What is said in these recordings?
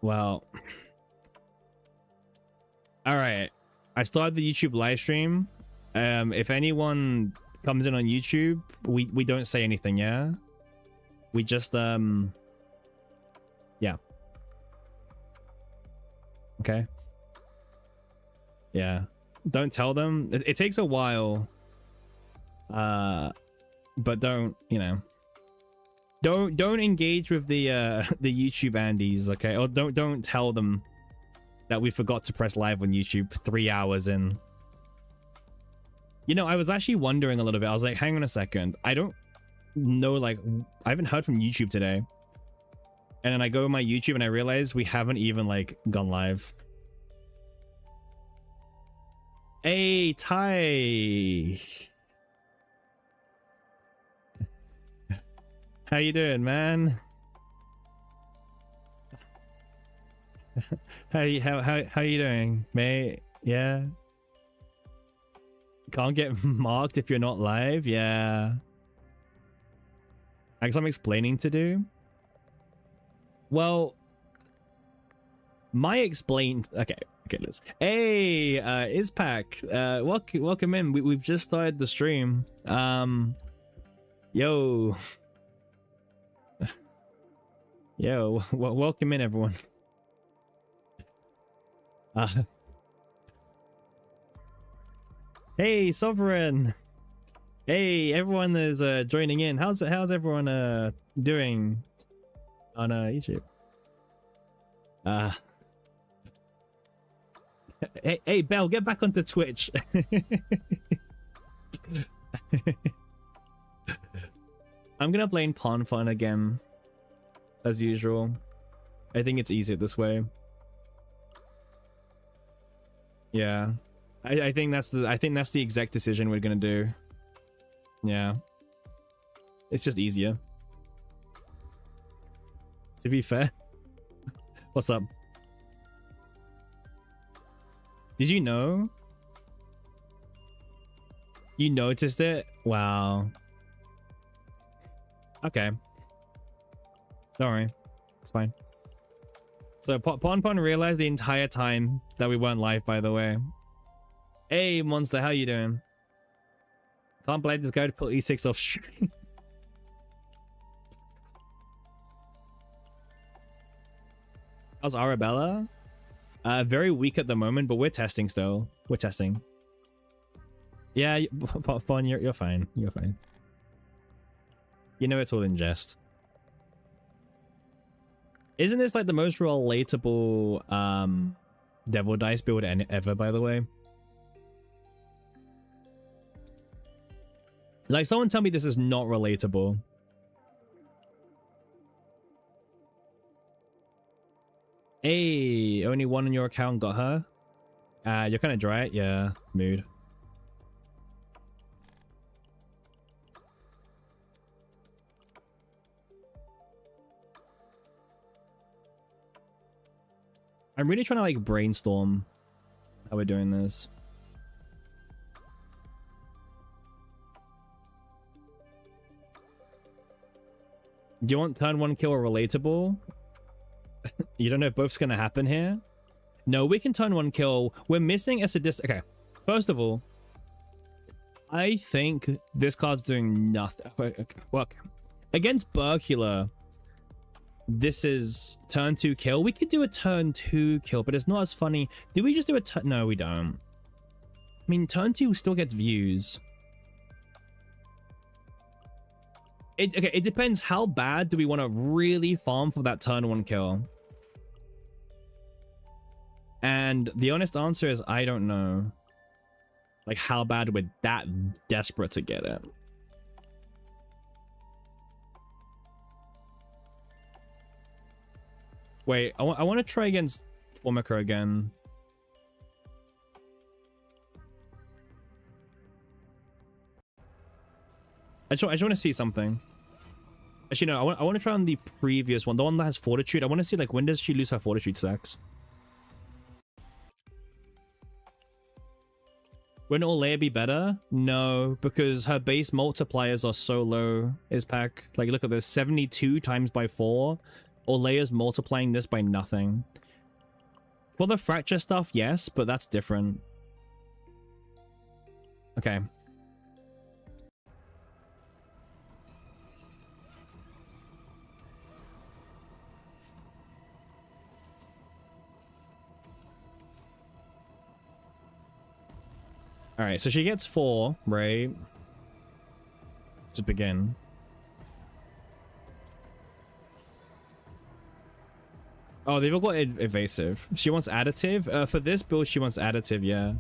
Well, all right. I started the YouTube live stream. If anyone comes in on YouTube, we don't say anything, yeah? We just yeah. Okay. Yeah. Don't tell them. It takes a while. But don't, you know. Don't engage with the YouTube Andes, okay? Or don't tell them that we forgot to press live on YouTube 3 hours in. You know, I was actually wondering a little bit. I was like, hang on a second. I don't know, like, I haven't heard from YouTube today. And then I go to my YouTube and I realize we haven't even, like, gone live. Hey, Ty. How you doing, man? How you doing, mate? Yeah. Can't get marked if you're not live? Yeah. I got some explaining to do. Well, my explained. Okay, let's. Hey, Ispac. Welcome in. We've just started the stream. Yo. Yo, welcome in, everyone. Hey, Sovereign. Hey, everyone is joining in. How's everyone doing on YouTube? Hey, Belle, get back onto Twitch. I'm gonna blame Pawn Fun again, as usual. I think it's easier this way. Yeah, I think that's the exact decision we're gonna do. Yeah, it's just easier. To be fair. What's up? Did you know? You noticed it? Wow. Okay. Don't worry. It's fine. So Pon realized the entire time that we weren't live, by the way. Hey, Monster, how you doing? Can't believe this guy to pull E6 off stream. How's Arabella? Very weak at the moment, but we're testing still. We're testing. Yeah, Pon, you're fine. You're fine. You know it's all in jest. Isn't this like the most relatable Devil Dice build ever, by the way? Like, someone tell me this is not relatable. Hey, only one on your account got her. You're kind of dry. Yeah, mood. I'm really trying to like brainstorm how we're doing this. Do you want turn one kill or relatable? You don't know if both's gonna happen here? No, we can turn one kill. We're missing a sadistic. Okay, first of all, I think this card's doing nothing. Well, against Burkula, this is turn 2 kill. We could do a turn 2 kill, but it's not as funny. Do we just do a turn? No, we don't. I mean, turn 2 still gets views. Okay, it depends how bad do we want to really farm for that turn 1 kill. And the honest answer is I don't know. Like, how bad we're that desperate to get it. Wait, I want to try against Formica again. I just want to see something. Actually, no, I want to try on the previous one, the one that has Fortitude. I want to see, like, when does she lose her Fortitude stacks? Wouldn't Olea be better? No, because her base multipliers are so low, Ispac. Like, look at this, 72 times by 4. Or layers multiplying this by nothing. For the fracture stuff, yes, but that's different. Okay. All right, so she gets 4, right? To begin. Oh, they've all got evasive. She wants additive. For this build, she wants additive, yeah.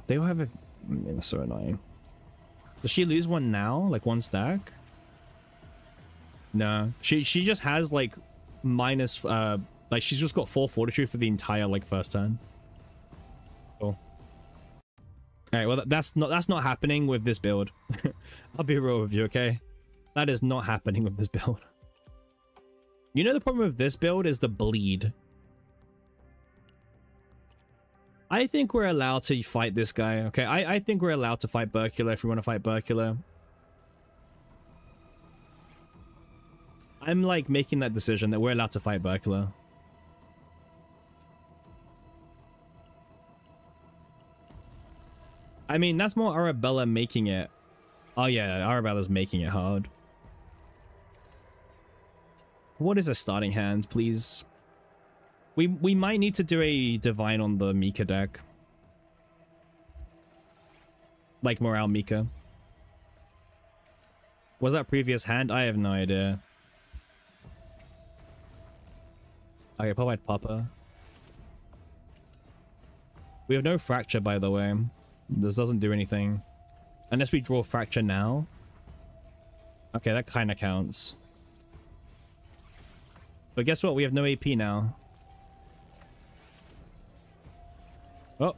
They all have a... That's so annoying. Does she lose one now? Like 1 stack? No. She just has like minus... like she's just got 4 fortitude for the entire like first turn. Cool. All right, well that's not happening with this build. I'll be real with you, okay? That is not happening with this build. You know the problem with this build is the bleed. I think we're allowed to fight this guy, okay? I think we're allowed to fight Berkula if we want to fight Berkula. I'm like making that decision that we're allowed to fight Berkula. I mean, that's more Arabella making it. Oh yeah, Arabella's making it hard. What is a starting hand, please? We might need to do a divine on the Mika deck. Like Morale Mika. Was that previous hand? I have no idea. Okay, Pop-Eyed Papa. We have no Fracture, by the way. This doesn't do anything. Unless we draw Fracture now. Okay, that kind of counts. But guess what? We have no AP now. Oh.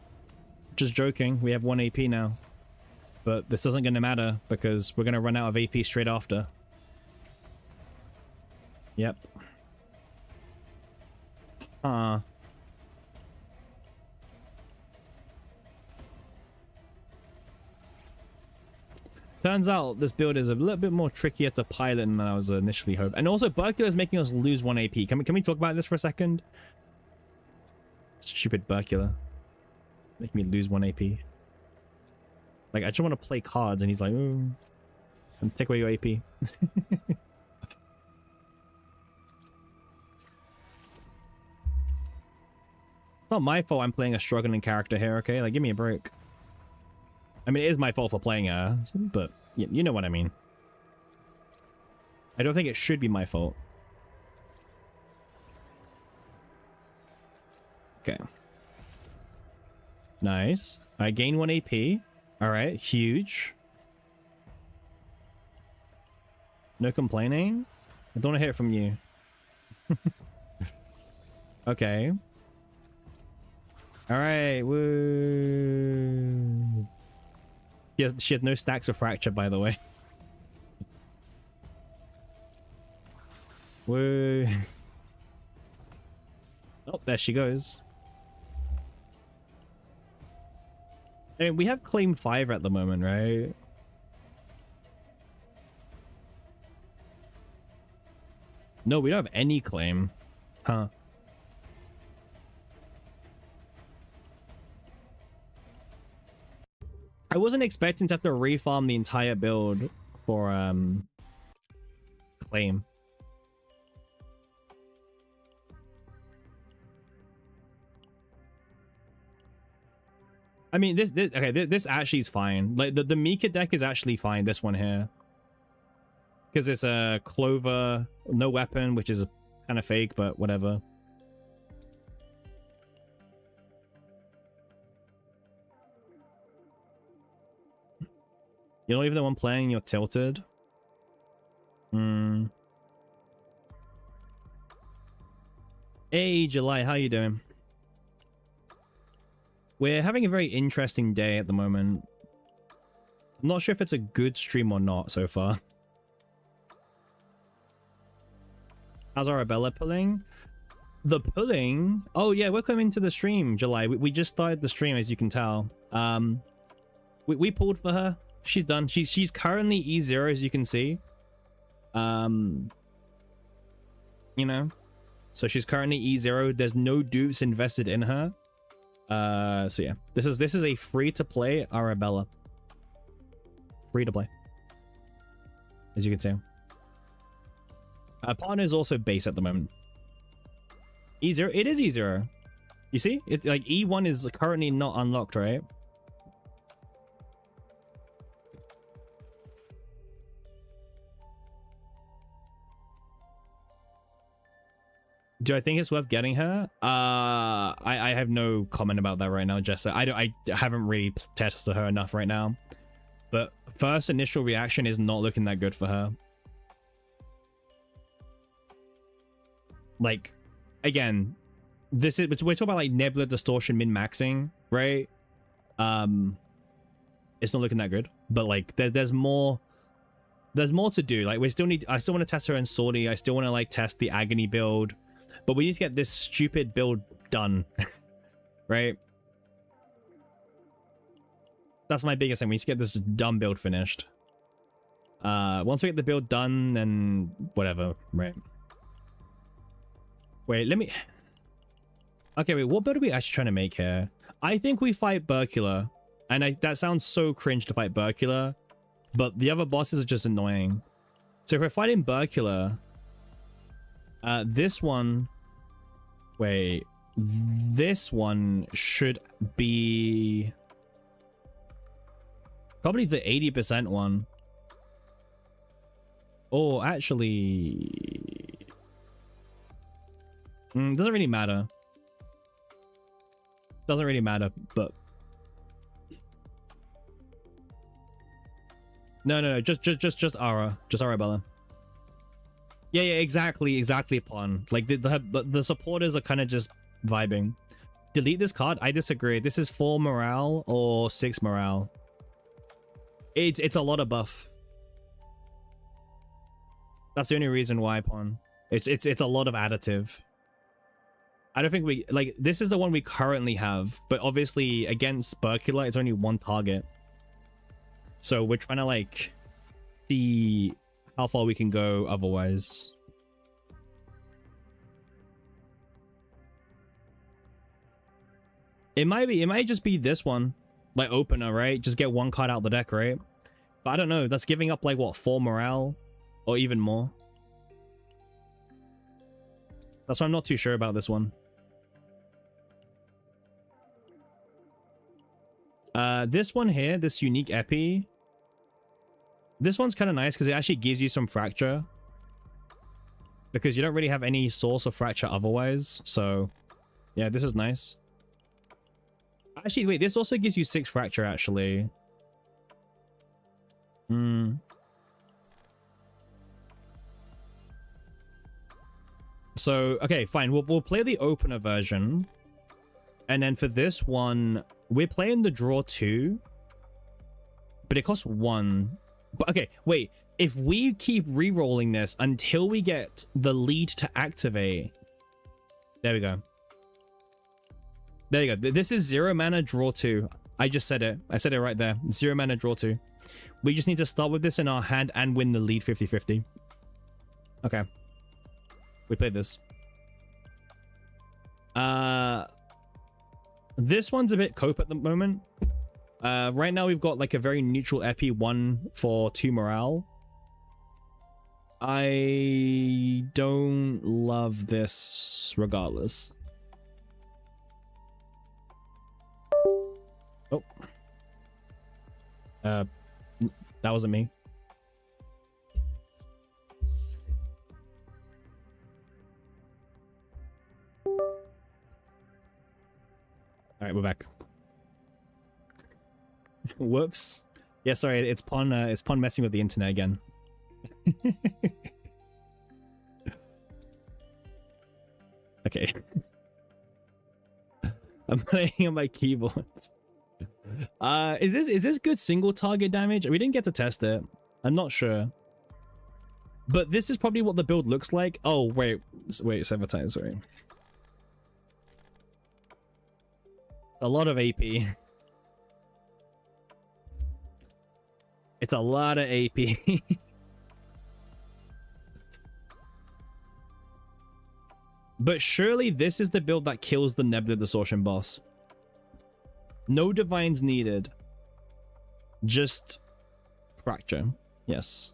Just joking. We have 1 AP now. But this isn't going to matter because we're going to run out of AP straight after. Yep. Turns out this build is a little bit more trickier to pilot than I was initially hoping. And also, Berkula is making us lose 1 AP. Can we talk about this for a second? Stupid Berkula. Make me lose 1 AP. Like, I just want to play cards, and he's like, ooh. And take away your AP. It's not my fault I'm playing a struggling character here, okay? Like, give me a break. I mean, it is my fault for playing her, but you know what I mean. I don't think it should be my fault. Okay. Nice. I gain 1 AP. Alright, huge. No complaining? I don't want to hear it from you. Okay. Alright, woo. She has no stacks of Fracture, by the way. Woo. Oh, there she goes. I mean, we have claim 5 at the moment, right? No, we don't have any claim. Huh. I wasn't expecting to have to refarm the entire build for claim. I mean, this actually is fine. Like the Mika deck is actually fine. This one here, because it's a Clover, no weapon, which is kind of fake, but whatever. You're not even the one playing, you're tilted. Hey, July, how you doing? We're having a very interesting day at the moment. I'm not sure if it's a good stream or not so far. How's Arabella pulling? The pulling? Oh yeah, welcome into the stream, July. We just started the stream, as you can tell. We pulled for her. She's done. She's currently E0, as you can see. you know? So she's currently E0. There's no dupes invested in her. So yeah, this is a free-to-play Arabella. Free-to-play. As you can see. Partner is also base at the moment. E0, it is E0. You see? It's like E1 is currently not unlocked, right? Do I think it's worth getting her? I have no comment about that right now, Jessa. I haven't really tested her enough right now. But first initial reaction is not looking that good for her. Like, again, we're talking about like Nebula Distortion min-maxing, right? It's not looking that good. But like there's more to do. Like I still want to test her in Sortie. I still want to like test the Agony build. But we need to get this stupid build done. Right? That's my biggest thing. We need to get this dumb build finished. Once we get the build done, then whatever, right? Wait, let me... Okay, wait, what build are we actually trying to make here? I think we fight Burkula. And that sounds so cringe to fight Burkula. But the other bosses are just annoying. So if we're fighting Burkula... this one... Wait. This one should be... Probably the 80% one. Oh, actually... doesn't really matter. Doesn't really matter, but... No, just Ara. Just Arabella. Yeah, exactly, Pawn. Like, the supporters are kind of just vibing. Delete this card? I disagree. This is 4 morale or 6 morale. It's a lot of buff. That's the only reason why, Pawn. It's a lot of additive. I don't think we... Like, this is the one we currently have. But obviously, against Burkula, it's only one target. So we're trying to, like, see how far we can go otherwise. It might just be this one. Like, opener, right? Just get one card out the deck, right? But I don't know. That's giving up, like, what, 4 morale? Or even more. That's why I'm not too sure about this one. This one here, this unique epi. This one's kind of nice because it actually gives you some fracture. Because you don't really have any source of fracture otherwise. So, yeah, this is nice. Actually, wait, this also gives you 6 fracture, actually. So, okay, fine. We'll play the opener version. And then for this one, we're playing the draw 2. But it costs 1. But okay, wait. If we keep re-rolling this until we get the lead to activate... There we go. There you go. This is 0 mana, draw 2. I just said it. I said it right there. 0 mana, draw 2. We just need to start with this in our hand and win the lead 50-50. Okay. We played this. This one's a bit cope at the moment. Right now we've got like a very neutral epi, 1 for 2 morale. I don't love this regardless. Oh. That wasn't me. All right, we're back. Whoops. Yeah, sorry, it's Pon messing with the internet again. Okay. I'm playing on my keyboard. Is this good single target damage? We didn't get to test it. I'm not sure. But this is probably what the build looks like. Oh, wait, Severtine, sorry. A lot of AP. It's a lot of AP. But surely this is the build that kills the Nebula Distortion boss. No divines needed. Just fracture. Yes.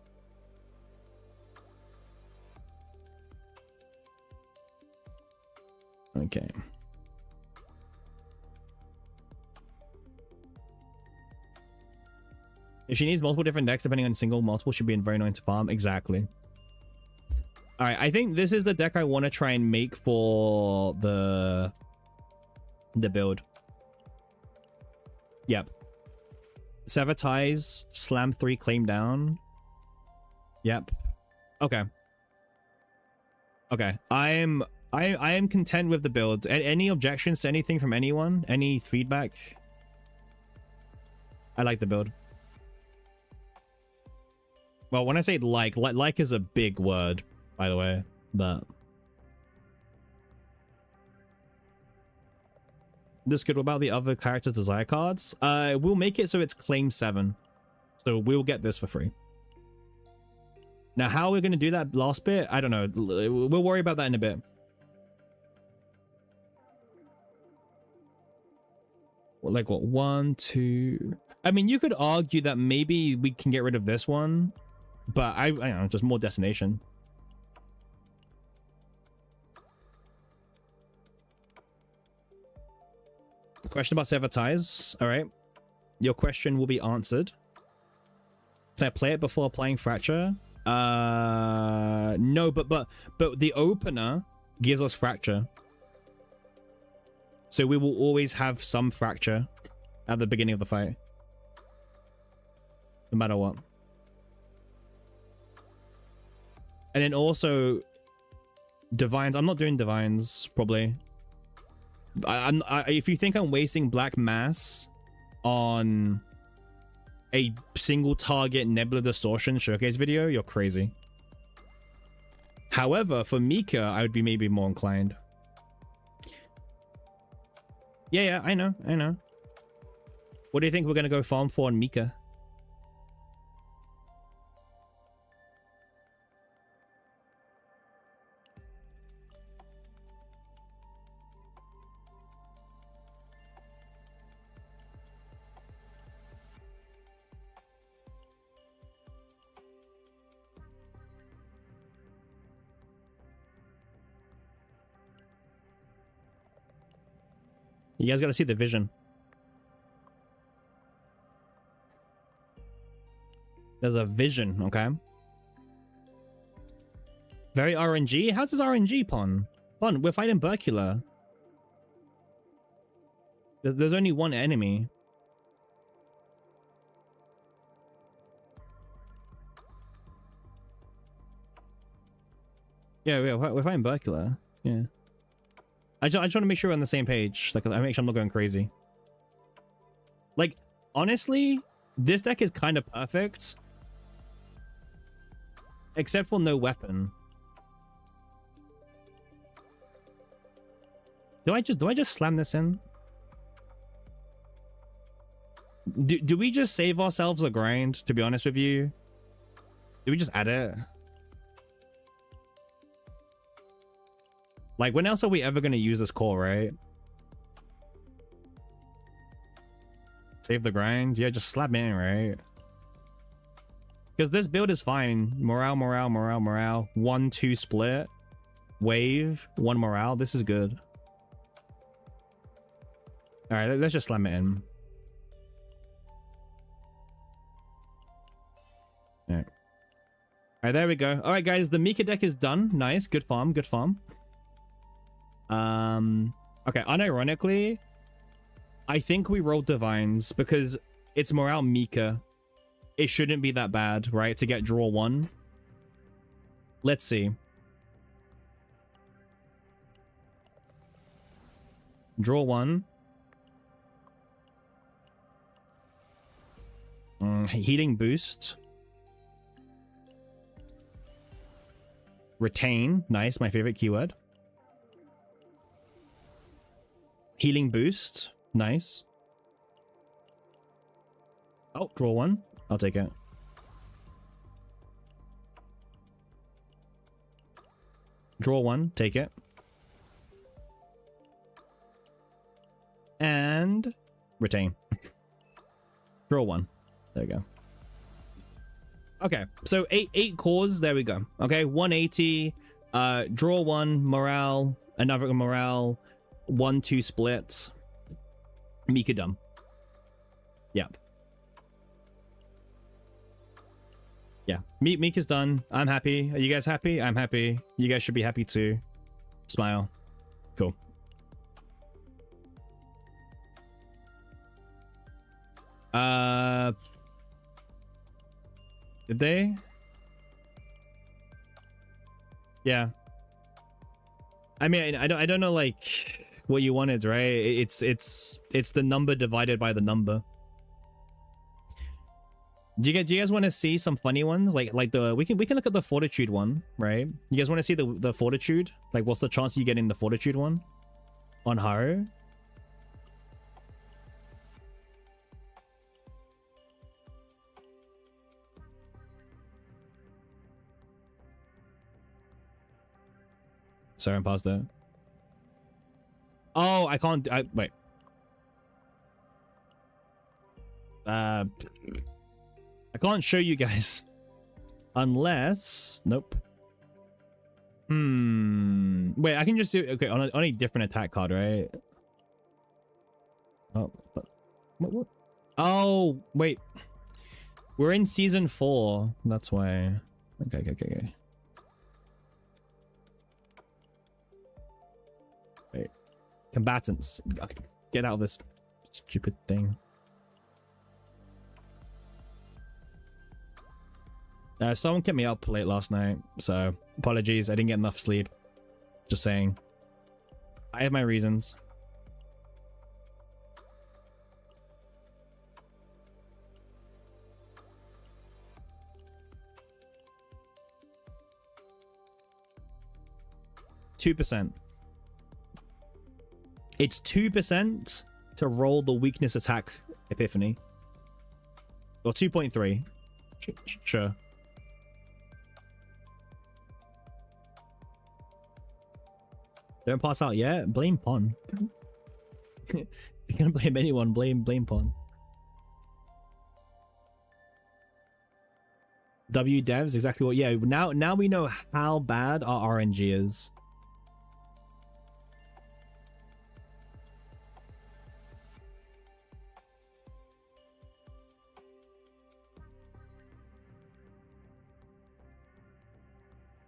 Okay. If she needs multiple different decks, depending on single, multiple should be very annoying to farm. Exactly. All right, I think this is the deck I want to try and make for the build. Yep. Sever Ties, Slam 3, Claim Down. Yep. Okay. Okay. I am content with the build. Any objections to anything from anyone? Any feedback? I like the build. Well, when I say like is a big word, by the way, but this good. What about the other characters' desire cards? We'll make it so it's claim 7. So we'll get this for free. Now, how we're going to do that last bit, I don't know. We'll worry about that in a bit. Like what? 1, 2. I mean, you could argue that maybe we can get rid of this one, but I don't know, just more destination. Question about Sever Ties. All right. Your question will be answered. Can I play it before applying Fracture? No, but the opener gives us Fracture. So we will always have some Fracture at the beginning of the fight. No matter what. And then also Divines. I'm not doing Divines, probably. If you think I'm wasting Black Mass on a single target Nebula Distortion showcase video, you're crazy. However, for Mika, I would be maybe more inclined. Yeah, I know. What do you think we're gonna go farm for on Mika? You guys got to see the vision. There's a vision, okay? Very RNG? How's this RNG, Pon? Pon, we're fighting Berkula. There's only one enemy. Yeah, we're fighting Berkula. Yeah. I just want to make sure we're on the same page. Like, I make sure I'm not going crazy. Like, honestly, this deck is kind of perfect. Except for no weapon. Do I just slam this in? Do we just save ourselves a grind, to be honest with you? Do we just add it? Like, when else are we ever going to use this core, right? Save the grind? Yeah, just slap in, right? Because this build is fine. Morale. 1-2 split. Wave. 1 morale. This is good. Alright, let's just slam it in. Alright. Alright, there we go. Alright, guys, the Mika deck is done. Nice. Good farm. Okay, unironically, I think we rolled Divines because it's Morale Mika. It shouldn't be that bad, right? To get draw 1. Let's see. Draw 1. Healing boost. Retain. Nice, my favorite keyword. Healing boost. Nice. Oh, draw 1. I'll take it. Draw 1. Take it. and retain. Draw 1. There we go. Okay, so eight cores. There we go. Okay, 180. Draw 1, morale, another morale, 1-2 splits. Mika done. Yep. Yeah, Mika's done. I'm happy. Are you guys happy? I'm happy. You guys should be happy too. Smile. Cool. Did they? Yeah. I mean, I don't know like what you wanted, right? It's the number divided by the number. Do you guys want to see some funny ones? Like the we can look at the fortitude one, right? You guys want to see the fortitude? Like what's the chance you get in the fortitude one on Haru? Sorry, I'm paused there. Oh, I can't. Wait. I can't show you guys unless. Nope. Wait, I can just do. Okay, on a different attack card, right? Oh, what? Oh, wait. We're in season 4. That's why. Okay. Wait. Combatants. Okay, get out of this stupid thing. Someone kept me up late last night, so apologies. I didn't get enough sleep. Just saying. I have my reasons. %. It's 2% to roll the weakness attack epiphany. Or 2.3. Sure. Don't pass out yet? Blame Pon. If you're gonna blame anyone, blame Pon. W devs, exactly what. Yeah, now we know how bad our RNG is.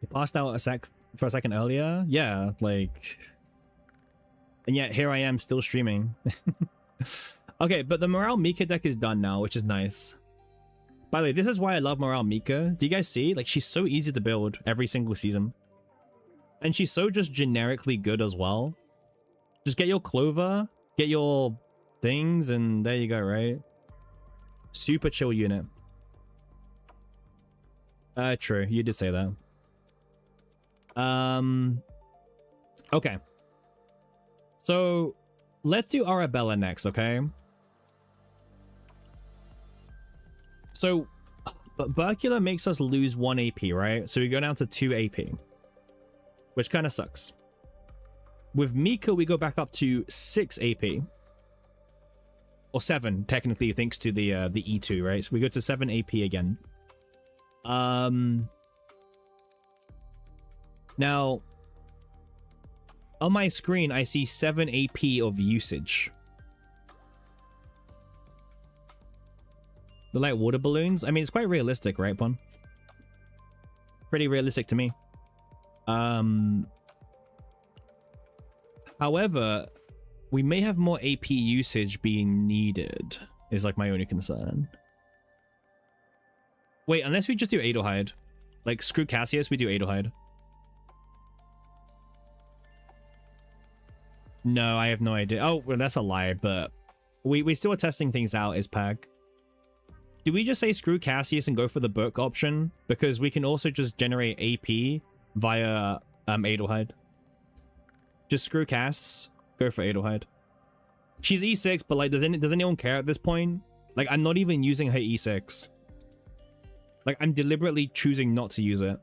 You passed out for a second earlier. Yeah, like, and yet here I am still streaming. Okay, but the Morale Mika deck is done now, which is nice. By the way, this is why I love Morale Mika. Do you guys see? Like, she's so easy to build every single season. And she's so just generically good as well. Just get your Clover, get your things, and there you go, right? Super chill unit. True. You did say that. Okay. So, let's do Arabella next, okay? So, but Berkula makes us lose 1 AP, right? So we go down to 2 AP, which kind of sucks. With Mika, we go back up to 6 AP, or 7 technically, thanks to the E2, right? So we go to 7 AP again. Now, on my screen, I see 7 AP of usage. The light water balloons. I mean, it's quite realistic, right, Pon? Pretty realistic to me. However, we may have more AP usage being needed, is like my only concern. Wait, unless we just do Adelheid. Like, screw Cassius, we do Adelheid. No, I have no idea. Oh, well, that's a lie, but we still are testing things out as Pag. Do we just say screw Cassius and go for the book option? Because we can also just generate AP via Adelheid. Just screw Cass, go for Adelheid. She's E6, but like, does anyone care at this point? Like, I'm not even using her E6. Like, I'm deliberately choosing not to use it.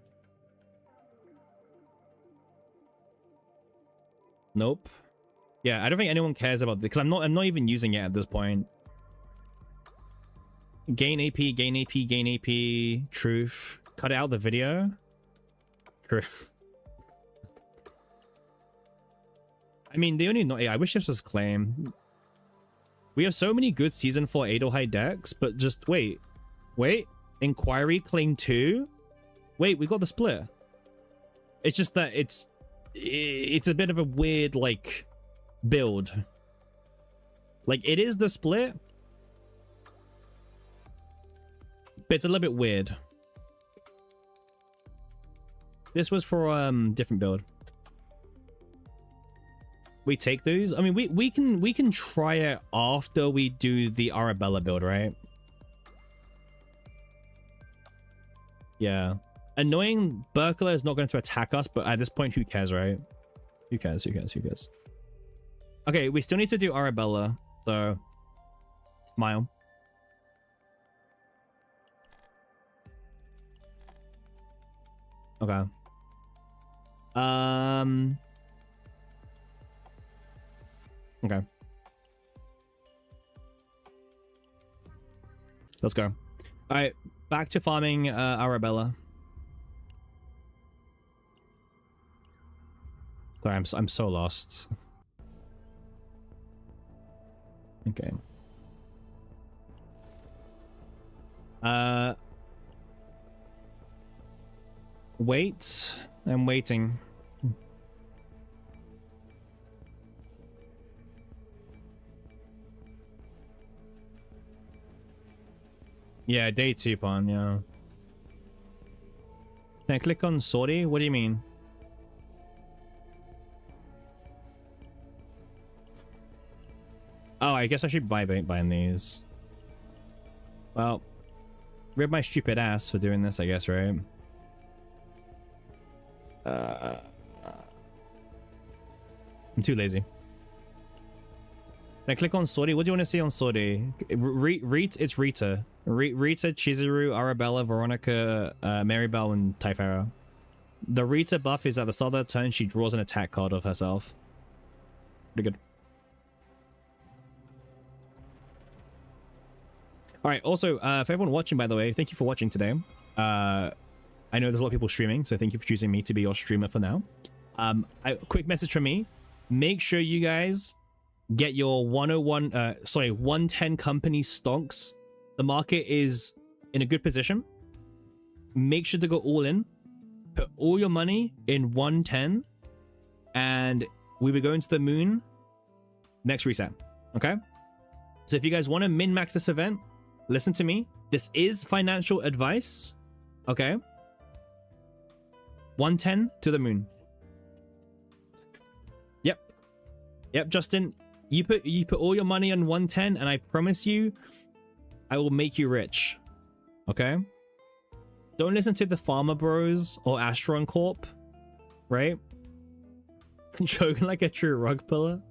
Nope. Yeah, I don't think anyone cares about this because I'm not even using it at this point. Gain AP, gain AP, gain AP, truth. Cut out the video. Truth. I mean, they only know. I wish this was claim. We have so many good season 4 Adelheid decks, but just wait. Inquiry claim 2? Wait, we got the split. It's just that it's a bit of a weird, like, build. Like, it is the split, but it's a little bit weird. This was for different build. We take those. I mean, we can try it after we do the Arabella build, right? Yeah. Annoying Berkler is not going to attack us, but at this point, who cares, right? Who cares? Who cares? Who cares? Okay, we still need to do Arabella, so smile. Okay. Okay. Let's go. All right, back to farming Arabella. Sorry, I'm so lost. Okay. Wait. I'm waiting. Yeah, day 2 pawn, yeah. Can I click on Sorty? What do you mean? Oh, I guess I should buy buying these. Well, rip my stupid ass for doing this, I guess, right? I'm too lazy. Can I click on Sorty? What do you want to see on Sorty? It's Rita. Rita, Chizuru, Arabella, Veronica, Maribel, and Typhara. The Rita buff is at the start of the turn, she draws an attack card of herself. Pretty good. Alright, also, for everyone watching, by the way, thank you for watching today. I know there's a lot of people streaming, so thank you for choosing me to be your streamer for now. Quick message from me. Make sure you guys get your 110 company stonks. The market is in a good position. Make sure to go all in. Put all your money in 110. And we will go into the moon next reset. Okay? So if you guys want to min-max this event, listen to me. This is financial advice. Okay? 110 to the moon. Yep, Justin. You put all your money on 110, and I promise you, I will make you rich. Okay? Don't listen to the Farmer Bros or Astron Corp. Right? Joking like a true rug puller.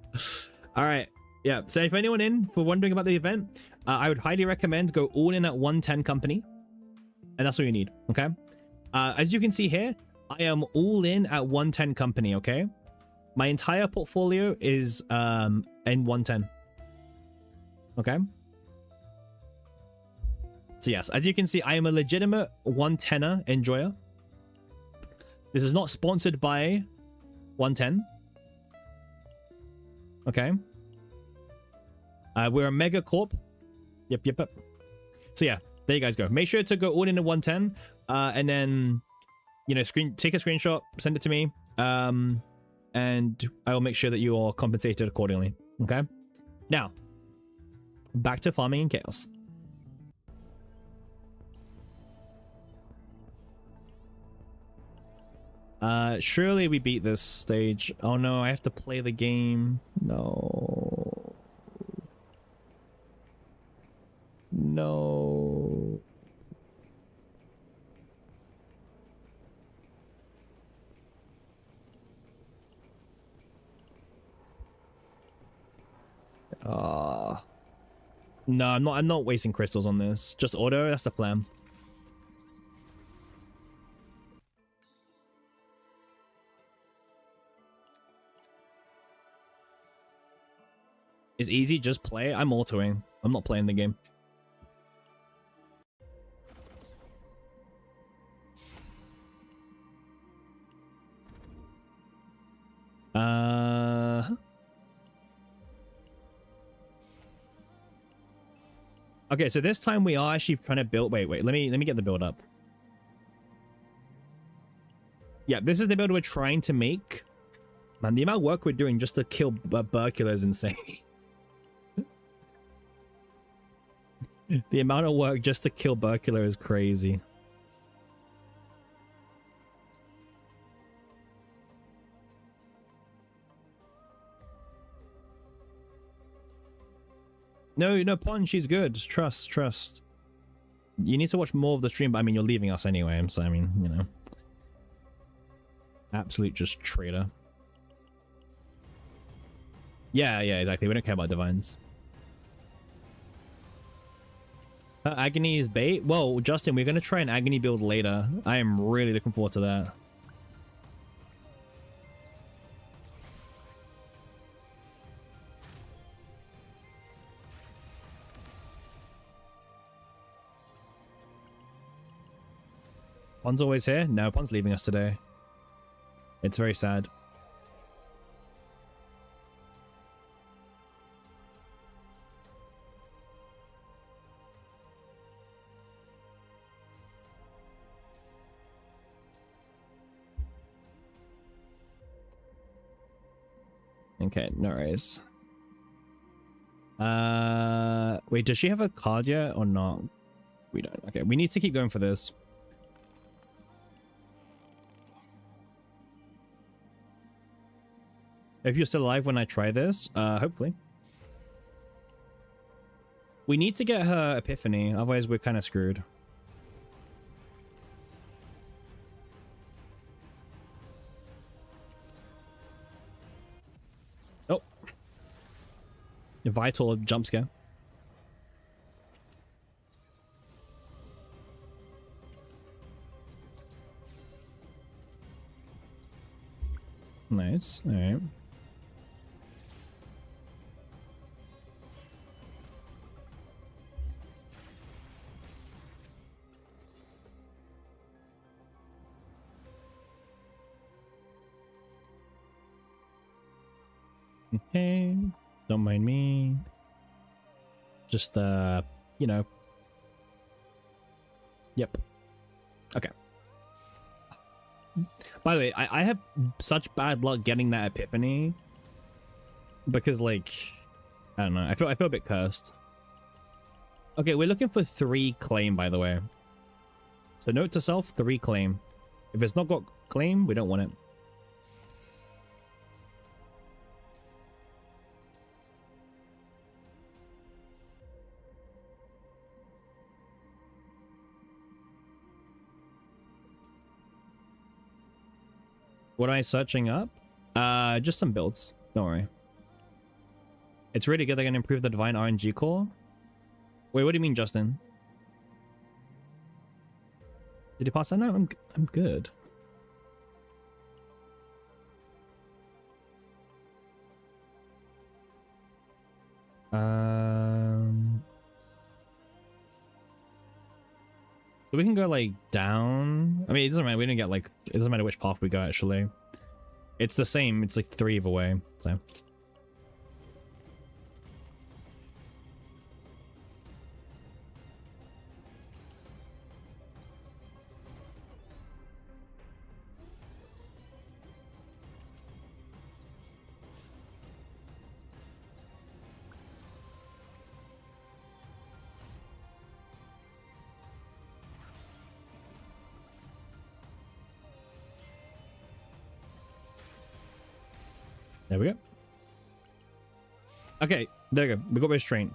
Alright. Yeah, so if anyone in for wondering about the event, I would highly recommend go all in at 110 company. And that's all you need, okay? As you can see here, I am all in at 110 company, okay? My entire portfolio is in 110. Okay? So yes, as you can see, I am a legitimate 110er enjoyer. This is not sponsored by 110. Okay? We're a mega corp. Yep. So yeah, there you guys go. Make sure to go all in at 110. And then, you know, take a screenshot, send it to me. And I will make sure that you are compensated accordingly. Okay? Now, back to farming and chaos. Surely we beat this stage. Oh no, I have to play the game. No. No. No, I'm not wasting crystals on this. Just auto, that's the plan. It's easy, just play. I'm autoing. I'm not playing the game. Okay, so this time we are actually trying to build. Wait. Let me get the build up. Yeah, this is the build we're trying to make. Man, the amount of work we're doing just to kill Burkula is insane. The amount of work just to kill Burkula is crazy. No, Pon, she's good. Trust. You need to watch more of the stream, but I mean, you're leaving us anyway, so I mean, you know. Absolute just traitor. Yeah, exactly. We don't care about divines. Agony is bait? Well, Justin, we're going to try an Agony build later. I am really looking forward to that. Pon's always here? No, Pon's leaving us today. It's very sad. Okay, no worries. Wait, does she have a card yet or not? We don't. Okay, we need to keep going for this. If you're still alive when I try this, hopefully. We need to get her Epiphany, otherwise we're kind of screwed. Oh. Vital jump scare. Nice. All right. Okay, don't mind me. Just, you know. Yep. Okay. By the way, I have such bad luck getting that Epiphany. Because, like, I don't know. I feel a bit cursed. Okay, we're looking for 3 claim, by the way. So note to self, 3 claim. If it's not got claim, we don't want it. What am I searching up? Just some builds. Don't worry. It's really good they're gonna improve the Divine RNG core. Wait, what do you mean, Justin? Did you pass that? No, I'm good. So we can go like down. I mean, it doesn't matter. We didn't get like, it doesn't matter which path we go actually. It's the same. It's like 3 of a way. So. There we go. Okay, there we go. We got restraint.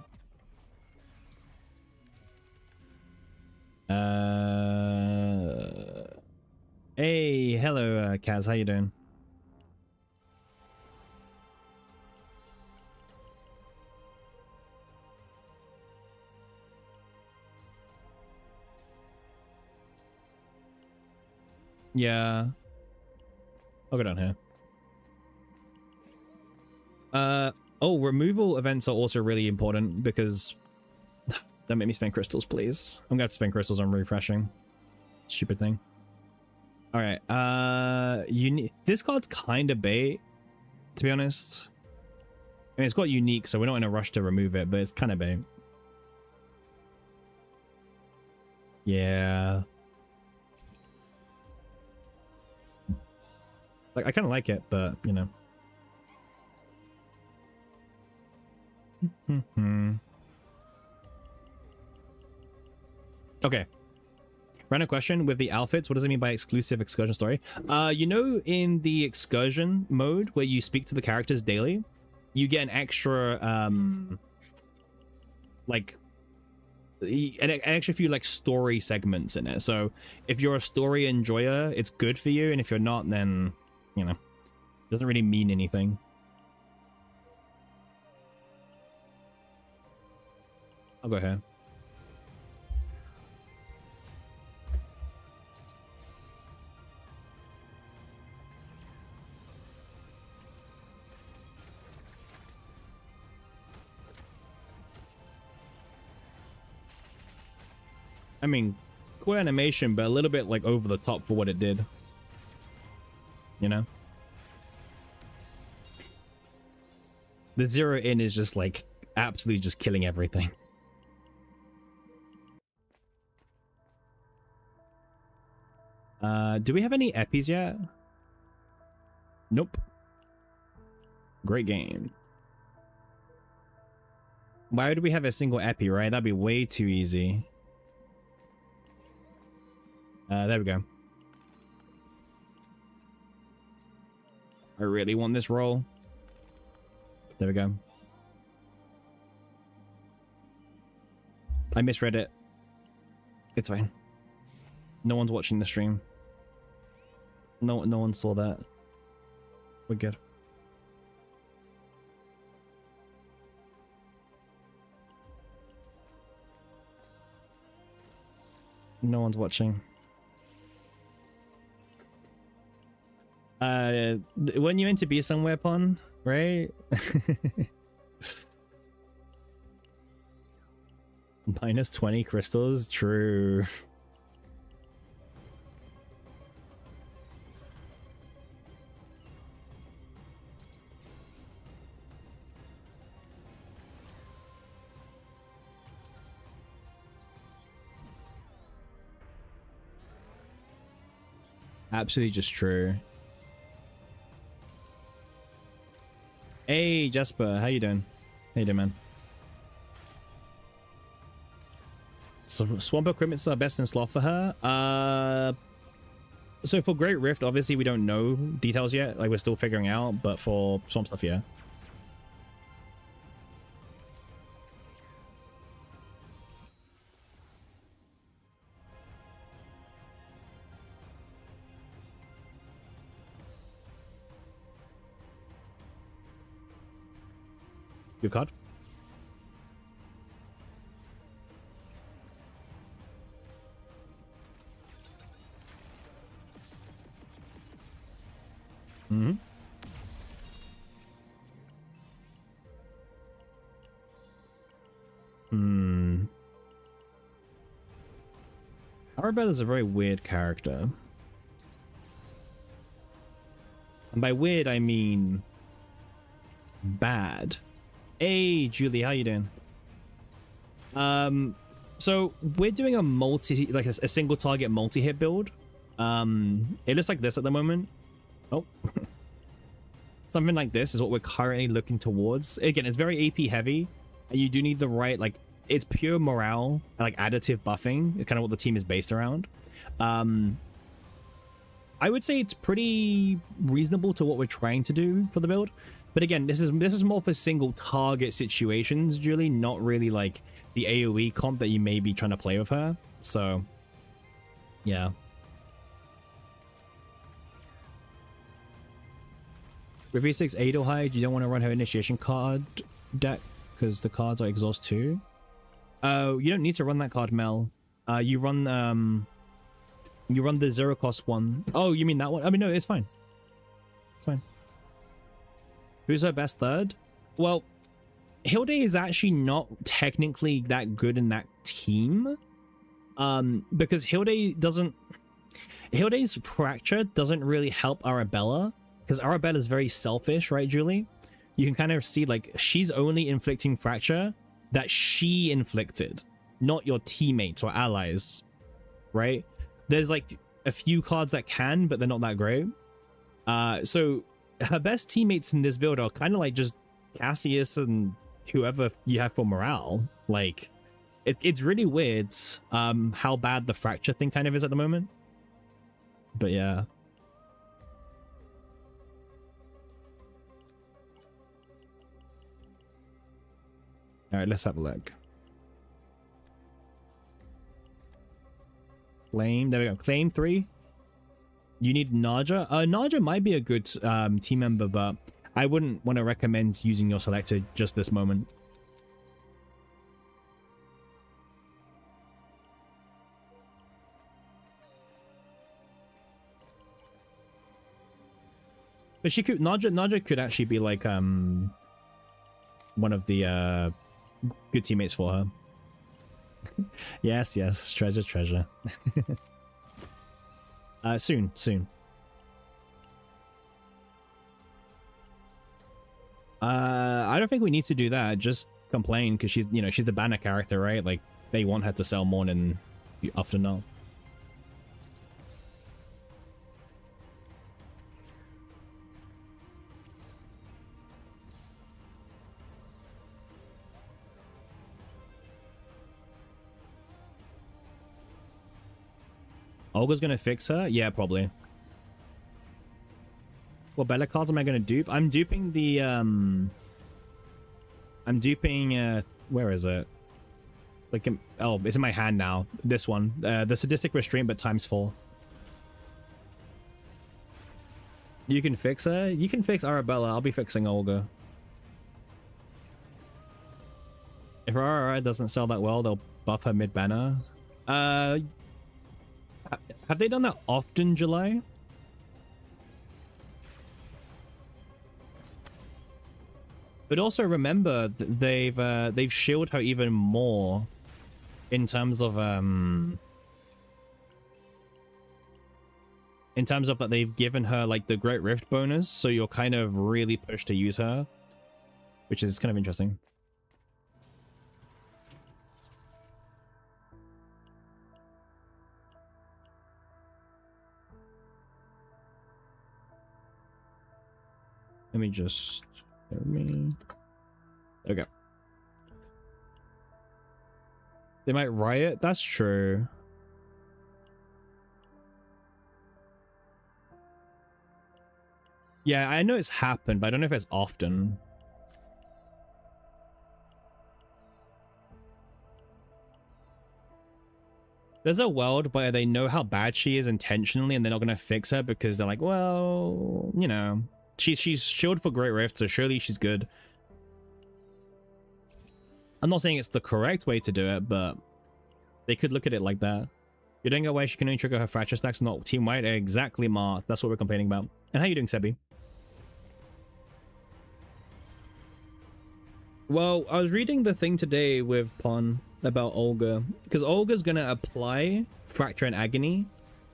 Hey, hello, Kaz. How you doing? Yeah. I'll go down here. Oh, removal events are also really important because don't make me spend crystals, please. I'm gonna have to spend crystals on refreshing. Stupid thing. All right. This card's kind of bait, to be honest. I mean, it's got unique, so we're not in a rush to remove it, but it's kind of bait. Yeah. Like, I kind of like it, but, you know. Okay. Random question with the outfits. What does it mean by exclusive excursion story? You know, in the excursion mode where you speak to the characters daily, you get an extra, like, an extra few like story segments in it. So if you're a story enjoyer, it's good for you, and if you're not, then, you know, it doesn't really mean anything. I'll go ahead. I mean, cool animation, but a little bit like over the top for what it did. You know? The zero in is just like absolutely just killing everything. Do we have any epis yet? Nope. Great game. Why would we have a single epi, right? That'd be way too easy. There we go. I really want this roll. There we go. I misread it. It's fine. No one's watching the stream. No one saw that. We're good. No one's watching. When you meant to be somewhere, Pon, right? Minus 20 crystals? True. Absolutely just true. Hey, Jasper, how you doing? How you doing, man? So, swamp equipment's our best in slot for her. So for Great Rift, obviously we don't know details yet. Like, we're still figuring out, but for swamp stuff, yeah. Good card. Mm-hmm. Arabella's a very weird character. And by weird, I mean bad. Hey, Julie, how you doing? So we're doing a a single target multi-hit build. It looks like this at the moment. Oh. Something like this is what we're currently looking towards. Again, it's very AP heavy, and you do need the right, like, it's pure morale, like additive buffing. It's kind of what the team is based around. I would say it's pretty reasonable to what we're trying to do for the build. But again, this is more for single target situations, Julie, not really like the AoE comp that you may be trying to play with her. So, yeah. With V6 Adelheid, you don't want to run her initiation card deck because the cards are exhaust too. Oh, you don't need to run that card, Mel. You run the zero cost one. Oh, you mean that one? I mean, no, it's fine. It's fine. Who's her best third? Well, Hilde is actually not technically that good in that team. Because Hilde's fracture doesn't really help Arabella, because Arabella is very selfish, right, Julie? You can kind of see, like, she's only inflicting fracture that she inflicted, not your teammates or allies, right? There's like a few cards that can, but they're not that great. So her best teammates in this build are kind of like just Cassius and whoever you have for morale. Like, it's really weird how bad the fracture thing kind of is at the moment. But yeah. All right, let's have a look. Claim, there we go. Claim 3. You need Naja. Naja might be a good team member, but I wouldn't want to recommend using your selector just this moment. But she could, Naja could actually be like one of the good teammates for her. Yes, treasure. Soon. I don't think we need to do that. Just complain, because she's, you know, she's the banner character, right? Like, they want her to sell more than you often know. Olga's gonna fix her? Yeah, probably. What Bella cards am I gonna dupe? I'm duping the where is it? Like, oh, it's in my hand now. This one. The sadistic restraint, but ×4. You can fix her? You can fix Arabella. I'll be fixing Olga. If RRI doesn't sell that well, they'll buff her mid-banner. Have they done that often, July? But also remember that they've shielded her even more in terms of that they've given her like the Great Rift bonus, so you're kind of really pushed to use her, which is kind of interesting. Let me just... Okay. They might riot? That's true. Yeah, I know it's happened, but I don't know if it's often. There's a world where they know how bad she is intentionally and they're not going to fix her because they're like, well, you know... She's shielded for Great Rift, so surely she's good. I'm not saying it's the correct way to do it, but they could look at it like that. You're doing it where she can only trigger her fracture stacks, not team-wide. Exactly, Mark. That's what we're complaining about. And how you doing, Sebi? Well, I was reading the thing today with Pon about Olga, because Olga's gonna apply Fracture and Agony,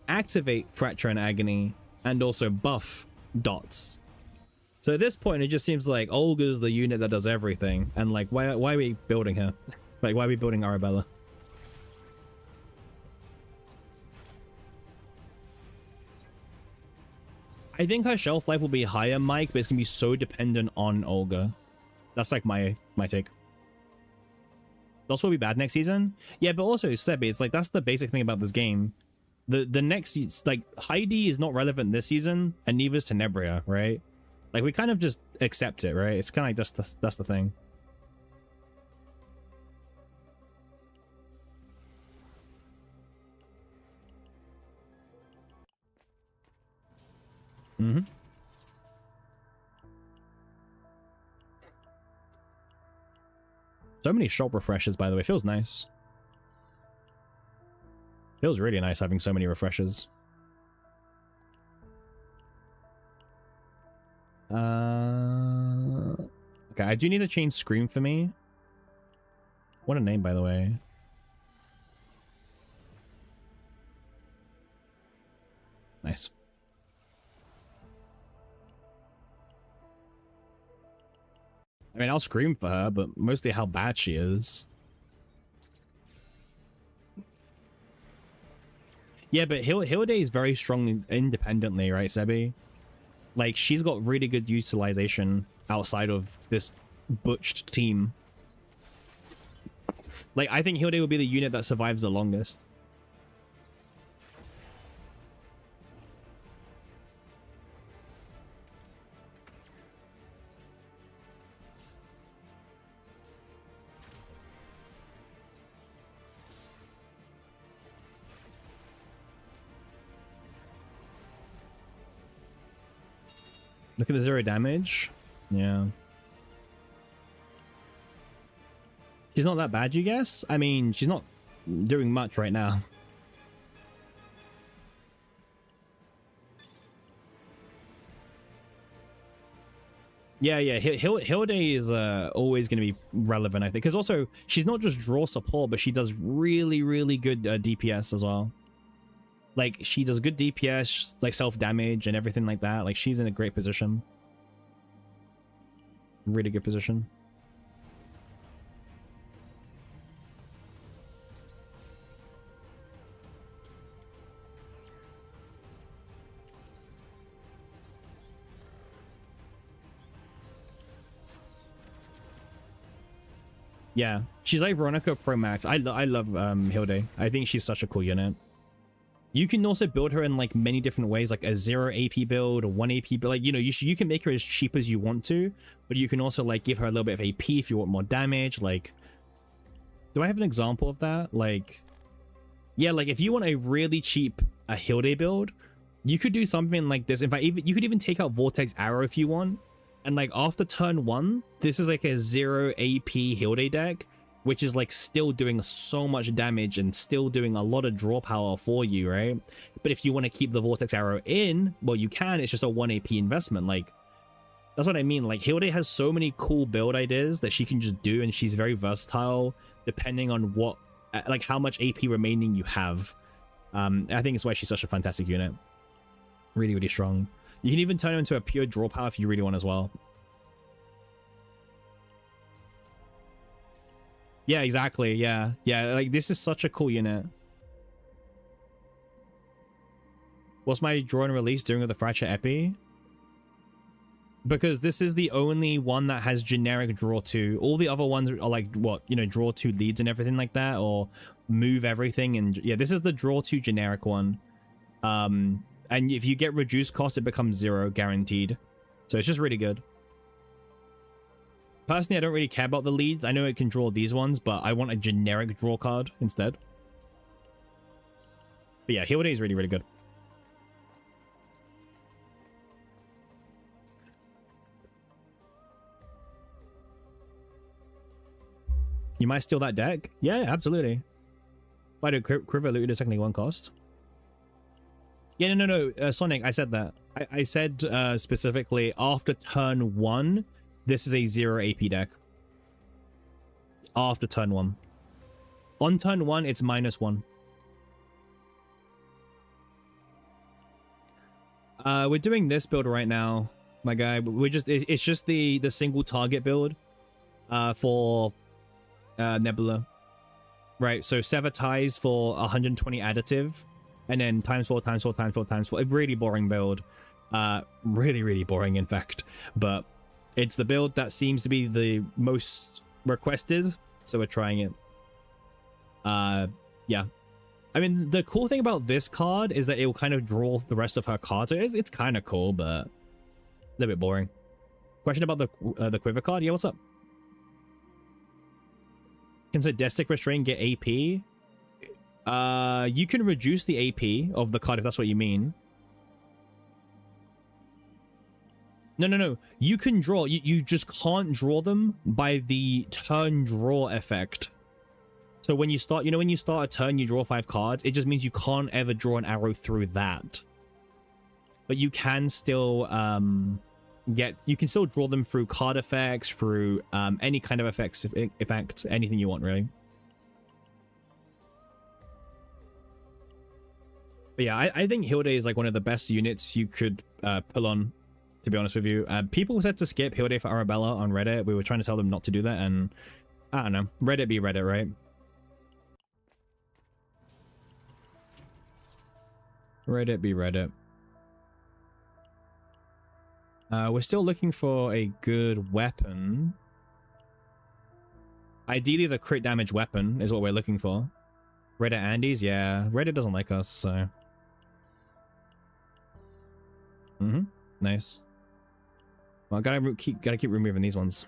activate Fracture and Agony, and also buff dots. So at this point, it just seems like Olga's the unit that does everything. And like, why are we building her? Like, why are we building Arabella? I think her shelf life will be higher, Mike, but it's gonna be so dependent on Olga. That's like my take. That's will be bad next season. Yeah, but also Sebi, it's like that's the basic thing about this game. The next, like, Heidi is not relevant this season, and neither is Tenebria, right? Like, we kind of just accept it, right? It's kind of like that's the thing. Mm-hmm. So many shop refreshes, by the way. Feels nice. Feels really nice having so many refreshes. Okay, Okay, I do need to change Scream for me. What a name, by the way. Nice. I mean, I'll scream for her, but mostly how bad she is. Yeah, but Hilde is very strong independently, right, Sebi? Like, she's got really good utilization outside of this butched team. Like, I think Hilde will be the unit that survives the longest. Look at the 0 damage. Yeah. She's not that bad, you guess? I mean, she's not doing much right now. Yeah, Hilde is always going to be relevant, I think. Because also, she's not just draw support, but she does really, really good DPS as well. Like, she does good DPS, like self-damage and everything like that. Like, she's in a great position. Really good position. Yeah, she's like Veronica Pro Max. I love Hilde. I think she's such a cool unit. You can also build her in like many different ways, like a 0 AP build, a 1 AP build. Like, you know, you can make her as cheap as you want to, but you can also like give her a little bit of AP if you want more damage. Like, do I have an example of that? Like, yeah, like if you want a really cheap Hilde build, you could do something like this. In fact, you could even take out Vortex Arrow if you want. And like after turn 1, this is like a 0 AP Hilde deck, which is like still doing so much damage and still doing a lot of draw power for you, right? But if you want to keep the Vortex Arrow in, well, you can. It's just a 1 AP investment. Like, that's what I mean. Like, Hilde has so many cool build ideas that she can just do, and she's very versatile depending on what, like, how much AP remaining you have. I think it's why she's such a fantastic unit. Really, really strong. You can even turn her into a pure draw power if you really want as well. Yeah, exactly. Yeah, like this is such a cool unit. What's my draw and release doing with the Fracture Epi? Because this is the only one that has generic draw 2. All the other ones are like, what, you know, draw 2 leads and everything like that, or move everything. And yeah, this is the draw 2 generic one. And if you get reduced cost, it becomes 0 guaranteed. So it's just really good. Personally, I don't really care about the leads. I know it can draw these ones, but I want a generic draw card instead. But yeah, Hilde is really, really good. You might steal that deck? Yeah, absolutely. Why do Quiver Loot is technically 1 cost? Yeah, no, Sonic, I said that. I said specifically after turn 1, this is a 0 AP deck. After turn 1. On turn 1, it's -1. We're doing this build right now, my guy. It's just the single target build for Nebula. Right, so Sever Ties for 120 additive, and then ×4, ×4, ×4, ×4. A really boring build. Really, really boring, in fact. But it's the build that seems to be the most requested, so we're trying it. Yeah. I mean, the cool thing about this card is that it will kind of draw the rest of her cards. It's kind of cool, but a little bit boring. Question about the Quiver card? Yeah, what's up? Can Sadistic Restraint get AP? You can reduce the AP of the card if that's what you mean. No. You can draw. You just can't draw them by the turn draw effect. So when you start, when you start a turn, you draw 5 cards. It just means you can't ever draw an arrow through that. But you can still you can still draw them through card effects, through any kind of effects, effect, anything you want, really. But yeah, I think Hilde is like one of the best units you could pull on, to be honest with you. People said to skip Hilde for Arabella on Reddit. We were trying to tell them not to do that, and I don't know. Reddit be Reddit, right? Reddit be Reddit. We're still looking for a good weapon. Ideally, the crit damage weapon is what we're looking for. Reddit Andes, yeah. Reddit doesn't like us, so... Nice. Well, gotta keep removing these ones.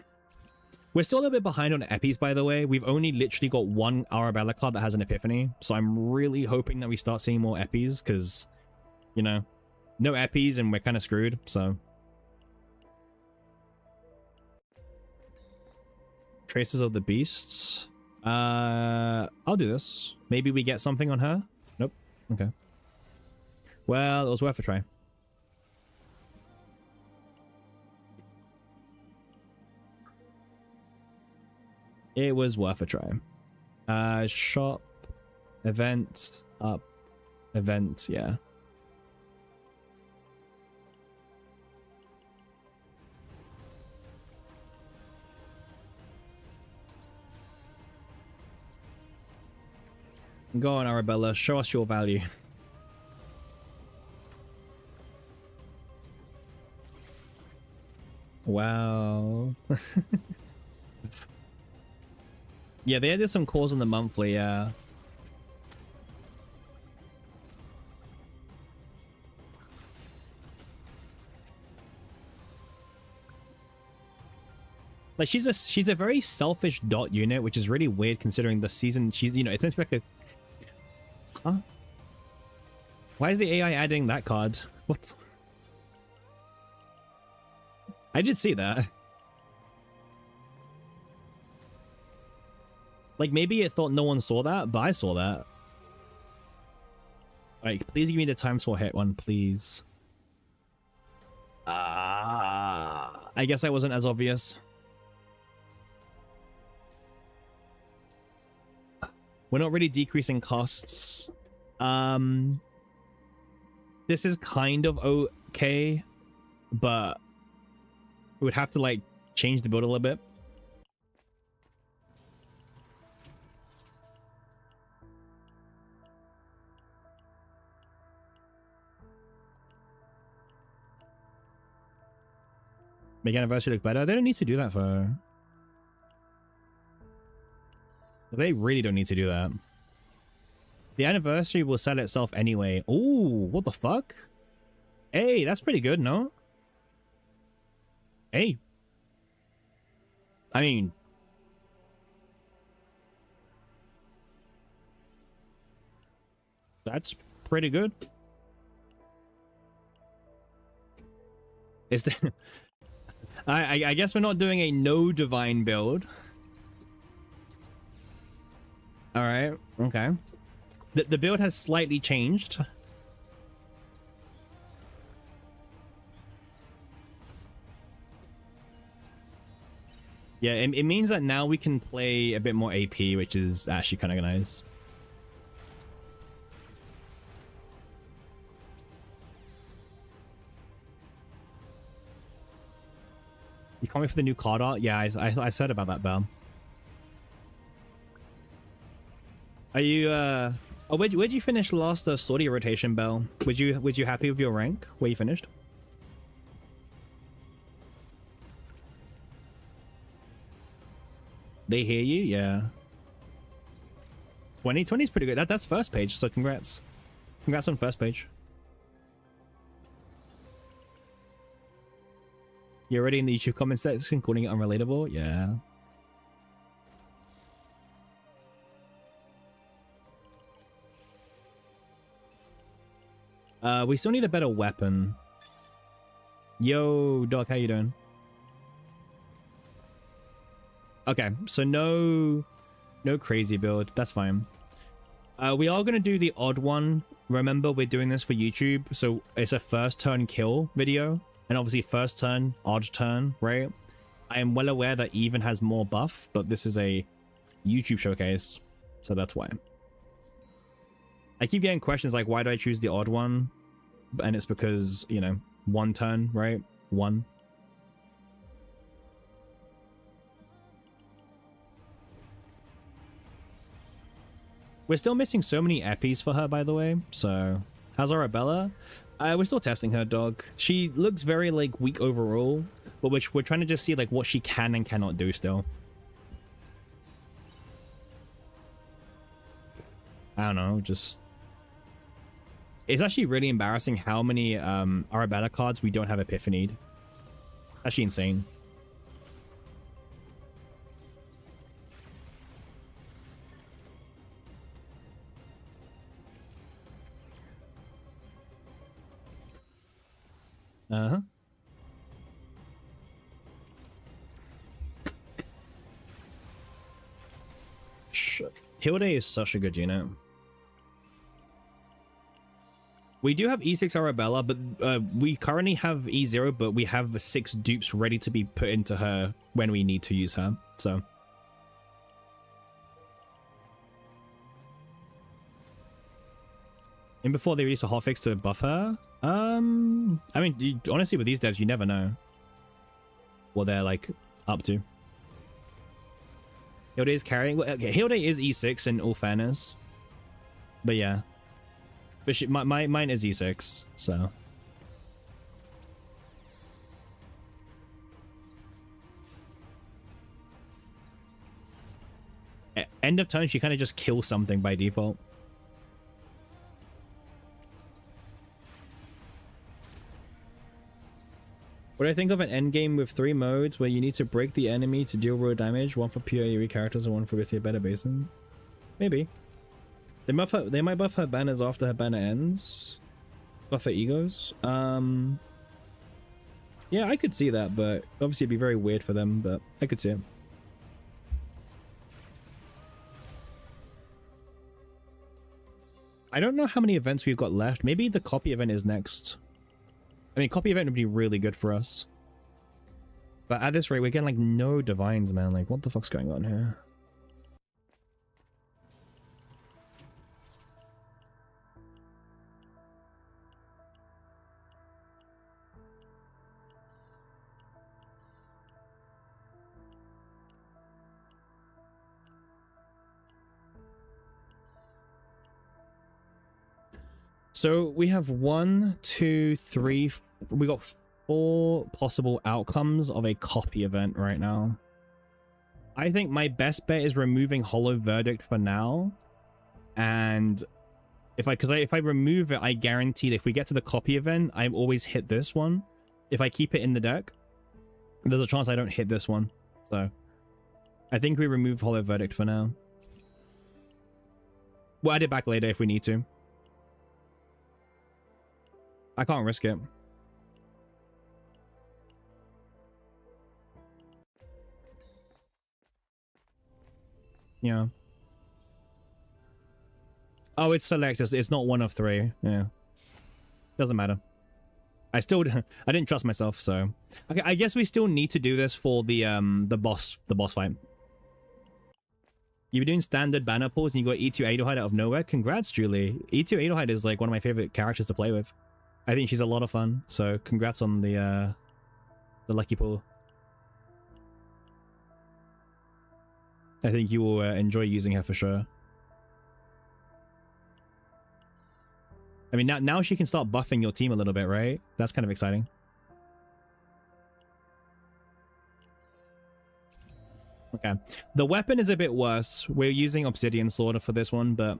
We're still a little bit behind on epis, by the way. We've only literally got one Arabella card that has an epiphany, so I'm really hoping that we start seeing more epis, because, you know, no epis and we're kind of screwed, so... Traces of the Beasts. I'll do this. Maybe we get something on her? Nope. Okay. Well, it was worth a try. It was worth a try. Shop. Event. Up. Event. Yeah. Go on, Arabella. Show us your value. Wow. Yeah, they added some calls on the monthly, yeah. Like, she's a very selfish dot unit, which is really weird considering the season she's, you know, it's meant to be like a... Huh? Why is the AI adding that card? What? I did see that. Like, maybe it thought no one saw that, but I saw that. Like, please give me the time swap hit one, please. I guess I wasn't as obvious. We're not really decreasing costs. This is kind of okay, but we would have to, like, change the build a little bit. Make anniversary look better. They don't need to do that for... They really don't need to do that. The anniversary will sell itself anyway. Ooh, what the fuck? Hey, that's pretty good, no? Hey. I mean... That's pretty good. Is the... I guess we're not doing a no divine build. Alright, okay. The build has slightly changed. Yeah, it means that now we can play a bit more AP, which is actually kind of nice. You can't wait for the new card art? Yeah, I said about that, Bell. Are you oh, where'd you finish last Sortie rotation, Bell? Was you happy with your rank where you finished? They hear you? Yeah. 20 is pretty good. That's first page, so congrats. Congrats on first page. You're already in the YouTube comment section calling it unrelatable? Yeah. We still need a better weapon. Yo, Doc, how you doing? Okay, so no crazy build. That's fine. We are going to do the odd one. Remember, we're doing this for YouTube, so it's a first turn kill video. and obviously first turn, odd turn, right? I am well aware that even has more buff, but this is a YouTube showcase, so that's why. I keep getting questions like, why do I choose the odd one? And it's because, you know, one turn, right? One. We're still missing so many epis for her, by the way. So, how's Arabella? We're still testing her, dog. She looks very, like, weak overall. But we're trying to just see, like, what she can and cannot do still. I don't know, just... It's actually really embarrassing how many Arabella cards we don't have Epiphanied. Actually insane. Uh-huh. Hilde is such a good unit. We do have E6 Arabella, but we currently have E0, but we have 6 dupes ready to be put into her when we need to use her, so... And before they release a hotfix to buff her? I mean, honestly, with these devs, you never know what they're, like, up to. Hilde is carrying... Well, okay, Hilde is E6 in all fairness. But yeah. But mine is E6, so... End of turn, she kind of just kills something by default. What do I think of an endgame with 3 modes where you need to break the enemy to deal raw damage? One for pure AoE characters and one for basically a better basin? Maybe. They might buff her banners after her banner ends. Buff her egos. Yeah, I could see that, but obviously it'd be very weird for them, but I could see it. I don't know how many events we've got left. Maybe the copy event is next. I mean, copy event would be really good for us. But at this rate, we're getting like no divines, man. Like, what the fuck's going on here? So we have 1, 2, 3, we got 4 possible outcomes of a copy event right now. I think my best bet is removing Hollow Verdict for now. And if I remove it, I guarantee that if we get to the copy event, I always hit this one. If I keep it in the deck, there's a chance I don't hit this one. So I think we remove Hollow Verdict for now. We'll add it back later if we need to. I can't risk it. Yeah. Oh, it's select. It's not 1 of 3. Yeah. Doesn't matter. I didn't trust myself, so. Okay, I guess we still need to do this for the boss fight. You were doing standard banner pulls and you got E2 Adelheid out of nowhere. Congrats, Julie. E2 Adelheid is like one of my favorite characters to play with. I think she's a lot of fun, so congrats on the lucky pull. I think you will enjoy using her for sure. I mean, now she can start buffing your team a little bit, right? That's kind of exciting. Okay. The weapon is a bit worse. We're using Obsidian Sword for this one, but...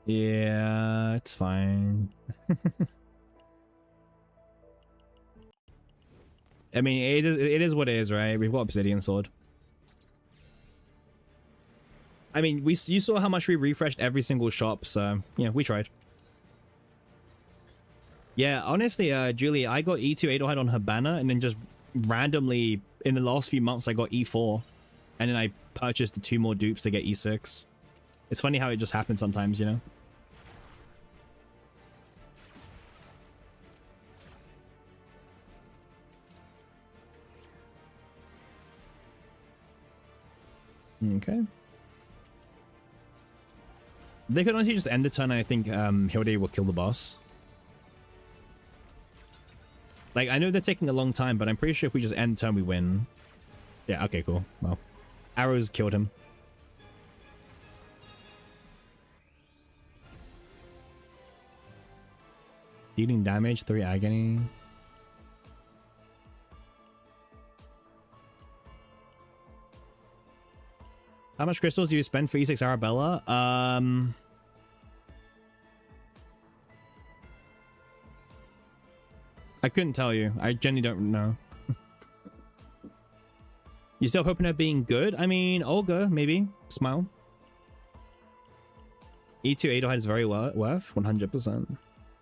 yeah, it's fine. I mean, it is what it is, right? We've got Obsidian Sword. I mean, you saw how much we refreshed every single shop, so, yeah, we tried. Yeah, honestly, Julie, I got E2 Adelheid on her banner, and then just randomly, in the last few months, I got E4. And then I purchased the 2 more dupes to get E6. It's funny how it just happens sometimes, you know? Okay. They could honestly just end the turn. I think Hilde will kill the boss. Like, I know they're taking a long time, but I'm pretty sure if we just end turn, we win. Yeah, okay, cool. Well, arrows killed him. Dealing damage, 3 agony. How much crystals do you spend for E6 Arabella? I couldn't tell you. I genuinely don't know. You still hoping at being good? I mean, Olga, maybe. Smile. E2 Adelheid is very worth 100%.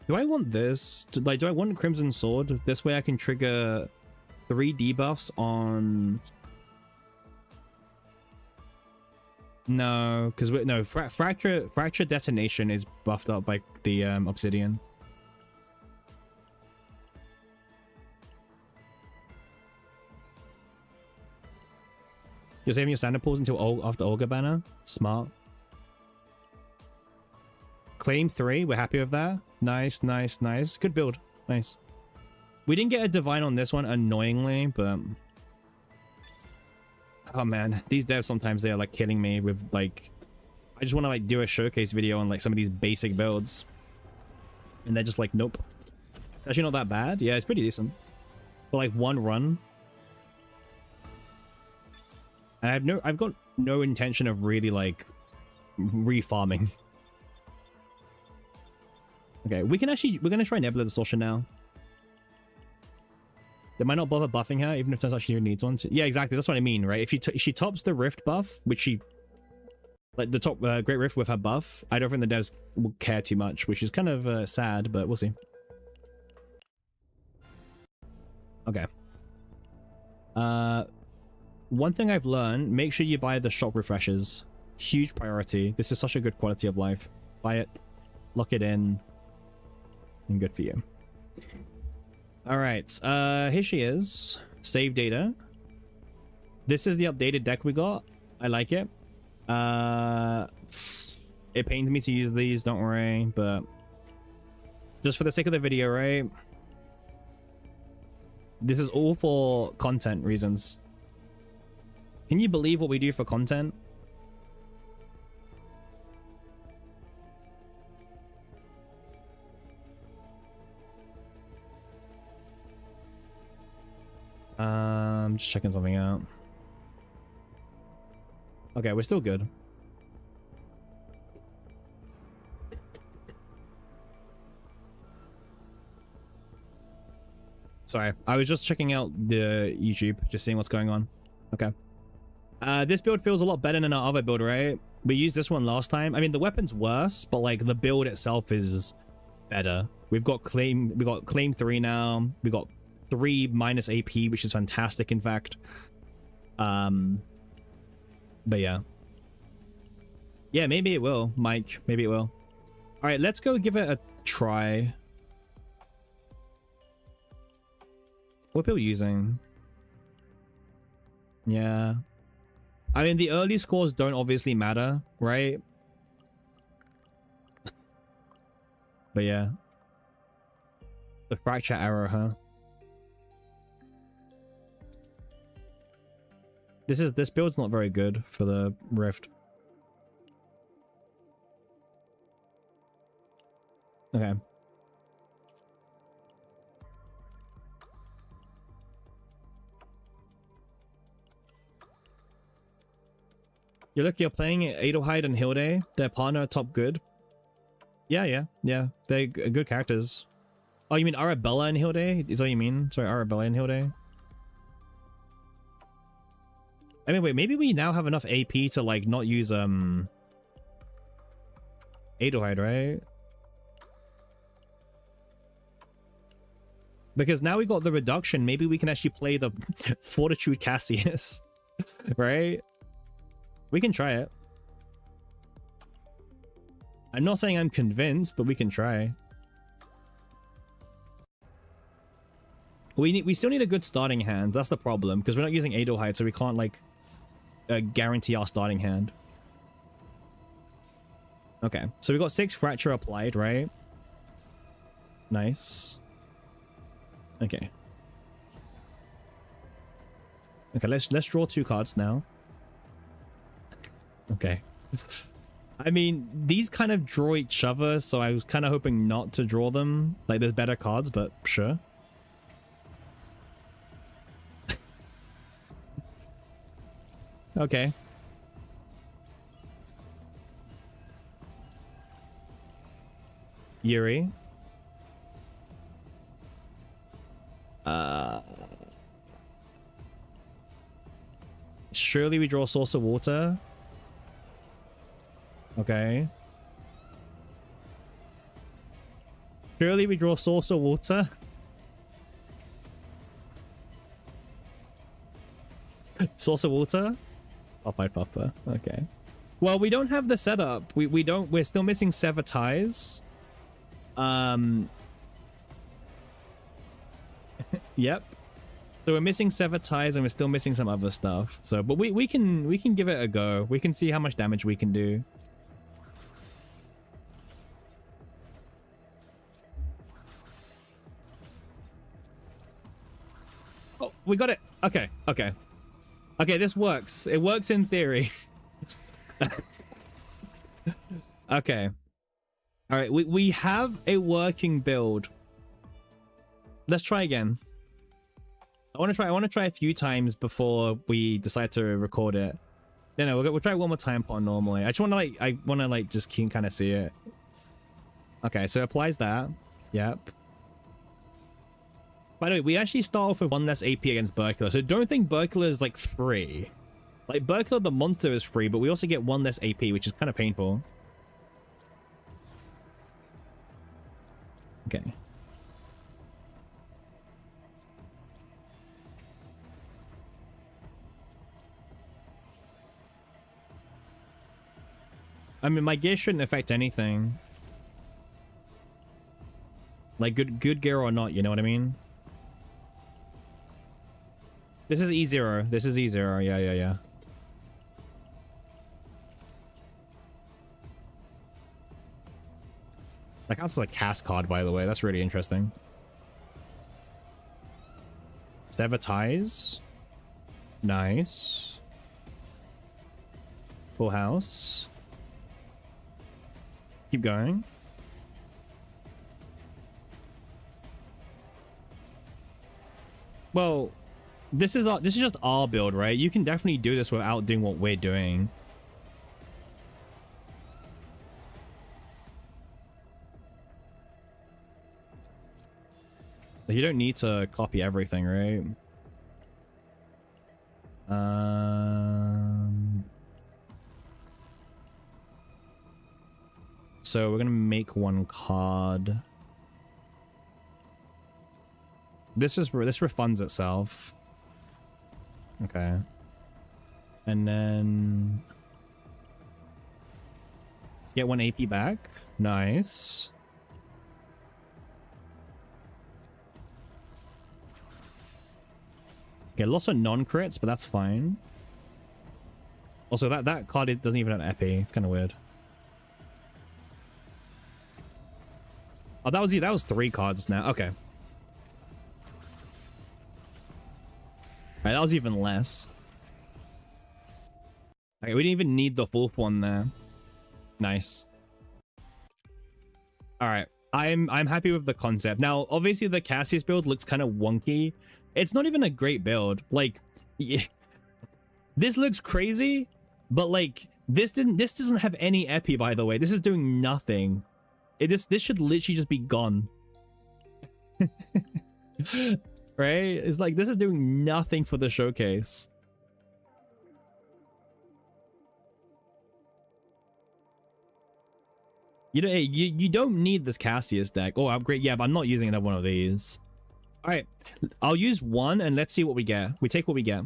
Do I want this? Do I want Crimson Sword? This way I can trigger 3 debuffs on... No, because no, fracture detonation is buffed up by the obsidian. You're saving your standard pools until after Olga banner. Smart. Claim 3. We're happy with that. Nice, nice, nice. Good build. Nice. We didn't get a divine on this one, annoyingly, but... Oh man, these devs sometimes they are like killing me with like... I just want to like do a showcase video on like some of these basic builds. And they're just like, nope. Actually not that bad. Yeah, it's pretty decent. For like one run. And I've got no intention of really like re-farming. Okay, we're gonna try Nebula Distortion now. They might not bother buffing her, even if turns out she needs one. Yeah, exactly. That's what I mean, right? If she tops the Rift buff, which she... Like, the top Great Rift with her buff, I don't think the devs will care too much, which is kind of sad, but we'll see. Okay. One thing I've learned, make sure you buy the shop refreshers. Huge priority. This is such a good quality of life. Buy it, lock it in, and good for you. All right, here she is. Save data. This is the updated deck we got. I like it. It pains me to use these, don't worry, but just for the sake of the video, right? This is all for content reasons. Can you believe what we do for content? Just checking something out. Okay, we're still good. Sorry, I was just checking out the YouTube, just seeing what's going on. Okay. This build feels a lot better than our other build, right? We used this one last time. I mean, the weapon's worse, but like the build itself is better. We've got claim 3 now. We got 3 minus AP, which is fantastic, in fact. But yeah. Yeah, maybe it will, Mike. Maybe it will. All right, let's go give it a try. What build are we using? Yeah. I mean, the early scores don't obviously matter, right? But yeah. The fracture arrow, huh? This build's not very good for the Rift. Okay. You're playing Adelheid and Hilde. Their partner top good. Yeah. They're good characters. Oh, you mean Arabella and Hilde? Is that what you mean? Sorry, Arabella and Hilde. I mean, wait, maybe we now have enough AP to, like, not use, Adelheid, right? Because now we got the reduction, maybe we can actually play the Fortitude Cassius, right? We can try it. I'm not saying I'm convinced, but we can try. We still need a good starting hand. That's the problem, because we're not using Adelheid, so we can't, like... guarantee our starting hand. Okay, so we got 6 fracture applied, right? Nice. Okay. Okay, let's draw 2 cards now. Okay. I mean, these kind of draw each other, so I was kind of hoping not to draw them. Like, there's better cards, but sure. Okay. Yuri. Surely we draw Source of Water. Okay. Surely we draw Source of Water. Source of Water? Popeye Papa. Okay. Well, we don't have the setup. We're still missing Sever Ties. Yep. So we're missing Sever Ties and we're still missing some other stuff. So, but we can give it a go. We can see how much damage we can do. Oh, we got it. Okay. Okay. Okay, this works. It works in theory. Okay. All right, we have a working build. Let's try again. I want to try a few times before we decide to record it. No, we'll try one more time on normally. I just want to like just kind of see it. Okay, so it applies that. Yep. By the way, we actually start off with 1 less AP against Burkler, so don't think Burkler is like free. Like Burkler the monster is free, but we also get 1 less AP, which is kind of painful. Okay. I mean, my gear shouldn't affect anything. Like good gear or not, you know what I mean? This is E0. This is E0. Yeah. That counts as a cast card, by the way. That's really interesting. Sever Ties. Nice. Full house. Keep going. Well, this is just our build, right? You can definitely do this without doing what we're doing. You don't need to copy everything, right? So we're gonna make 1 card. This refunds itself. Okay. And then get 1 AP back. Nice. Okay, lots of non-crits, but that's fine. Also, that card doesn't even have epi. It's kind of weird. Oh, that was 3 cards now. Okay. Alright, that was even less. Okay, we didn't even need the 4th one there. Nice. Alright. I'm happy with the concept. Now, obviously the Cassius build looks kind of wonky. It's not even a great build. Like, yeah, this looks crazy, but like this doesn't have any epi, by the way. This is doing nothing. This should literally just be gone. Right? It's like this is doing nothing for the showcase. You don't need this Cassius deck. Oh, upgrade. Yeah, but I'm not using another one of these. All right, I'll use 1 and let's see what we get. We take what we get.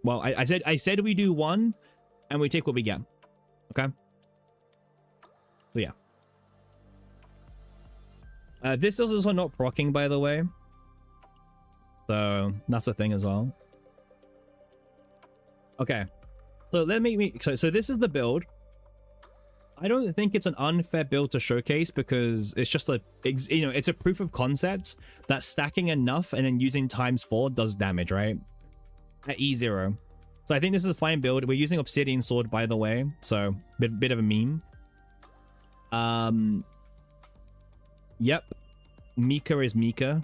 Well, I said we do 1 and we take what we get. Okay. So yeah. This is also not proccing, by the way. So that's a thing as well. Okay. So let me so this is the build. I don't think it's an unfair build to showcase because it's just it's a proof of concept that stacking enough and then using ×4 does damage, right? At E0. So I think this is a fine build. We're using Obsidian Sword, by the way, so bit of a meme. Yep. Mika is Mika.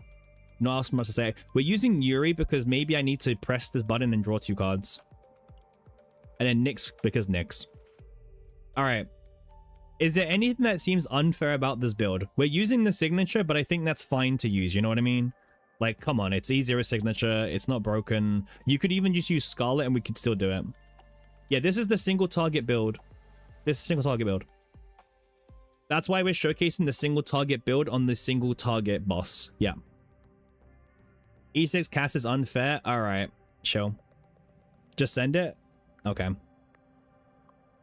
Not else much to say. We're using Yuri because maybe I need to press this button and draw 2 cards. And then Nyx because Nyx. Alright. Is there anything that seems unfair about this build? We're using the signature, but I think that's fine to use, you know what I mean? Like, come on, it's E0 signature, it's not broken. You could even just use Scarlet and we could still do it. Yeah, this is the single target build. This is single target build. That's why we're showcasing the single target build on the single target boss. Yeah. E6 cast is unfair. Alright, chill. Just send it? Okay.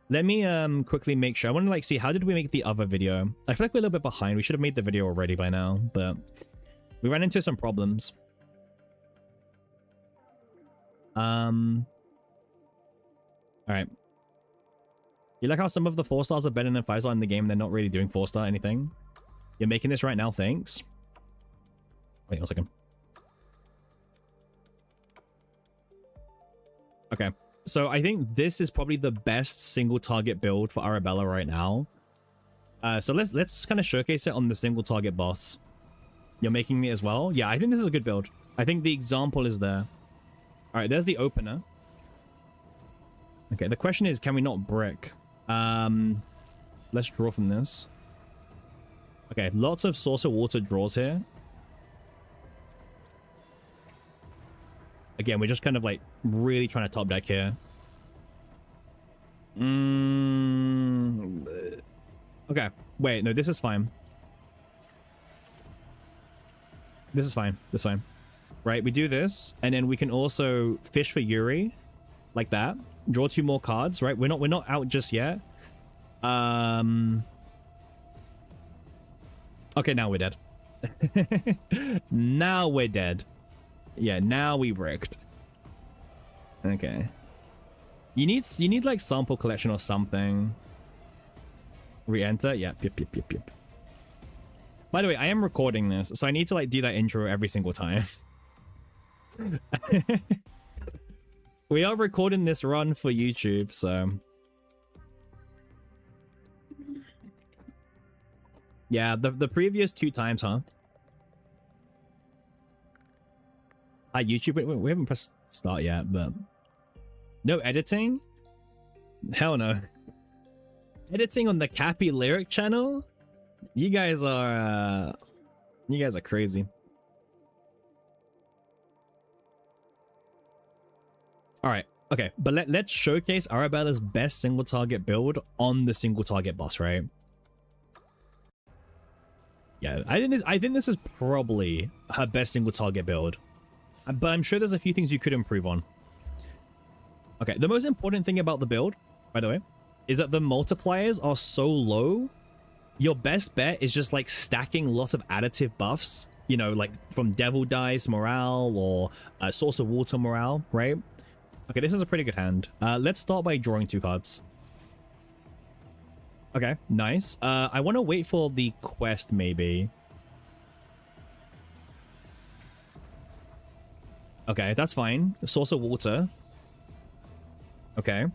Let me quickly make sure. I want to see how did we make the other video? I feel like we're a little bit behind. We should have made the video already by now, but we ran into some problems. Alright. You like how some of the 4-stars are better than 5-star in the game? They're not really doing 4-star anything. You're making this right now, thanks. Wait 1 second. Okay. So I think this is probably the best single target build for Arabella right now. So let's kind of showcase it on the single target boss. You're making it as well? Yeah, I think this is a good build. I think the example is there. All right, there's the opener. Okay, the question is, can we not brick? Let's draw from this. Okay, lots of Source of Water draws here. Again, we're just kind of like really trying to top deck here. Okay, wait, no, this is fine. This is fine. This is fine. Right, we do this, and then we can also fish for Yuri, like that. Draw 2 more cards, right? We're not out just yet. Okay, now we're dead. Now we're dead. Yeah, now we bricked. Okay. You need like sample collection or something. Re-enter? Yeah, yep. By the way, I am recording this, so I need to like do that intro every single time. We are recording this run for YouTube, so yeah, the previous 2 times, huh? Hi, YouTube. We haven't pressed start yet, but no editing? Hell no. Editing on the Cappy Lyric channel? You guys are crazy. All right. Okay, but let's showcase Arabella's best single target build on the single target boss, right? Yeah, I think this is probably her best single target build. But I'm sure there's a few things you could improve on. Okay, the most important thing about the build, by the way, is that the multipliers are so low. Your best bet is just like stacking lots of additive buffs, you know, like from Devil Dice morale or Source of Water morale, right? Okay, this is a pretty good hand. Let's start by drawing 2 cards. Okay, nice. I want to wait for the quest, maybe. Okay, that's fine. Source of Water. Okay.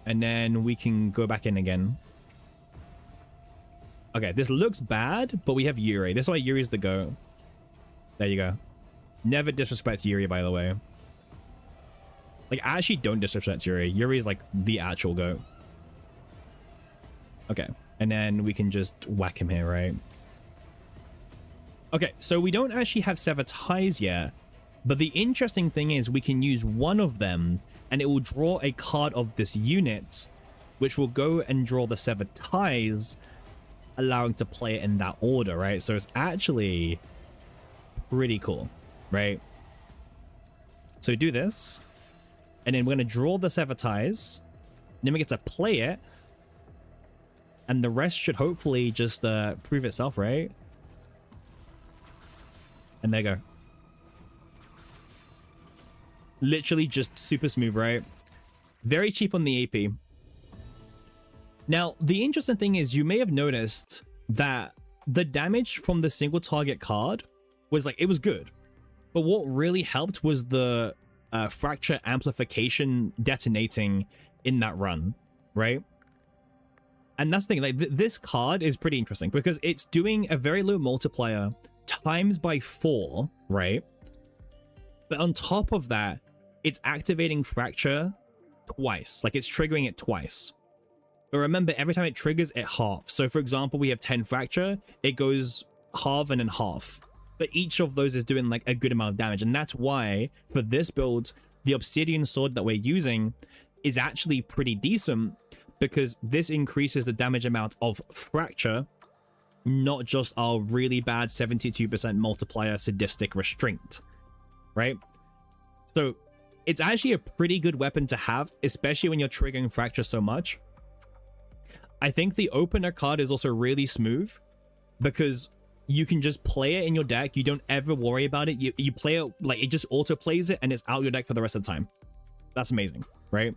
And then we can go back in again. Okay, this looks bad, but we have Yuri. This is why Yuri's the GOAT. There you go. Never disrespect Yuri, by the way. Like, actually don't disrespect Yuri. Yuri is like the actual GOAT. Okay, and then we can just whack him here, right? Okay, so we don't actually have Sever Ties yet. But the interesting thing is we can use one of them and it will draw a card of this unit, which will go and draw the Severed Ties, allowing to play it in that order, right? So it's actually pretty cool, right? So we do this, and then we're going to draw the Severed Ties, then we get to play it, and the rest should hopefully just prove itself, right? And there you go. Literally just super smooth, right? Very cheap on the AP. Now, the interesting thing is you may have noticed that the damage from the single target card was like, it was good. But what really helped was the fracture amplification detonating in that run, right? And that's the thing, like this card is pretty interesting because it's doing a very low multiplier times by 4, right? But on top of that, it's activating fracture twice, like it's triggering it twice. But remember, every time it triggers, it halves. So for example, we have 10 fracture, it goes half and then half. But each of those is doing like a good amount of damage. And that's why for this build, the obsidian sword that we're using is actually pretty decent because this increases the damage amount of fracture, not just our really bad 72% multiplier sadistic restraint, right? So it's actually a pretty good weapon to have, especially when you're triggering fracture so much. I think the opener card is also really smooth because you can just play it in your deck. You don't ever worry about it. You play it, like it just auto plays it and it's out your deck for the rest of the time. That's amazing, right?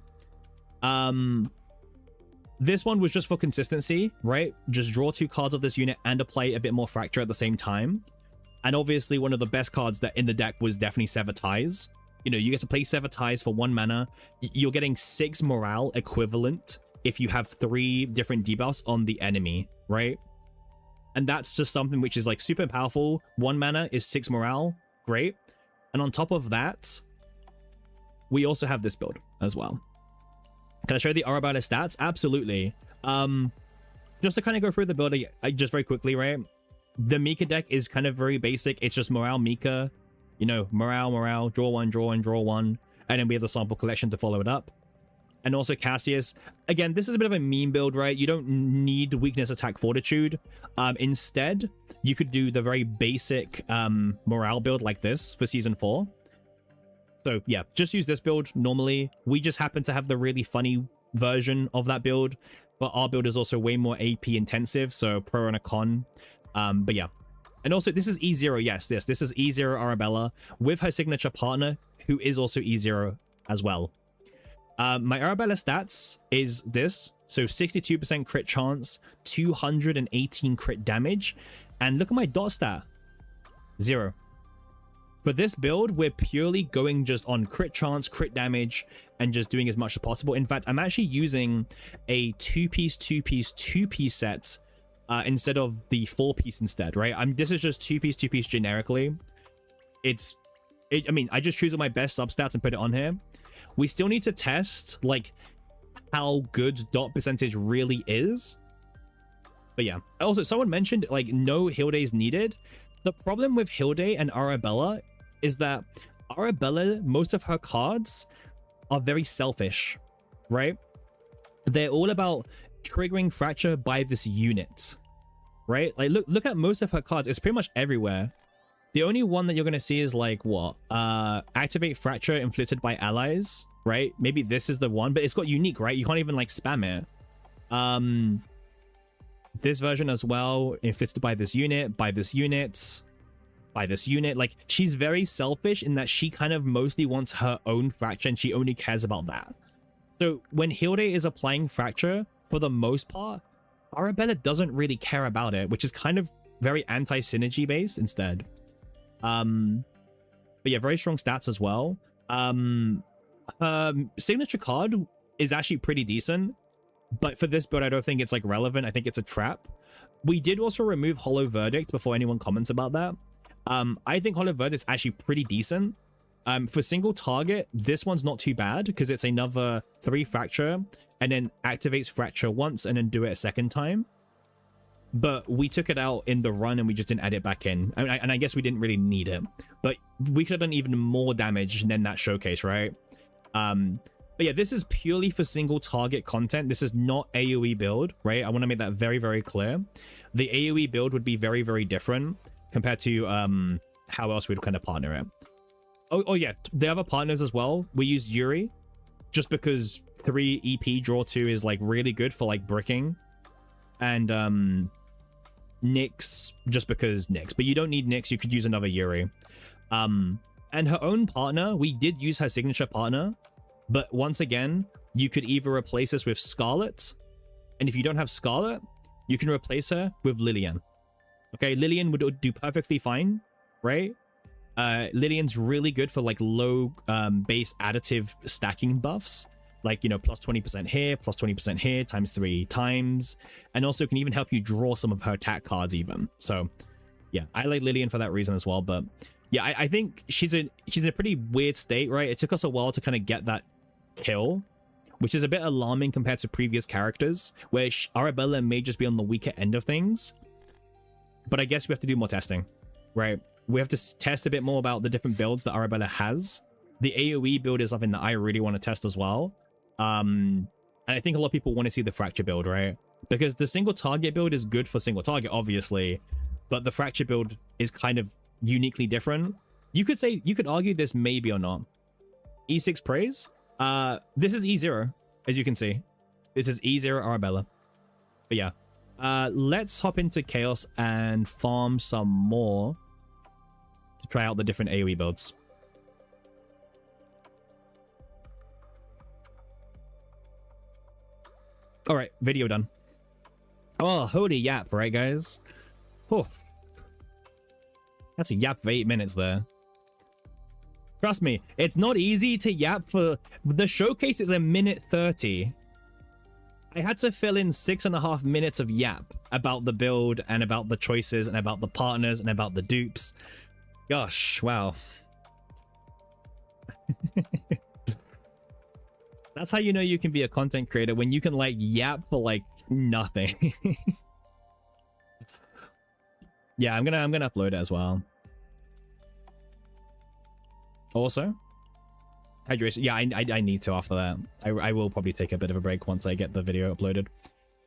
This one was just for consistency, right? Just draw 2 cards of this unit and apply a bit more fracture at the same time. And obviously one of the best cards that in the deck was definitely Sever Ties. You know, you get to play Sever Ties for 1 mana. You're getting 6 morale equivalent if you have 3 different debuffs on the enemy, right? And that's just something which is like super powerful. 1 mana is 6 morale, great. And on top of that, we also have this build as well. Can I show the Arabella stats? Absolutely. Just to kind of go through the build just very quickly, right? The Mika deck is kind of very basic. It's just morale Mika, you know, morale, draw 1, draw 1, and then we have the sample collection to follow it up. And also Cassius. Again, this is a bit of a meme build, right? You don't need weakness, attack, fortitude. Instead, you could do the very basic morale build like this for season 4. So yeah, just use this build normally. We just happen to have the really funny version of that build, but our build is also way more AP intensive, so pro and a con. But yeah. And also, this is E0, yes, this is E0 Arabella with her signature partner, who is also E0 as well. My Arabella stats is this, so 62% crit chance, 218 crit damage, and look at my dot stat, 0. For this build, we're purely going just on crit chance, crit damage, and just doing as much as possible. In fact, I'm actually using a 2-piece set instead of the 4-piece instead, right? This is just 2-piece generically. I mean, I just choose my best substats and put it on here. We still need to test like how good dot percentage really is. But yeah, also someone mentioned like no heal days needed. The problem with Hilde and Arabella is that Arabella, most of her cards are very selfish, right? They're all about triggering fracture by this unit, right? Like look at most of her cards. It's pretty much everywhere. The only one that you're going to see is like what? Activate fracture inflicted by allies, right? Maybe this is the one, but it's got unique, right? You can't even like spam it. This version as well, inflicted by this unit, by this unit. Like she's very selfish in that she kind of mostly wants her own fracture and she only cares about that. So when Hilde is applying fracture, for the most part, Arabella doesn't really care about it, which is kind of very anti-synergy based instead. But yeah, very strong stats as well. Signature card is actually pretty decent, but for this build I don't think it's like relevant. I think it's a trap. We did also remove Hollow Verdict before anyone comments about that. I think Hollow Verdict is actually pretty decent. For single target, this one's not too bad because it's another 3 fracture and then activates fracture once and then do it a second time. But we took it out in the run and we just didn't add it back in. And I guess we didn't really need it. But we could have done even more damage than that showcase, right? But yeah, this is purely for single target content. This is not AoE build, right? I want to make that very, very clear. The AoE build would be very, very different compared to how else we'd kind of partner it. Oh yeah, the other partners as well. We used Yuri just because 3 EP draw 2 is like really good for like bricking. And Nyx just because Nyx, but you don't need Nyx. You could use another Yuri. And her own partner, we did use her signature partner, But once again, you could either replace this with Scarlet, and if you don't have Scarlet, you can replace her with Lillian. Okay, Lillian would do perfectly fine, right? Lillian's really good for like low base additive stacking buffs, like, you know, plus 20% here, plus 20% here, times 3 times, and also can even help you draw some of her attack cards even. So yeah, I like Lillian for that reason as well. But yeah, I think she's in a pretty weird state, right? It took us a while to kind of get that kill, which is a bit alarming compared to previous characters, where Arabella may just be on the weaker end of things. But I guess we have to do more testing, right? We have to test a bit more about the different builds that Arabella has. The AoE build is something that I really want to test as well. And I think a lot of people want to see the Fracture build, right? Because the single target build is good for single target, obviously, but the Fracture build is kind of uniquely different. You could argue this may be or not. E6 praise. This is E0, as you can see. This is E0 Arabella. But yeah, let's hop into Chaos and farm some more to try out the different AoE builds. All right, video done. Oh, holy yap, right, guys? Oof. That's a yap of 8 minutes there. Trust me, it's not easy to yap for... The showcase is a minute 30. I had to fill in 6.5 minutes of yap about the build and about the choices and about the partners and about the dupes. Gosh, wow. That's how you know you can be a content creator, when you can like yap for like nothing. Yeah, I'm gonna upload it as well. Also, hydration. Yeah, I need to after that. I will probably take a bit of a break once I get the video uploaded.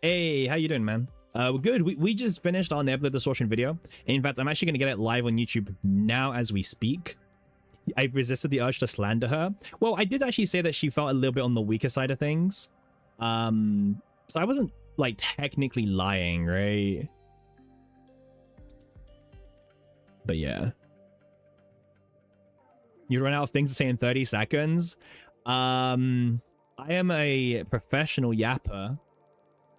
Hey, how you doing, man? We're good. We just finished our Nebula Distortion video. In fact, I'm actually gonna get it live on YouTube now as we speak. I resisted the urge to slander her. Well, I did actually say that she felt a little bit on the weaker side of things. So I wasn't like technically lying, right? But yeah. You run out of things to say in 30 seconds. I am a professional yapper.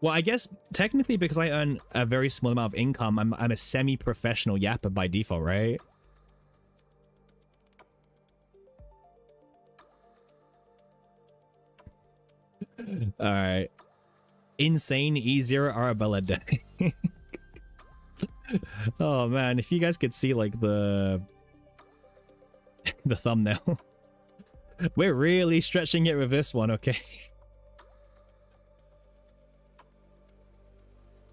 Well, I guess technically because I earn a very small amount of income, I'm a semi-professional yapper by default, right? All right. Insane E0 Arabella day. Oh man, if you guys could see like the thumbnail. We're really stretching it with this one, okay?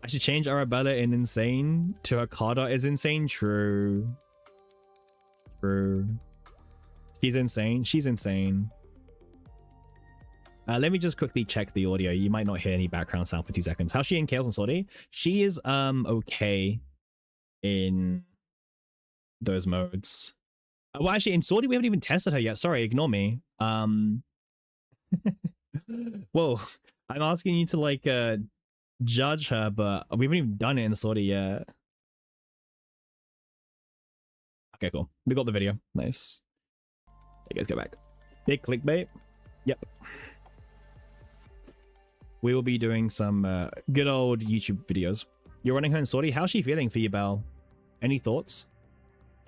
I should change Arabella in insane to her card art is insane. True. True. She's insane. She's insane. Let me just quickly check the audio. You might not hear any background sound for 2 seconds. How's she in Chaos and Sortie? She is okay in those modes. Well, actually, in Sortie, we haven't even tested her yet. Sorry, ignore me. Whoa, I'm asking you to like judge her, but we haven't even done it in Sortie yet. Okay, cool. We got the video. Nice. You guys go back. Big clickbait. Yep. We will be doing some good old YouTube videos. You're running her in Sortie. How's she feeling for you, Belle? Any thoughts?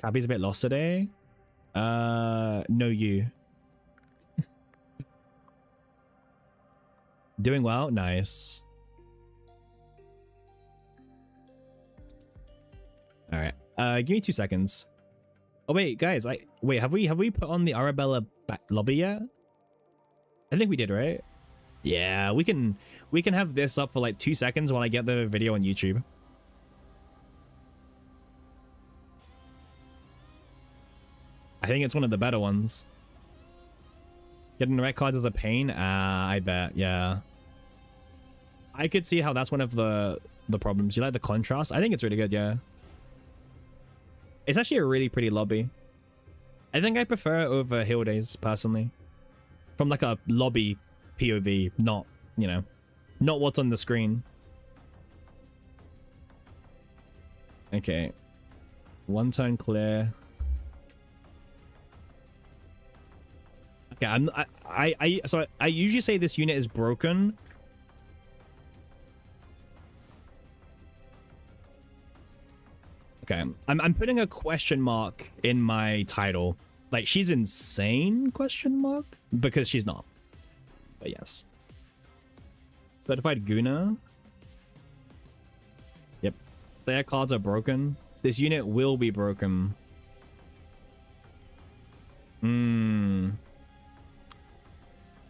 Tabby's a bit lost today. No, you. Doing well? Nice. All right. Give me 2 seconds. Oh wait, guys. Wait. Have we put on the Arabella lobby yet? I think we did, right? Yeah, we can have this up for like 2 seconds while I get the video on YouTube. I think it's one of the better ones. Getting the right cards is a pain. I bet. Yeah. I could see how that's one of the problems. You like the contrast? I think it's really good. Yeah. It's actually a really pretty lobby. I think I prefer it over Hill Days personally. From like a lobby POV, not, you know, not what's on the screen. Okay. One turn clear. Okay, so I usually say this unit is broken. Okay, I'm putting a question mark in my title. Like, she's insane, question mark? Because she's not. But yes. Certified Guna. Yep. Their cards are broken. This unit will be broken.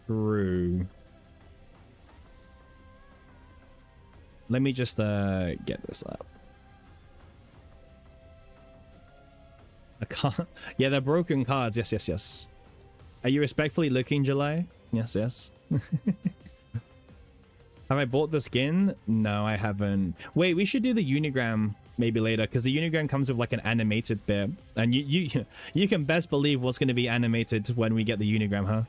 True. Let me just get this up. I can't. Yeah, they're broken cards. Yes, yes, yes. Are you respectfully looking, July? Yes, yes. Have I bought the skin? No, I haven't. Wait, we should do the unigram maybe later, because the unigram comes with like an animated bit, and you can best believe what's going to be animated when we get the unigram, huh?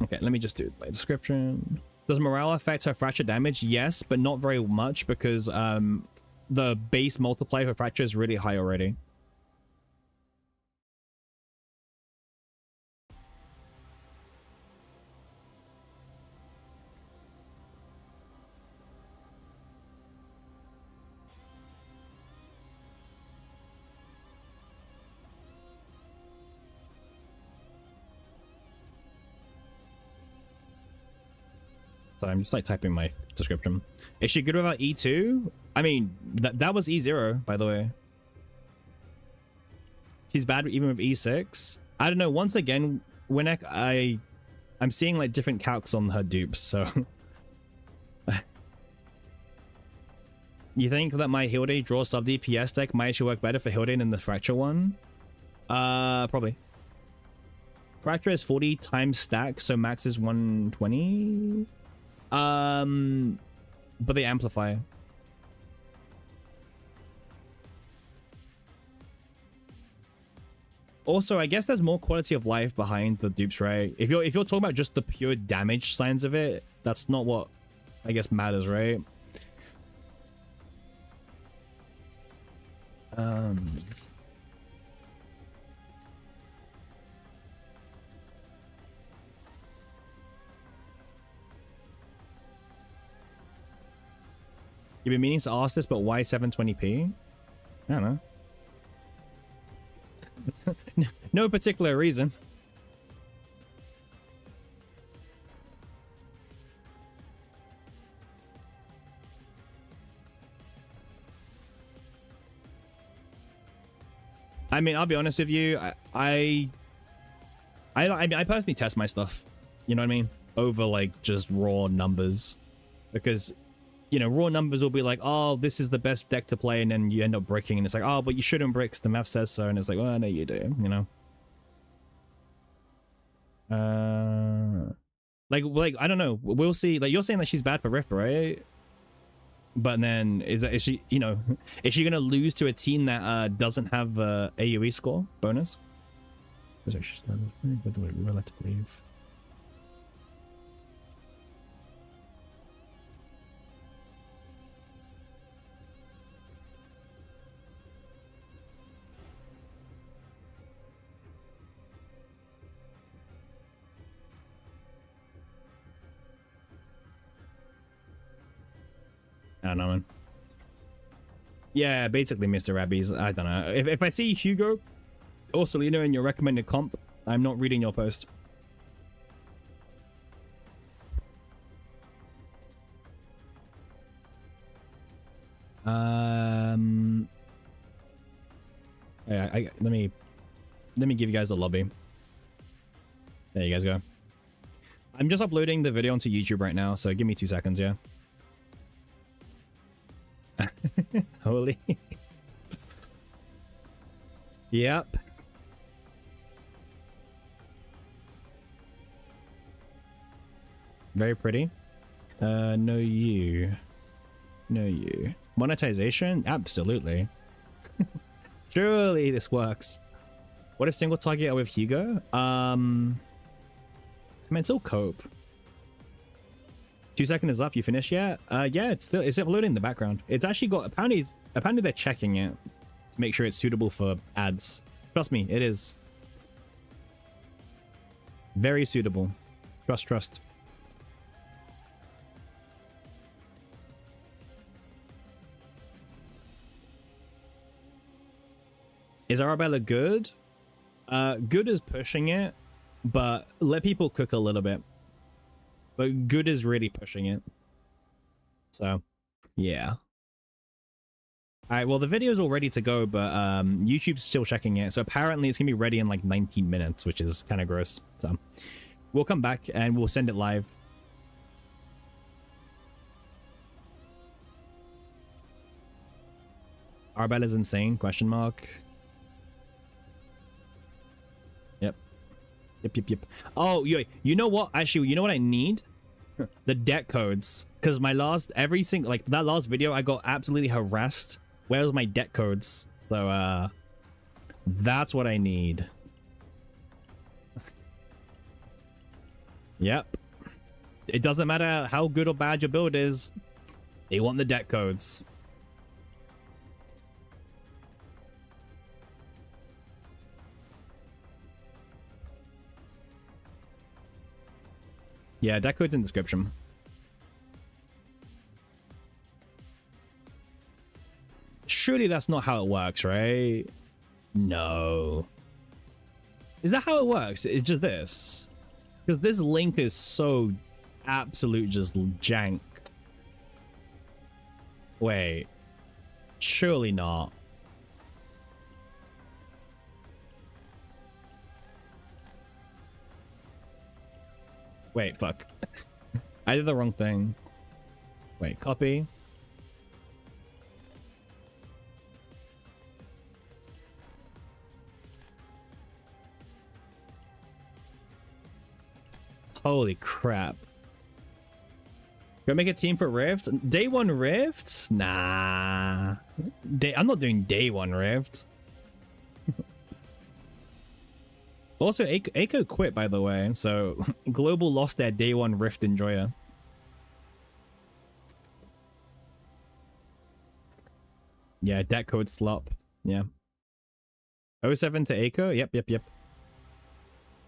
Okay, let me just do my description. Does morale affect her fracture damage? Yes, but not very much, because the base multiplier for fracture is really high already. So I'm just like typing my description. Is she good without E2? I mean, that was E0, by the way. She's bad even with E6. I don't know. Once again, Winnick, I'm seeing like different calcs on her dupes, so. You think that my Hilde draw sub DPS deck might actually work better for Hilde than the Fracture one? Probably. Fracture is 40 times stack, so max is 120. But they amplify. Also, I guess there's more quality of life behind the dupes, right? If you're talking about just the pure damage signs of it, that's not what I guess matters, right? You've been meaning to ask this, but why 720p? I don't know. No particular reason. I mean, I'll be honest with you. I personally test my stuff. You know what I mean? Over like just raw numbers, because you know, raw numbers will be like, oh, this is the best deck to play, and then you end up bricking, and it's like, oh, but you shouldn't brick, the math says so, and it's like, well, no, you do, you know. Like I don't know, we'll see. Like, you're saying that she's bad for Rift, right? But then is she, you know, is she gonna lose to a team that doesn't have AoE score bonus? What do we were led to believe? I don't know, man. Yeah, basically, Mr. Rabbies. I don't know. If I see Hugo or Selena in your recommended comp, I'm not reading your post. Yeah, let me give you guys the lobby. There you guys go. I'm just uploading the video onto YouTube right now, so give me 2 seconds, yeah. Holy. Yep. Very pretty. No you. No you. Monetization? Absolutely. Surely this works. What if single target with Hugo? I mean, it's all cope. 2 seconds is up. You finished yet? Yeah, it's uploading in the background. It's actually got apparently they're checking it to make sure it's suitable for ads. Trust me, it is. Very suitable. Trust. Is Arabella good? Good is pushing it, but let people cook a little bit. But good is really pushing it. So, yeah. Alright, well, the video's all ready to go, but YouTube's still checking it. So apparently it's going to be ready in like 19 minutes, which is kind of gross. So we'll come back and we'll send it live. Arabella's insane, question mark. Yep. Oh, you know what? Actually, you know what I need? The deck codes. Because my every single, like that last video, I got absolutely harassed. Where's my deck codes? So, that's what I need. Yep. It doesn't matter how good or bad your build is. They want the deck codes. Yeah, deck code's in description. Surely that's not how it works, right? No. Is that how it works? It's just this. Because this link is so absolute just jank. Wait. Surely not. Wait, fuck. I did the wrong thing. Wait, copy. Holy crap. Go make a team for Rift? Day 1 Rift? Nah. I'm not doing day 1 Rift. Also, Aiko quit, by the way, so Global lost their day 1 Rift enjoyer. Yeah, deck code slop. Yeah. 07 to Aiko? Yep.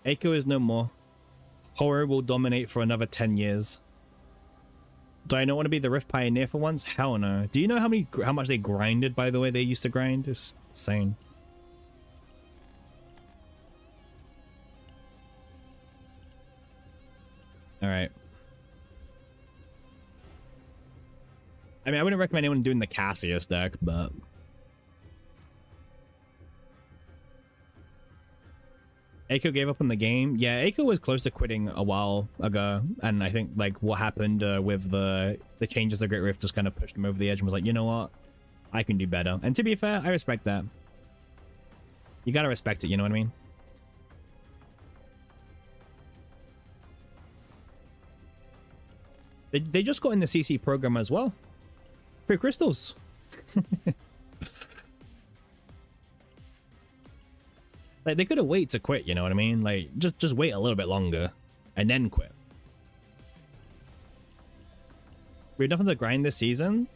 Aiko is no more. Horror will dominate for another 10 years. Do I not want to be the Rift Pioneer for once? Hell no. Do you know how much they grinded, by the way, they used to grind? It's insane. All right. I mean, I wouldn't recommend anyone doing the Cassius deck, but... Aiko gave up on the game. Yeah, Aiko was close to quitting a while ago, and I think like what happened with the changes to Great Rift just kind of pushed him over the edge and was like, you know what? I can do better. And to be fair, I respect that. You gotta respect it, you know what I mean? They just got in the CC program as well. Free crystals. Like, they could have waited to quit, you know what I mean? Like, just wait a little bit longer and then quit. We have nothing to grind this season.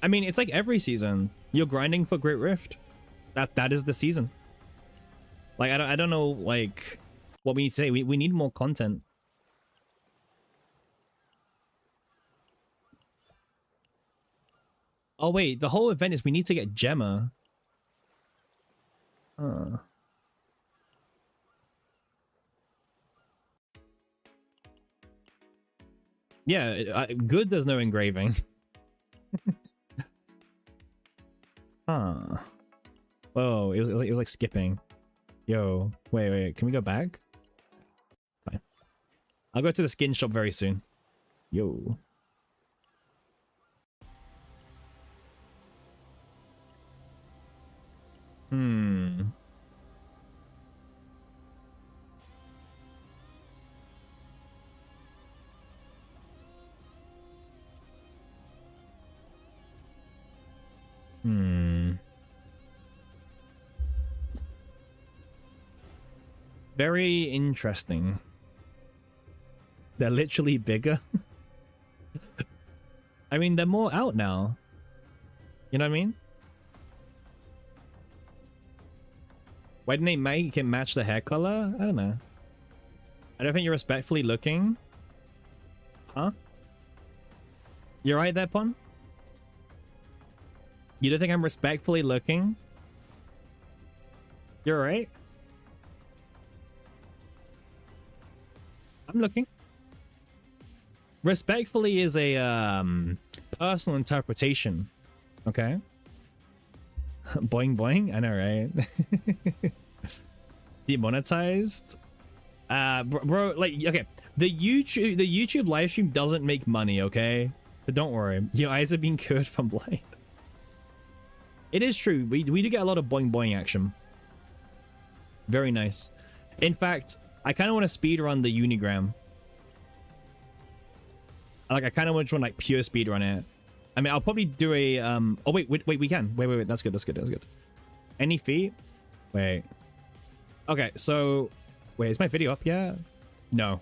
I mean, it's like every season. You're grinding for Great Rift. That is the season. Like, I don't know, like, what we need to say. We need more content. Oh, wait. The whole event is we need to get Gemma. Yeah, good there's no engraving. Huh. Whoa, it was like skipping. Yo, wait, can we go back? Fine. I'll go to the skin shop very soon. Yo. Very interesting. They're literally bigger. I mean, they're more out now. You know what I mean? Why didn't they make it match the hair color? I don't know. I don't think you're respectfully looking. Huh? You're right there, Pon? You don't think I'm respectfully looking? You're right. I'm looking. Respectfully is a personal interpretation. Okay. Boing boing. I know, right? Demonetized. Bro, like, okay. The YouTube live stream doesn't make money, okay? So don't worry. Your eyes are being cured from blind. It is true. We do get a lot of boing boing action. Very nice. In fact, I kind of want to speedrun the Unigram. Like, I kind of want to like pure speedrun it. I mean, I'll probably do a oh wait, we can. Wait. That's good. Any feet? Wait. Okay, so wait, is my video up yet? No.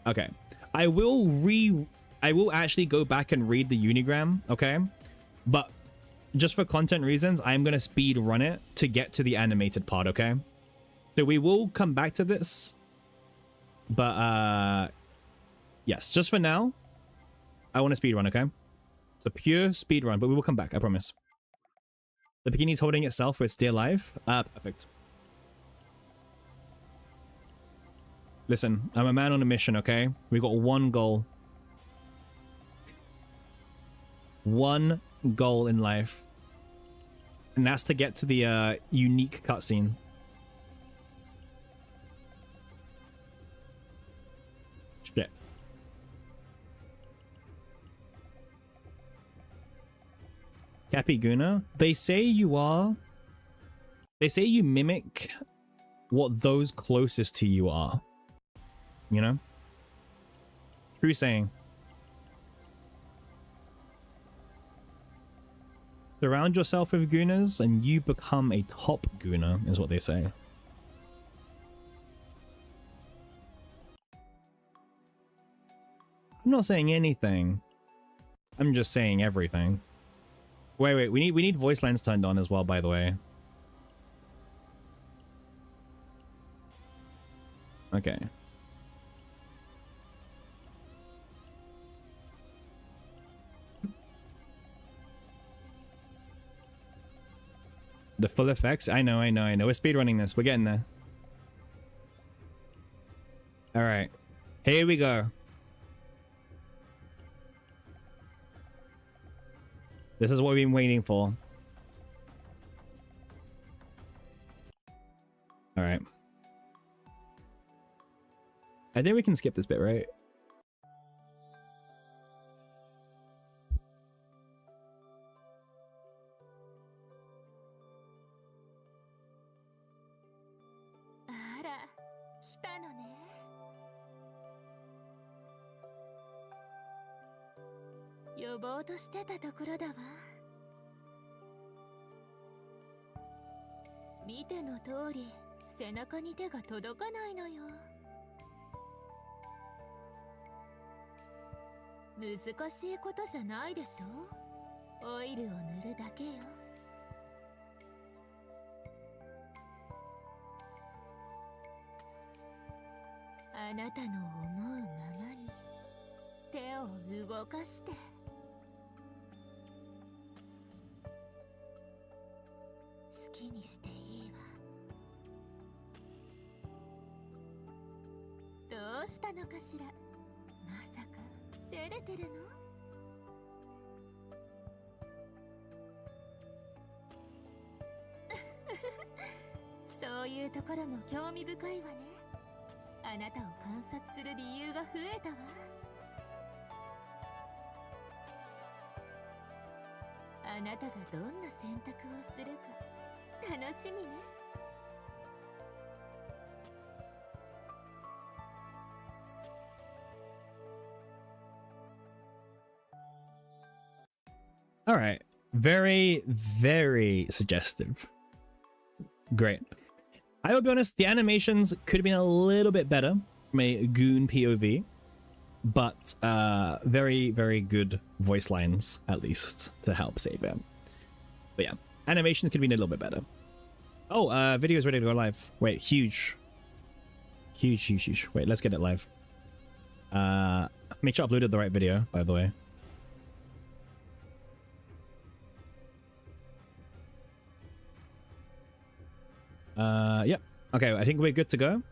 Okay. I will actually go back and read the Unigram, okay? But just for content reasons, I'm gonna speed run it to get to the animated part, okay? So we will come back to this. But yes, just for now, I want to speed run, okay? It's a pure speed run, but we will come back, I promise. The bikini's holding itself for its dear life. Perfect. Listen, I'm a man on a mission, okay? We got one goal. One goal in life. And that's to get to the unique cutscene. Shit. Capiguna? They say you mimic what those closest to you are. You know? True saying. Surround yourself with Gunas and you become a top Guna, is what they say. I'm not saying anything. I'm just saying everything. Wait, we need voice lines turned on as well, by the way. Okay. The full effects? I know. We're speedrunning this. We're getting there. Alright. Here we go. This is what we've been waiting for. Alright. I think we can skip this bit, right? All right. Very, very suggestive. Great. I will be honest, the animations could have been a little bit better from a goon POV. but very, very good voice lines, at least, to help save him. But yeah, animation could be a little bit better. Oh, video is ready to go live. Wait, huge. Huge. Wait, let's get it live. Make sure I uploaded the right video, by the way. Yep. Okay, I think we're good to go.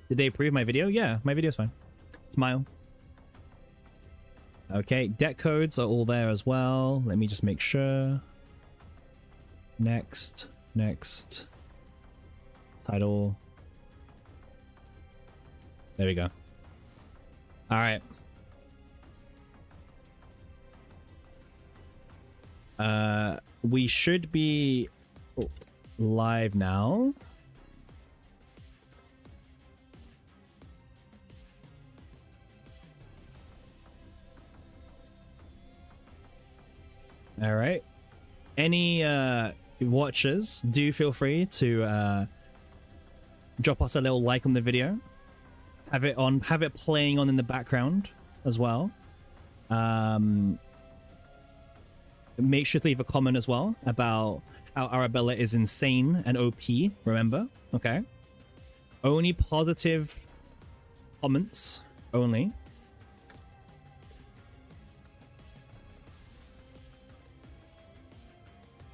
Did they approve my video? Yeah, my video's fine. Smile. Okay, deck codes are all there as well. Let me just make sure. Next. Title. There we go. All right. We should be live now. All right. Any watchers, do feel free to drop us a little like on the video. Have it playing on in the background as well. Make sure to leave a comment as well about how Arabella is insane and OP, remember? Okay. Only positive comments only.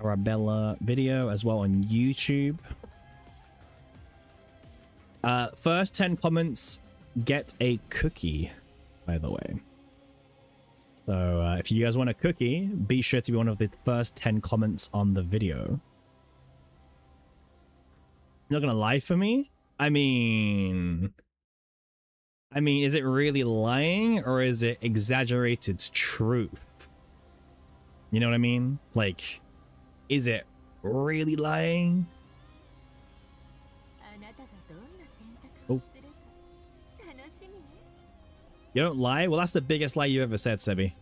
Arabella video as well on YouTube. First 10 comments get a cookie, by the way. So if you guys want a cookie, be sure to be one of the first 10 comments on the video. You're not gonna lie for me? I mean, is it really lying or is it exaggerated truth? You know what I mean? Like, is it really lying? Oh. You don't lie? Well, that's the biggest lie you ever said, Sebi.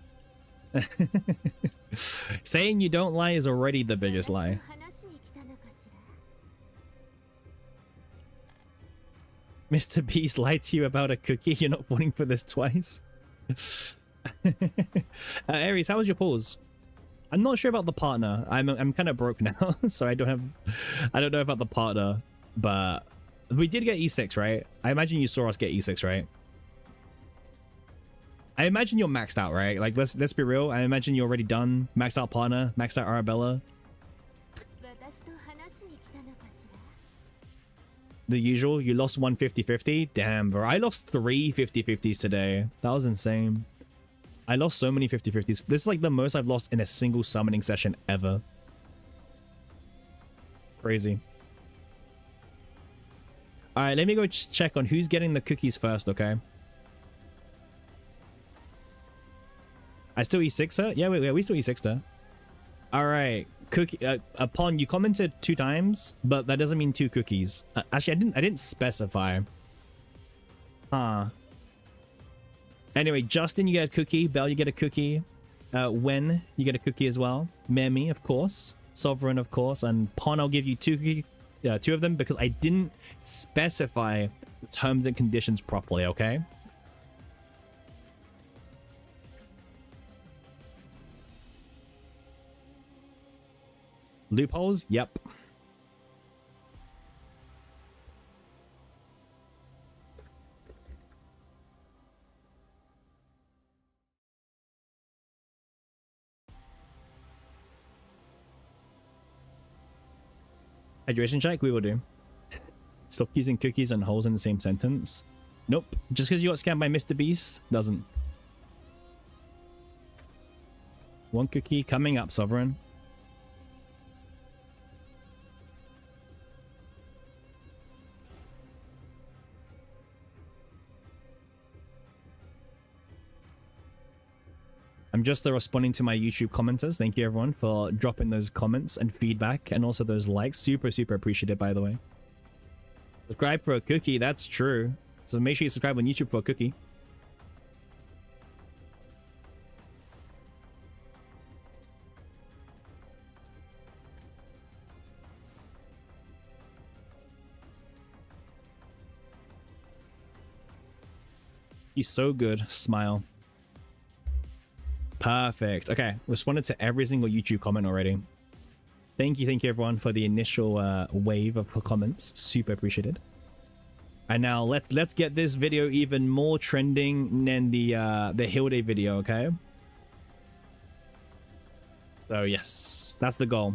Saying you don't lie is already the biggest lie. Mr. Beast lied to you about a cookie. You're not voting for this twice. Aries, how was your pause? I'm not sure about the partner. I'm kind of broke now, so I don't know about the partner, but we did get E6, right? I imagine you saw us get E6, right? I imagine you're maxed out, right? Like, let's be real. I imagine you're already done. Maxed out partner, maxed out Arabella. The usual, you lost one 50-50. Damn, bro. I lost 3 50-50s today. That was insane. I lost so many 50-50s. This is like the most I've lost in a single summoning session ever. Crazy. All right, let me go check on who's getting the cookies first, okay? I still E6 her? Yeah, we still E6 her. All right. Cookie upon you commented 2 times, but that doesn't mean 2 cookies. Actually, I didn't specify. Anyway, Justin, you get a cookie. Belle, you get a cookie. Wen, you get a cookie as well. Memi, of course. Sovereign, of course. And Pon, I'll give you 2 of them because I didn't specify the terms and conditions properly, okay? Loopholes? Yep. Hydration check? We will do. Stop using cookies and holes in the same sentence. Nope. Just because you got scammed by Mr. Beast doesn't. 1 cookie coming up, Sovereign. I'm just responding to my YouTube commenters. Thank you, everyone, for dropping those comments and feedback and also those likes. Super, super appreciated, by the way. Subscribe for a cookie. That's true. So make sure you subscribe on YouTube for a cookie. He's so good. Smile. Perfect. Okay, responded to every single YouTube comment already. Thank you everyone for the initial wave of comments. Super appreciated. And now let's get this video even more trending than the Hill Day video, okay? So yes, that's the goal.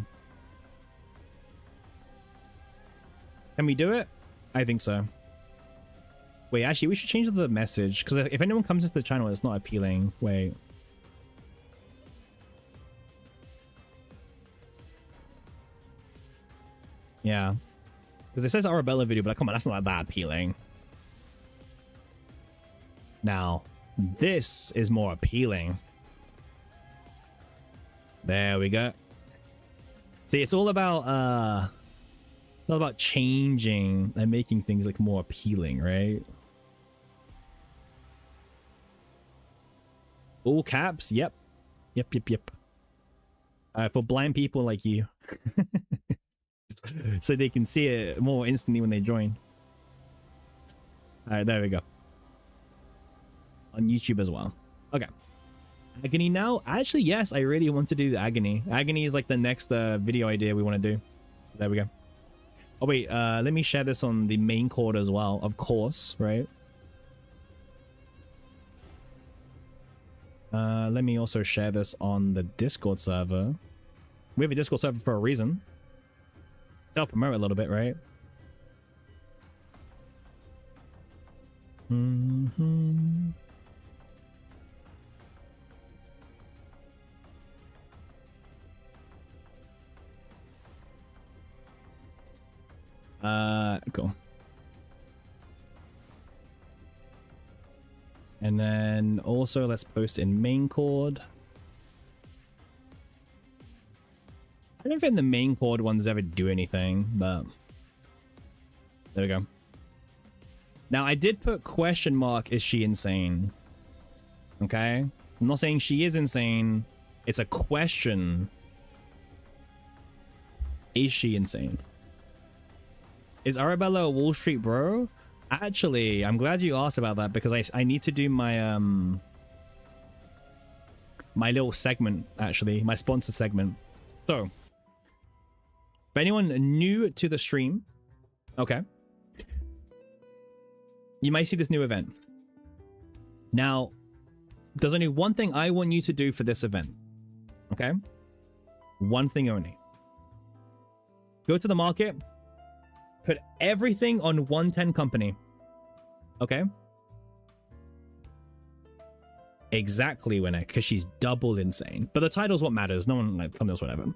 Can we do it? I think so. Wait, actually, we should change the message, because if anyone comes into the channel, it's not appealing. Wait. Yeah. Because it says Arabella video, but like, come on, that's not that appealing. Now, this is more appealing. There we go. See, it's all about changing and making things like more appealing, right? All caps, yep. Yep. For blind people like you. So they can see it more instantly when they join. All right, there we go. On YouTube as well. Okay. Agony now? Actually, yes, I really want to do the Agony. Agony is like the next video idea we want to do. So there we go. Oh, wait, let me share this on the main cord as well, of course, right? Let me also share this on the Discord server. We have a Discord server for a reason. Self-promote a little bit, right? Cool. And then also let's post in main cord. I don't think the main cord ones ever do anything, but there we go. Now I did put question mark, is she insane? Okay, I'm not saying she is insane. It's a question. Is she insane? Is Arabella a Wall Street bro? Actually, I'm glad you asked about that, because I need to do my my little segment, actually, my sponsor segment. So for anyone new to the stream, okay, you might see this new event. Now, there's only one thing I want you to do for this event, okay? One thing only. Go to the market, put everything on 110 company, okay? Exactly, Winner, because she's double insane. But the title's what matters. No one, like, thumbnails, whatever.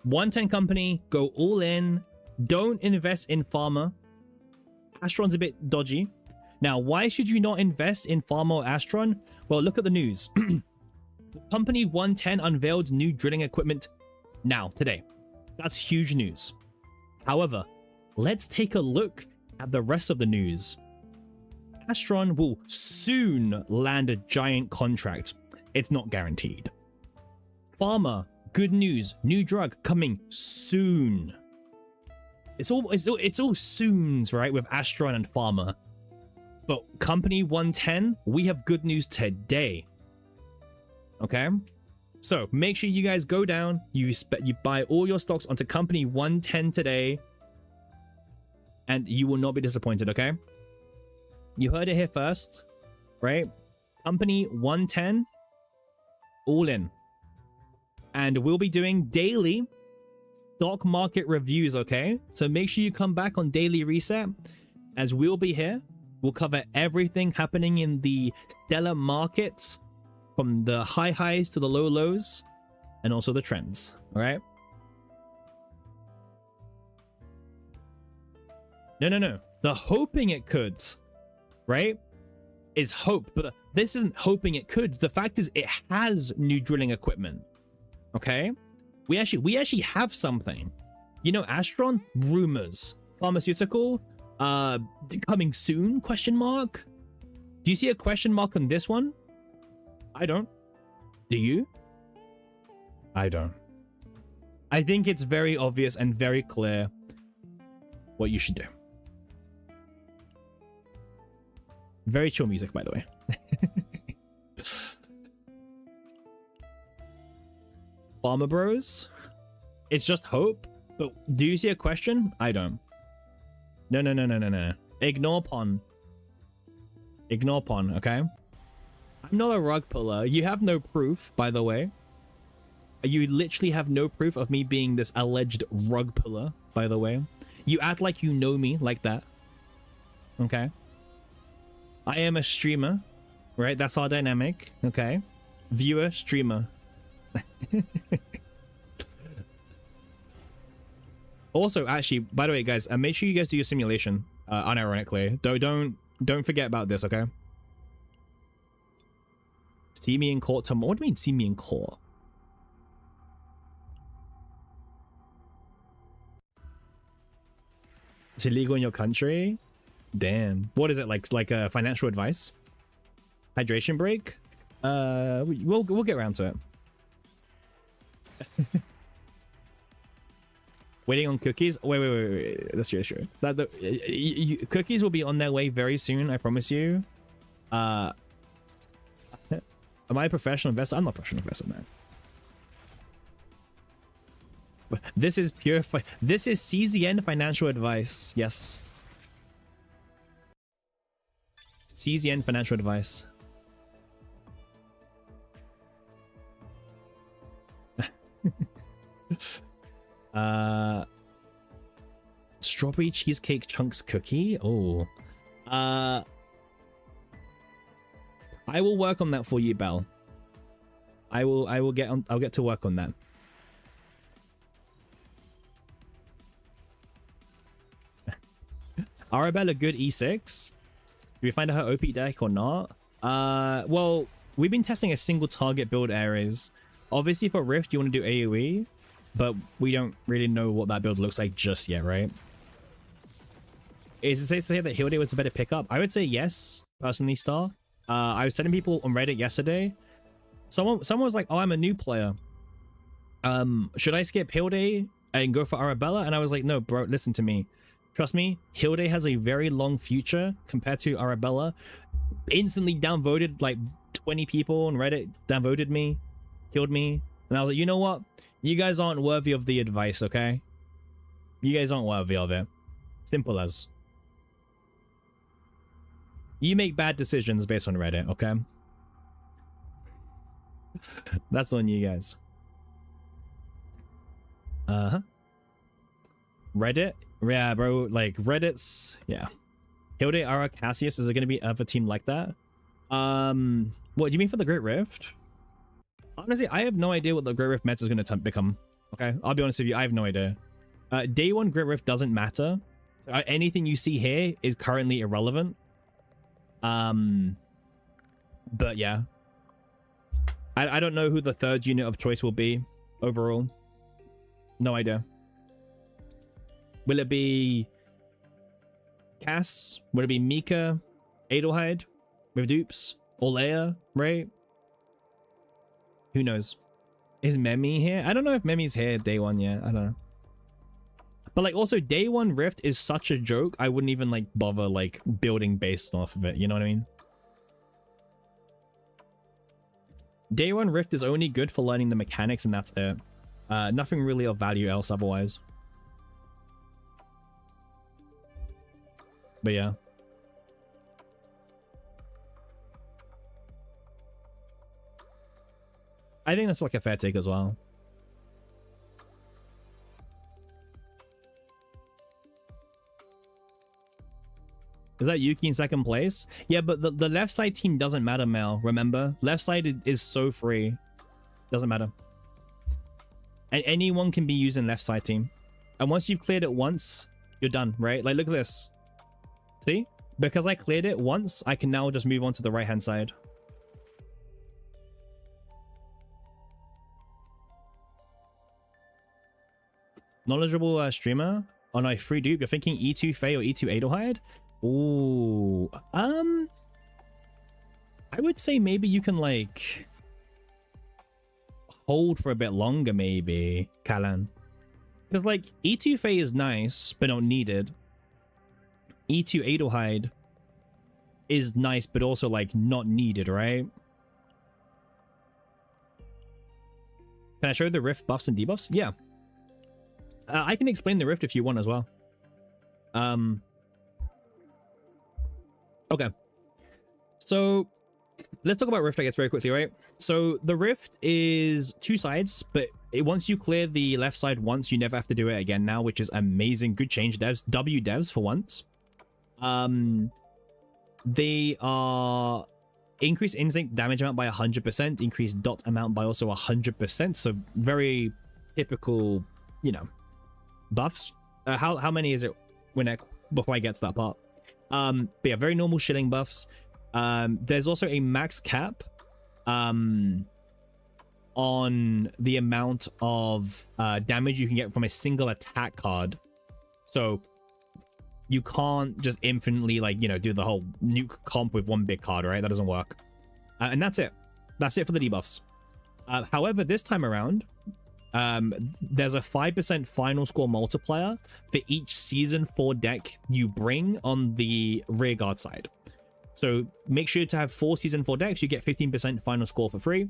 110 company, go all in. Don't invest in Pharma. Astron's a bit dodgy. Now, why should you not invest in Pharma or Astron? Well, look at the news. Company 110 unveiled new drilling equipment now, today. That's huge news. However, let's take a look at the rest of the news. Astron will soon land a giant contract. It's not guaranteed. Pharma, good news, new drug coming soon. It's all soons, right, with Astron and Pharma. But company 110, we have good news today. Okay? So make sure you guys go down, you buy all your stocks onto company 110 today, and you will not be disappointed, okay? You heard it here first, right? Company 110, all in. And we'll be doing daily stock market reviews, okay? So make sure you come back on Daily Reset, as we'll be here. We'll cover everything happening in the stellar markets, from the high highs to the low lows, and also the trends, all right? No. The hoping it could, right, is hope. But this isn't hoping it could. The fact is, it has new drilling equipment, okay? We actually have something. You know, Astron, rumors. Pharmaceutical, coming soon, question mark? Do you see a question mark on this one? I don't. Do you? I don't. I think it's very obvious and very clear what you should do. Very chill music, by the way. Farmer Bros. It's just hope. But do you see a question? I don't. No, no, no, no, no, no. Ignore Pon. Ignore Pon, okay? I'm not a rug puller. You have no proof, by the way. You literally have no proof of me being this alleged rug puller, by the way. You act like you know me like that. Okay? I am a streamer, right? That's our dynamic, okay? Viewer, streamer. Also, actually, by the way, guys, make sure you guys do your simulation, unironically. Don't forget about this, okay? See me in court tomorrow. What do you mean, see me in court? It's illegal in your country? Damn. What is it, like a financial advice? Hydration break? We'll get around to it. Waiting on cookies. Wait. That's true. Cookies will be on their way very soon. I promise you. Am I a professional investor? I'm not a professional investor, man. This is pure. This is CZN financial advice. Yes. CZN financial advice. Strawberry cheesecake chunks cookie. Oh, I will work on that for you, Belle. I'll get to work on that. Arabella good E6. Do we find her OP deck or not? Well, we've been testing a single target build areas. Obviously for Rift you want to do AoE, but we don't really know what that build looks like just yet, right? Is it safe to say that Hilde was a better pickup? I would say yes, personally, Star. I was telling people on Reddit yesterday. Someone was like, "Oh, I'm a new player. Should I skip Hilde and go for Arabella?" And I was like, "No, bro, listen to me. Trust me, Hilde has a very long future compared to Arabella." Instantly downvoted, like 20 people on Reddit downvoted me, killed me, and I was like, you know what? You guys aren't worthy of the advice, okay? You guys aren't worthy of it. Simple as. You make bad decisions based on Reddit, okay? That's on you guys. Reddit? Yeah, bro. Like, Reddit's... Yeah. Hilde, Ara, Cassius, is there going to be other team like that? What do you mean for the Great Rift? Honestly, I have no idea what the Great Rift meta is going to become. Okay? I'll be honest with you, I have no idea. Day 1 Great Rift doesn't matter. So, anything you see here is currently irrelevant. But yeah. I don't know who the third unit of choice will be overall. No idea. Will it be Cass? Will it be Mika? Adelheid? With dupes? Olea? Right? Who knows? Is Memi here? I don't know if Memi's here day 1 yet. I don't know. But like also day 1 Rift is such a joke. I wouldn't even like bother like building based off of it. You know what I mean? Day 1 Rift is only good for learning the mechanics and that's it. Nothing really of value else otherwise. But yeah. I think that's like a fair take as well. Is that Yuki in second place? Yeah, but the left side team doesn't matter, Mel. Remember? Left side is so free. Doesn't matter. And anyone can be using left side team. And once you've cleared it once, you're done, right? Like, look at this. See? Because I cleared it once, I can now just move on to the right-hand side. Knowledgeable streamer on a free dupe. You're thinking E2 Faye or E2 Adelheid? Ooh. I would say maybe you can like hold for a bit longer, maybe, Callan. Because like E2 Faye is nice, but not needed. E2 Adelheid is nice, but also like not needed, right? Can I show the Rift buffs and debuffs? Yeah. I can explain the Rift if you want as well. Okay. So let's talk about Rift, I guess, very quickly, right? So the Rift is two sides, but once you clear the left side once, you never have to do it again now, which is amazing. Good change, devs. W devs for once. They are increase instinct damage amount by 100%, increase dot amount by also 100%. So very typical, you know, buffs. How many is it before I get to that part? But yeah, very normal shilling buffs. There's also a max cap on the amount of damage you can get from a single attack card. So you can't just infinitely, like, you know, do the whole nuke comp with one big card, right? That doesn't work. And that's it. That's it for the debuffs. However, this time around, there's a 5% final score multiplier for each season 4 deck you bring on the rearguard side. So make sure to have 4 season 4 decks, you get 15% final score for free.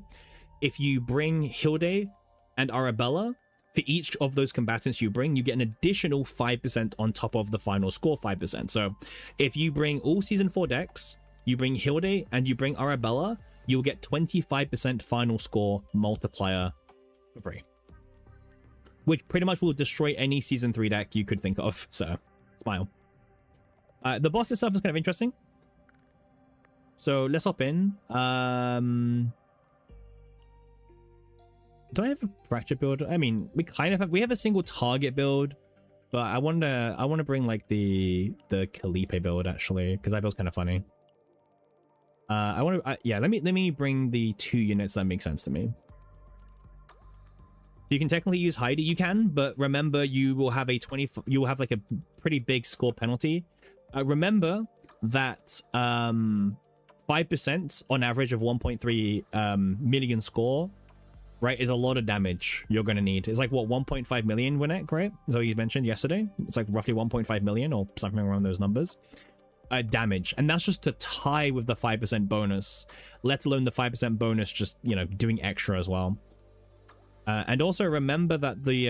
If you bring Hilde and Arabella, for each of those combatants you bring, you get an additional 5% on top of the final score 5%. So if you bring all season 4 decks, you bring Hilde and you bring Arabella, you'll get 25% final score multiplier for free, which pretty much will destroy any season 3 deck you could think of. So smile. The boss itself is kind of interesting. So let's hop in. Do I have a fracture build? I mean, we kind of have. We have a single target build, but I want to bring like the Calipe build actually, because that build's kind of funny. Yeah. Let me bring the 2 units that make sense to me. You can technically use Heidi. You can, but remember you will have you will have like a pretty big score penalty. Remember that 5% on average of 1.3 million score, right, is a lot of damage you're going to need. It's like, what, 1.5 million, Winnick, right? Is what you mentioned yesterday. It's like roughly 1.5 million or something around those numbers. Damage. And that's just to tie with the 5% bonus, let alone the 5% bonus just, you know, doing extra as well. And also remember that the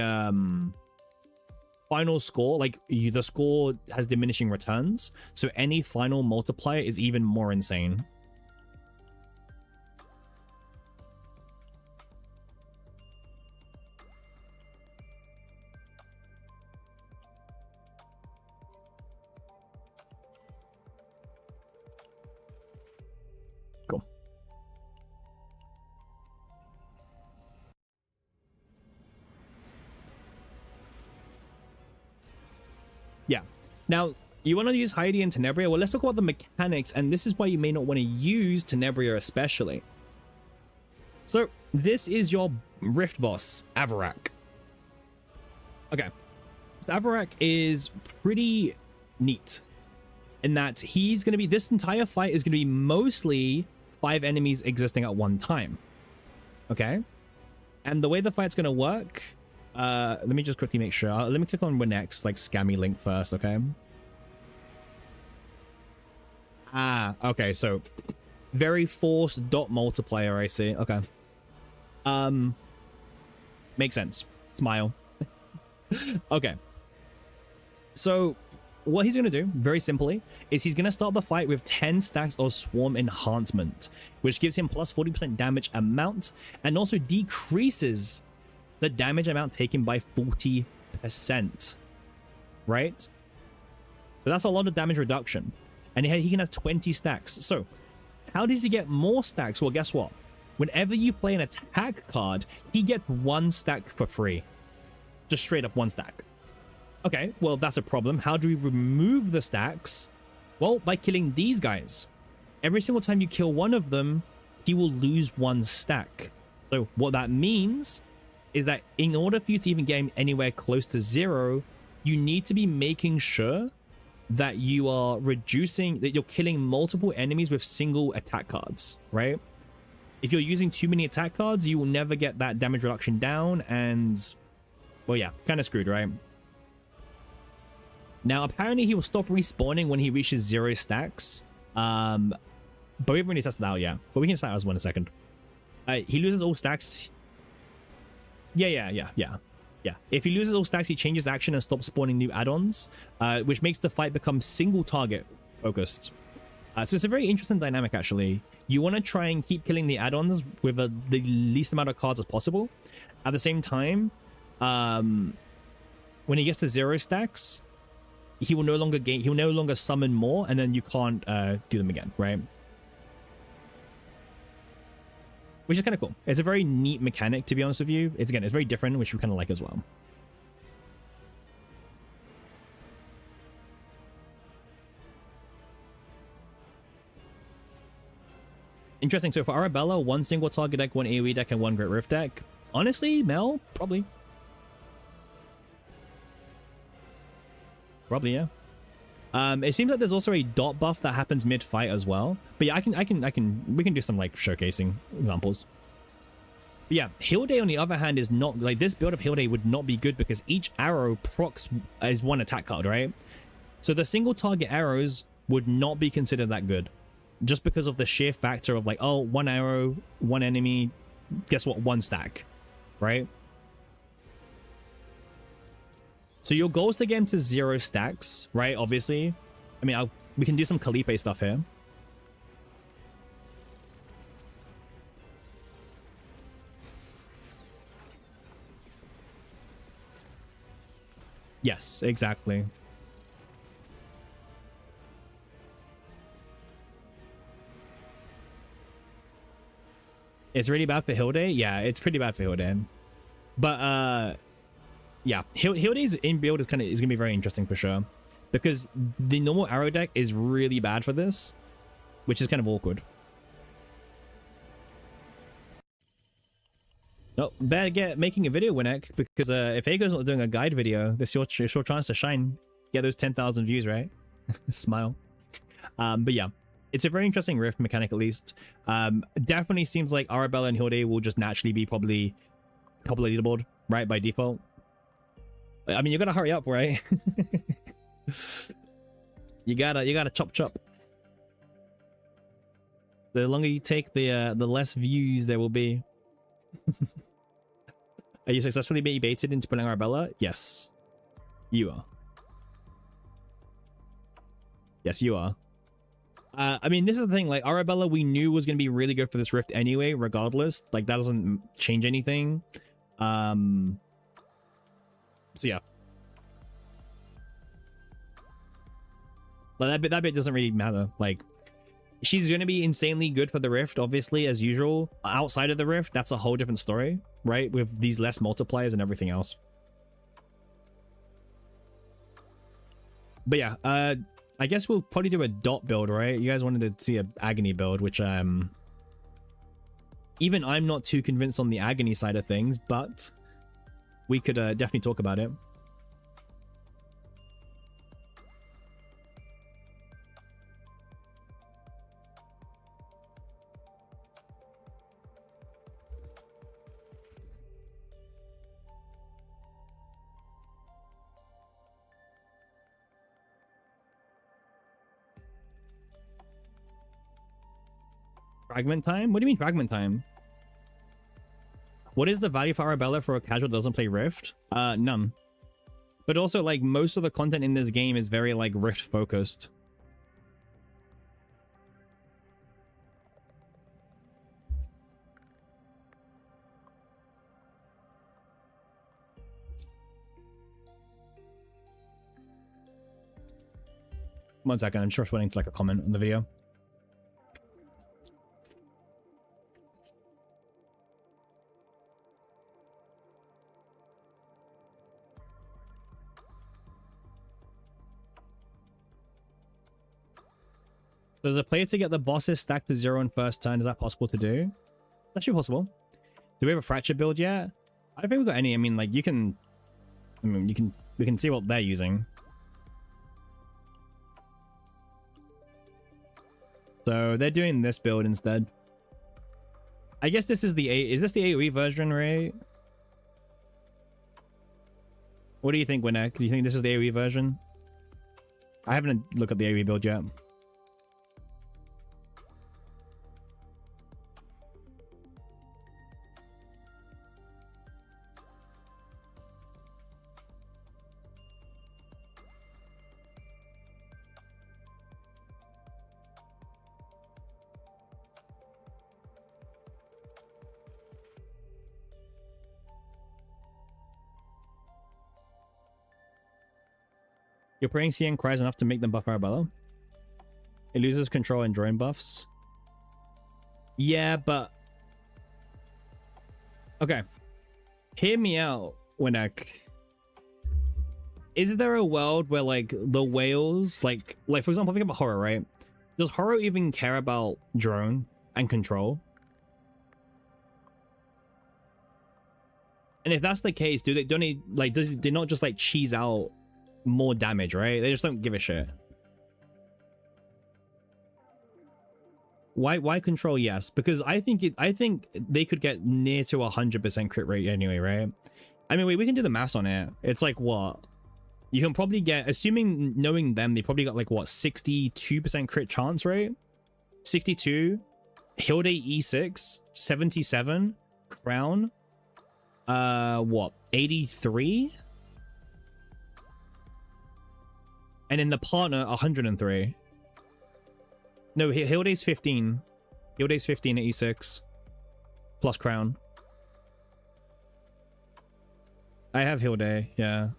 final score, like the score has diminishing returns. So any final multiplier is even more insane. Cool. Yeah. Now, you want to use Heidi and Tenebria? Well, let's talk about the mechanics, and this is why you may not want to use Tenebria especially. So, this is your Rift boss, Avarak. Okay. So Avarak is pretty neat in that he's going to be, this entire fight is going to be mostly 5 enemies existing at one time. Okay? And the way the fight's going to work, let me just quickly make sure. Let me click on Winnick's like scammy link first, okay? Okay, so very forced dot multiplier, I see. Okay. Makes sense. Smile. Okay. So what he's going to do, very simply, is he's going to start the fight with 10 stacks of Swarm Enhancement, which gives him plus 40% damage amount and also decreases the damage amount taken by 40%. Right? So that's a lot of damage reduction. And he can have 20 stacks. So how does he get more stacks? Well, guess what? Whenever you play an attack card, he gets 1 stack for free. Just straight up 1 stack. Okay, well, that's a problem. How do we remove the stacks? Well, by killing these guys. Every single time you kill one of them, he will lose 1 stack. So what that means is that in order for you to even get him anywhere close to 0, you need to be making sure that you are reducing, that you're killing multiple enemies with single attack cards, right? If you're using too many attack cards, you will never get that damage reduction down, and, well, yeah, kind of screwed, right? Now, apparently he will stop respawning when he reaches 0 stacks, But we haven't really tested that out yet. But we can start as one in a second. He loses all stacks. Yeah. If he loses all stacks, he changes action and stops spawning new add-ons, which makes the fight become single target focused. So it's a very interesting dynamic, actually. You want to try and keep killing the add-ons with the least amount of cards as possible. At the same time, when he gets to 0 stacks, he will no longer summon more, and then you can't do them again, right? Which is kind of cool. It's a very neat mechanic, to be honest with you. It's very different, which we kind of like as well. Interesting. So for Arabella, 1 single target deck, 1 AoE deck, and 1 Great Rift deck. Honestly, Mel, probably. Probably, yeah. It seems like there's also a dot buff that happens mid-fight as well. But yeah, we can do some like showcasing examples. But yeah, Heal Day on the other hand is not like this build of Heal Day would not be good because each arrow procs is 1 attack card, right? So the single target arrows would not be considered that good. Just because of the sheer factor of like, oh, 1 arrow, 1 enemy, guess what, 1 stack, right? So your goal is to get him to 0 stacks, right? Obviously. I mean, we can do some Kalipe stuff here. Yes, exactly. It's really bad for Heal Day? Yeah, it's pretty bad for Heal Day. But, yeah, Heal Day's in build is gonna be very interesting for sure. Because the normal arrow deck is really bad for this, which is kind of awkward. Oh, better get making a video, Winnick, because if Aego's not doing a guide video, this is your chance to shine. Get those 10,000 views, right? Smile. But yeah, it's a very interesting Rift mechanic, at least. Definitely seems like Arabella and Heal Day will just naturally be probably top of the leaderboard, right, by default. I mean, you gotta hurry up, right? you gotta chop. The longer you take, the less views there will be. Are you successfully being baited into pulling Arabella? Yes, you are. Yes, you are. I mean, this is the thing. Like Arabella, we knew was gonna be really good for this Rift anyway, regardless. Like that doesn't change anything. So yeah. Like that bit doesn't really matter. Like, she's going to be insanely good for the Rift, obviously, as usual. Outside of the Rift, that's a whole different story, right? With these less multipliers and everything else. But yeah, I guess we'll probably do a dot build, right? You guys wanted to see an Agony build, which even I'm not too convinced on the Agony side of things, but we could definitely talk about it. Fragment time? What do you mean fragment time? What is the value for Arabella for a casual that doesn't play Rift? None. But also, like, most of the content in this game is very, like, Rift focused. One second, I'm just waiting to like a comment on the video. Does a player to get the bosses stacked to 0 in first turn? Is that possible to do? That's actually possible. Do we have a fracture build yet? I don't think we've got any. I mean, like, we can see what they're using. So they're doing this build instead. I guess this is is this the AoE version, right? What do you think, Winnick? Do you think this is the AoE version? I haven't looked at the AoE build yet. You're praying CN cries enough to make them buff Arabella. It loses control and drone buffs. Yeah, but... Okay. Hear me out, Winek. Is there a world where, like, the whales... Like, for example, think about horror, right? Does horror even care about drone and control? And if that's the case, do they don't they, like, does they not just like cheese out more damage, right? They just don't give a shit. Why control? Yes, because I think they could get near to 100% crit rate anyway, right? I mean, wait, we can do the maths on it. It's like what you can probably get, assuming knowing them, they probably got like what 62% crit chance rate, 62, Hilde E6, 77, Crown, what 83, and in the partner 103. No, Hilde's 15. Hilde's 15 at E6 plus Crown. I have Hilde, yeah.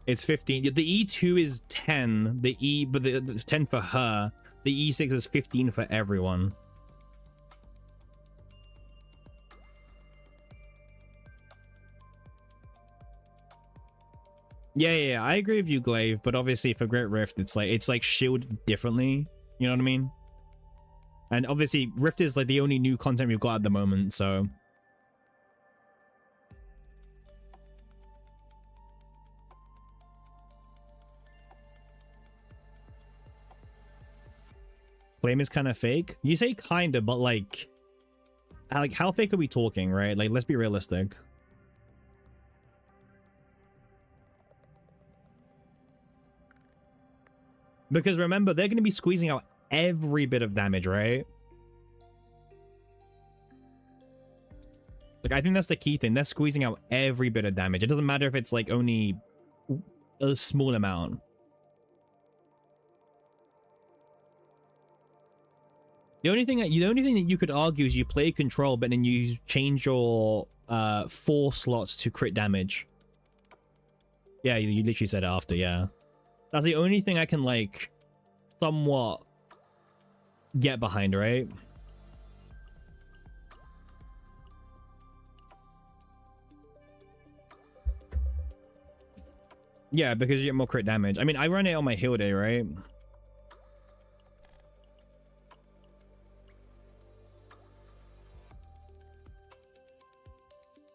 It's 15. The E2 is 10. But the 10 for her. The E6 is 15 for everyone. Yeah, I agree with you, Glaive, but obviously for Great Rift, it's like shielded differently. You know what I mean? And obviously, Rift is like the only new content we've got at the moment, so... Flame is kind of fake. You say kinda, but like how fake are we talking, right? Like, let's be realistic. Because remember, they're going to be squeezing out every bit of damage, right? Like, I think that's the key thing. They're squeezing out every bit of damage. It doesn't matter if it's like only a small amount. The only thing that you could argue is you play control, but then you change your 4 slots to crit damage. Yeah, you literally said it after, yeah. That's the only thing I can, like, somewhat get behind, right? Yeah, because you get more crit damage. I mean, I run it on my Hilde, right?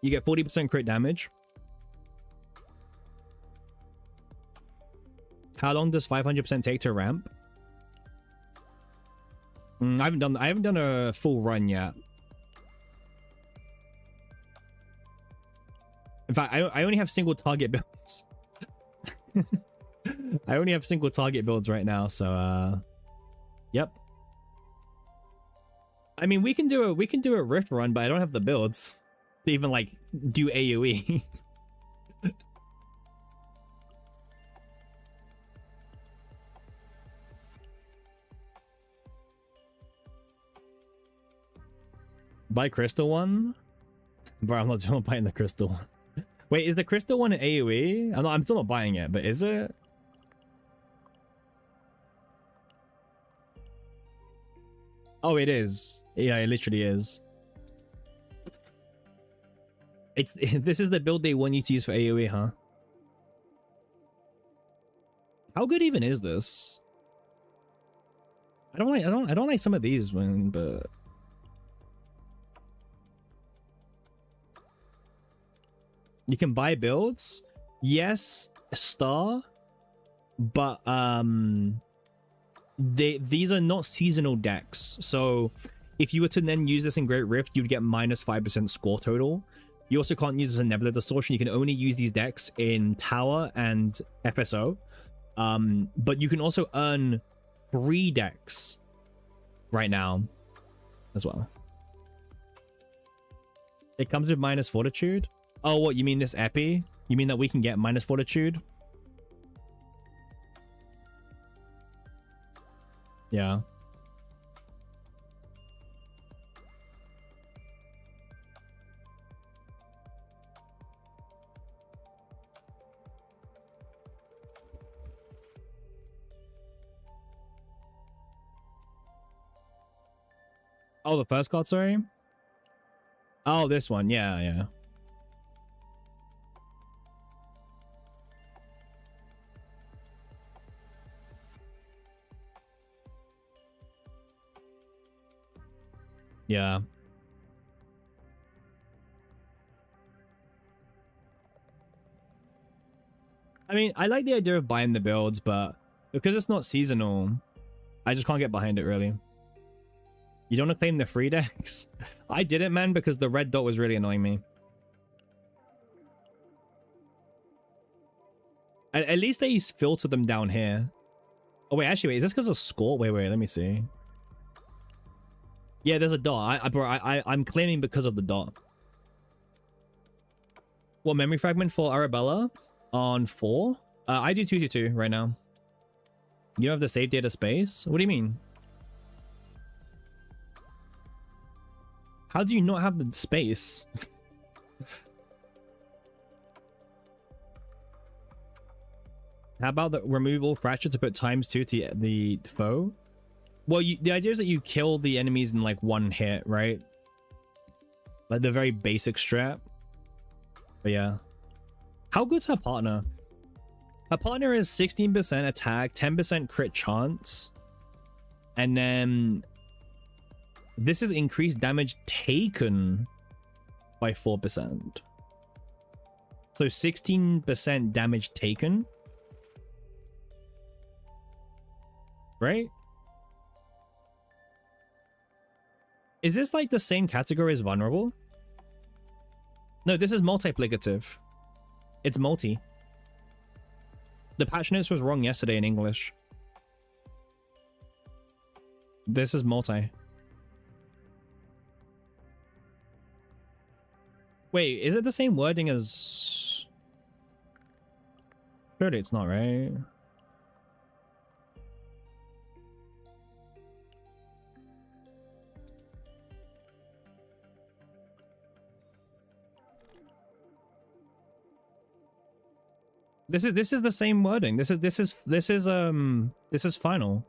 You get 40% crit damage. How long does 500% take to ramp? I haven't done a full run yet. In fact, I only have single target builds. I only have single target builds right now, so yep. I mean, we can do a Rift run, but I don't have the builds to even like do AoE. Buy crystal one? Bro, I'm not buying the crystal one. Wait, is the crystal one an AoE? I'm still not buying it, but is it? Oh, it is. Yeah, it literally is. This is the build they want you to use for AoE, huh? How good even is this? I don't like some of these, man, but you can buy builds. Yes, star, but these are not seasonal decks. So if you were to then use this in Great Rift, you'd get minus 5% score total. You also can't use this in Nebula Distortion. You can only use these decks in Tower and FSO. But you can also earn 3 decks right now as well. It comes with minus Fortitude. Oh, what, you mean this epi? You mean that we can get minus Fortitude? Yeah. Oh, the first card, sorry. Oh, this one. Yeah, yeah. Yeah. I mean, I like the idea of buying the builds, but because it's not seasonal, I just can't get behind it, really. You don't want to claim the free decks? I didn't, man, because the red dot was really annoying me. At least they filter them down here. Oh, wait, actually, wait, is this because of score? Wait, let me see. Yeah, there's a dot. I'm claiming because of the dot. What, memory fragment for Arabella? On 4? I do 222 right now. You don't have the save data space? What do you mean? How do you not have the space? How about the remove all fracture to put ×2 to the foe? Well, the idea is that you kill the enemies in like one hit, right? Like the very basic strat. But yeah. How good's her partner? Her partner is 16% attack, 10% crit chance. And then this is increased damage taken by 4%. So 16% damage taken. Right? Is this like the same category as vulnerable? No, this is multiplicative. It's multi. The patch notes was wrong yesterday in English. This is multi. Wait, is it the same wording as... Surely it's not, right? This is the same wording. This is final.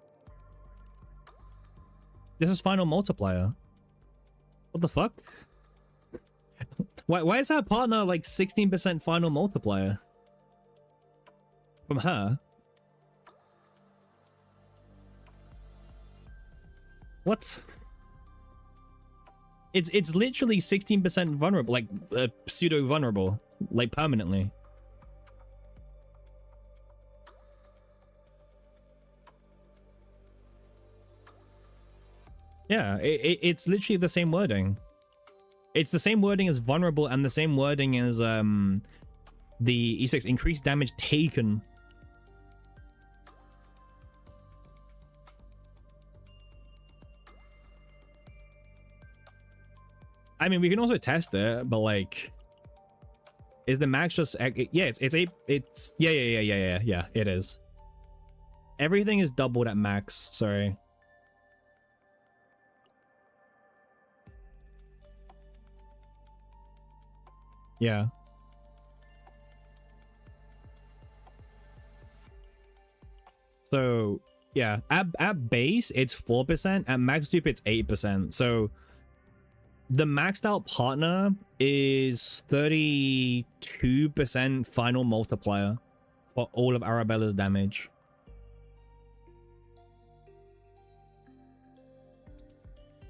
This is final multiplier. What the fuck? Why is that partner like 16% final multiplier? From her? What? It's literally 16% vulnerable, like pseudo vulnerable, like permanently. Yeah, it's literally the same wording. It's the same wording as vulnerable and the same wording as the E6 increased damage taken. I mean, we can also test it, but like, is the max just... Yeah, it's yeah, it is. Everything is doubled at max, sorry. Yeah. So, yeah, at base, it's 4%. At max dupe, it's 8%. So, the maxed out partner is 32% final multiplier for all of Arabella's damage.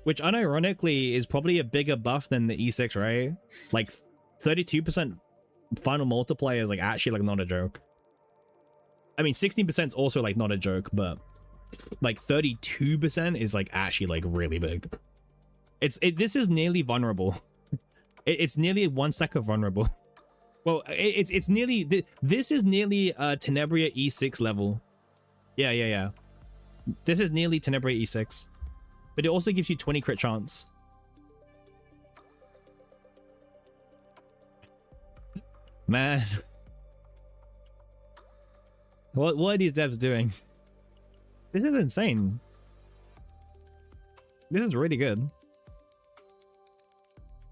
Which, unironically, is probably a bigger buff than the E6, right? Like, 32% final multiplier is like actually like not a joke. I mean, 16% is also like not a joke, but like 32% is like actually like really big. This is nearly vulnerable. It's nearly 1 stack of vulnerable. Well, it's nearly, this is nearly Tenebria E6 level. Yeah. This is nearly Tenebria E6, but it also gives you 20 crit chance. Man, what are these devs doing? This is insane. This is really good.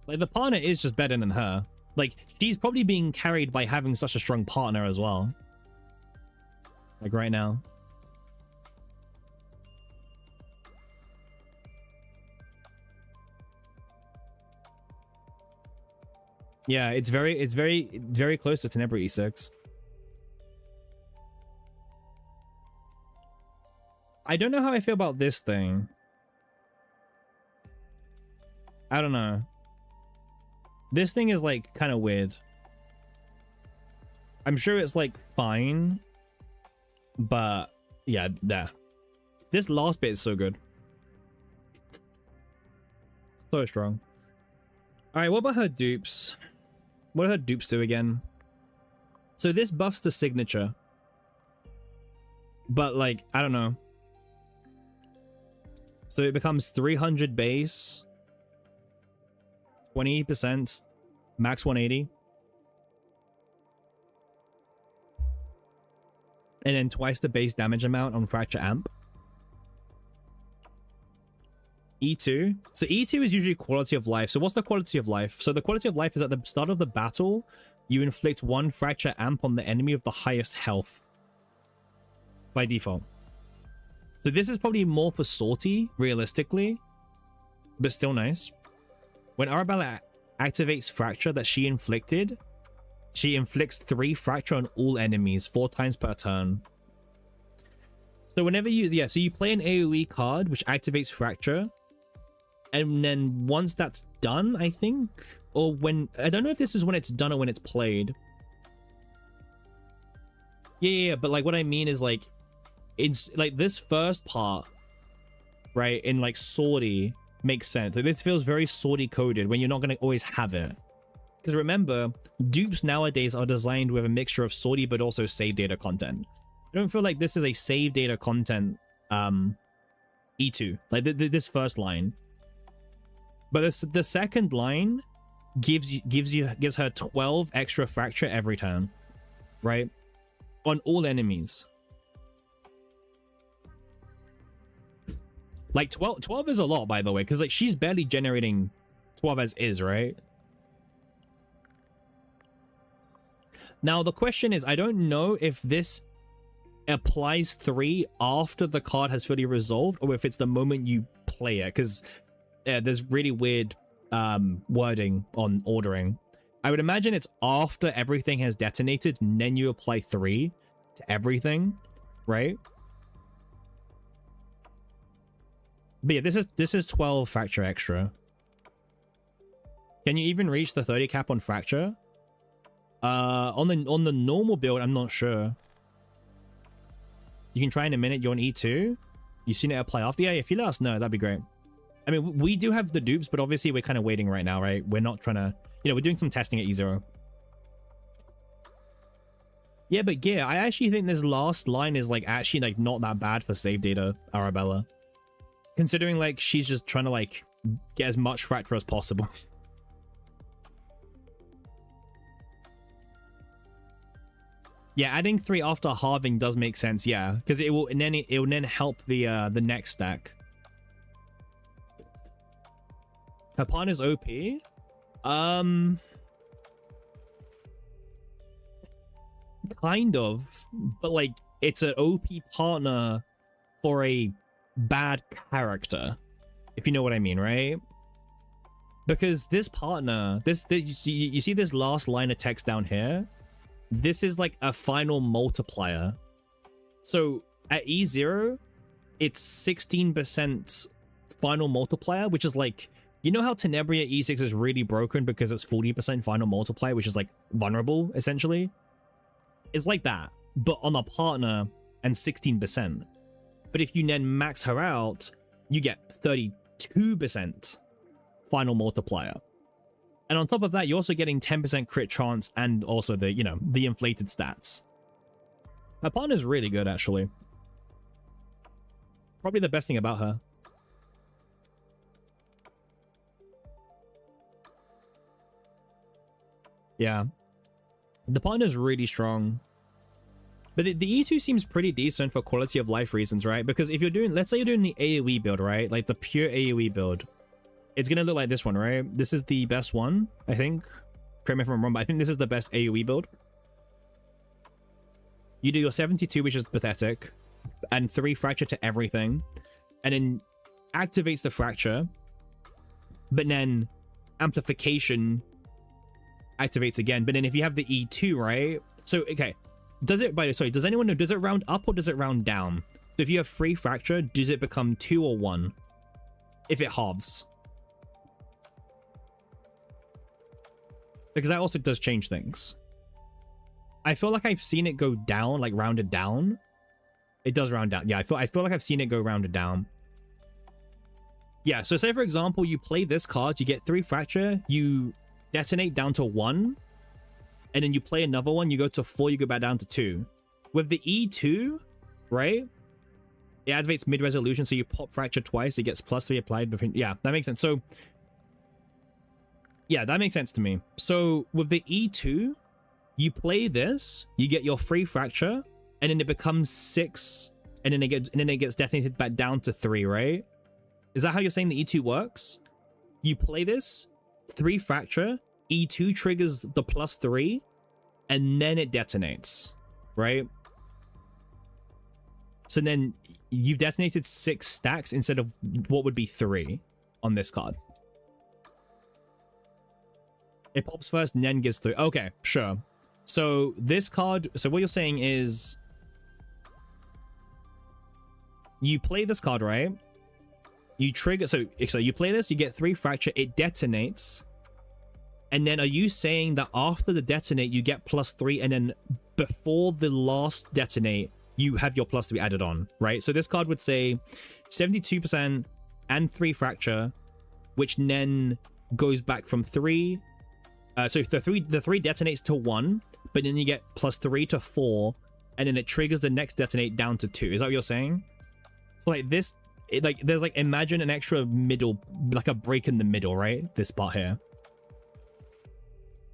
Like, the partner is just better than her. Like, she's probably being carried by having such a strong partner as well. Like, right now. Yeah, it's very close to Tenebria E6. I don't know how I feel about this thing. I don't know. This thing is like kind of weird. I'm sure it's like fine, but yeah, there. This last bit is so good. So strong. All right, what about her dupes? What do her dupes do again? So this buffs the signature, but like, I don't know. So it becomes 300 base, 20%, max 180. And then twice the base damage amount on Fracture Amp. E2. So E2 is usually quality of life. So what's the quality of life? So the quality of life is at the start of the battle, you inflict 1 Fracture Amp on the enemy of the highest health. By default. So this is probably more for sortie, realistically. But still nice. When Arabella activates Fracture that she inflicted, she inflicts 3 Fracture on all enemies, 4 times per turn. So whenever you... Yeah, so you play an AoE card, which activates Fracture. And then once that's done, I think... Or when... I don't know if this is when it's done or when it's played. Yeah, but like what I mean is like... It's like this first part, right, in like sortie makes sense. Like this feels very sortie coded when you're not going to always have it. Because remember, dupes nowadays are designed with a mixture of sortie but also save data content. I don't feel like this is a save data content E2, like this first line. But the second line gives her 12 extra Fracture every turn, right? On all enemies. Like 12 is a lot, by the way, because like she's barely generating 12 as is, right? Now the question is, I don't know if this applies 3 after the card has fully resolved, or if it's the moment you play it, because there's really weird wording on ordering. I would imagine it's after everything has detonated, and then you apply 3 to everything, right? But yeah, this is 12 Fracture extra. Can you even reach the 30 cap on Fracture? On the normal build, I'm not sure. You can try in a minute. You're on E2. You've seen it apply after. Yeah, if you let us know, that'd be great. I mean, we do have the dupes, but obviously we're kind of waiting right now, right? We're not trying to, you know, we're doing some testing at E0. Yeah, but yeah, I actually think this last line is like actually like not that bad for save data, Arabella. Considering like she's just trying to like get as much Fracture as possible. Yeah, adding 3 after halving does make sense, yeah, because it will then help the next stack. Her partner's OP. Kind of, but like it's an OP partner for a bad character, if you know what I mean, right? Because this partner, this you see this last line of text down here. This is like a final multiplier. So at E0, it's 16% final multiplier, which is like, you know how Tenebria E6 is really broken because it's 40% final multiplier, which is like vulnerable essentially. It's like that, but on a partner and 16%. But if you then max her out, you get 32% final multiplier. And on top of that, you're also getting 10% crit chance and also the, you know, the inflated stats. Her partner's really good, actually. Probably the best thing about her. Yeah. The partner's really strong. But the E2 seems pretty decent for quality of life reasons, right? Because if you're doing, let's say you're doing the AoE build, right? Like the pure AoE build. It's going to look like this one, right? This is the best one, I think. Correct me if I'm wrong, but I think this is the best AoE build. You do your 72, which is pathetic, and 3 Fracture to everything, and then activates the Fracture, but then amplification activates again. But then if you have the E2, right? So, okay. Does anyone know, does it round up or does it round down? So if you have 3 fracture, does it become 2 or 1? If it halves. Because that also does change things. I feel like I've seen it go down, like rounded down. It does round down. Yeah, I feel like I've seen it go rounded down. Yeah, so say for example, you play this card, you get 3 fracture, you detonate down to 1, and then you play another one, you go to 4, you go back down to 2. With the E2, right? It activates mid-resolution, so you pop fracture twice, it gets +3 applied between... Yeah, that makes sense. So, yeah, that makes sense to me. So, with the E2, you play this, you get your 3 fracture, and then it becomes 6, and then it gets detonated back down to 3, right? Is that how you're saying the E2 works? You play this, 3 fracture, E2 triggers the +3, and then it detonates, right? So then you've detonated 6 stacks instead of what would be 3 on this card. It pops first and then gives 3. Okay, sure. So this card, so what you're saying is you play this card, right? You trigger, so you play this, you get 3 fracture, it detonates. And then are you saying that after the detonate, you get +3, and then before the last detonate, you have your +3 added on, right? So this card would say 72% and 3 fracture, which then goes back from 3. So the 3 detonates to 1, but then you get +3 to 4, and then it triggers the next detonate down to 2. Is that what you're saying? So like this, there's like, imagine an extra middle, like a break in the middle, right? This part here.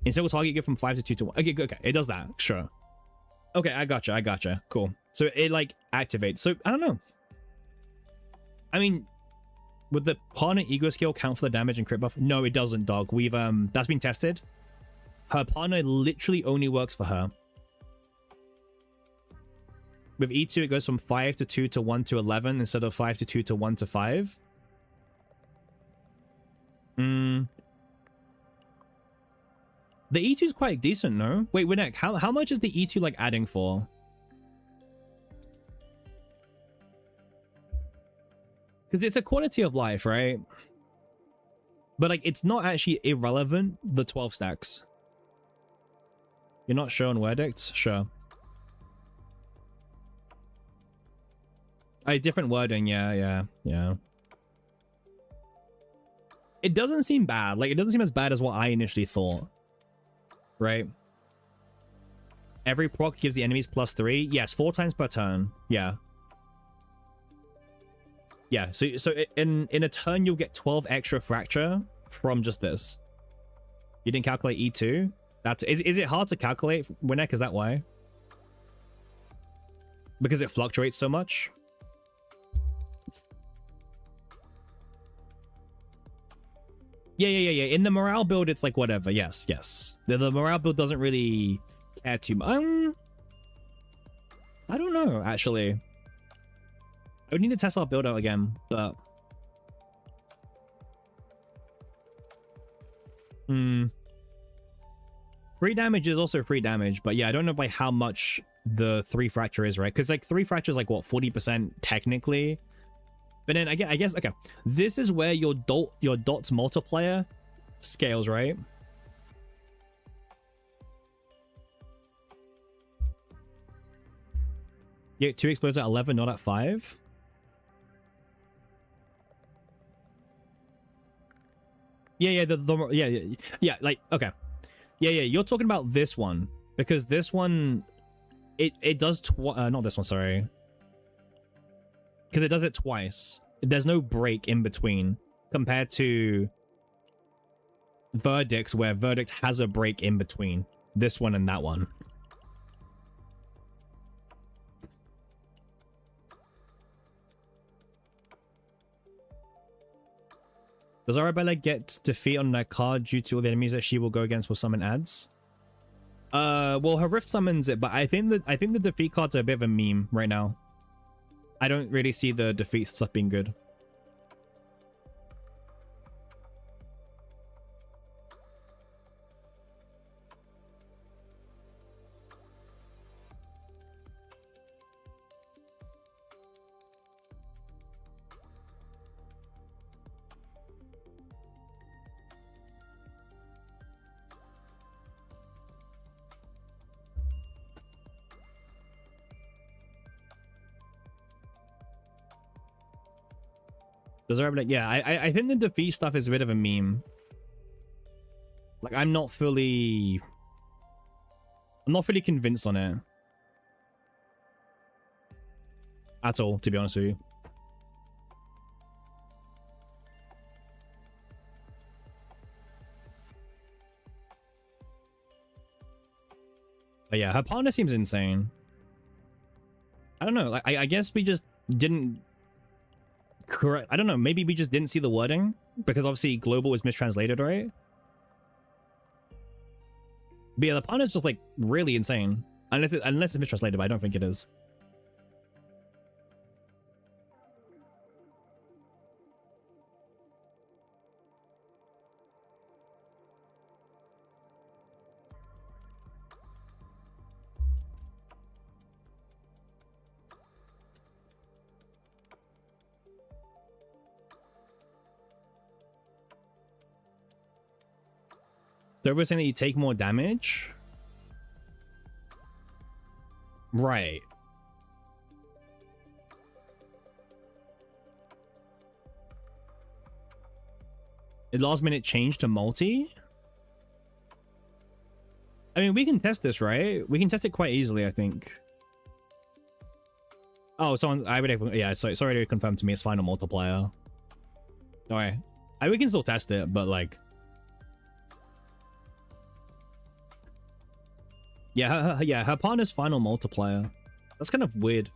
Instead, we'll target get from 5 to 2 to 1. Okay, okay, it does that. Sure. Okay, I gotcha. Cool. So it like activates. So I don't know. I mean, would the partner ego skill count for the damage and crit buff? No, it doesn't, dog. We've that's been tested. Her partner literally only works for her. With E2, it goes from 5 to 2 to 1 to 11 instead of 5 to 2 to 1 to 5. The E2 is quite decent, no? Wait, Winek, how much is the E2 like adding for? Because it's a quality of life, right? But like, it's not actually irrelevant, the 12 stacks. You're not sure on verdicts? Sure. Different wording, yeah. It doesn't seem bad. Like, it doesn't seem as bad as what I initially thought. Right? Every proc gives the enemies +3. Yes, 4 times per turn. Yeah. Yeah, so in a turn, you'll get 12 extra fracture from just this. You didn't calculate E2? Is it hard to calculate, Winek? Is that why? Because it fluctuates so much? Yeah. In the morale build, it's like whatever. Yes. The morale build doesn't really care too much. I don't know, actually. I would need to test our build out again, but... Free damage is also free damage, but yeah, I don't know by how much the 3 fracture is, right? Because like 3 fracture is like, what, 40% technically? But then I guess, okay, this is where your dots multiplier scales, right? Yeah, 2 explodes at 11, not at 5. Yeah, like, okay. Yeah, you're talking about this one, because this one, it does, not this one, sorry. Because it does it twice. There's no break in between, compared to Verdicts, where Verdict has a break in between this one and that one. Does Arabella get defeat on that card due to all the enemies that she will go against will summon adds? Well, her Rift summons it, but I think the defeat cards are a bit of a meme right now. I don't really see the defeat stuff being good. Does Arabella? Yeah, I think the defeat stuff is a bit of a meme. Like, I'm not fully convinced on it at all, to be honest with you. But yeah, her partner seems insane. I don't know. Like, I guess we just didn't correct. I don't know. Maybe we just didn't see the wording because obviously global was mistranslated, right? But yeah, the partner's just like really insane. Unless it's mistranslated, but I don't think it is. So we're saying that you take more damage? Right. It last minute changed to multi? I mean, we can test this, right? We can test it quite easily, I think. Oh, someone, yeah, sorry to confirm to me it's final multiplier. Alright. We can still test it, but like... Yeah, her partner's final multiplier. That's kind of weird.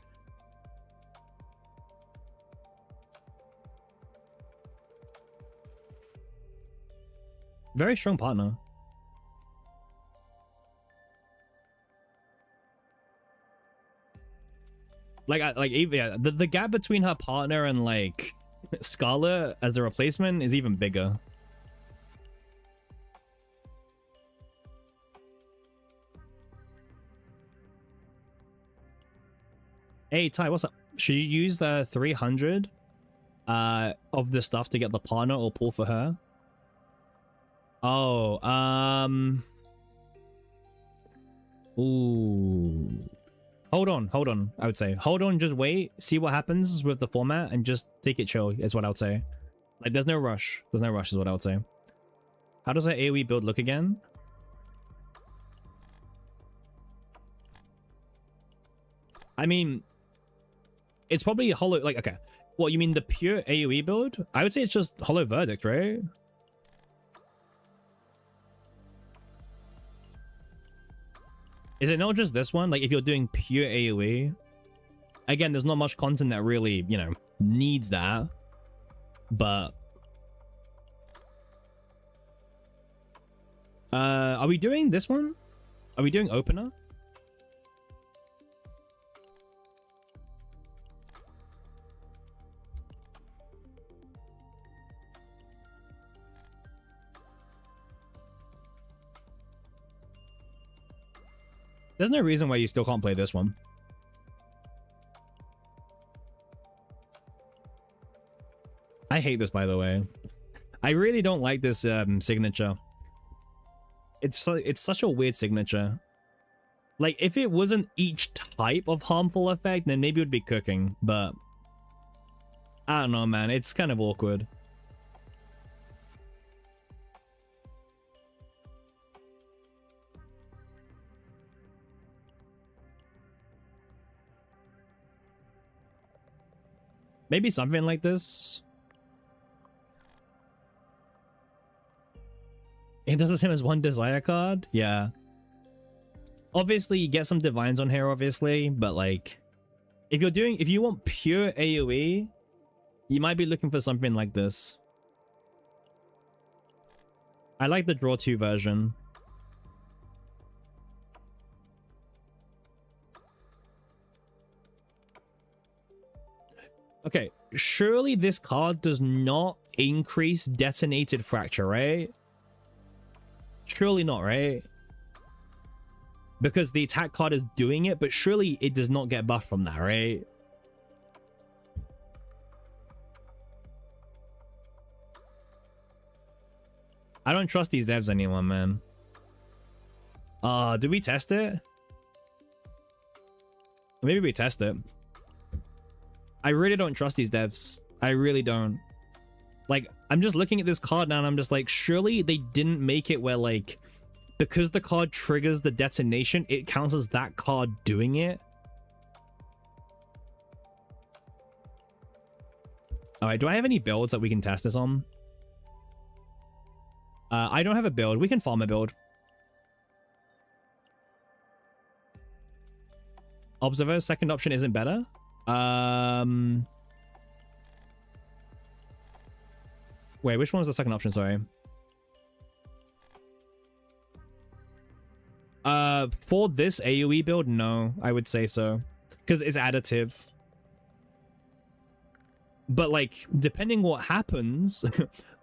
Very strong partner. Yeah, the gap between her partner and like Scarlet as a replacement is even bigger. Hey Ty, what's up? Should you use the 300 of the stuff to get the partner or pull for her? Oh, ooh. Hold on, I would say. Hold on, just wait, see what happens with the format, and just take it chill, is what I would say. Like, there's no rush. There's no rush, is what I would say. How does that AoE build look again? I mean, it's probably hollow, like, okay. What, you mean the pure AoE build? I would say it's just Hollow Verdict, right? Is it not just this one? Like, if you're doing pure AoE, again, there's not much content that really, you know, needs that. But are we doing this one? Are we doing opener? There's no reason why you still can't play this one. I hate this, by the way. I really don't like this signature. It's such a weird signature. Like, if it wasn't each type of harmful effect, then maybe it would be cooking. But I don't know, man. It's kind of awkward. Maybe something like this. It does the same as one desire card? Yeah. Obviously, you get some divines on here, obviously, but like, if you want pure AoE, you might be looking for something like this. I like the draw 2 version. Okay, surely this card does not increase detonated fracture, right? Surely not, right? Because the attack card is doing it, but surely it does not get buffed from that, right? I don't trust these devs anymore, man. Did we test it? Maybe we test it. I really don't trust these devs. I really don't. Like, I'm just looking at this card now and I'm just like, surely they didn't make it where, like, because the card triggers the detonation, it counts as that card doing it. All right, do I have any builds that we can test this on? I don't have a build. We can farm a build. Observer, second option isn't better. Wait, which one was the second option? Sorry. For this AoE build, no, I would say so, because it's additive. But like, depending what happens,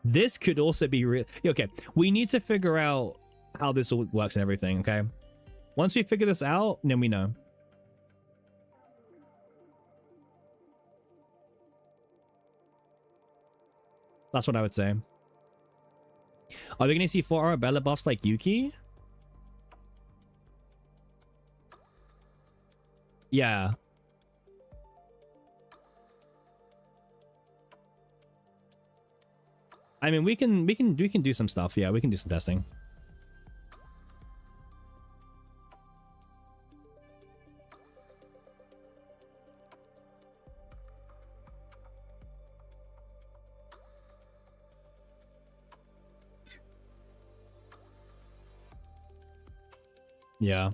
this could also be real. Okay, we need to figure out how this all works and everything. Okay, once we figure this out, then we know. That's what I would say. Are we gonna see 4 Arabella buffs like Yuki? Yeah. I mean, we can do some stuff. Yeah, we can do some testing. Yeah.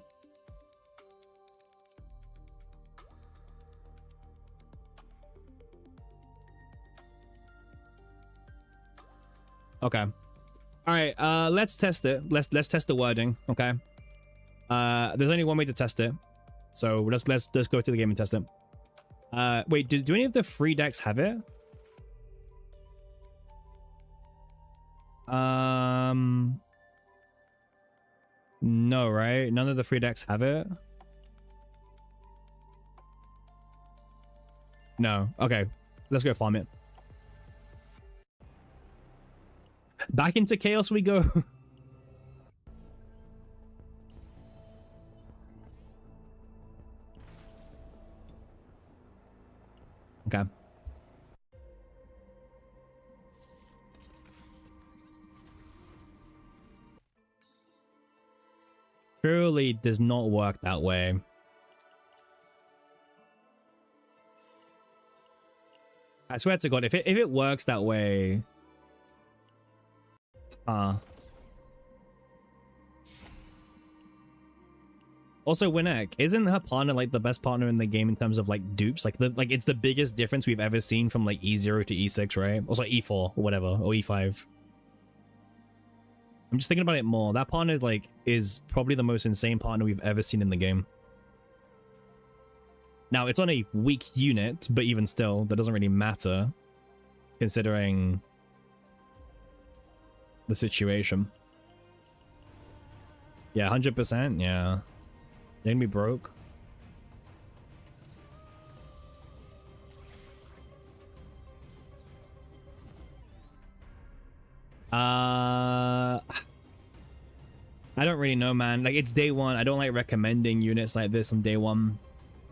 Okay. All right, let's test it. Let's test the wording, okay? There's only one way to test it. So let's go to the game and test it. Wait, do any of the free decks have it? No, right? None of the free decks have it. No. Okay. Let's go farm it. Back into chaos we go. Okay. Surely does not work that way. I swear to God, if it works that way. Also, Winnek, isn't her partner like the best partner in the game in terms of like dupes? Like it's the biggest difference we've ever seen from like E0 to E6, right? Also E4 or whatever, or E5. I'm just thinking about it more. That partner like is probably the most insane partner we've ever seen in the game. Now it's on a weak unit, but even still, that doesn't really matter considering the situation. Yeah, 100%. Yeah. They're gonna be broke. I don't really know, man. Like, it's day one. I don't like recommending units like this on day one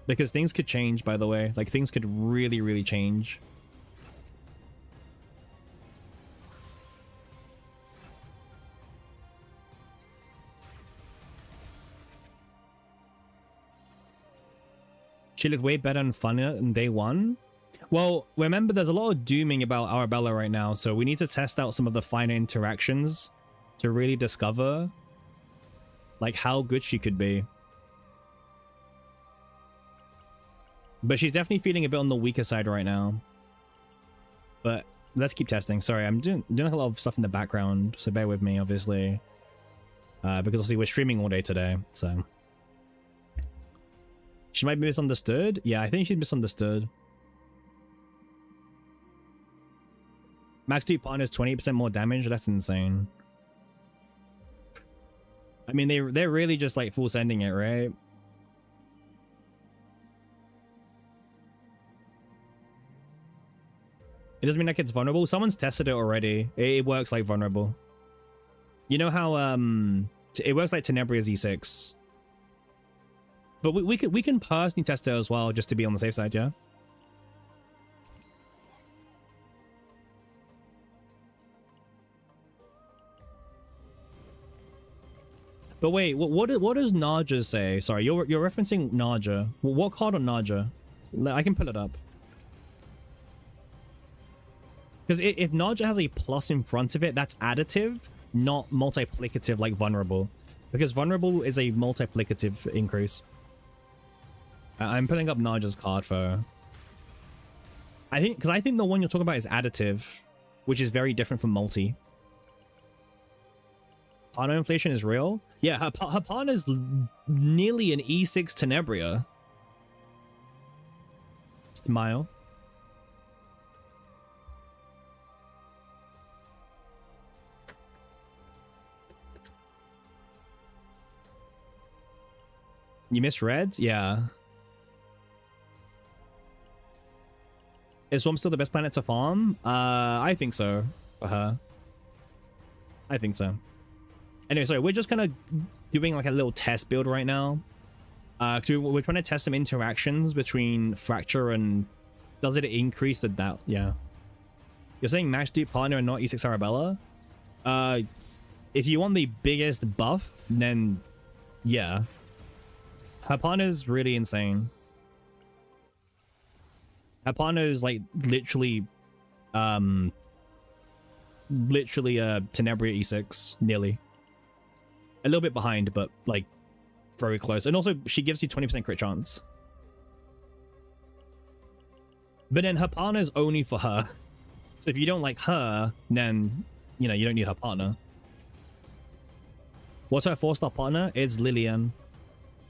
because things could change, by the way. Like, things could really, really change. She looked way better and funnier in day one. Well, remember, there's a lot of dooming about Arabella right now, so we need to test out some of the finer interactions to really discover, like, how good she could be. But she's definitely feeling a bit on the weaker side right now. But let's keep testing. Sorry, I'm doing a lot of stuff in the background, so bear with me, obviously. Because obviously we're streaming all day today, so... She might be misunderstood? Yeah, I think she's misunderstood. Max 2 partners 20% more damage? That's insane. I mean, they're really just like full sending it, right? It doesn't mean like it's vulnerable. Someone's tested it already. It works like vulnerable. You know how it works like Tenebria's E6. But we can personally test it as well, just to be on the safe side, yeah? But wait, what does Naja say? Sorry, you're referencing Naja. What card on Naja? I can pull it up. Because if Naja has a plus in front of it, that's additive, not multiplicative like Vulnerable. Because Vulnerable is a multiplicative increase. I'm putting up Naja's card for... I think the one you're talking about is additive, which is very different from multi. Partner inflation is real? Yeah, her partner's nearly an E6 Tenebria. Smile. You missed Reds? Yeah. Is Swarm still the best planet to farm? I think so. For her. I think so. Anyway, sorry, we're just kind of doing like a little test build right now. Cause we're trying to test some interactions between Fracture and... Does it increase the doubt? Yeah. You're saying max dupe partner and not E6 Arabella? If you want the biggest buff, then yeah. Her partner's really insane. Her partner's like literally a Tenebria E6, nearly. A little bit behind, but like very close. And also she gives you 20% crit chance. But then her partner's only for her. So if you don't like her, then you know you don't need her partner. What's her 4-star partner? It's Lillian.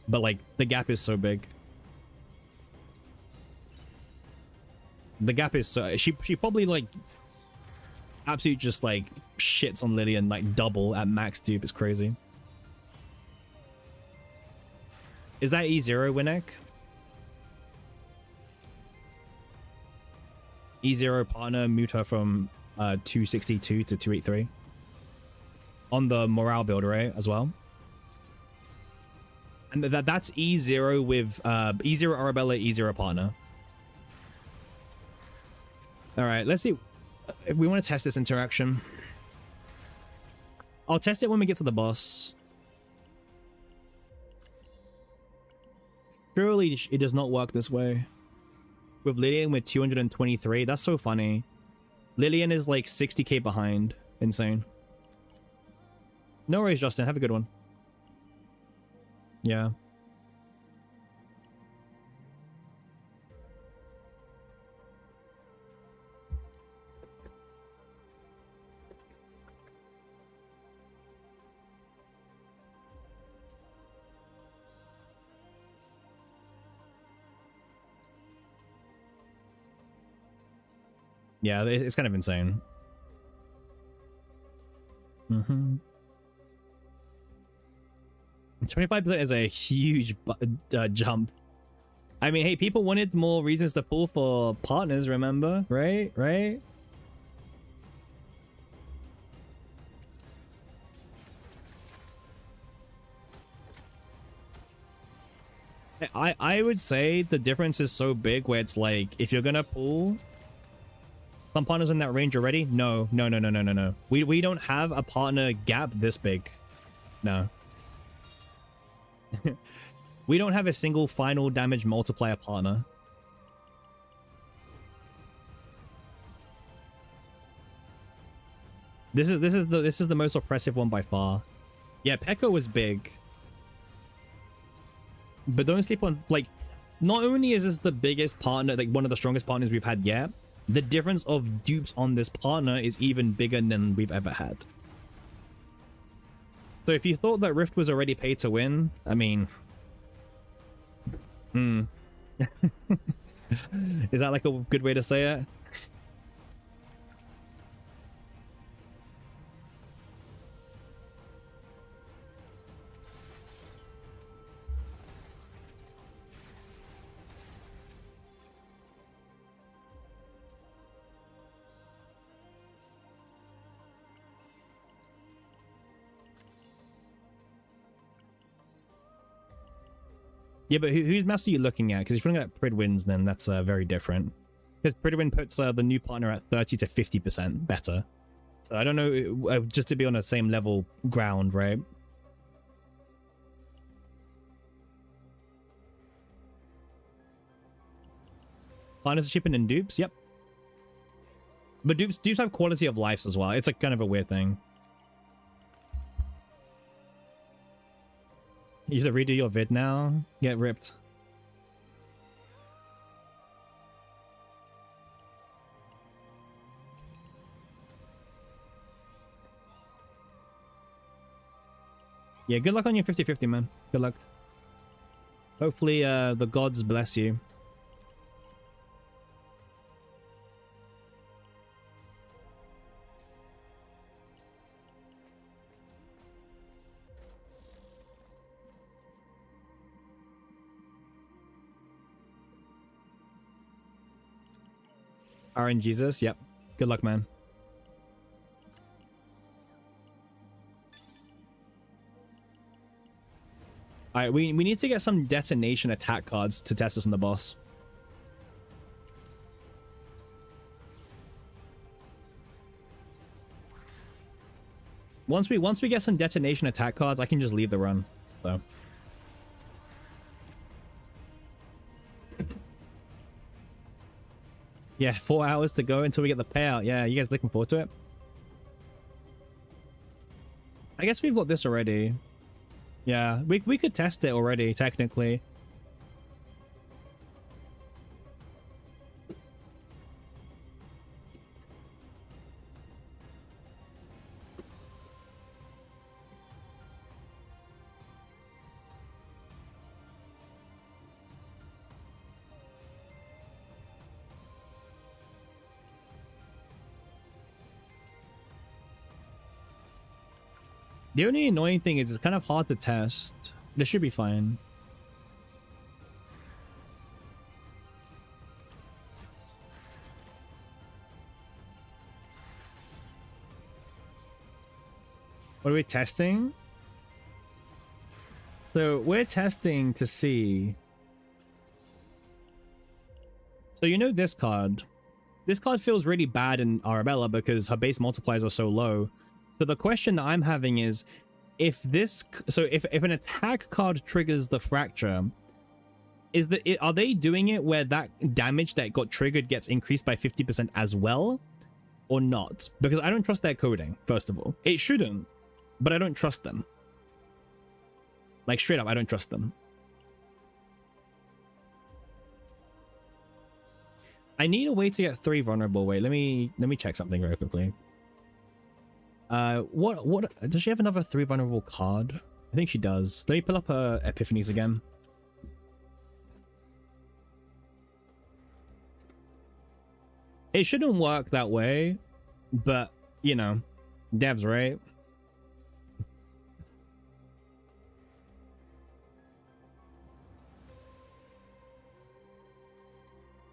But like the gap is so big. The gap is so... She probably like absolutely just like shits on Lillian like double at max dupe. It's crazy. Is that E0 Winnick? E0 partner moved her from 262 to 283 on the morale build, right? As well. And that's E0 with E0 Arabella, E0 partner. All right, let's see if we want to test this interaction. I'll test it when we get to the boss. Surely it does not work this way. With Lillian with 223, that's so funny. Lillian is like 60k behind. Insane. No worries, Justin. Have a good one. Yeah. Yeah, it's kind of insane. 25% is a huge jump. I mean, hey, people wanted more reasons to pull for partners, remember? Right? Right? I would say the difference is so big where it's like, if you're gonna pull some partners in that range already, no. We don't have a partner gap this big. No. We don't have a single final damage multiplier partner. This is the most oppressive one by far. Yeah, Pekka was big. But don't sleep on, like, not only is this the biggest partner, like one of the strongest partners we've had yet, the difference of dupes on this partner is even bigger than we've ever had. So if you thought that Rift was already paid to win, I mean... Is that like a good way to say it? Yeah, but whose maps are you looking at? Because if you're looking at Pridwin's, then that's very different. Because Pridwin puts the new partner at 30 to 50% better. So I don't know, just to be on the same level ground, right? Partners are cheaper than dupes. Yep. But dupes have quality of lives as well. It's like kind of a weird thing. You should redo your vid now. Get ripped. Yeah, good luck on your 50-50, man. Good luck. Hopefully, the gods bless you. RN Jesus, yep. Good luck, man. Alright, we need to get some detonation attack cards to test us on the boss. Once we get some detonation attack cards, I can just leave the run. So yeah, 4 hours to go until we get the payout. Yeah, you guys looking forward to it? I guess we've got this already. Yeah, we could test it already, technically. The only annoying thing is it's kind of hard to test. This should be fine. What are we testing? So we're testing to see. So you know this card. This card feels really bad in Arabella because her base multipliers are so low. So the question that I'm having is, if an attack card triggers the fracture, are they doing it where that damage that got triggered gets increased by 50% as well, or not? Because I don't trust their coding. First of all, it shouldn't, but I don't trust them. Like straight up, I don't trust them. I need a way to get 3 vulnerable. Wait, let me check something very quickly. What does she have another 3 vulnerable card? I think she does. Let me pull up her epiphanies again. It shouldn't work that way, but you know, devs, right?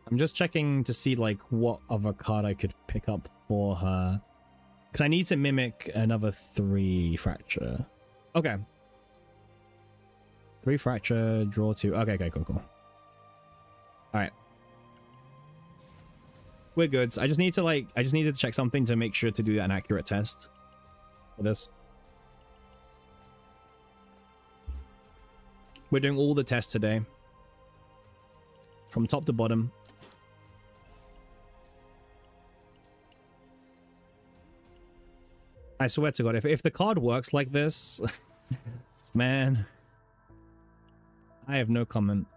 I'm just checking to see like what other card I could pick up for her. Because I need to mimic another 3 fracture. Okay. 3 fracture, draw 2. Okay, cool. Alright. We're good. So I just needed to check something to make sure to do an accurate test for this. We're doing all the tests today. From top to bottom. I swear to God, if the card works like this, man, I have no comment.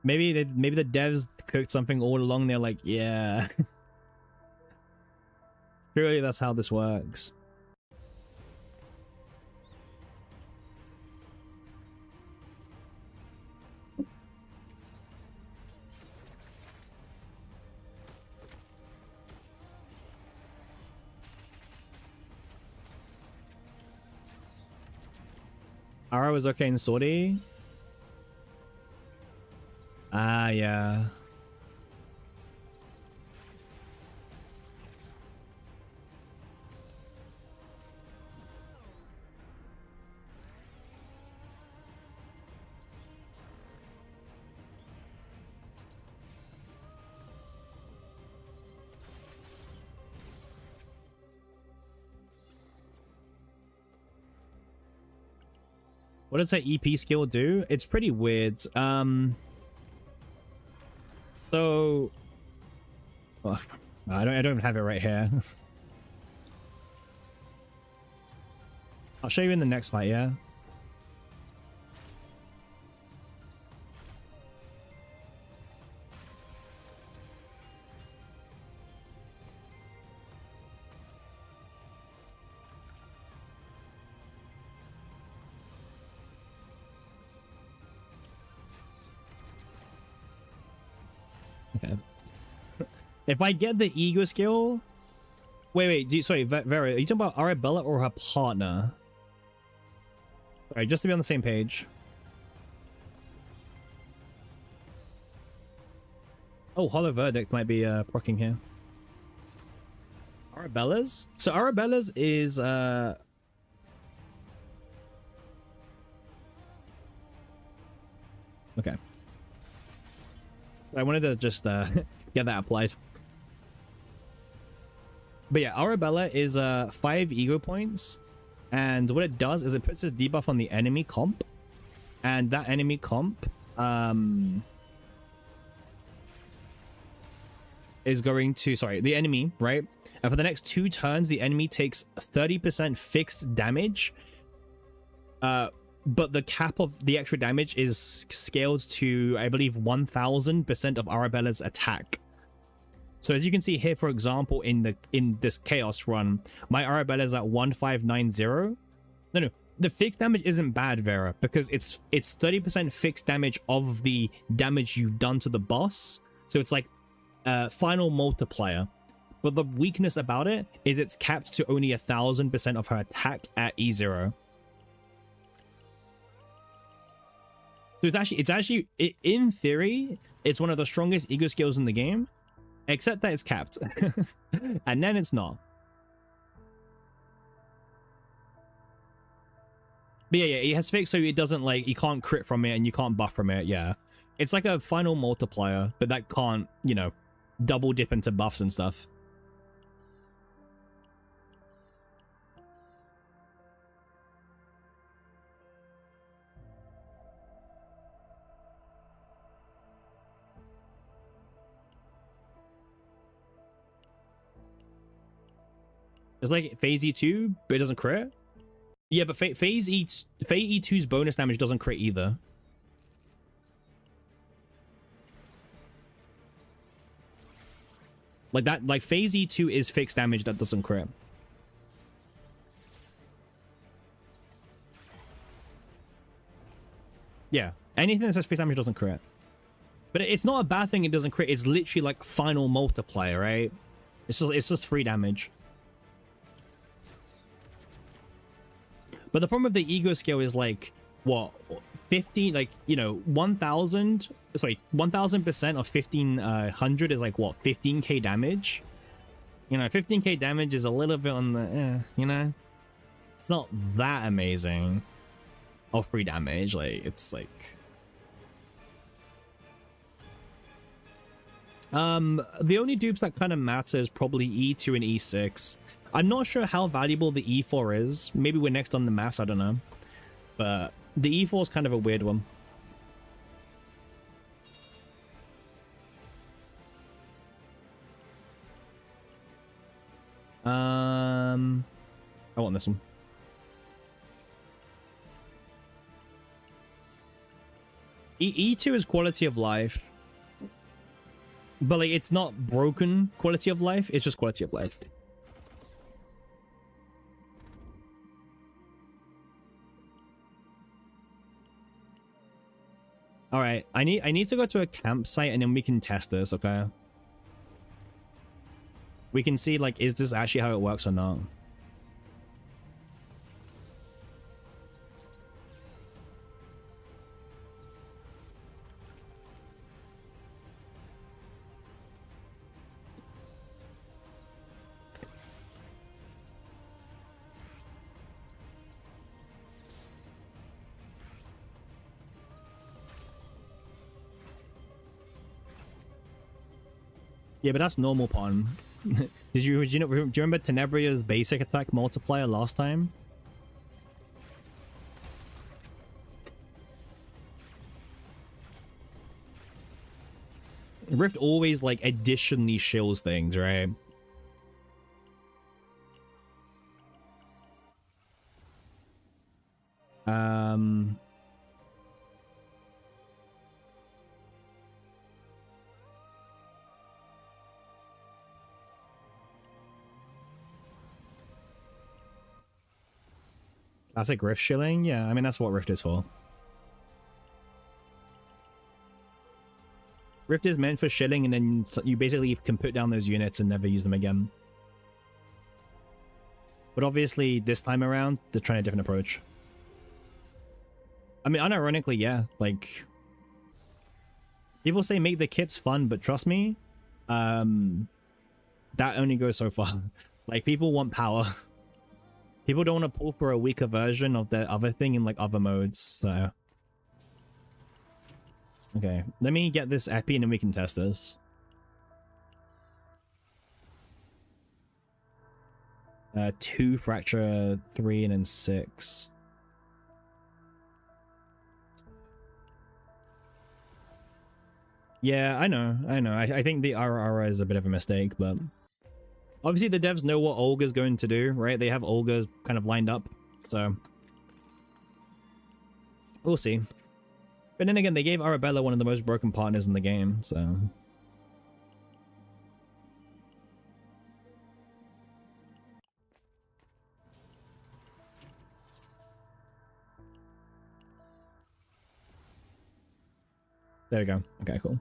maybe the devs cooked something all along. They're like, yeah, surely that's how this works. Ara was okay in Sortie. Ah, yeah. What does her EP skill do? It's pretty weird. So well, I don't have it right here. I'll show you in the next fight, yeah. Okay. If I get the ego skill... Wait, sorry, Vera, are you talking about Arabella or her partner? Sorry, just to be on the same page. Oh, Hollow Verdict might be proccing here. Arabella's? So Arabella's is... Okay. I wanted to just get that applied. But yeah, Arabella is 5 ego points, and what it does is it puts this debuff on the enemy comp, and that enemy comp is going to, sorry, the enemy, right? And for the next 2 turns, the enemy takes 30% fixed damage, but the cap of the extra damage is scaled to, I believe, 1000% of Arabella's attack. So as you can see here, for example, in this chaos run, my Arabella is at 1590. No, the fixed damage isn't bad, Vera, because it's 30% fixed damage of the damage you've done to the boss. So it's like final multiplier. But the weakness about it is it's capped to only 1000% of her attack at E0. So it's actually in theory, it's one of the strongest ego skills in the game. Except that it's capped. And then it's not. But yeah, it has fixed so it doesn't, like, you can't crit from it and you can't buff from it, yeah. It's like a final multiplier, but that can't, you know, double dip into buffs and stuff. It's like phase E2, but it doesn't crit. Yeah, but phase E2's bonus damage doesn't crit either. Like that, like phase E2 is fixed damage that doesn't crit. Yeah, anything that says fixed damage doesn't crit. But it's not a bad thing it doesn't crit. It's literally like final multiplier, right? It's just free damage. But the problem with the ego skill is like, what, 50, like, you know, 1000% of 1500 is like, what, 15k damage? You know, 15k damage is a little bit on the, you know, it's not that amazing. Or free damage, like, it's like... The only dupes that kind of matter is probably E2 and E6. I'm not sure how valuable the E4 is. Maybe we're next on the maps, I don't know. But the E4 is kind of a weird one. I want this one. E2 is quality of life. But like, it's not broken quality of life, it's just quality of life. All right, I need to go to a campsite and then we can test this, okay? We can see, like, is this actually how it works or not? Yeah, but that's normal pawn. Do you remember Tenebria's basic attack multiplier last time? Rift always like additionally shills things, right? Classic Rift shilling? Yeah, I mean, that's what Rift is for. Rift is meant for shilling, and then you basically can put down those units and never use them again. But obviously, this time around, they're trying a different approach. I mean, unironically, yeah. Like, people say make the kits fun, but trust me, that only goes so far. Like, people want power. People don't want to pull for a weaker version of the other thing in like other modes, so. Okay, let me get this epi and then we can test this. 2 fracture, 3, and then 6. Yeah, I know. I think the RRR is a bit of a mistake, but obviously the devs know what Olga's going to do, right? They have Olga kind of lined up, so we'll see. But then again, they gave Arabella one of the most broken partners in the game, so. There we go. Okay, cool.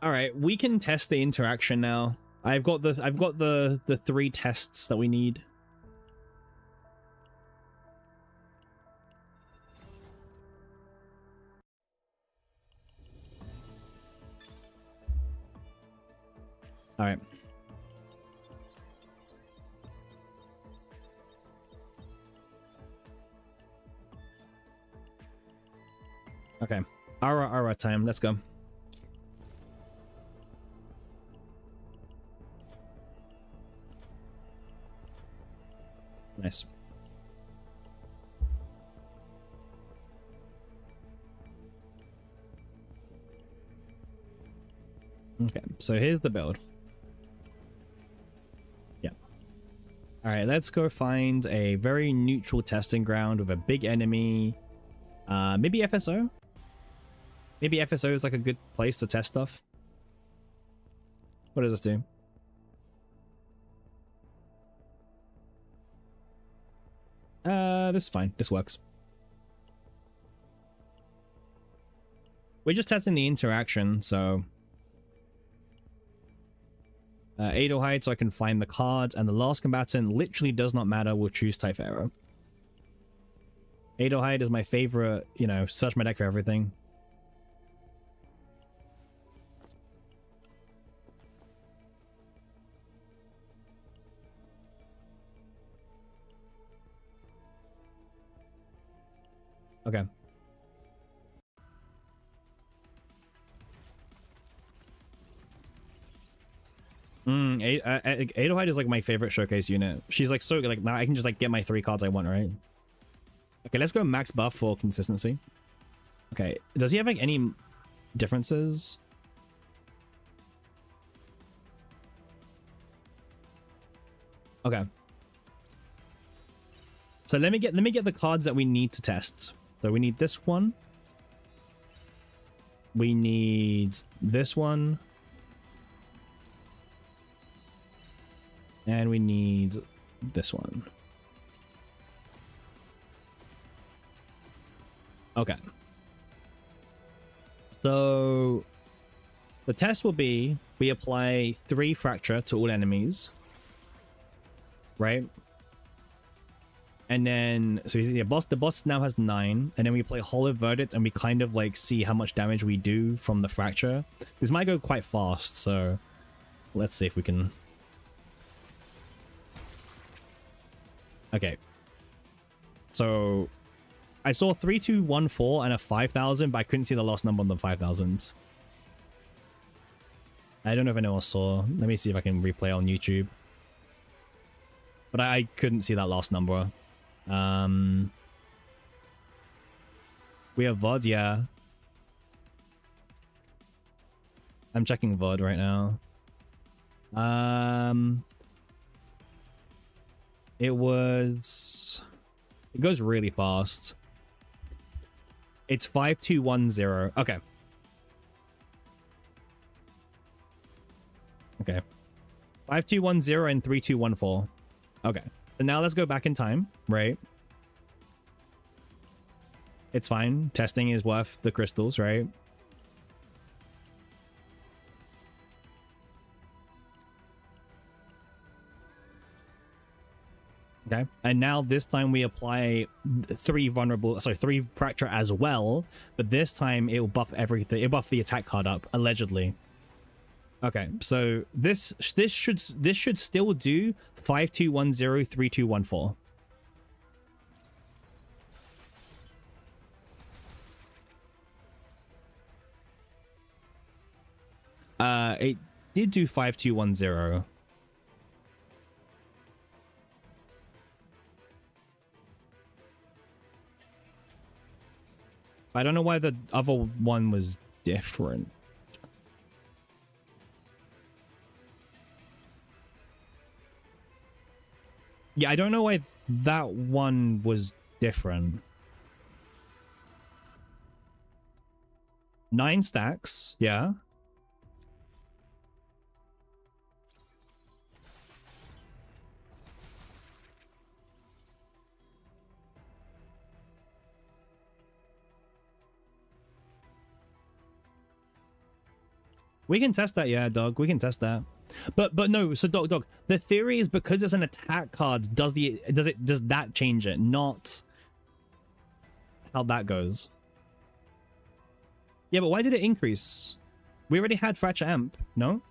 All right, we can test the interaction now. I've got the 3 tests that we need. All right. Okay. Ara time. Let's go. Nice. Okay, so here's the build. Yeah. All right, let's go find a very neutral testing ground with a big enemy. Maybe FSO? Maybe FSO is like a good place to test stuff. What does this do? This is fine. This works. We're just testing the interaction, so Adelheid, so I can find the cards, and the last combatant literally does not matter. We'll choose Typhara. Adelheid is my favorite, you know, search my deck for everything. Okay. Adelheid is like my favorite showcase unit. She's like so like now I can just like get my 3 cards I want, right? Okay, let's go max buff for consistency. Okay, does he have like any differences? Okay. So let me get the cards that we need to test. So we need this one. We need this one. And we need this one. Okay. So the test will be we apply 3 fracture to all enemies. Right? And then, so the boss now has 9, and then we play Hollow Verdict, and we kind of like see how much damage we do from the fracture. This might go quite fast, so let's see if we can. Okay. So I saw 3214 and a 5000, but I couldn't see the last number on the 5000. I don't know if anyone saw. Let me see if I can replay on YouTube. But I couldn't see that last number. We have VOD, yeah. I'm checking VOD right now. It goes really fast. It's 5210. Okay. Okay. 5210 and 3214. Okay. So now let's go back in time, right? It's fine. Testing is worth the crystals, right? Okay. And now this time we apply three fracture as well, but this time it will buff everything. It'll buff the attack card up, allegedly. Okay, so this should still do 5210 3214. It did do 5210. I don't know why the other one was different. Yeah, I don't know why that one was different. 9 stacks, yeah. We can test that, yeah, dog. We can test that. But no, so dog, the theory is because it's an attack card, does that change it? Not how that goes. Yeah, but why did it increase? We already had Fracture Amp, no?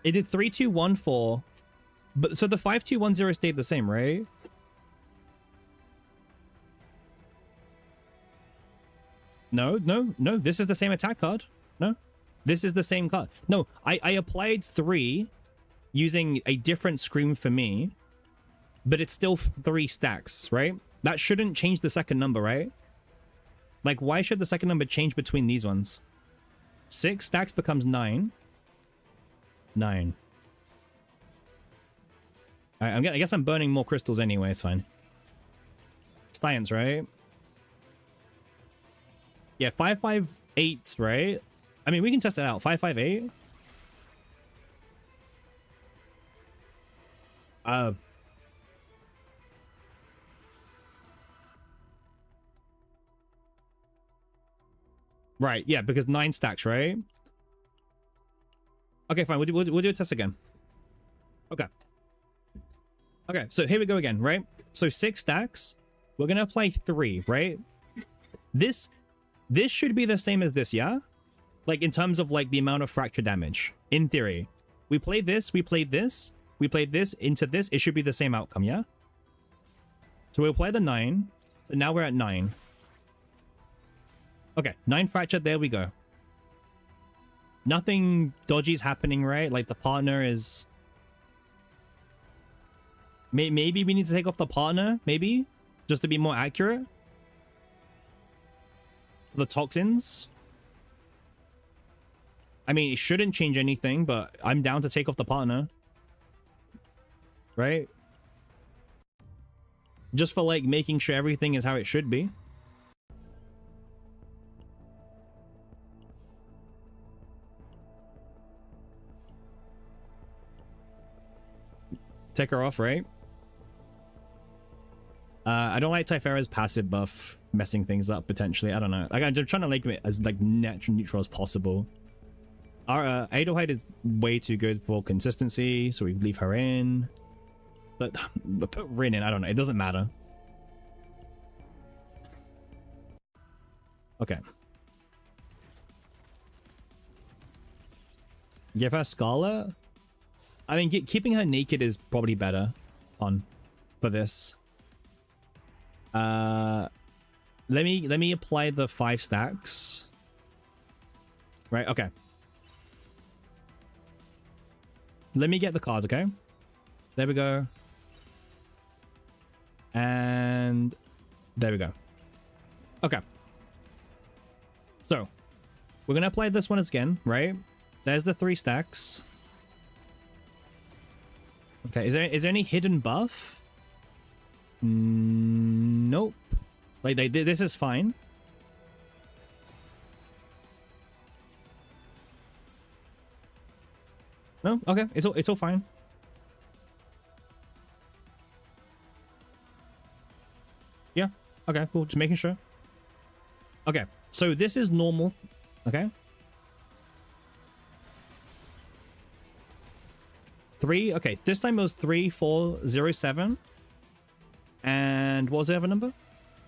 It did 3214. But so the 5210 stayed the same, right? No, this is the same attack card. No, this is the same card. No, I applied 3 using a different scream for me, but it's still 3 stacks, right? That shouldn't change the second number, right? Like, why should the second number change between these ones? 6 stacks becomes 9. 9. I guess I'm burning more crystals anyway, it's fine. Science, right? Yeah, 558, right? I mean, we can test it out. 558. Right, yeah, because 9 stacks, right? Okay, fine. We'll do a test again. Okay. Okay, so here we go again, right? So 6 stacks. We're gonna apply 3, right? This should be the same as this, yeah? Like, in terms of, like, the amount of fracture damage. In theory. We played this, we played this, we played this into this. It should be the same outcome, yeah? So we apply the 9. So now we're at 9. Okay, 9 fracture, there we go. Nothing dodgy is happening, right? Like, the partner is... Maybe we need to take off the partner, maybe? Just to be more accurate? The toxins. I mean, it shouldn't change anything, but I'm down to take off the partner. Right? Just for, like, making sure everything is how it should be. Take her off, right? I don't like Typhera's passive buff messing things up potentially. I don't know. Like, I'm just trying to make it as like neutral as possible. Our Adelheid is way too good for consistency, so we leave her in. But put Rin in. I don't know. It doesn't matter. Okay. Give her Scarlet. I mean, keeping her naked is probably better for this. Let me apply the 5 stacks. Right, okay. Let me get the cards, okay? There we go. And there we go. Okay. So, We're gonna apply this one again, right? There's the 3 stacks. Okay, is there any hidden buff? Nope. Like this is fine. No, okay, it's all fine. Yeah, okay, cool. Just making sure. Okay, so this is normal. Okay. 3. Okay, this time it was 3407. And what was the other number?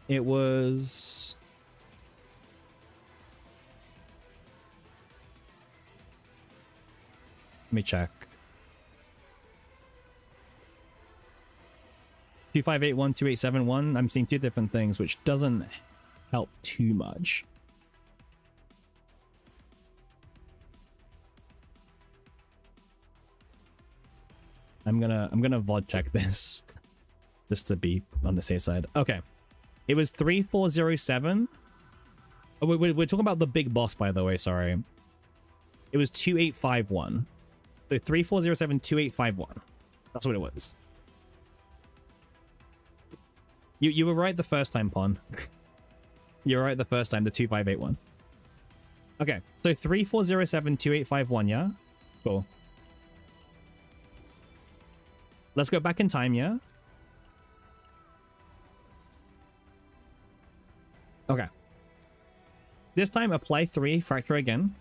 It was... Let me check. 2581, 2871. I'm seeing 2 different things, which doesn't help too much. I'm gonna VOD check this just to be on the safe side. Okay, it was 3407. Oh, we're talking about the big boss, by the way. Sorry, it was 2851. So 3407 2851. That's what it was. You were right the first time, Pon. You were right the first time. The 2581. Okay, so 3407 2851. Yeah, cool. Let's go back in time, yeah? Okay. This time, apply 3, fracture again.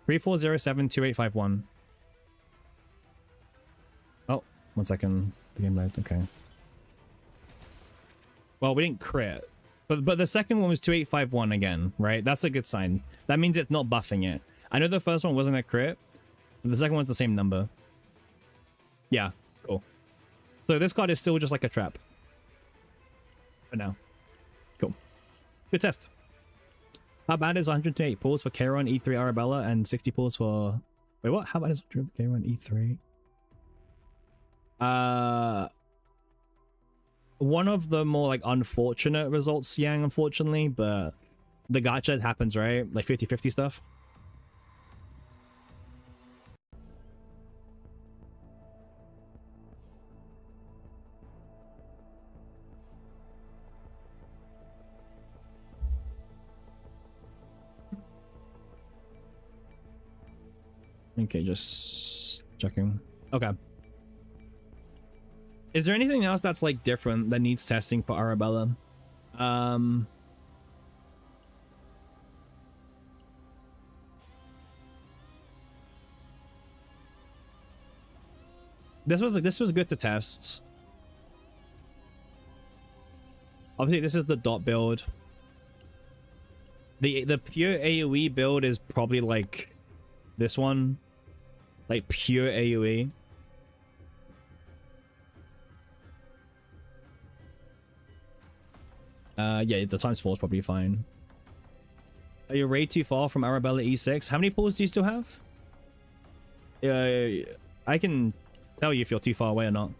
Three, 4, 0, 7, 2, 8, 5, 1. Oh, 1 second. The game lagged. Okay. Well, we didn't crit. But the second one was 2851 again, right? That's a good sign. That means it's not buffing it. I know the first one wasn't a crit, but the second one's the same number. Yeah, cool. So this card is still just like a trap. For now. Cool. Good test. How bad is 128 pulls for Kairon, E3 Arabella, and 60 pulls for... Wait, what? How bad is 100 Kairon, E3? One of the more like unfortunate results, Yang, unfortunately, but the gacha happens, right? Like 50-50 stuff. Okay, just checking. Okay. Is there anything else that's like different that needs testing for Arabella? This was good to test. Obviously, this is the dot build. The pure AoE build is probably like this one, like pure AoE. Yeah, the times 4 is probably fine. Are you way too far from Arabella E6? How many pulls do you still have? I can tell you if you're too far away or not.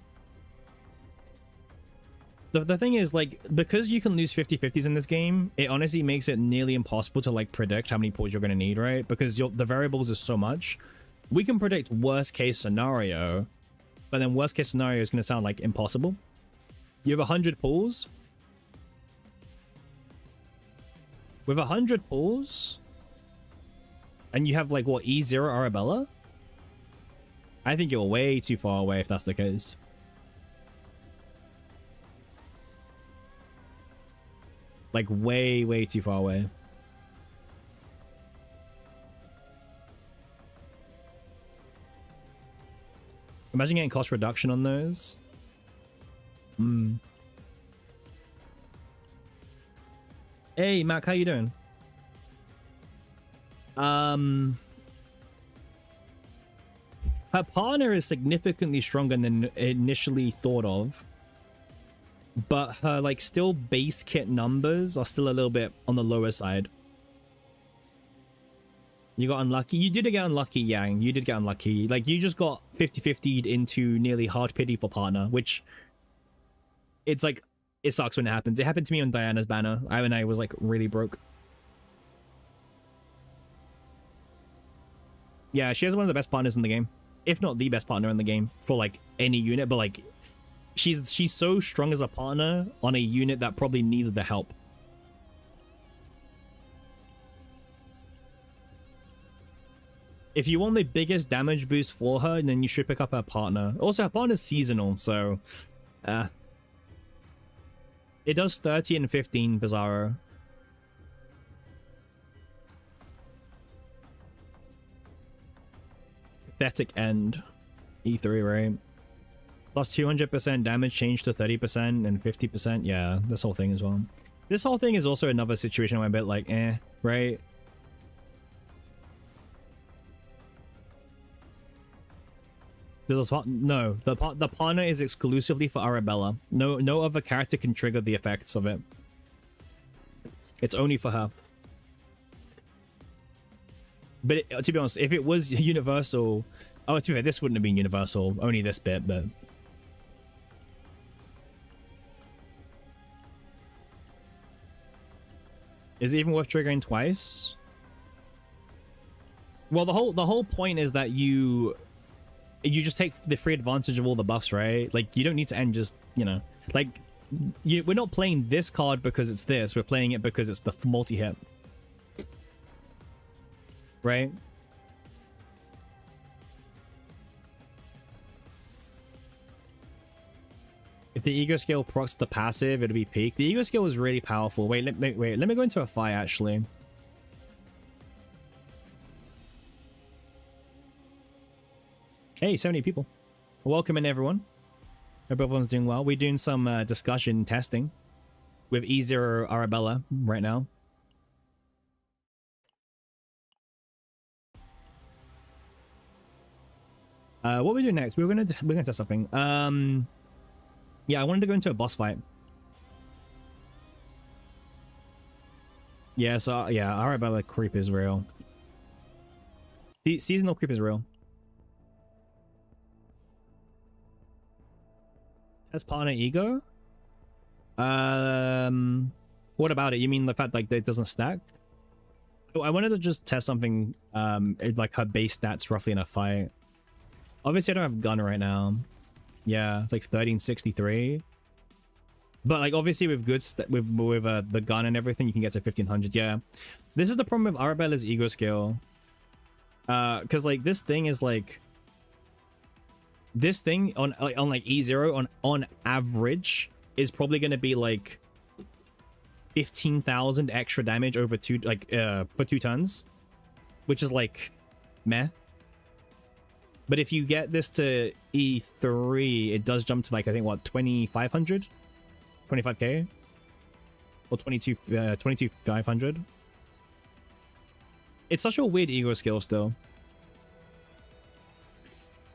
The thing is, like, because you can lose 50-50s in this game, it honestly makes it nearly impossible to, like, predict how many pulls you're going to need, right? Because the variables is so much. We can predict worst case scenario, but then worst case scenario is going to sound, like, impossible. You have 100 pulls. With 100 pulls, and you have, like, what, E0 Arabella? I think you're way too far away if that's the case. Like, way, way too far away. Imagine getting cost reduction on those. Hey, Mac, how you doing? Her partner is significantly stronger than initially thought of. But her, like, still base kit numbers are still a little bit on the lower side. You got unlucky. You did get unlucky, Yang. You did get unlucky. Like, you just got 50-50'd into nearly hard pity for partner, which... It's like... It sucks when it happens. It happened to me on Diana's banner. I was, like, really broke. Yeah, she has one of the best partners in the game. If not the best partner in the game for, like, any unit. But, like, she's so strong as a partner on a unit that probably needs the help. If you want the biggest damage boost for her, then you should pick up her partner. Also, her partner's seasonal, so... It does 30 and 15, Bizarro. Pathetic end. E3, right? Plus 200% damage changed to 30% and 50%. Yeah, this whole thing as well. This whole thing is also another situation where I'm a bit like, right? No, the partner is exclusively for Arabella. No other character can trigger the effects of it. It's only for her. But to be honest, if it was universal... Oh, to be fair, this wouldn't have been universal. Only this bit, but... Is it even worth triggering twice? Well, the whole point is that you just take the free advantage of all the buffs, right? Like, you don't need to end just, you know... Like, we're not playing this card because it's this. We're playing it because it's the multi-hit. Right? If the ego scale procs the passive, it'll be peak. The ego scale is really powerful. Wait, let me go into a fight, actually. Hey, 70 people. Welcome in, everyone. Hope everyone's doing well. We're doing some discussion testing with E0 Arabella right now. What are we doing next? We're gonna test something. Yeah, I wanted to go into a boss fight. Yeah, so yeah, Arabella creep is real. The seasonal creep is real. Test partner ego? What about it? You mean the fact like that it doesn't stack? I wanted to just test something like her base stats roughly in a fight. Obviously I don't have gun right now. Yeah, it's like 1363. But like obviously with good with the gun and everything you can get to 1500. Yeah. This is the problem with Arabella's ego skill. Cuz like this thing is like this thing on like E0 on average is probably going to be like 15,000 extra damage over for 2 tons, which is like meh. But if you get this to E3, it does jump to like I think what 2500, 25k, or 22,500. It's such a weird ego skill still.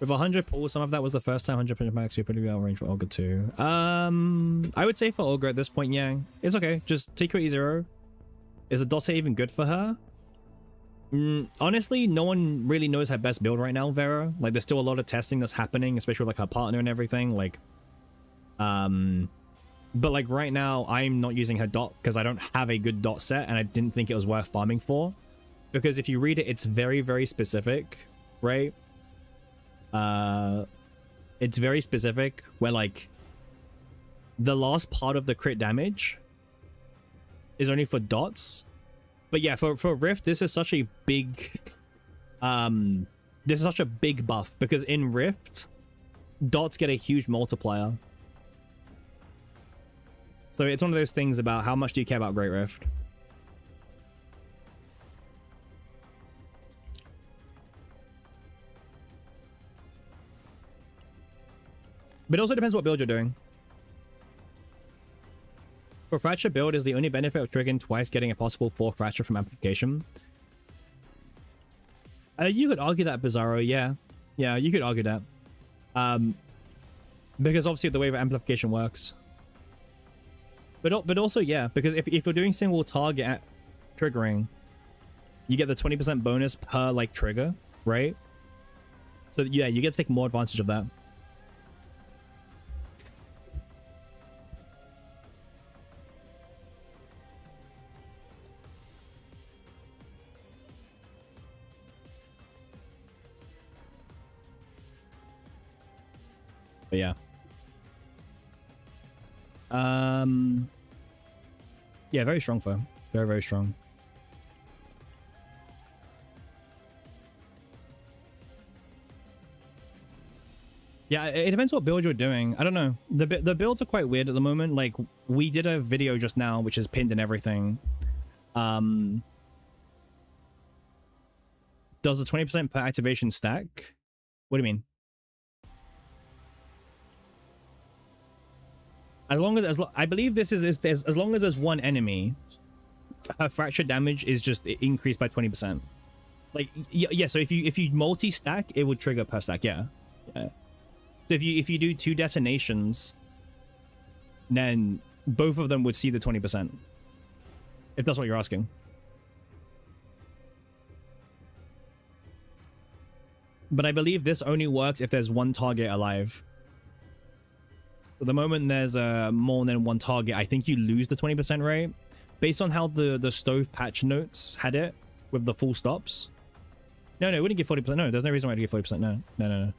With 100 pulls, some of that was the first time 100% max. You're pretty well range for Olga too. I would say for Olga at this point, Yang, it's okay. Just take your E0. Is the dot set even good for her? Honestly, no one really knows her best build right now, Vera. Like, there's still a lot of testing that's happening, especially with like her partner and everything. Like, but like right now, I'm not using her dot because I don't have a good dot set, and I didn't think it was worth farming for. Because if you read it, it's very, very specific, right? It's very specific where like the last part of the crit damage is only for dots. But yeah, for Rift, this is such a big buff because in Rift dots get a huge multiplier. So it's one of those things about how much do you care about Great Rift. But it also depends what build you're doing. For Fracture build is the only benefit of triggering twice getting a possible 4 Fracture from amplification. You could argue that, Bizarro, yeah. Yeah, you could argue that. Because obviously the way that amplification works. But also, yeah, because if you're doing single target triggering, you get the 20% bonus per like trigger, right? So yeah, you get to take more advantage of that. But yeah. Yeah, very strong foe. Very, very strong. Yeah, it depends what build you're doing. I don't know. The builds are quite weird at the moment. Like, we did a video just now, which is pinned and everything. Does a 20% per activation stack? What do you mean? As long as I believe this is as long as there's one enemy, her fracture damage is just increased by 20%. Like yeah, so if you multi-stack, it would trigger per stack. Yeah. So if you do 2 detonations, then both of them would see the 20%. If that's what you're asking. But I believe this only works if there's one target alive. So the moment there's more than one target, I think you lose the 20% rate. Based on how the stove patch notes had it with the full stops. No, it wouldn't give 40%. No, there's no reason why to give 40%. No.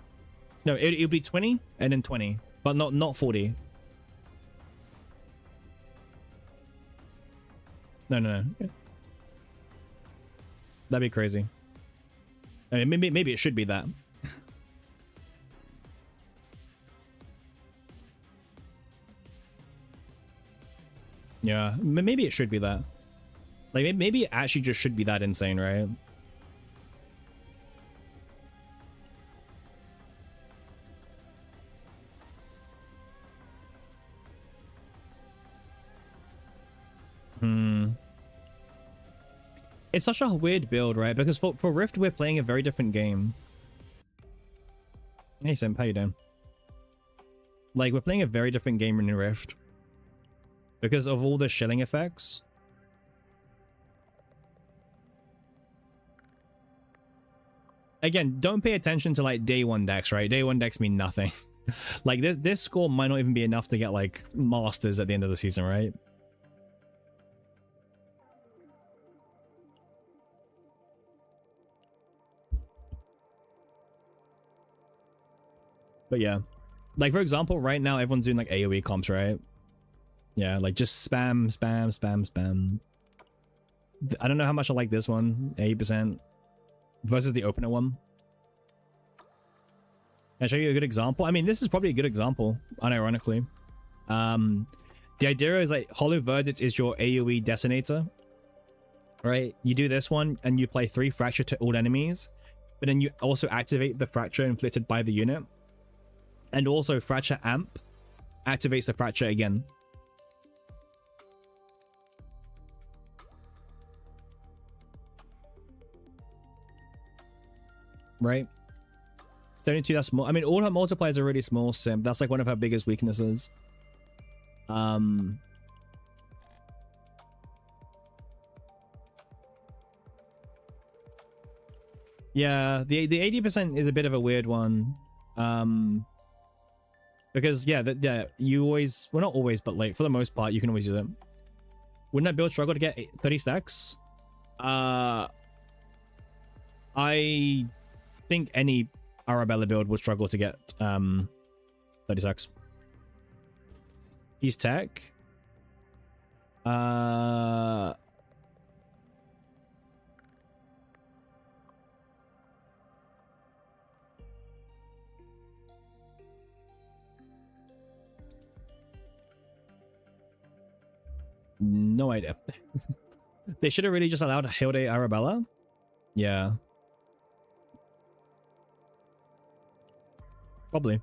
No, it'll be 20 and then 20, but not 40. No. That'd be crazy. I mean, maybe it should be that. Yeah, maybe it should be that. Like, maybe it actually just should be that insane, right? It's such a weird build, right? Because for Rift, we're playing a very different game. Hey, Simp, how you doing? Like, we're playing a very different game in Rift. Because of all the shilling effects. Again, don't pay attention to, like, day 1 decks, right? Day 1 decks mean nothing. Like, this score might not even be enough to get, like, Masters at the end of the season, right? But yeah. Like, for example, right now, everyone's doing, like, AoE comps, right? Yeah, like, just spam. I don't know how much I like this one. 80% versus the opener one. Can I show you a good example? I mean, this is probably a good example, unironically. The idea is, like, Hollow Verdict is your AoE detonator. Right? You do this one, and you play 3 Fracture to all enemies. But then you also activate the Fracture inflicted by the unit. And also Fracture Amp activates the Fracture again. Right? 72, that's small. I mean, all her multipliers are really small, Simp. That's like one of her biggest weaknesses. Yeah, the 80% is a bit of a weird one. Because yeah, you always, well, not always, but like for the most part, you can always use it. Wouldn't that build struggle to get 30 stacks? I think any Arabella build would struggle to get 30 stacks. He's tech. No idea. They should have really just allowed Hilde Arabella. Yeah. Probably.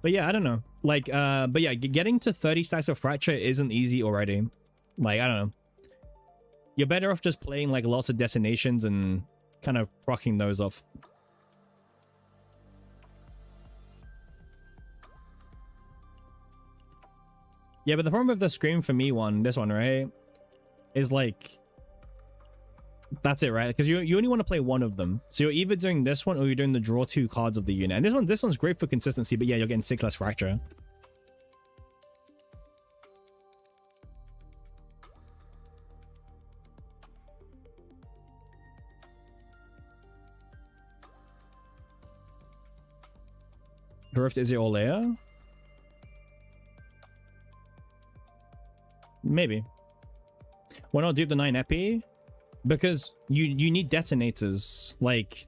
But yeah, I don't know. Like, but yeah, getting to 30 stacks of Fracture isn't easy already. Like, I don't know. You're better off just playing like lots of detonations and kind of proccing those off. Yeah, but the problem with the Scream for Me one, this one, right, is like That's it, right? Because you only want to play one of them. So you're either doing this one or you're doing the draw 2 cards of the unit. And this one's great for consistency, but yeah, you're getting 6 less fracture. Rift, is it all air? Maybe. Why not dupe the 9 epi? Because you need detonators, like,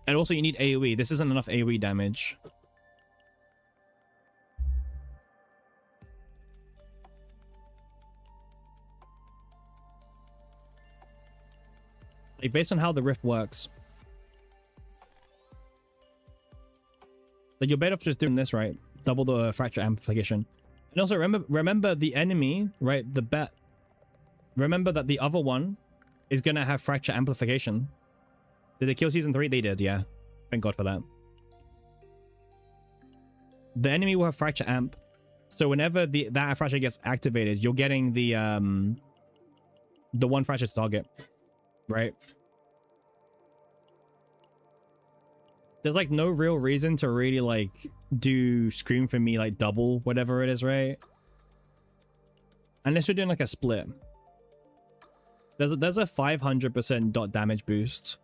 and also you need AoE. This isn't enough AoE damage. Like, based on how the rift works, like, you're better off just doing this, right? Double the fracture amplification. And also remember the enemy, right? The bet. Remember that the other one is gonna have fracture amplification. Did they kill season 3? They did, yeah. Thank God for that. The enemy will have fracture amp. So whenever that fracture gets activated, you're getting the one fracture to target. Right? There's like no real reason to really like do Scream for me like double whatever it is, right? Unless you're doing like a split. There's a 500% dot damage boost.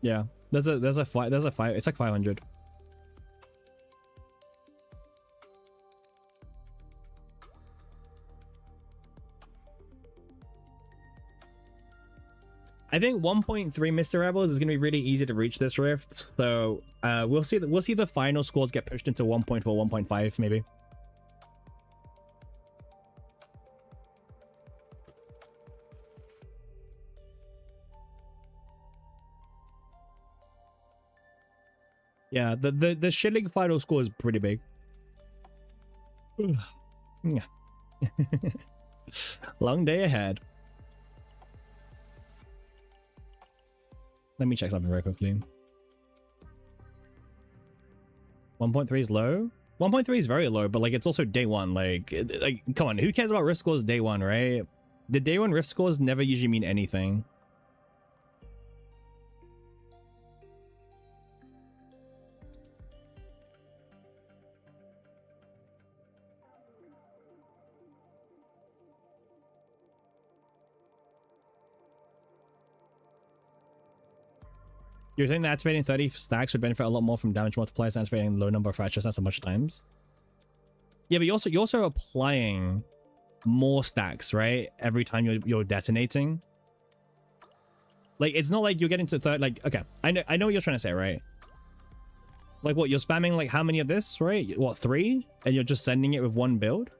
Yeah, there's a five. It's like 500. I think 1.3 Mr. Rebels is gonna be really easy to reach this rift. So we'll see the final scores get pushed into 1.4, 1.5 maybe. Yeah, the shilling final score is pretty big. Yeah. Long day ahead. Let me check something very quickly. 1.3 is low. 1.3 is very low, but like it's also day one. Like come on, who cares about rift scores day one, right? The day one rift scores never usually mean anything. You're saying that activating 30 stacks would benefit a lot more from damage multipliers than activating low number of fractures, not so much times. Yeah, but you're also applying more stacks, right? Every time you're detonating. Like, it's not like you're getting to third. Like, okay, I know what you're trying to say, right? Like, what, you're spamming like how many of this, right? What, 3? And you're just sending it with one build?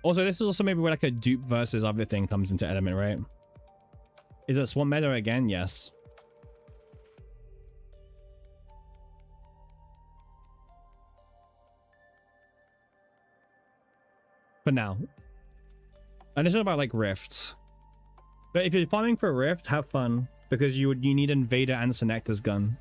Also, this is also maybe where like a dupe versus other thing comes into element, right? Is it swamp meta again? Yes. For now. And it's not about like Rift. But if you're farming for Rift, have fun. Because you need Invader and Senecta's gun.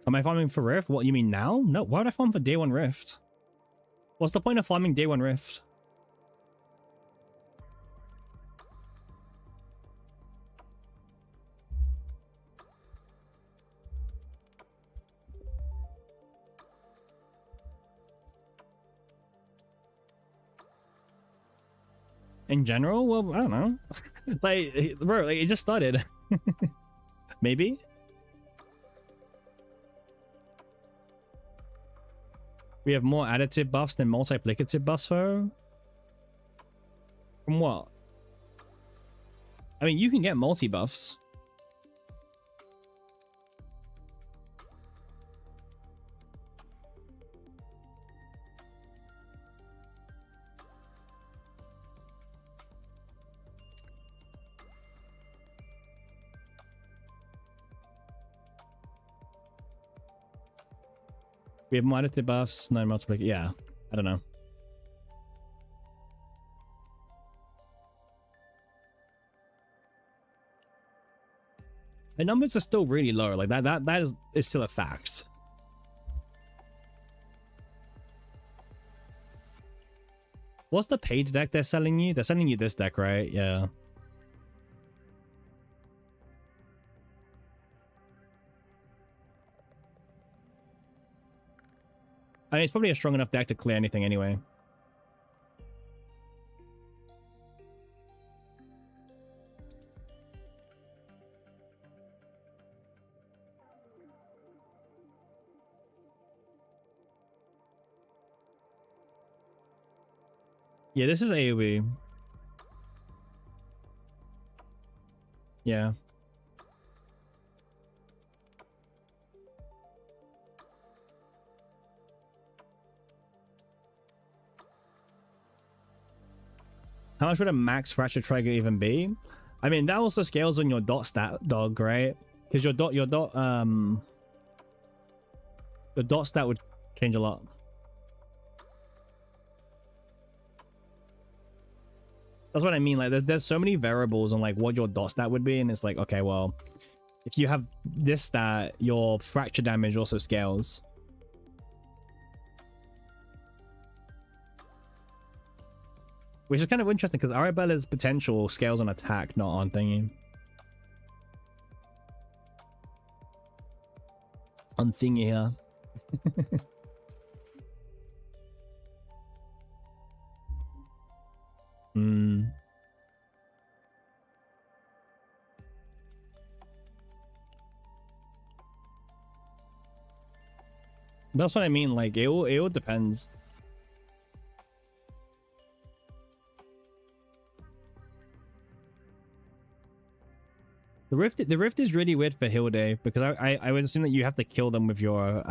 Am I farming for Rift? What, you mean now? No, why would I farm for day one Rift? What's the point of farming day one Rift? In general, well, I don't know. Like, bro, like, it just started. Maybe. We have more additive buffs than multiplicative buffs, though. From what? I mean, you can get multi buffs. We have more additive buffs, no multiplicative. Yeah, I don't know. The numbers are still really low. Like that is still a fact. What's the paid deck they're selling you? They're selling you this deck, right? Yeah. I mean, it's probably a strong enough deck to clear anything anyway. Yeah, this is AoE. Yeah. How much would a max fracture trigger even be? I mean, that also scales on your dot stat, dog, right? Because your dot stat would change a lot. That's what I mean. Like, there's so many variables on like what your dot stat would be, and it's like, okay, well, if you have this stat, your fracture damage also scales. Which is kind of interesting because Arabella's potential scales on attack, not on thingy. On thingy here. That's what I mean. Like, it all depends. The rift is really weird for heal day because I would assume that you have to kill them with your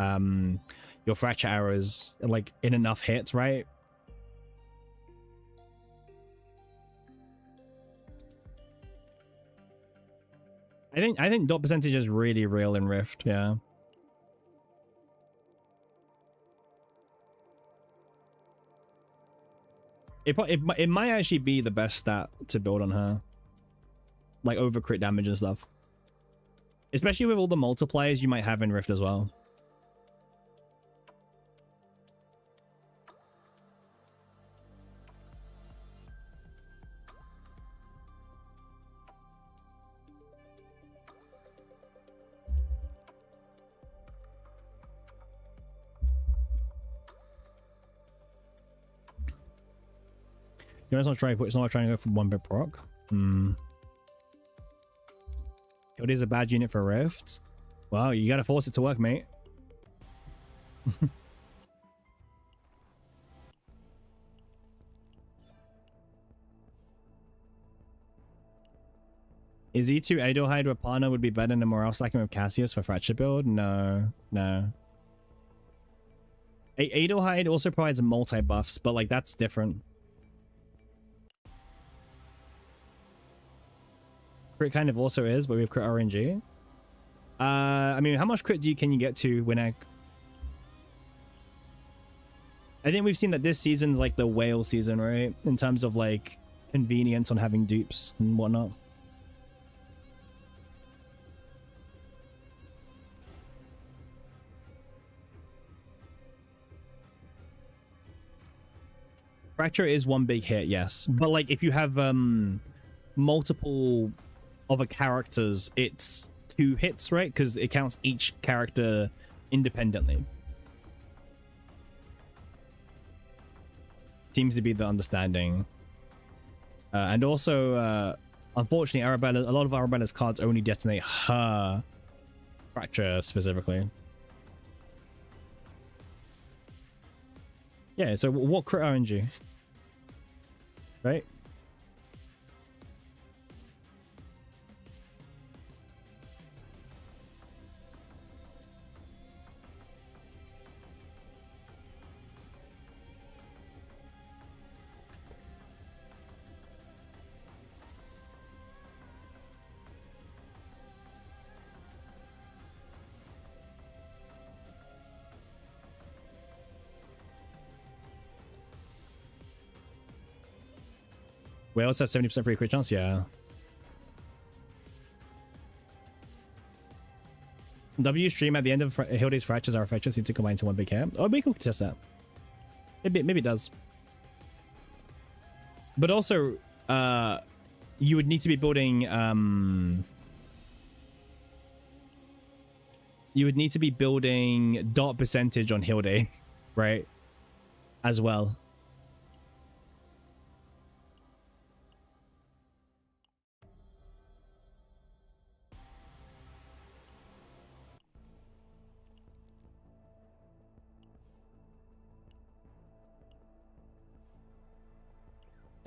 fracture arrows like in enough hits, right? I think dot percentage is really real in Rift, yeah. It might actually be the best stat to build on her. Like over crit damage and stuff. Especially with all the multipliers you might have in Rift as well. You know, it's not trying to go for 1 bit proc. It is a bad unit for Rift. Well, you gotta force it to work, mate. Is E2 Edelhide with partner would be better than morale stacking with Cassius for fracture build? No, no. Edelhide also provides multi buffs, but like that's different. Crit kind of also is, but we have crit RNG. I mean, how much crit can you get to Wineg? I think we've seen that this season's like the whale season, right? In terms of like convenience on having dupes and whatnot. Fracture is 1 big hit, yes. But like if you have multiple other characters, it's 2 hits, right? Because it counts each character independently. Seems to be the understanding. And also, unfortunately, Arabella, a lot of Arabella's cards only detonate her fracture specifically. Yeah, so what crit RNG? Right? We also have 70% free crit chance, yeah. W stream at the end of Hilde's fractures are fractures seem to combine into one big hair. Oh, we can test that. Maybe it does. But also, you would need to be building you would need to be building dot percentage on Hilde, right? As well.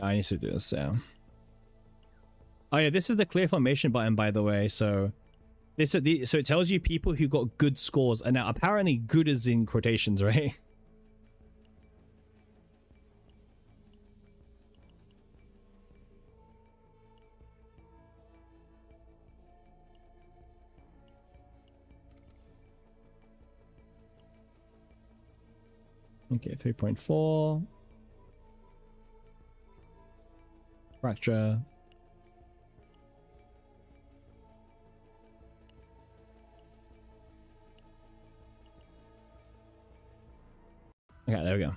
I need to do this, yeah. Oh yeah, this is the clear formation button, by the way. So so it tells you people who got good scores, and now apparently good is in quotations, right? Okay, 3.4. Fracture. Okay, there we go.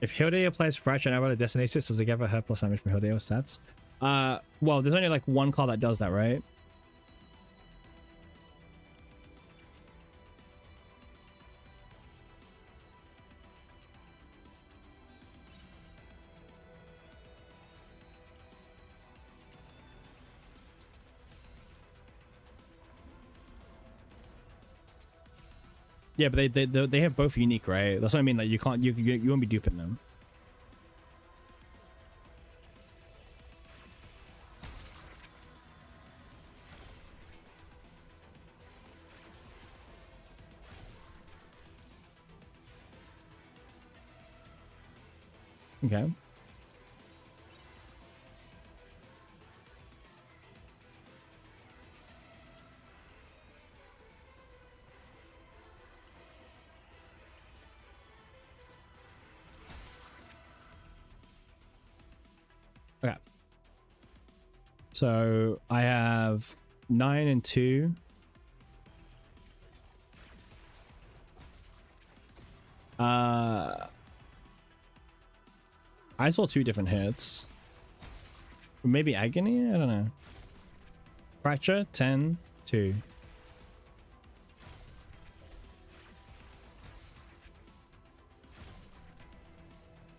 If Hilde applies Fracture and Arabella detonates it, does it give her plus damage from Hilde stats? Well, there's only like one card that does that, right? Yeah, but they have both unique, right? That's what I mean. Like you can't you won't be duping them. Okay. Okay. So I have 9 and 2. I saw 2 different hits. Maybe Agony? I don't know. Fracture, 10, 2.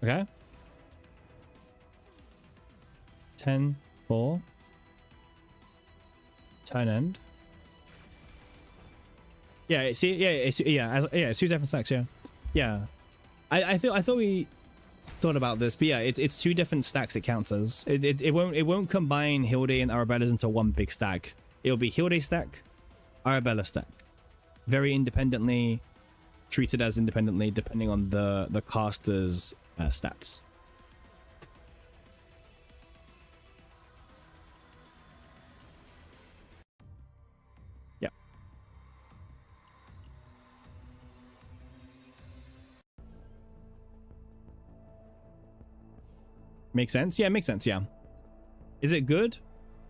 Okay. 10, 4. Turn end. Yeah, see, it's 2 different stacks, yeah. Yeah. I thought we thought about this, but yeah, it's 2 different stacks it counts as. It won't combine Hilde and Arabella's into one big stack. It'll be Hilde stack, Arabella stack. Very independently, treated as independently, depending on the caster's stats. Yeah. Makes sense? Yeah, makes sense, yeah. Is it good?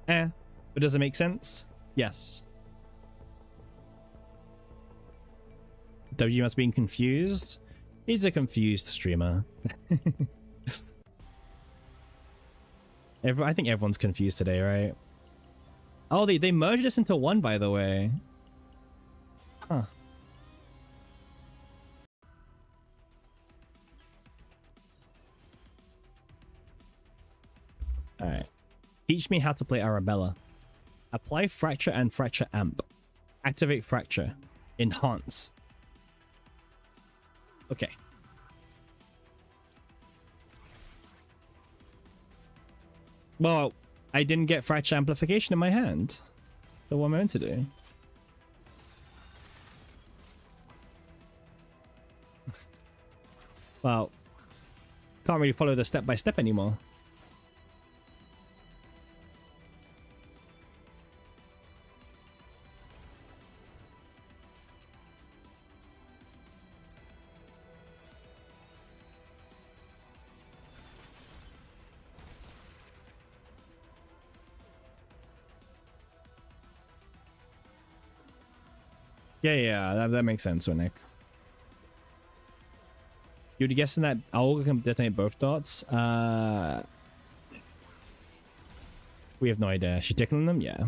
Eh. But does it make sense? Yes. WMS being confused? He's a confused streamer. I think everyone's confused today, right? Oh, they merged us into one, by the way. Huh. Alright. Teach me how to play Arabella. Apply Fracture and Fracture Amp. Activate Fracture. Enhance. Okay. Well, I didn't get Fracture Amplification in my hand. So what am I meant to do? Well, can't really follow the step-by-step anymore. Yeah, that makes sense, Nick. You'd guessing that Owl can detonate both dots? We have no idea. She tickling them? Yeah.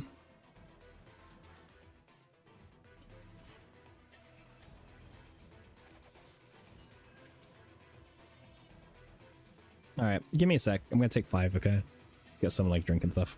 Alright, give me a sec. I'm gonna take 5, okay? Get some, like, drink and stuff.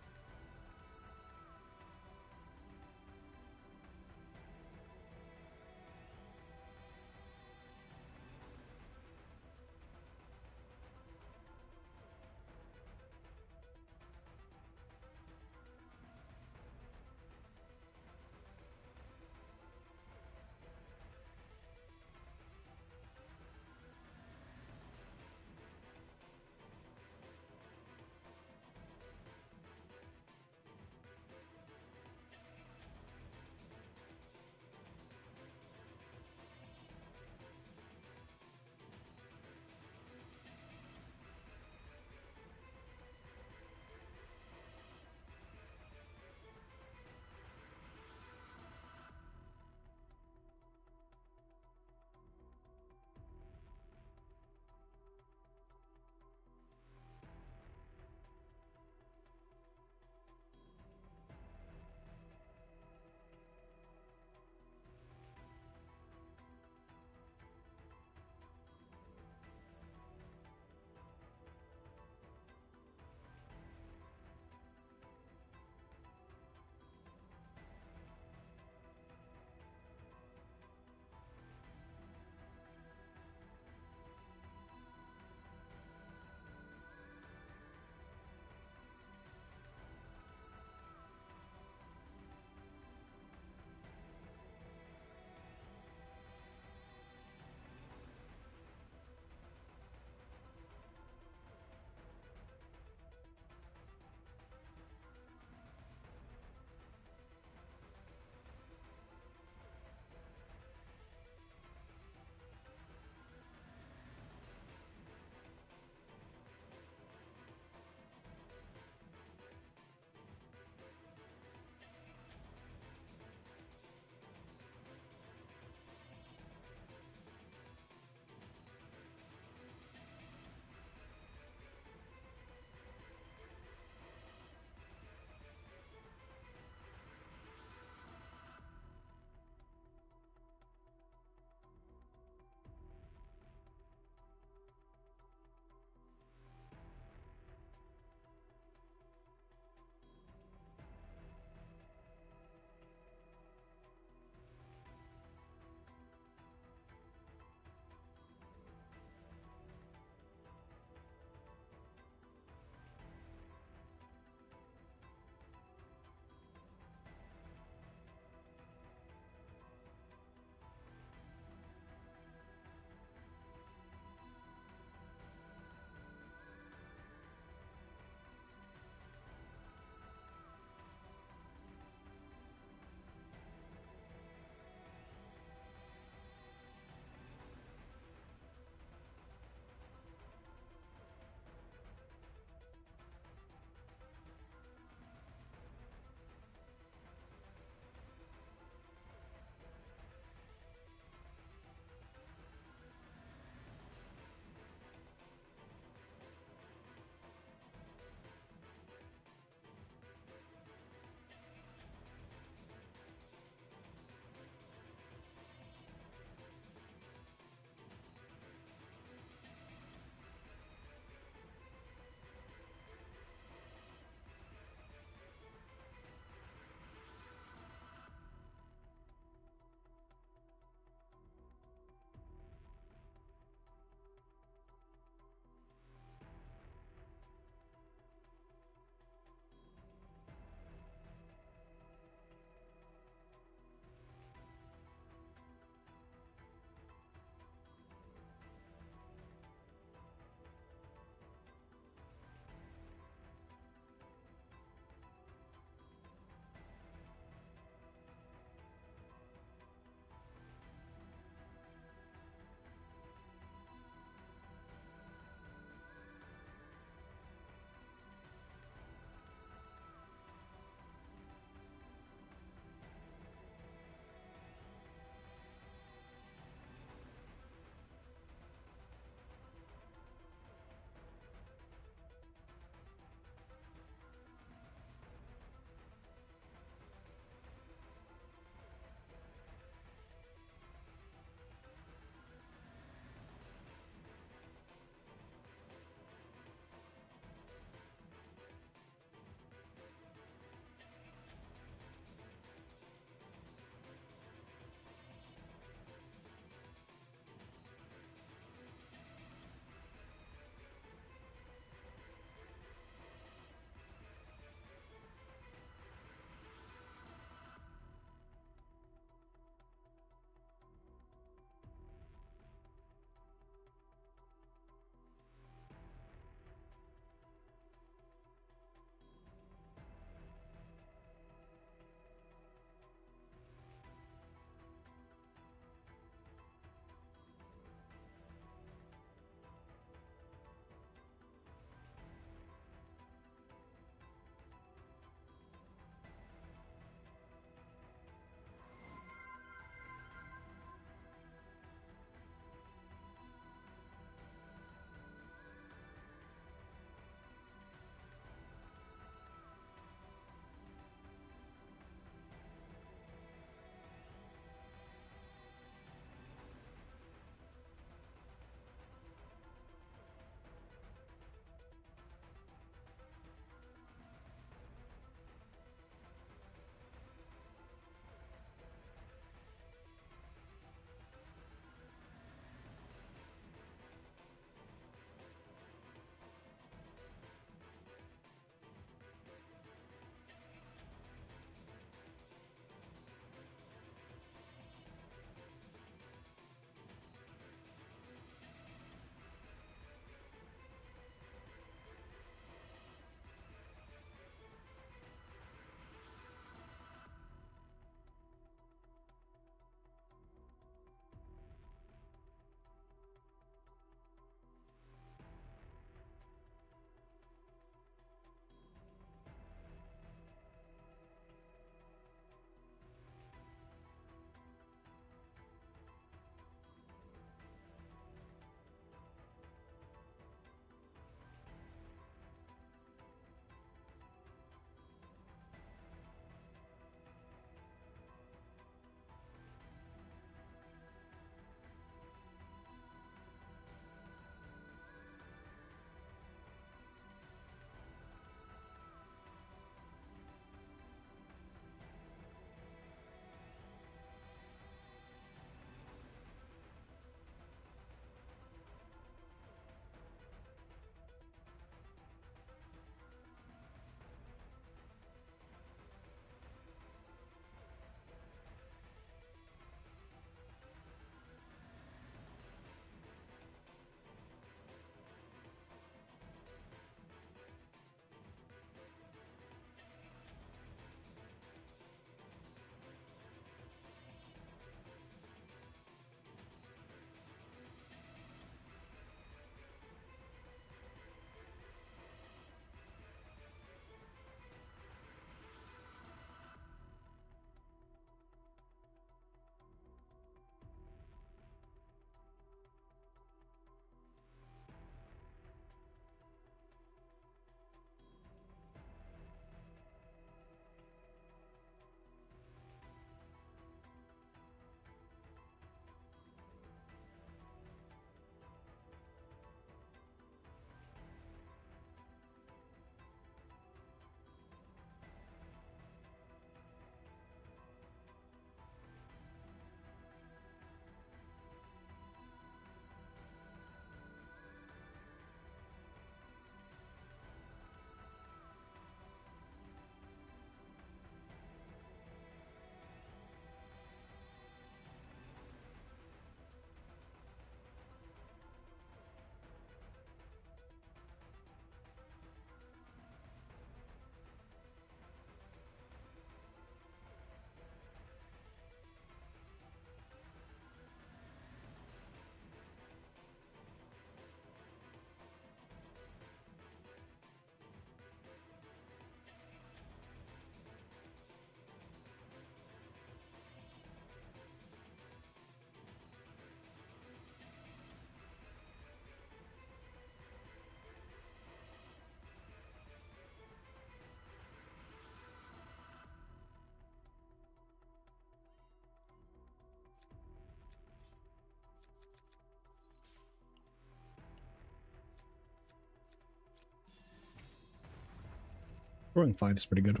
Rolling 5 is pretty good.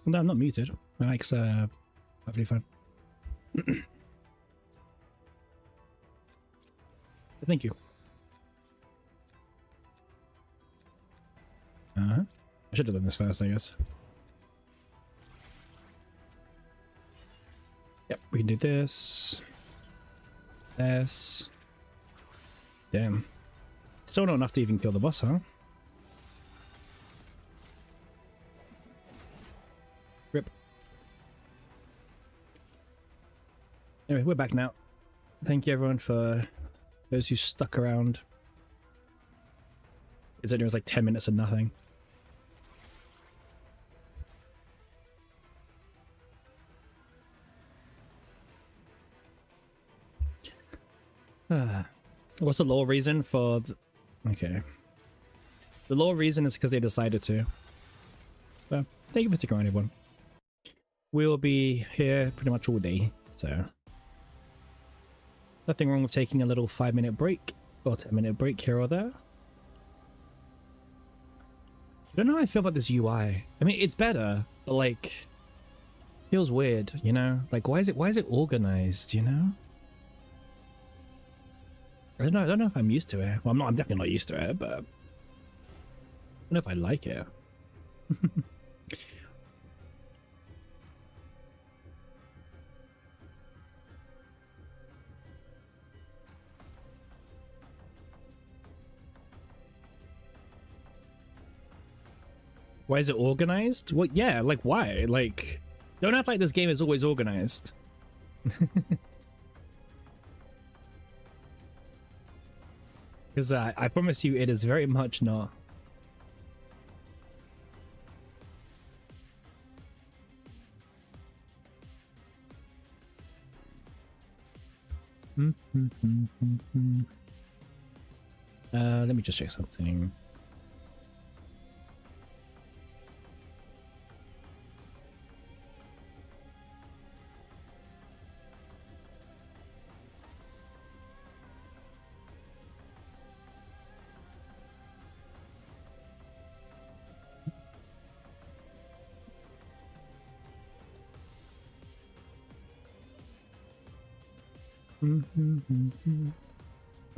No, I'm not muted. My mic's perfectly fine. Thank you. I should have done this first, I guess. Yep, we can do this. This. Damn. Still not enough to even kill the boss, huh? Rip. Anyway, we're back now. Thank you everyone for those who stuck around. It was like 10 minutes of nothing. What's the lore reason for... Okay. The lore reason is because they decided to. Well, thank you for sticking around, everyone. We will be here pretty much all day, so... Nothing wrong with taking a little 5-minute break, or 10-minute break here or there. I don't know how I feel about this UI. I mean, it's better, but like... Feels weird, you know? Like, why is it organized, you know? I don't know if I'm used to it. Well, I'm definitely not used to it, but I don't know if I like it. Why is it organized? Well, yeah, like why? Like, don't act like this game is always organized. Because I promise you, it is very much not. Let me just check something.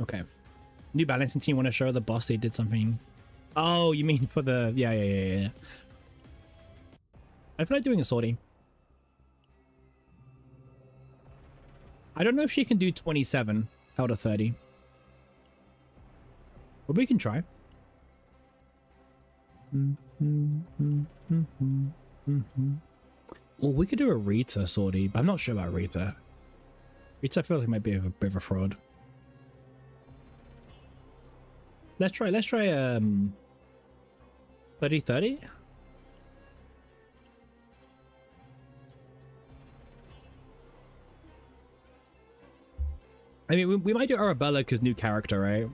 Okay. New balancing team want to show the boss they did something. Oh, you mean for the... Yeah. I feel like doing a sortie. I don't know if she can do 27 out of 30. But we can try. Well, we could do a Rita sortie, but I'm not sure about Rita. Rita feels like it might be a bit of a fraud. Let's try 30-30. I mean, we might do Arabella because new character, right?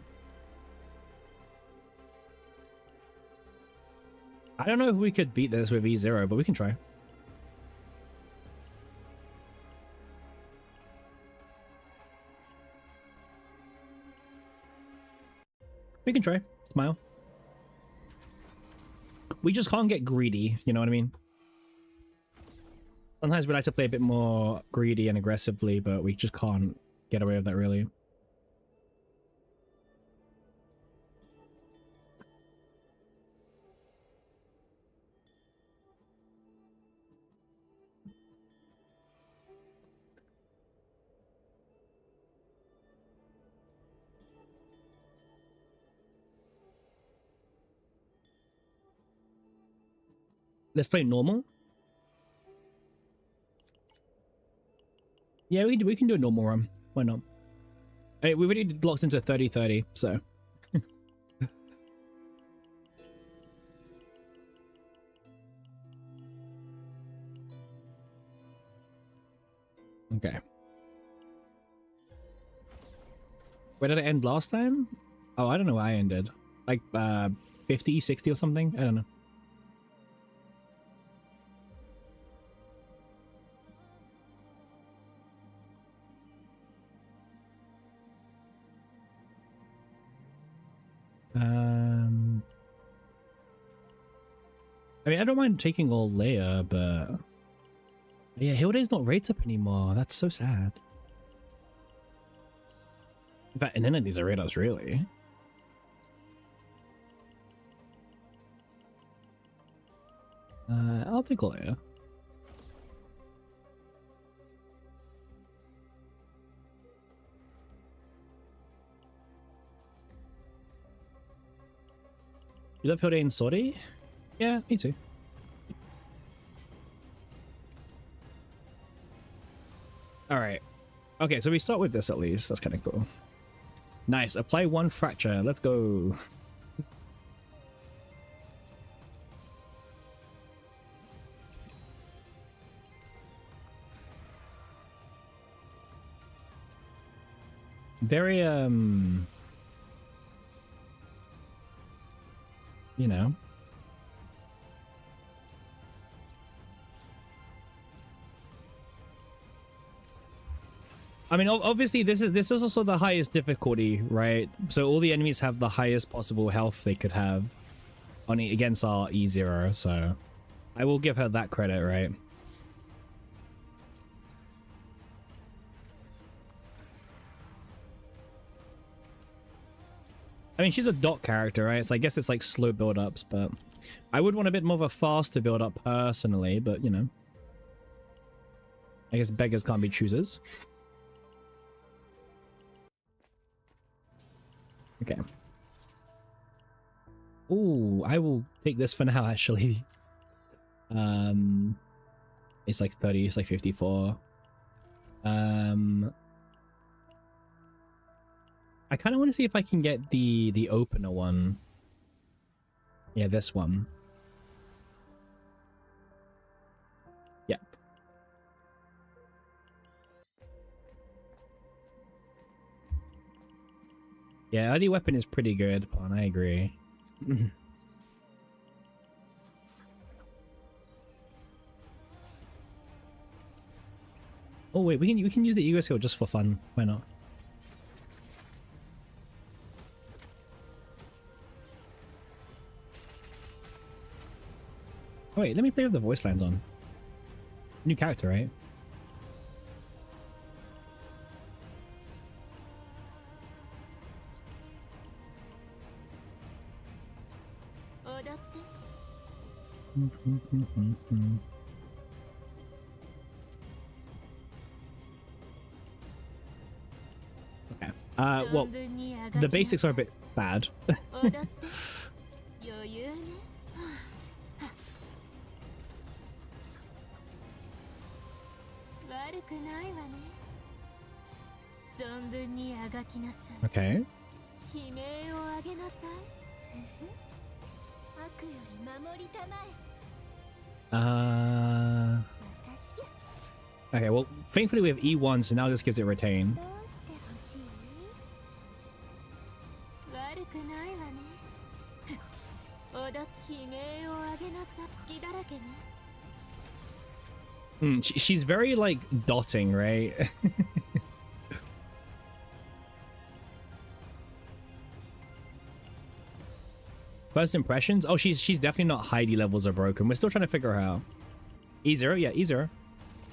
I don't know if we could beat this with E0, but we can try. We can try. Smile. We just can't get greedy, you know what I mean? Sometimes we like to play a bit more greedy and aggressively, but we just can't get away with that, really. Let's play normal. Yeah, we can do a normal run. Why not? Hey, we've already locked into 30-30, so. Okay. Where did it end last time? Oh, I don't know where I ended. Like 50, 60 or something? I don't know. I mean, I don't mind taking all Leia, but yeah, Hilda's not rate up anymore. That's so sad. In fact, none of these are rate ups, really. I'll take all Leia. You love Hilda and Sorty? Yeah, me too. Alright. Okay, so we start with this at least. That's kind of cool. Nice. Apply 1 fracture. Let's go. Very, you know. I mean, obviously, this is also the highest difficulty, right? So all the enemies have the highest possible health they could have on against our E0. So I will give her that credit, right? I mean, she's a dot character, right? So I guess it's like slow build-ups, but I would want a bit more of a faster build-up personally, but you know. I guess beggars can't be choosers. Okay. Ooh, I will take this for now, actually. It's like 30, it's like 54. I kind of want to see if I can get the opener one. Yeah, this one. Yep. Yeah, early weapon is pretty good, Pon, I agree. Oh wait, we can use the ego skill just for fun. Why not? Oh wait, let me play with the voice lines on. New character, right? Okay. Well, the basics are a bit bad. Okay. Okay, well, thankfully we have E1, so now this gives it retain. She's very, like, dotting, right? First impressions? Oh, she's definitely not Heidi levels are broken. We're still trying to figure her out. E0? Yeah, E0.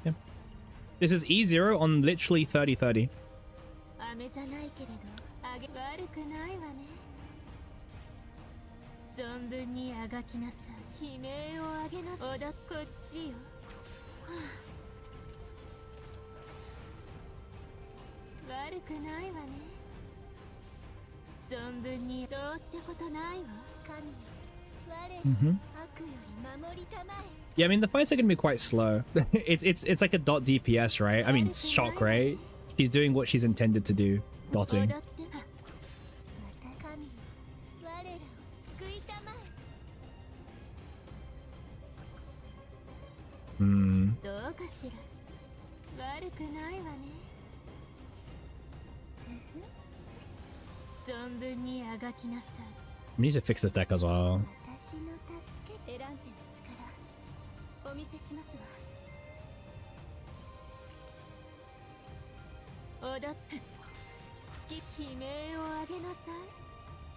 Yeah. This is E0 on literally 30-30. Yeah, I mean the fights are gonna be quite slow. it's like a dot DPS, right? I mean shock, right? She's doing what she's intended to do, dotting. We need to fix this deck as well.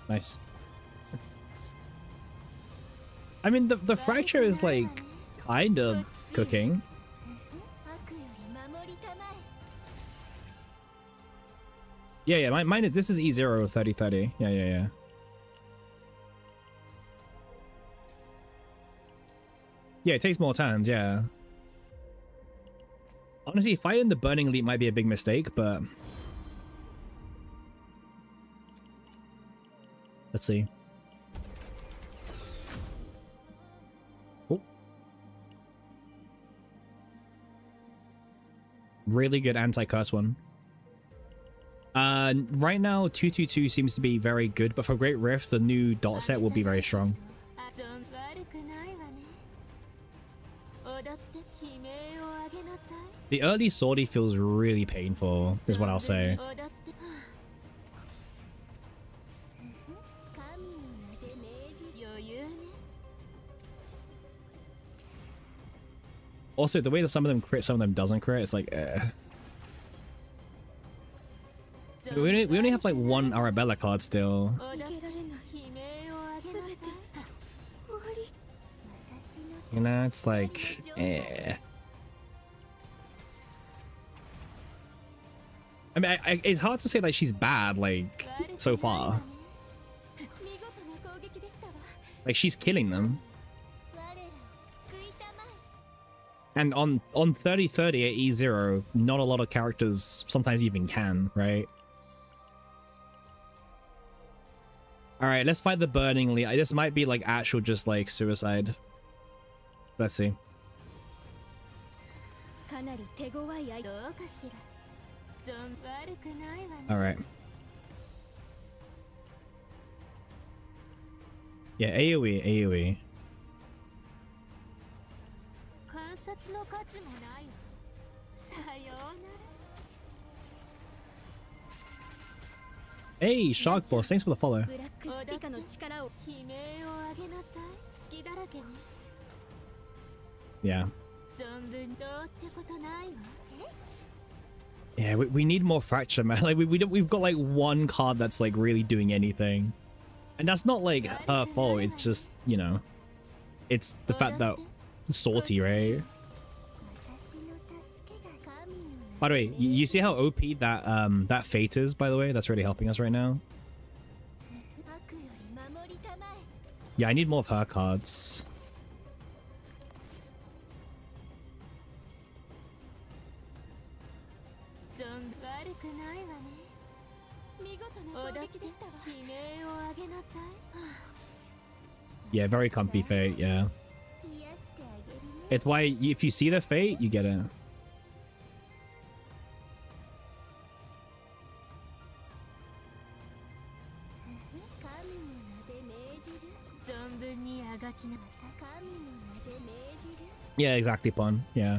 Nice. I mean, the fracture is like kind of cooking. Yeah, mine is, this is E0 3030. Yeah. Yeah, it takes more turns, yeah. Honestly, fighting the Burning Leap might be a big mistake, but... Let's see. Oh. Really good anti-curse one. Right now, 222 seems to be very good, but for Great Rift, the new dot set will be very strong. The early sortie feels really painful, is what I'll say. Also, the way that some of them crit, some of them doesn't crit, it's like, We only have like one Arabella card still. You know, it's like, I mean, it's hard to say like she's bad, like, so far. Like, she's killing them. And on 3030 at E0, not a lot of characters sometimes even can, right? Alright, let's fight the Burning Leap. This might be like actual just like suicide. Let's see. Alright. Yeah, AoE. Hey, Shark Force, thanks for the follow. Yeah. Yeah, we need more Fracture, man. Like we've got like one card that's like really doing anything. And that's not like her fault, it's just, you know, it's the fact that salty, right? By the way, you see how OP that that Fate is, by the way? That's really helping us right now. Yeah, I need more of her cards. Yeah, very comfy Fate, yeah. It's why if you see the Fate, you get it. Yeah, exactly, Pon. Yeah.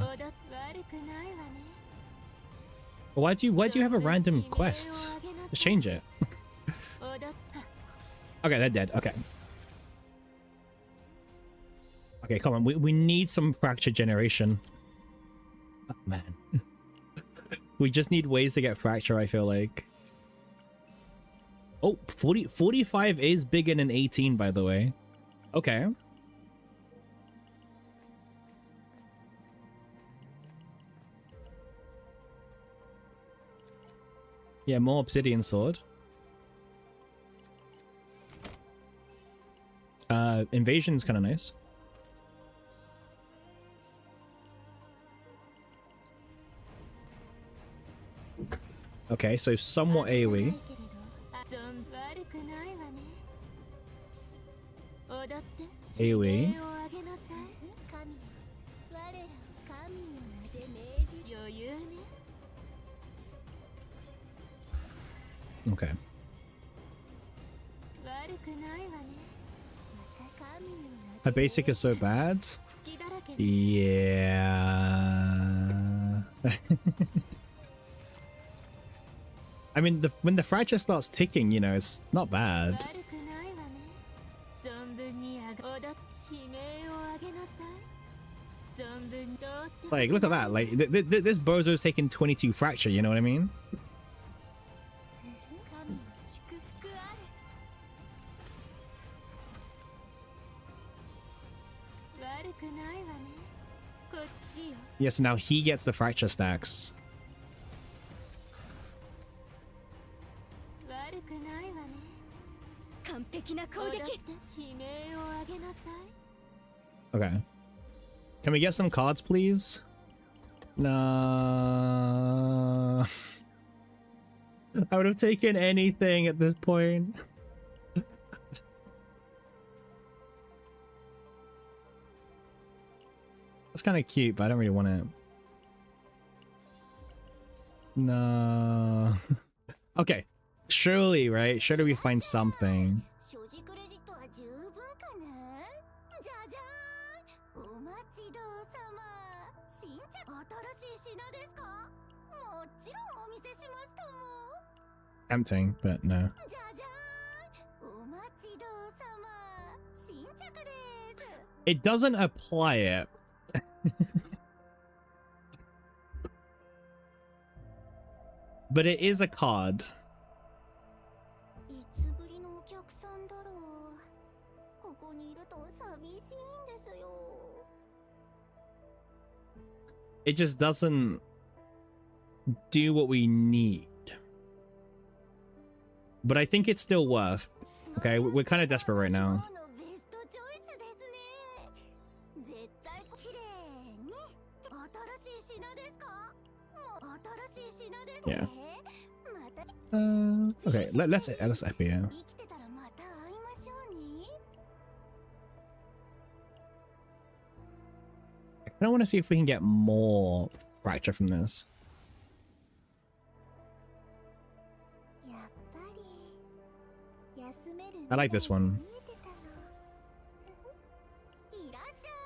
Why do you have a random quest? Just change it. Okay, they're dead. Okay. Okay, come on. We need some Fracture generation. Oh, man. We just need ways to get Fracture, I feel like. Oh, 45 is bigger than 18, by the way. Okay. Yeah, more Obsidian Sword. Invasion's kind of nice. Okay, so somewhat AoE. AoE. Okay. Her basic is so bad? Yeah. I mean, when the Fracture starts ticking, you know, it's not bad. Like, look at that. Like, this bozo's taking 22 Fracture, you know what I mean? Yes, now he gets the fracture stacks. Okay. Can we get some cards, please? No. I would have taken anything at this point. It's kind of cute, but I don't really want it. No. Okay. Surely, right? Surely we find something. Tempting, but no. It doesn't apply it. But it is a card. It just doesn't do what we need. But I think it's still worth. Okay, we're kind of desperate right now. Yeah. Okay, let's epi it. I want to see if we can get more fracture from this. I like this one.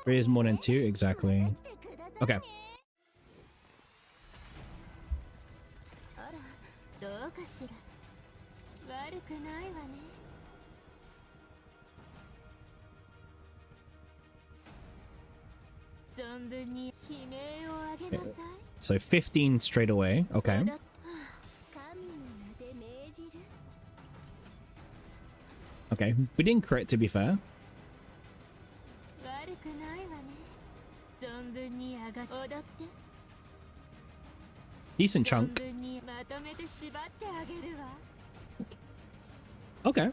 3 is more than 2, exactly. Okay. So 15 straight away. Okay. Okay, we didn't crit, to be fair. Decent chunk. Okay.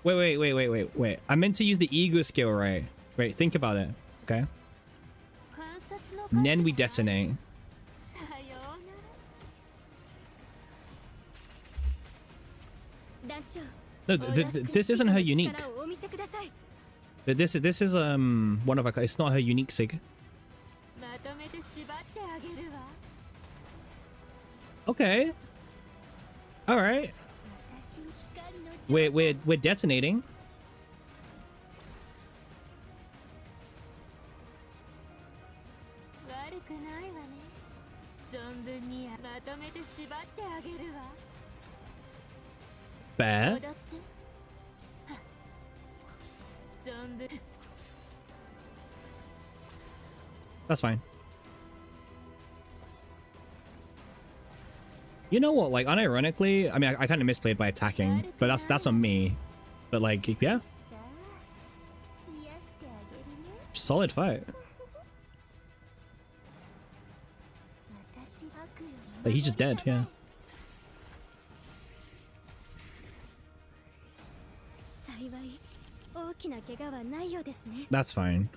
Wait. I meant to use the ego skill, right? Wait, think about it. Okay. And then we detonate. No, this isn't her unique. This is one of our. It's not her unique sig. Okay. All right. We're detonating. Fair. That's fine. You know what? Like, unironically, I mean, I kind of misplayed by attacking, but that's on me. But like, yeah, solid fight. Like, he's just dead. Yeah. That's fine.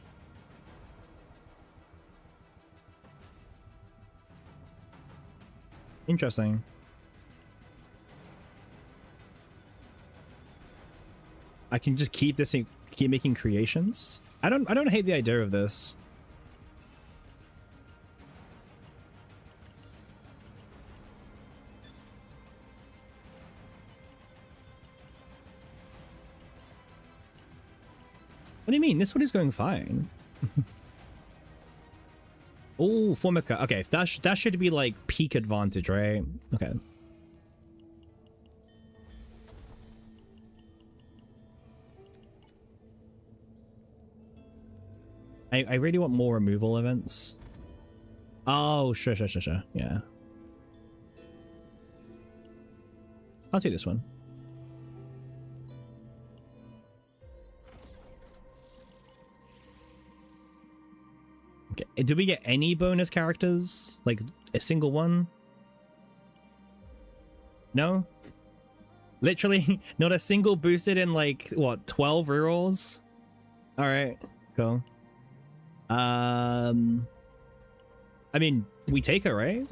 Interesting. I can just keep this and keep making creations. I don't hate the idea of this. What do you mean? This one is going fine. Oh, Formica. Okay, that should be like peak advantage, right? Okay. I really want more removal events. Oh, sure. Yeah. I'll take this one. Okay. Do we get any bonus characters? Like a single one? No? Literally not a single boosted in like, what, 12 rerolls? Alright, cool. I mean, we take her, right?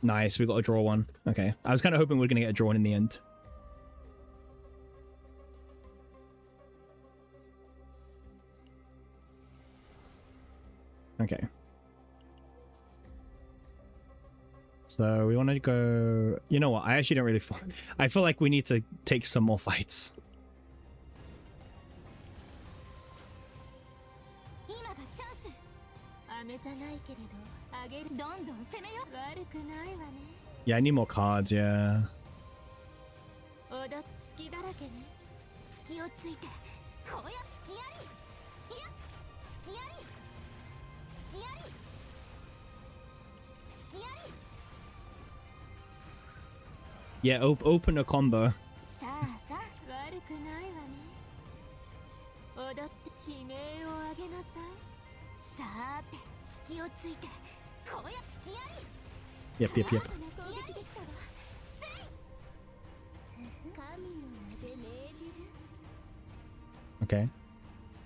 Nice, we got a draw one. Okay. I was kind of hoping we were going to get a draw in the end. Okay. So we want to go... You know what? I actually don't really... I feel like we need to take some more fights. Yeah, I need more cards, yeah. Yeah, open a combo. Yep. Okay.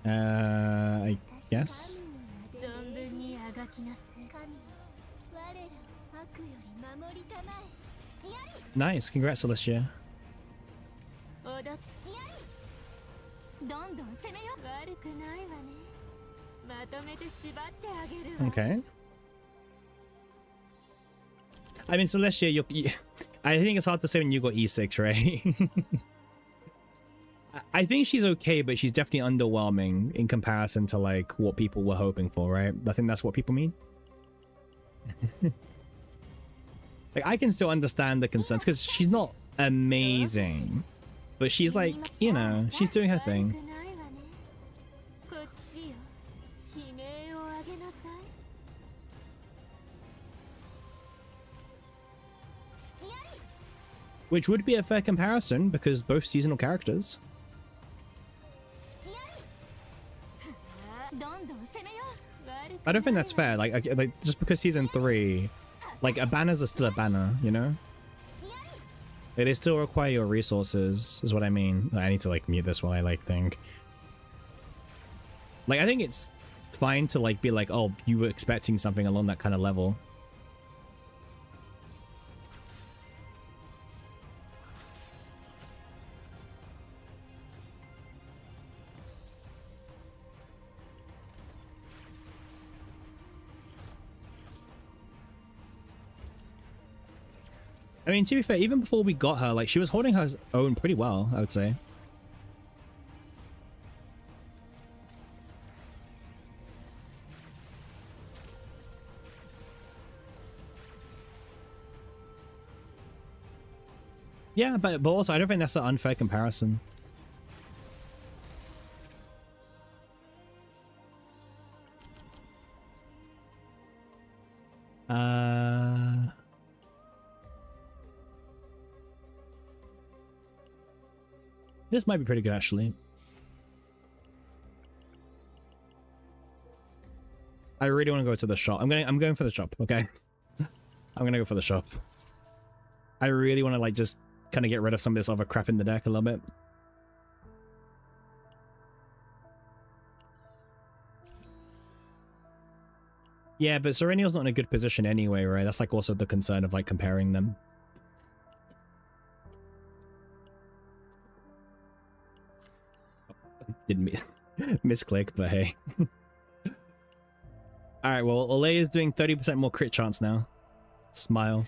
I guess. Nice, congrats, Celestia. Okay. I mean, Celestia, I think it's hard to say when you got E6, right? I think she's okay, but she's definitely underwhelming in comparison to like what people were hoping for, right? I think that's what people mean. Like, I can still understand the concerns because she's not amazing, but she's like, you know, she's doing her thing. Which would be a fair comparison because both seasonal characters. I don't think that's fair. Like just because season 3, like a banner's still a banner, you know? They still require your resources, is what I mean. I need to like mute this while I like think. Like I think it's fine to like be like, oh, you were expecting something along that kind of level. I mean, to be fair, even before we got her, like, she was holding her own pretty well, I would say. Yeah, but also, I don't think that's an unfair comparison. This might be pretty good, actually. I really want to go to the shop. I'm going for the shop, okay? I'm gonna go for the shop. I really want to, like, just kind of get rid of some of this other crap in the deck a little bit. Yeah, but Serenial's not in a good position anyway, right? That's, like, also the concern of, like, comparing them. Didn't misclick, but hey. Alright, well, Olay is doing 30% more crit chance now. Smile.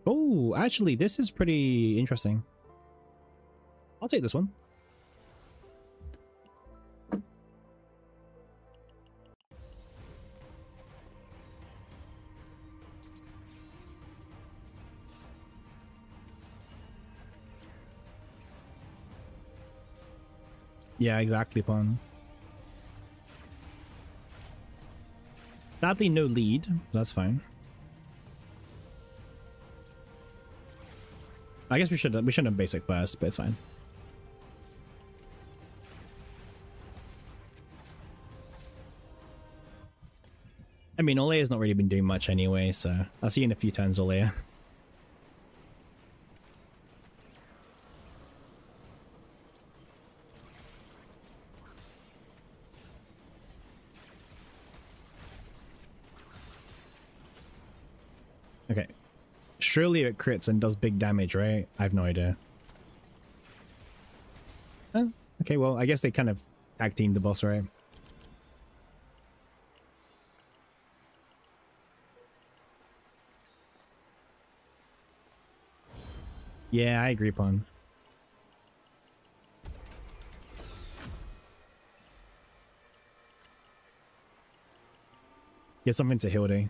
Oh, actually, this is pretty interesting. I'll take this one. Yeah, exactly, Pawn. Sadly, no lead. That's fine. I guess we should have basic first, but it's fine. I mean, Ole has not really been doing much anyway, so I'll see you in a few turns, Ole. Okay. Surely it crits and does big damage, right? I have no idea. Oh, okay, well, I guess they kind of tag teamed the boss, right? Yeah, I agree, Pawn. Get something to Hilde.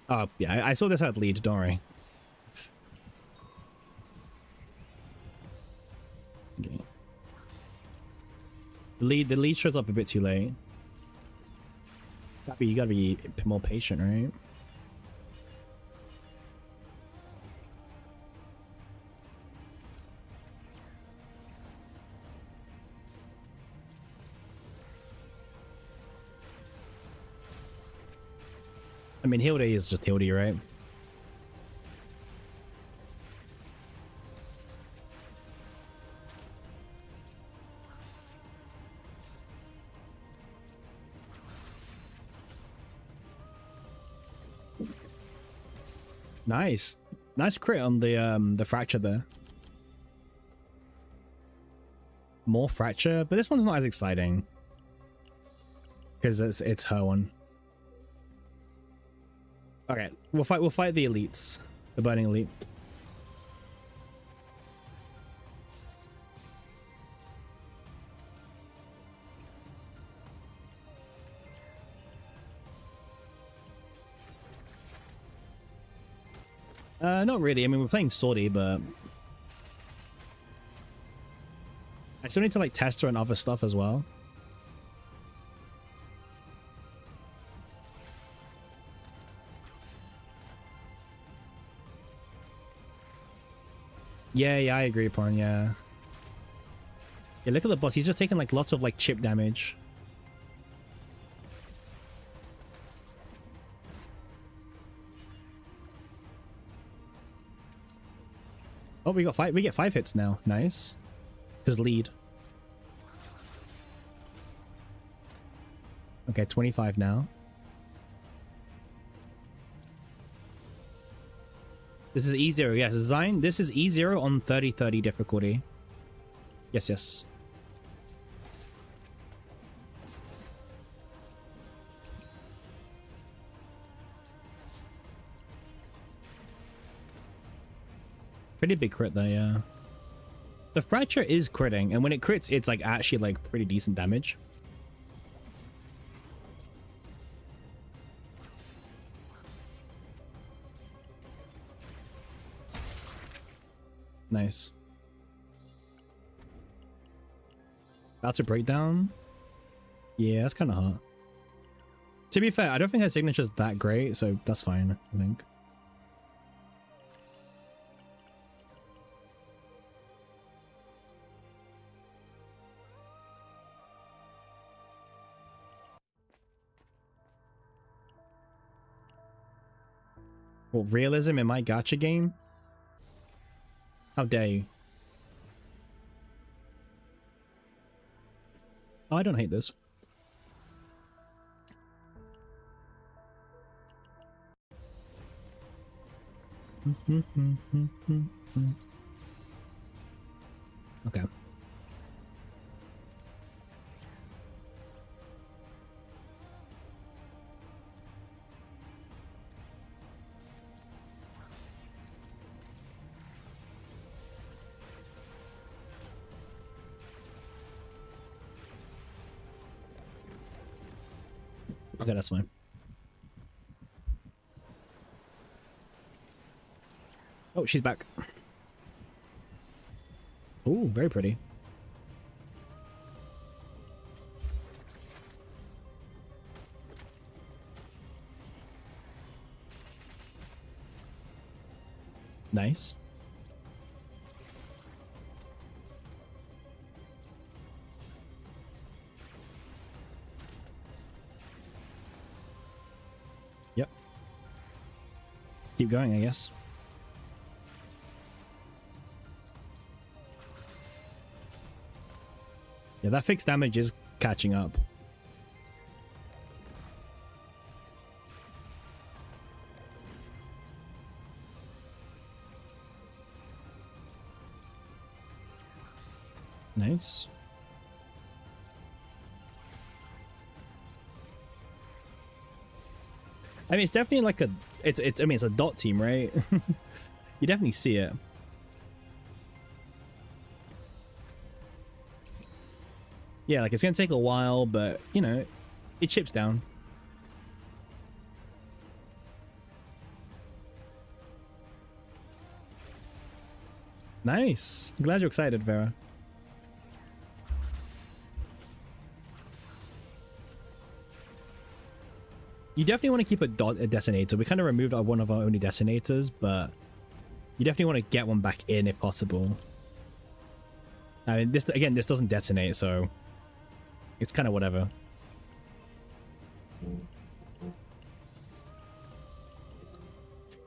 Oh, yeah, I saw this at lead, don't worry. Okay. The lead shows up a bit too late. You gotta be more patient, right? I mean, Hilde is just Hilde, right? Nice. Nice crit on the fracture there. More fracture, but this one's not as exciting. Because it's her one. Okay, we'll fight the elites. The burning elite. Not really. I mean, we're playing Sortie, but I still need to like test her and other stuff as well. Yeah, I agree, Porn, yeah. Yeah, look at the boss. He's just taking like lots of like chip damage. Oh, we get 5 hits now. Nice. His lead. Okay, 25 now. This is E0, yes. Design. This is E0 on 30/30 difficulty. Yes. Pretty big crit there, yeah. The fracture is critting, and when it crits, it's like actually like pretty decent damage. Nice. About to break down. Yeah, that's kind of hot. To be fair, I don't think her signature's that great, so that's fine, I think. What, realism in my gacha game? How dare you? Oh, I don't hate this. Okay. Okay, that's fine. Oh, she's back. Oh, very pretty. Nice. Yep. Keep going, I guess. Yeah, that fixed damage is catching up. Nice. I mean, it's definitely like a, I mean, it's a dot team, right? You definitely see it. Yeah, like it's gonna take a while, but you know, it chips down. Nice. I'm glad you're excited, Vera. You definitely want to keep a detonator. We kind of removed one of our only detonators, but you definitely want to get one back in if possible. I mean, this again, this doesn't detonate, so it's kind of whatever.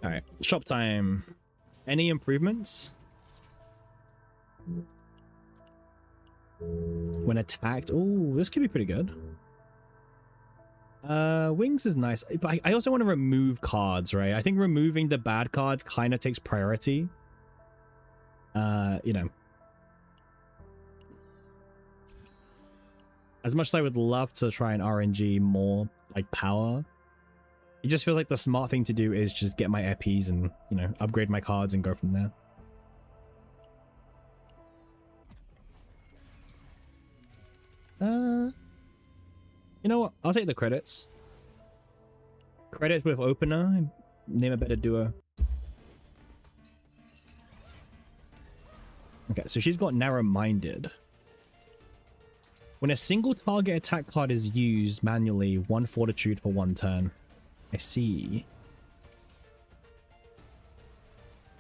All right, shop time. Any improvements? When attacked, oh, this could be pretty good. Wings is nice, but I also want to remove cards, right? I think removing the bad cards kind of takes priority. You know, as much as I would love to try and RNG more like power, it just feels like the smart thing to do is just get my EPs and, you know, upgrade my cards and go from there. You know what? I'll take the credits. Credits with opener. Name a better duo. Okay, so she's got narrow-minded. When a single target attack card is used manually, 1 fortitude for 1 turn. I see.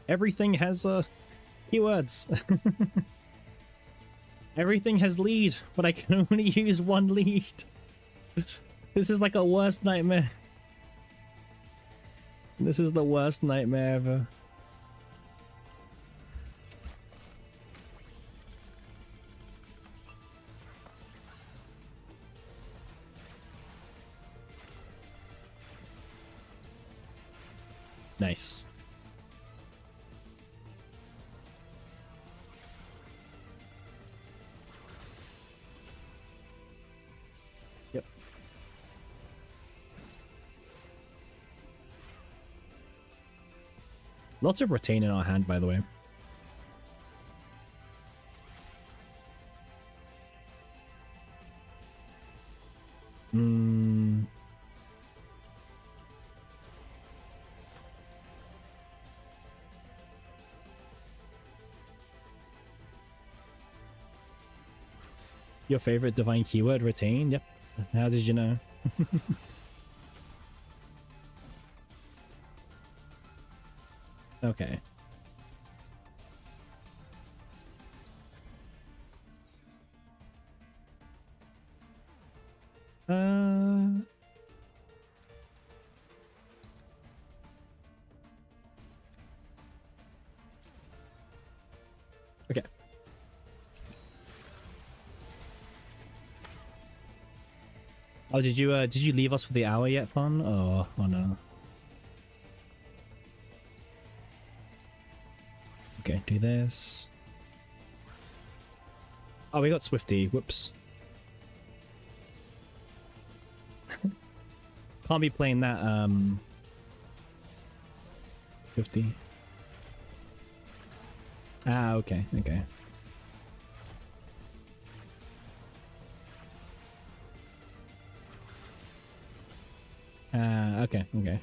Everything has keywords. Everything has lead, but I can only use 1 lead. This is like a worst nightmare. This is the worst nightmare ever. Nice. Yep. Lots of retain in our hand, by the way. Your favorite divine keyword, retain? Yep. How did you know? Okay. Okay. Oh, did you leave us for the hour yet, Fun? Oh no. Okay, do this. Oh, we got Swifty. Whoops. Can't be playing that, 50. Ah, okay, okay. Okay, okay.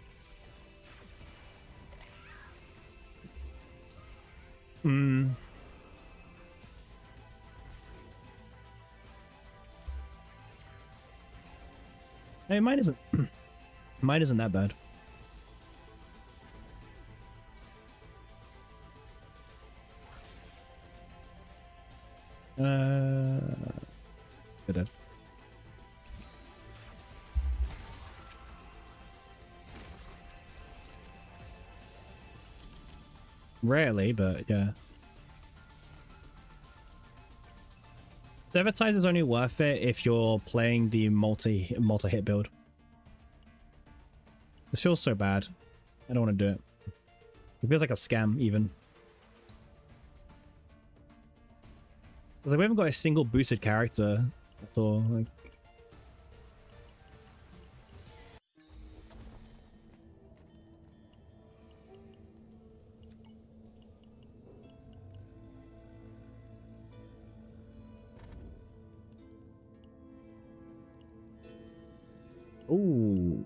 Hmm. Hey, mine isn't. Mine isn't that bad. Good. Rarely, but yeah. Servitize is only worth it if you're playing the multi-hit build. This feels so bad. I don't want to do it. It feels like a scam, even. It's like we haven't got a single boosted character at all. Like, ooh.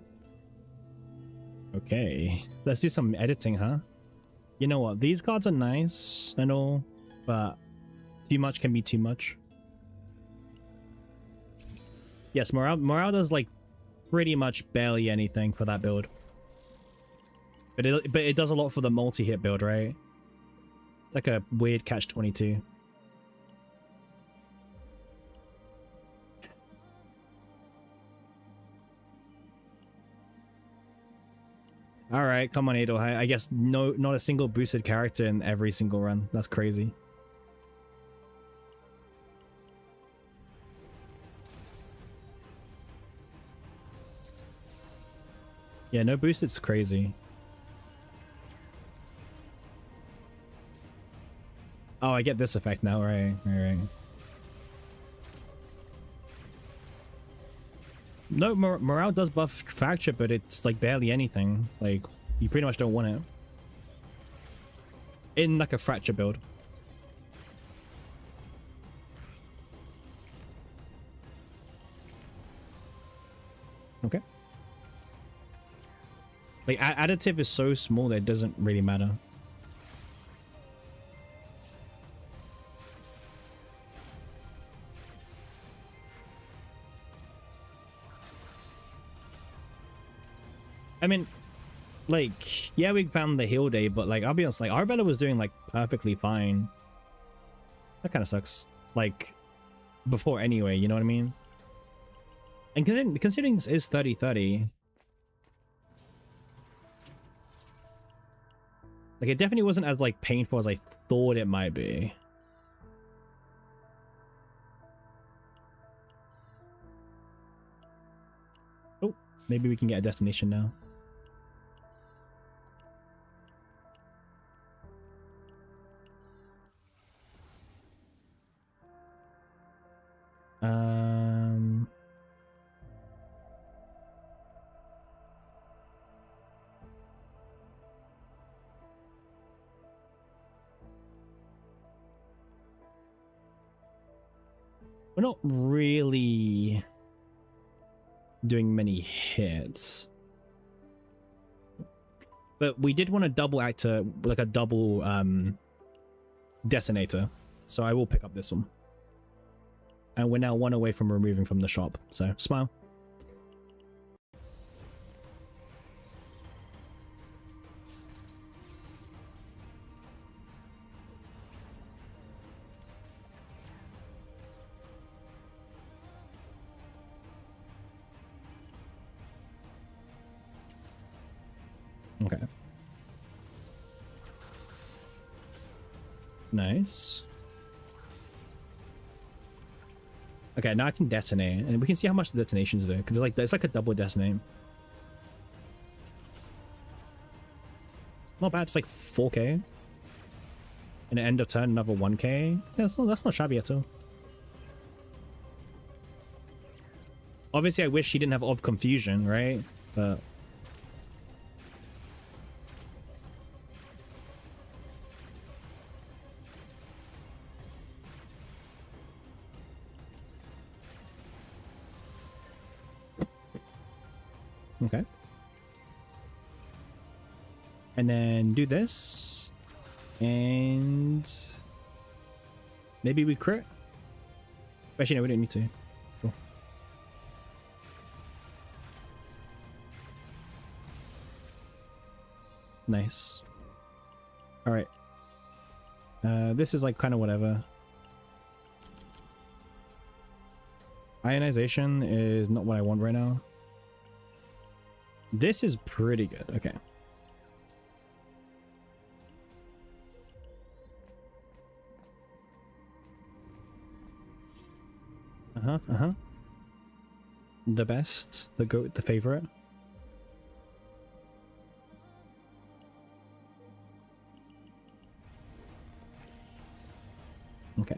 Okay. Let's do some editing, huh? You know what? These cards are nice and all, but too much can be too much. Yes, morale does like pretty much barely anything for that build. But it does a lot for the multi-hit build, right? It's like a weird catch-22. All right, come on, Adol. I guess not a single boosted character in every single run. That's crazy. Yeah, no boosted's crazy. Oh, I get this effect now, right? Right. No, morale does buff fracture, but it's like barely anything. Like, you pretty much don't want it. In like a fracture build. Okay. Like, additive is so small that it doesn't really matter. I mean, like, yeah, we found the heal day, but like, I'll be honest, like, Arabella was doing like perfectly fine. That kind of sucks. Like, before anyway, you know what I mean? And considering this is 30-30, like, it definitely wasn't as like painful as I thought it might be. Oh, maybe we can get a destination now. We're not really doing many hits. But we did want a double actor, like a double detonator. So I will pick up this one. And we're now one away from removing from the shop. So smile. Okay. Nice. Okay, now I can detonate, and we can see how much the detonations do, because it's like a double detonate. Not bad. It's like 4k, and at end of turn another 1k. Yeah, that's not shabby at all. Obviously, I wish he didn't have Ob Confusion, right? But okay. And then do this. And maybe we crit. Actually, no, we don't need to. Cool. Nice. All right. This is like kind of whatever. Ionization is not what I want right now. This is pretty good. Okay. The best, the goat, the favorite. Okay.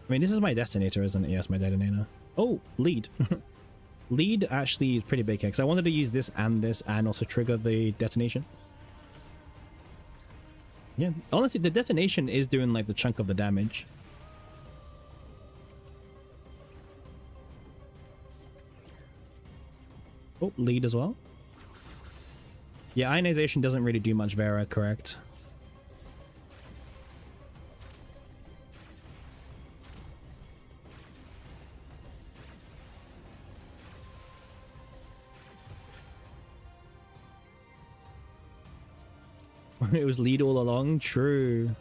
I mean, this is my detonator, isn't it? Yes, my detonator. Oh, lead. Lead actually is pretty big here, because I wanted to use this and also trigger the detonation. Yeah, honestly, the detonation is doing like the chunk of the damage. Oh, lead as well. Yeah, ionization doesn't really do much Vera, correct? It was lead all along. True.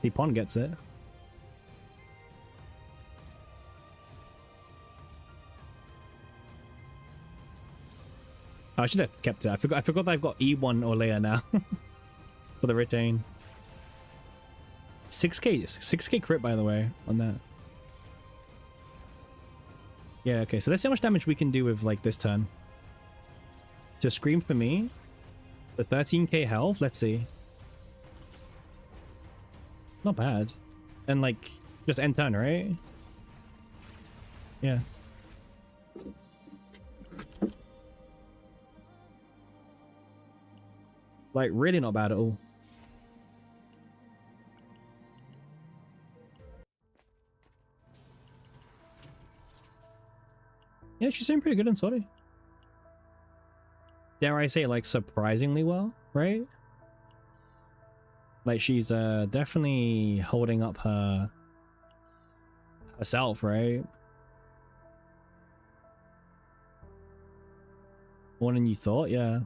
The pawn gets it. Oh, I should have kept it. I forgot that I've got E1 or layer now for the retain. 6k crit, by the way, on that. Yeah, okay, so let's see how much damage we can do with like this turn. To scream for me, the 13k health. Let's see. Not bad. And like just end turn, right? Yeah. Like really not bad at all. Yeah, she's doing pretty good on Sorry. Dare I say, like, surprisingly well, right? Like, she's definitely holding up herself, right? More than you thought, yeah.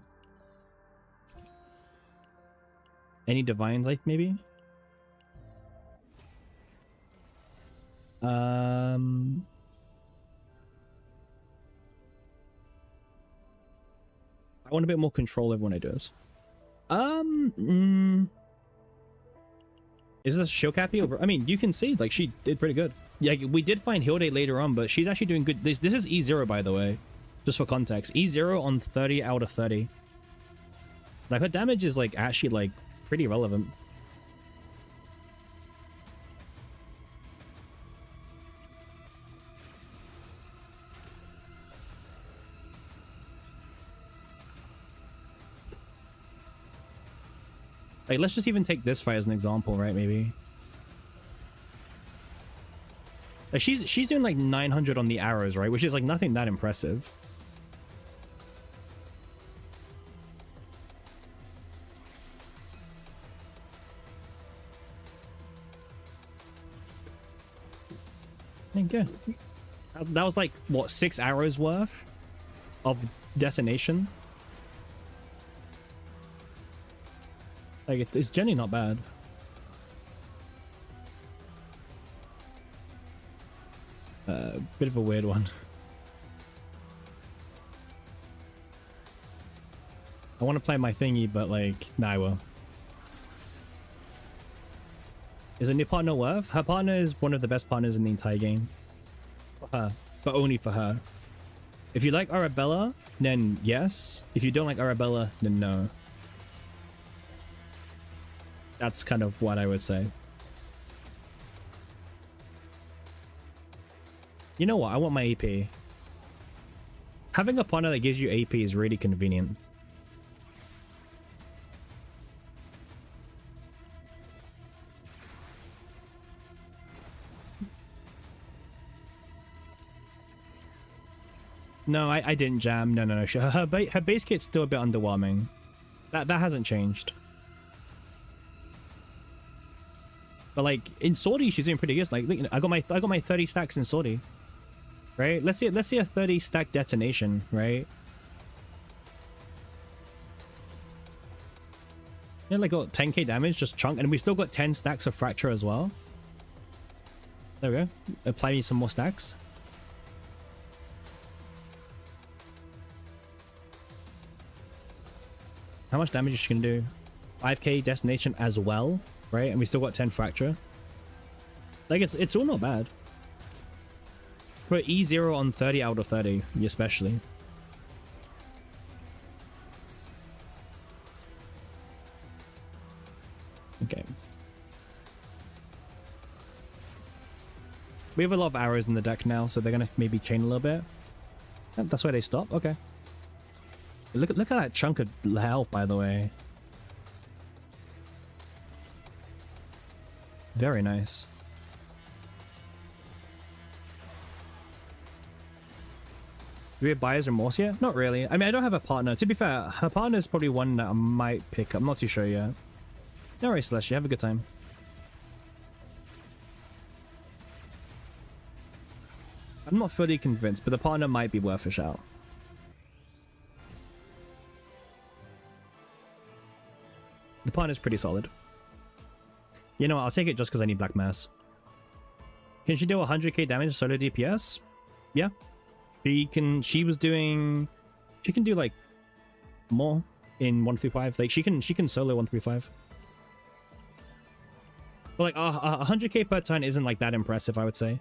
Any divines, like, maybe? I want a bit more control over when I do this. Is this shield cappy over? I mean, you can see, like, she did pretty good. Yeah, we did find Hilde later on, but she's actually doing good. This is E0, by the way. Just for context. E0 on 30 out of 30. Like, her damage is, like, actually, like, pretty relevant. Like, let's just even take this fight as an example, right? Maybe. Like, she's doing like 900 on the arrows, right? Which is like nothing that impressive. I think good. That was like what, 6 arrows worth of detonation. Like, it's generally not bad. Bit of a weird one. I want to play my thingy, but like, nah, I will. Is a new partner worth? Her partner is one of the best partners in the entire game. For her. But only for her. If you like Arabella, then yes. If you don't like Arabella, then no. That's kind of what I would say. You know what? I want my AP. Having a partner that gives you AP is really convenient. No, I didn't jam. No, no, no. Her base kit's still a bit underwhelming. That hasn't changed. But like in Sortie, she's doing pretty good. Like I got my 30 stacks in Sortie. Right? Let's see a 30 stack detonation, right? Yeah, like got 10k damage, just chunk, and we still got 10 stacks of fracture as well. There we go. Apply me some more stacks. How much damage is she gonna do? 5k destination as well, right? And we still got 10 fracture. Like it's all not bad. For E0 on 30 out of 30, especially. Okay. We have a lot of arrows in the deck now, so they're gonna maybe chain a little bit. That's where they stop. Okay. Look at that chunk of health, by the way. Very nice. Do we have buyer's remorse yet? Not really. I mean, I don't have a partner. To be fair, her partner is probably one that I might pick up. I'm not too sure yet. No worries, Celestia. Have a good time. I'm not fully convinced, but the partner might be worth a shout. The partner's pretty solid. You know what? I'll take it just because I need Black Mass. Can she do 100k damage solo DPS? Yeah. She can do like more in 135. Like she can solo 135. But like 100k per turn isn't like that impressive, I would say.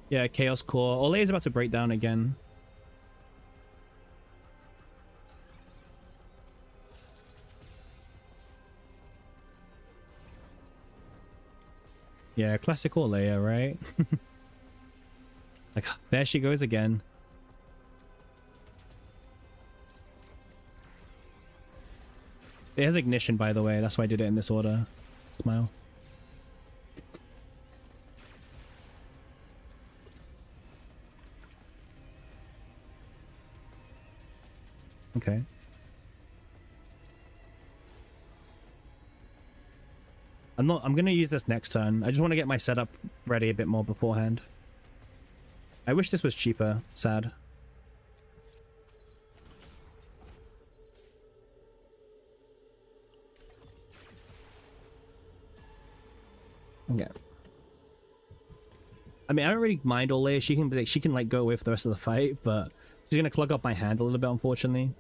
Yeah, Chaos Core. Ole is about to break down again. Yeah, classical Leia, right? Like, there she goes again. It has ignition, by the way. That's why I did it in this order. Smile. Okay. I'm gonna use this next turn. I just want to get my setup ready a bit more beforehand. I wish this was cheaper. Sad. Okay. I mean, I don't really mind Ole. She can like go away for the rest of the fight, but she's gonna clog up my hand a little bit, unfortunately.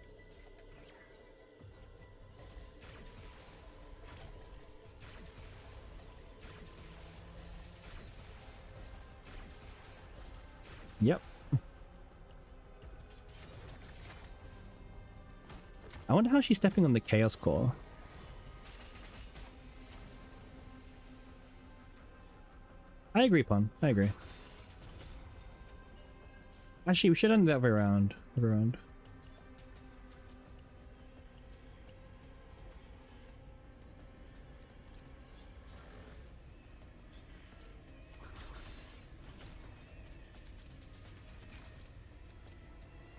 Yep. I wonder how she's stepping on the Chaos Core. I agree, Pun. I agree. Actually, we should end that every round. Every round.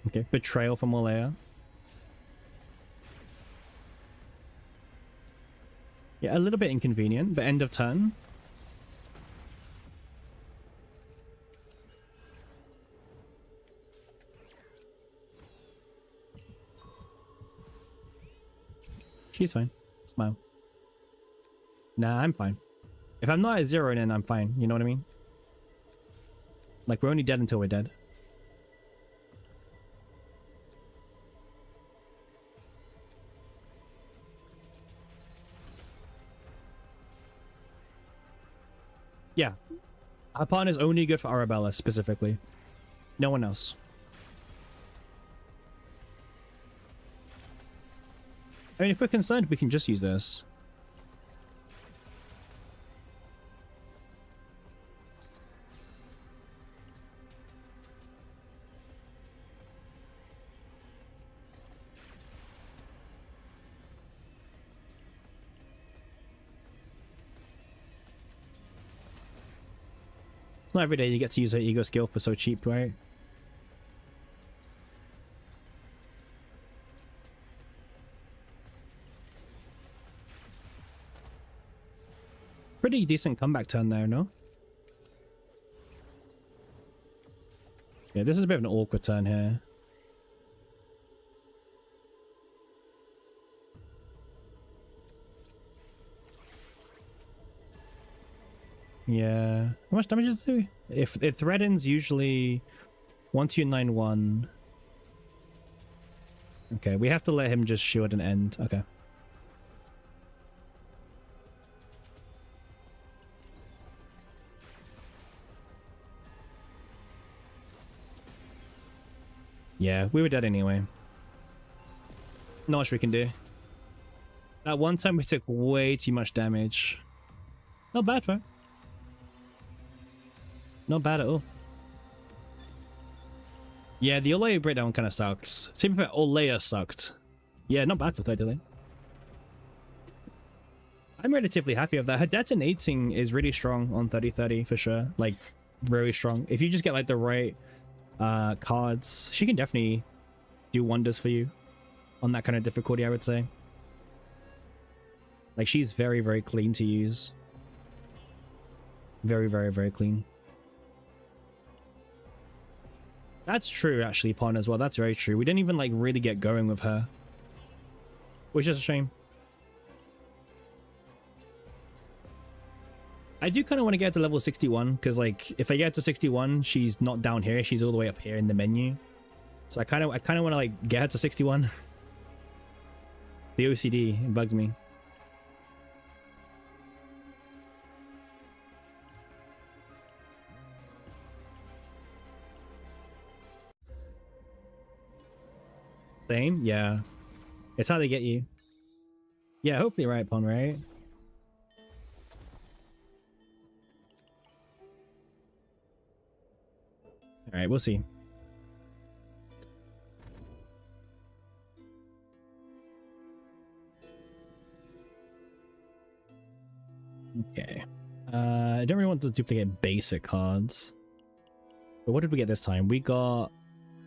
Okay, betrayal from Walea. Yeah, a little bit inconvenient, but end of turn. She's fine. Smile. Nah, I'm fine. If I'm not at 0, then I'm fine. You know what I mean? Like, we're only dead until we're dead. Yeah. Her partner's only good for Arabella, specifically. No one else. I mean, if we're concerned, we can just use this. Not every day you get to use an ego skill for so cheap, right? Pretty decent comeback turn there, no? Yeah, this is a bit of an awkward turn here. Yeah. How much damage does it do? If it threatens, usually 1291. Okay, we have to let him just shield and end. Okay. Yeah, we were dead anyway. Not much we can do. At one time we took way too much damage. Not bad, right? Not bad at all. Yeah, the Olaya breakdown kind of sucks. To be fair, Olaya sucked. Yeah, not bad for 30 lane. I'm relatively happy with that. Her detonating is really strong on 30-30 for sure. Like, very strong. If you just get like the right cards, she can definitely do wonders for you on that kind of difficulty, I would say. Like, she's very, very clean to use. Very, very, very clean. That's true, actually, Pon, as well. That's very true. We didn't even, like, really get going with her. Which is a shame. I do kind of want to get to level 61, because, like, if I get to 61, she's not down here. She's all the way up here in the menu. So I kind of want to, like, get her to 61. The OCD bugs me. Same? Yeah. It's how they get you. Yeah, hopefully right, Pon, right? Alright, we'll see. Okay. I don't really want to duplicate basic cards. But what did we get this time? We got...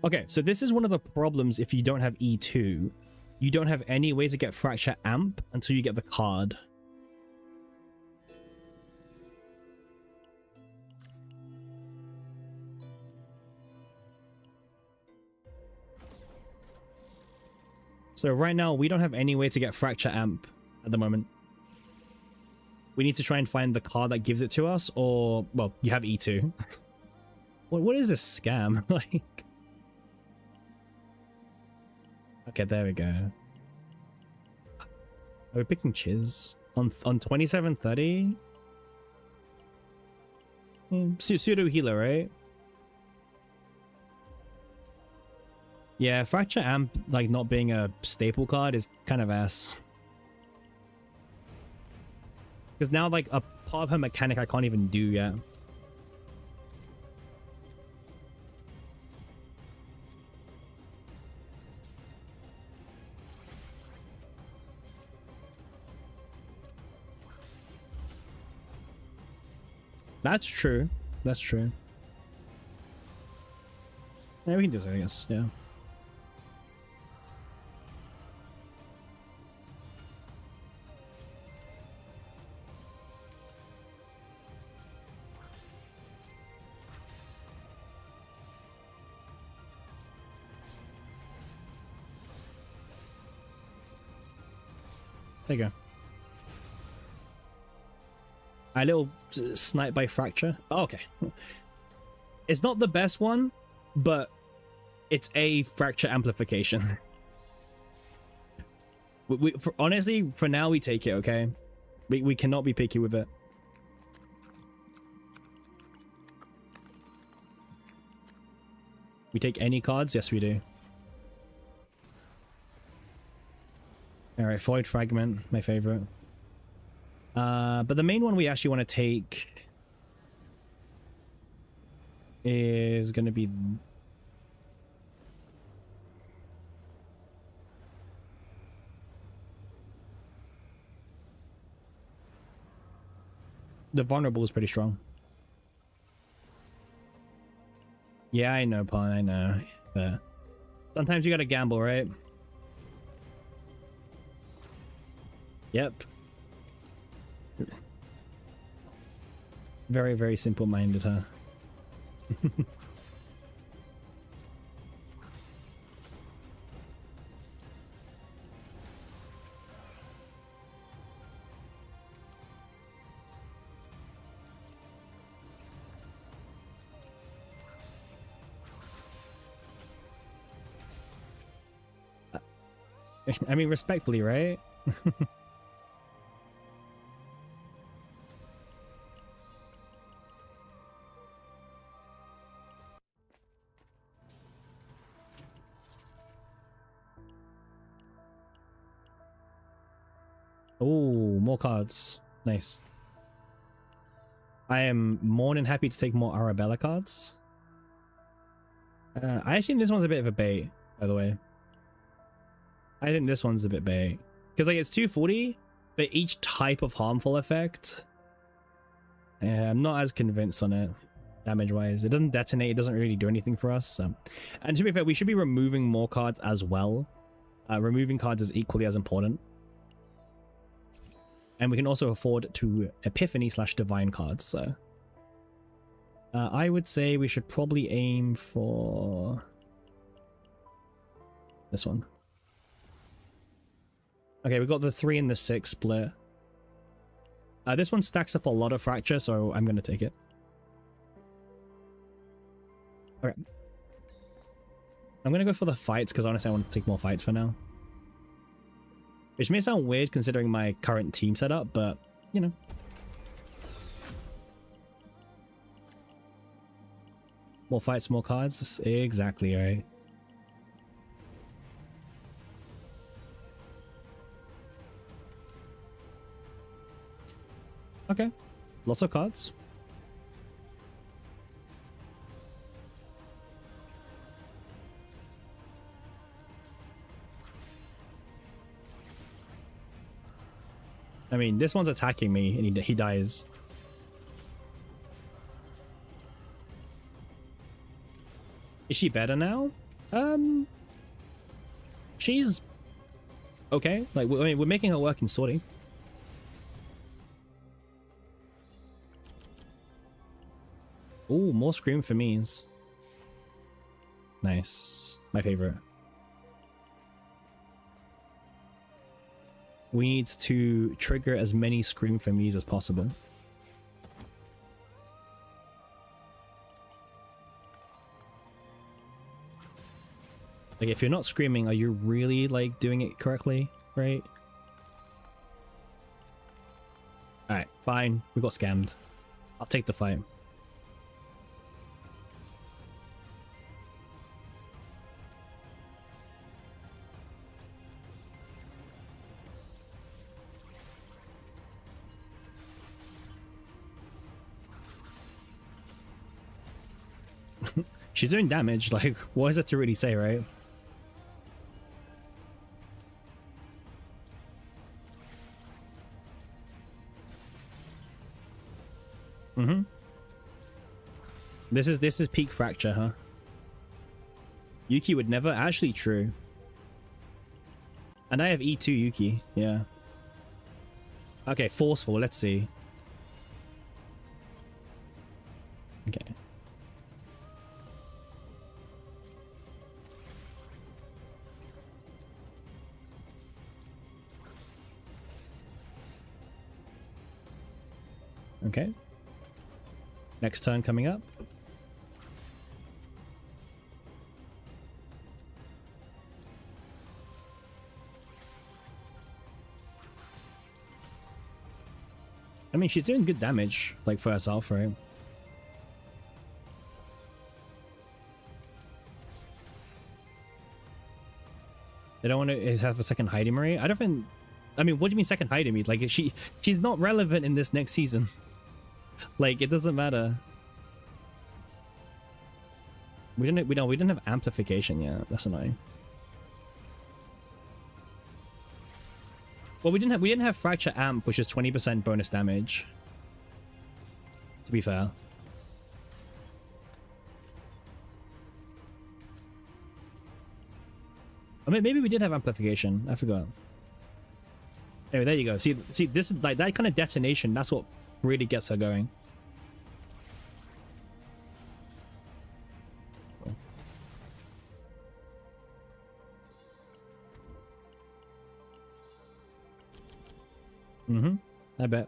Okay, so this is one of the problems if you don't have E2. You don't have any way to get Fracture Amp until you get the card. So right now, we don't have any way to get Fracture Amp at the moment. We need to try and find the card that gives it to us, or... Well, you have E2. What is this scam? Like... Okay, there we go. Are we picking Chiz? On 2730? Pseudo healer, right? Yeah, Fracture Amp, like, not being a staple card is kind of ass. Because now, like, a part of her mechanic I can't even do yet. That's true. That's true. Yeah, we can do that, I guess. Yeah. There you go. A little snipe by Fracture. Oh, okay. It's not the best one, but it's a Fracture amplification. Honestly, for now, we take it, okay? We cannot be picky with it. We take any cards? Yes, we do. Alright, Void Fragment, my favorite. But the main one we actually want to take is going to be the Vulnerable is pretty strong. Yeah, I know, Pawn, I know. But sometimes you gotta gamble, right? Yep. Very, very simple-minded, huh? I mean, respectfully, right? Oh, more cards. Nice. I am more than happy to take more Arabella cards. I actually think this one's a bit of a bait, by the way. I think this one's a bit bait. Because like it's 240, but each type of harmful effect. Yeah, I'm not as convinced on it, damage-wise. It doesn't detonate, it doesn't really do anything for us. So. And to be fair, we should be removing more cards as well. Removing cards is equally as important. And we can also afford to Epiphany / Divine cards, so... I would say we should probably aim for... this one. Okay, we got the 3 and the 6 split. This one stacks up a lot of fracture, so I'm going to take it. Okay. I'm going to go for the fights, because honestly I want to take more fights for now. Which may sound weird considering my current team setup, but, you know. More fights, more cards? Exactly, right. Okay. Lots of cards. I mean, this one's attacking me and he dies. Is she better now? She's okay. Like, I mean, we're making her work in sorting. Ooh, more Scream for me's. Nice. My favorite. We need to trigger as many Scream for me's as possible. Like, if you're not screaming, are you really, like, doing it correctly, right? Alright, fine. We got scammed. I'll take the fight. She's doing damage. Like, what is it to really say, right? Mm-hmm. This is peak fracture, huh? Yuki would never. Actually, true. And I have E2 Yuki. Yeah. Okay, forceful. Let's see. Okay. Okay. Next turn coming up. I mean, she's doing good damage, like, for herself, right? They don't want to have a second Heidi Marie? I don't think... I mean, what do you mean second Heidi Marie? Like, she's not relevant in this next season. Like, it doesn't matter. We didn't have amplification yet. That's annoying. Well, we didn't have fracture amp, which is 20% bonus damage. To be fair. I mean, maybe we did have amplification. I forgot. Anyway, there you go. See, this is like that kind of detonation. That's what really gets her going. Mm-hmm. I bet.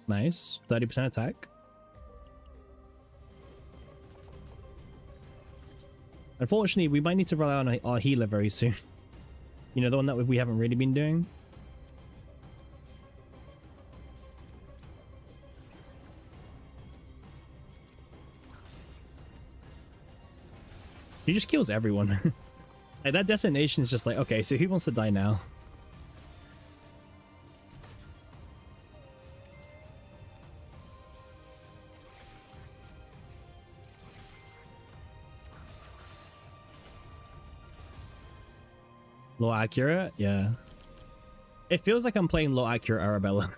Nice. 30% attack. Unfortunately, we might need to rely on our healer very soon. You know, the one that we haven't really been doing. He just kills everyone. Like, that detonation is just like, okay, so who wants to die now? Low accurate? Yeah. It feels like I'm playing low accurate Arabella.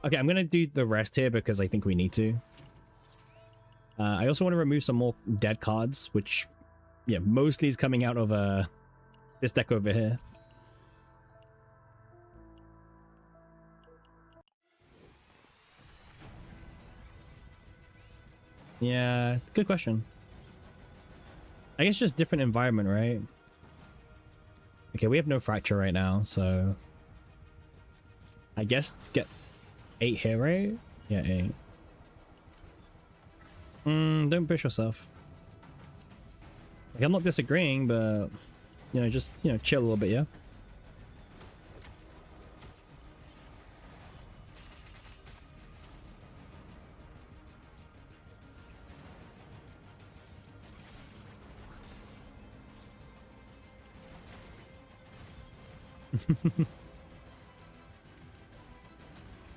Okay, I'm gonna do the rest here because I think we need to. I also want to remove some more dead cards, which, yeah, mostly is coming out of this deck over here. Yeah, good question. I guess just different environment, right? Okay, we have no fracture right now, so I guess get 8 here, right? Yeah, 8. Don't push yourself. Like, I'm not disagreeing, but, you know, just, you know, chill a little bit, yeah?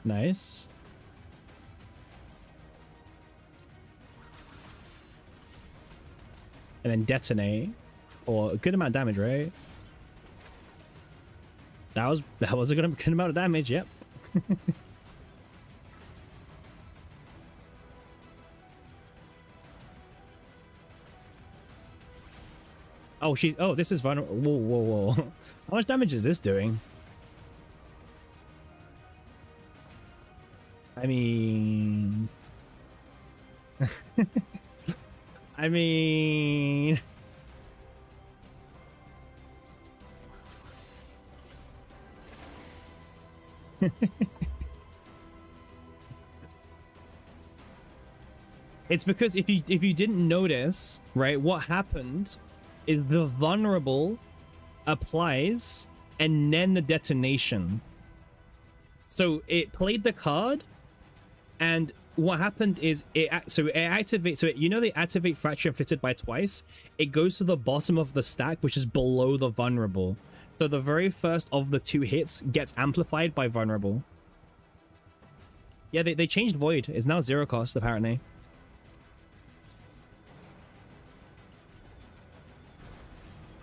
Nice. And then detonate, or a good amount of damage, right? That was a good amount of damage. Yep. Oh, this is vulnerable. Whoa, whoa, whoa! How much damage is this doing? I mean, I mean. It's because if you didn't notice, right, what happened is the vulnerable applies and then the detonation. So it played the card, and what happened is it activates. So you know they activate Fracture Inflicted by twice. It goes to the bottom of the stack, which is below the vulnerable. So the very first of the 2 hits gets amplified by vulnerable. Yeah, they changed Void. It's now 0 cost apparently.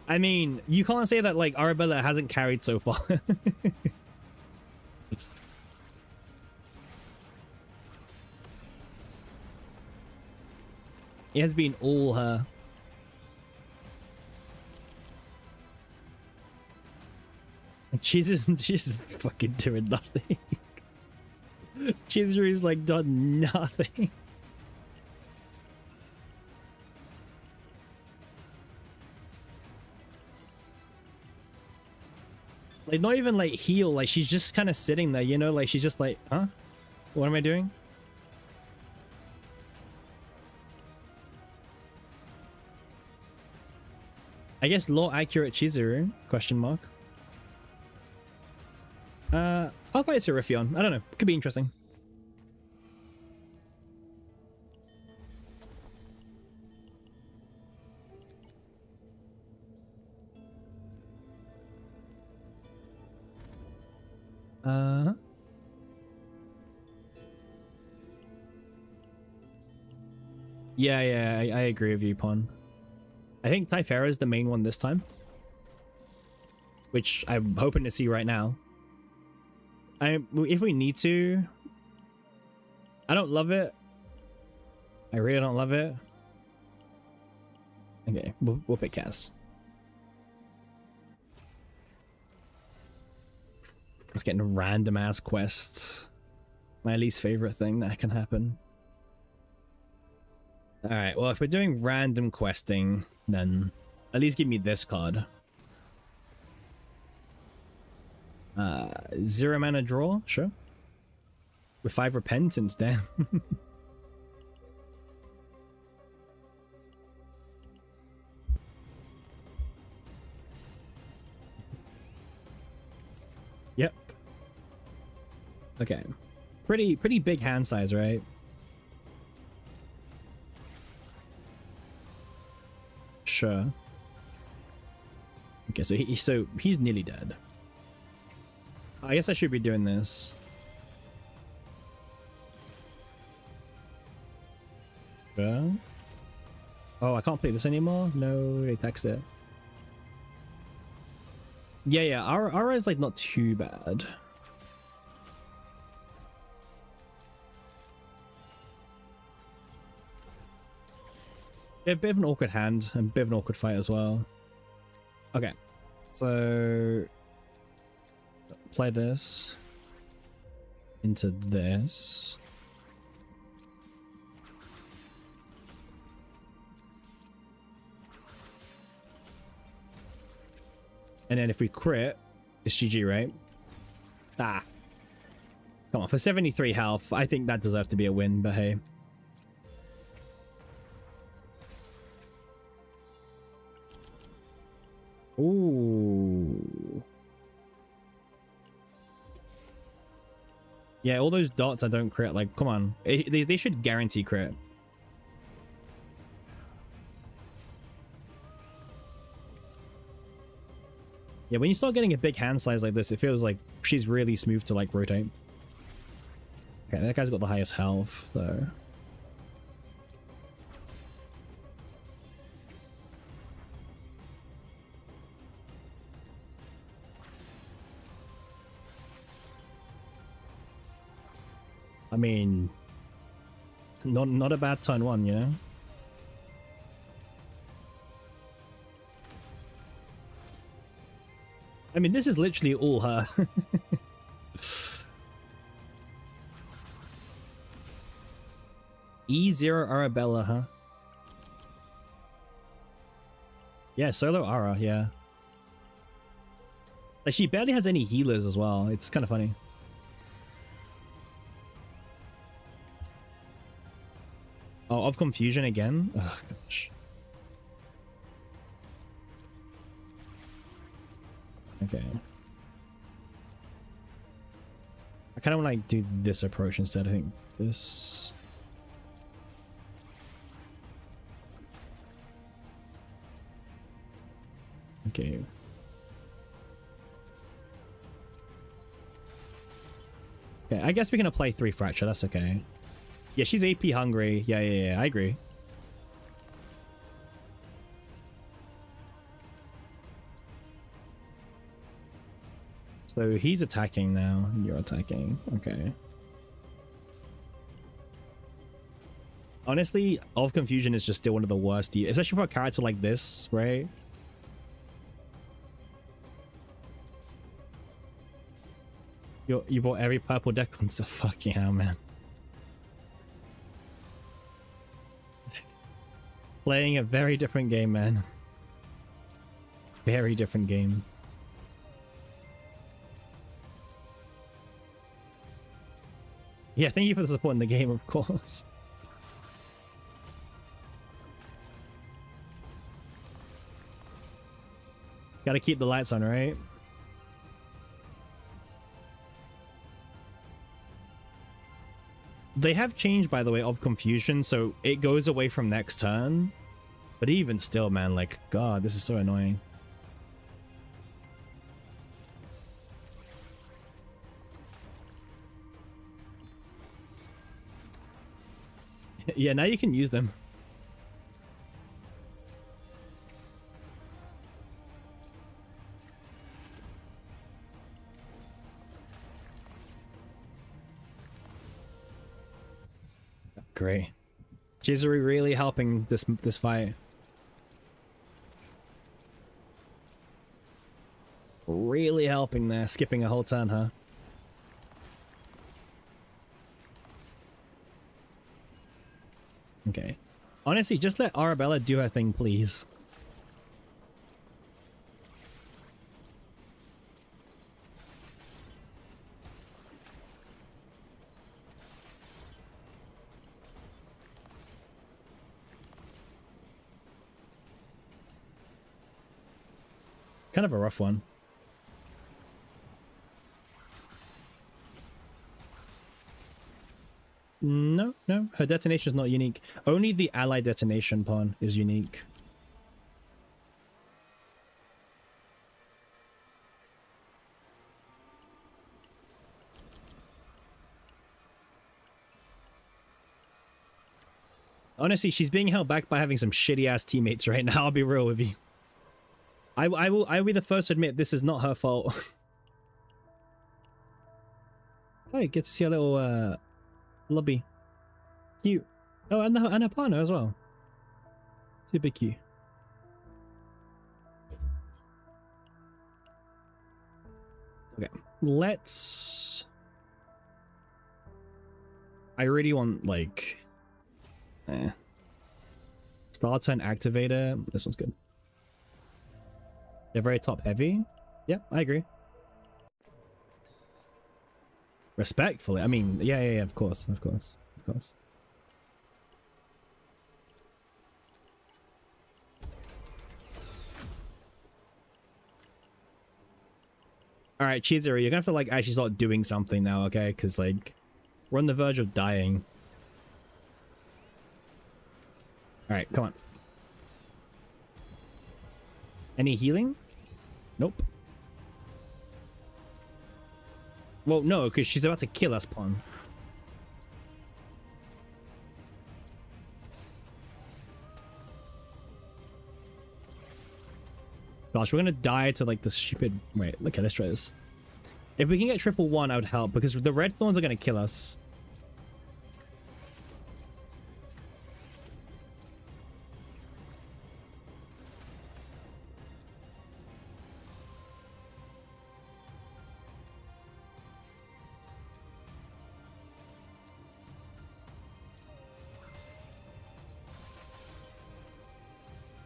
I mean, you can't say that like Arabella hasn't carried so far. It has been all her. She's just fucking doing nothing. Chizuru's like done nothing. Like, not even like heal, like she's just kind of sitting there, you know, like she's just like, huh? What am I doing? I guess low accurate Chizuru, question mark. I'll fight Seraphion. I don't know. Could be interesting. Yeah, I agree with you, Pon. I think Typhera is the main one this time, which I'm hoping to see right now. If we need to, I don't love it. I really don't love it. Okay, we'll pick Cass. I'm getting random ass quests. My least favorite thing that can happen. Alright, well, if we're doing random questing, then at least give me this card. 0 mana draw, sure. With 5 repentance, damn. Yep. Okay. Pretty big hand size, right? Sure. Okay, so he's nearly dead. I guess I should be doing this. Sure. Oh, I can't play this anymore? No, they taxed it. Yeah, Aura is like not too bad. Yeah, a bit of an awkward hand and a bit of an awkward fight as well. Okay, so play this into this. And then if we crit, it's GG, right? Ah. Come on, for 73 health, I think that deserves to be a win, but hey. Ooh. Yeah, all those dots I don't crit, like, come on. They should guarantee crit. Yeah, when you start getting a big hand size like this, it feels like she's really smooth to, like, rotate. Okay, that guy's got the highest health, though. I mean, not a bad turn one, you know? I mean, this is literally all her. E0 Arabella, huh? Yeah, solo Ara, yeah. Like, she barely has any healers as well. It's kind of funny. Oh, of confusion again? Oh, gosh. Okay. I kind of want to do this approach instead. I think this. Okay. Okay, I guess we can apply 3 fracture. That's okay. Yeah, she's AP hungry. Yeah, I agree. So he's attacking now. You're attacking. Okay. Honestly, Of Confusion is just still one of the worst, especially for a character like this, right? You bought every purple deck on so fucking hell, man. Playing a very different game, man. Very different game. Yeah, thank you for the support in the game, of course. Gotta keep the lights on, right? They have changed, by the way, Of Confusion, so it goes away from next turn. But even still, man, like, God, this is so annoying. Yeah, now you can use them. great. Chizuru really helping this fight. Really helping there, skipping a whole turn, huh? Okay. Honestly, just let Arabella do her thing, please. Kind of a rough one. No, no, her detonation is not unique. Only the ally detonation pawn is unique. Honestly, she's being held back by having some shitty ass teammates right now. I'll be real with you. I will be the first to admit this is not her fault. Oh, you get to see a little lobby. Cute. Oh, and her partner as well. Super cute. Okay, let's... I really want, like... Star turn activator. This one's good. They're very top heavy. Yep, I agree. Respectfully. I mean, yeah, of course. Alright, Chizuru, you're gonna have to, like, actually start doing something now, okay? Because, like, we're on the verge of dying. Alright, come on. Any healing? Nope. Well, no, because she's about to kill us, pawn. Gosh, we're gonna die to, like, the stupid... Wait, okay, let's try this. If we can get triple one, I would help, because the red thorns are gonna kill us.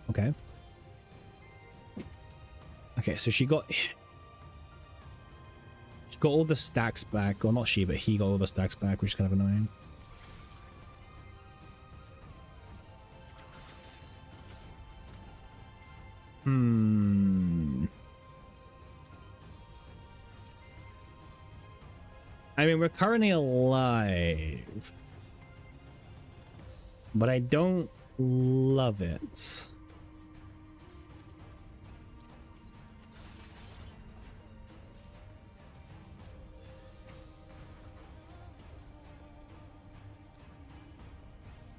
Okay. Okay, so she got all the stacks back. Well, not she, but he got all the stacks back, which is kind of annoying. I mean, we're currently alive, but I don't love it.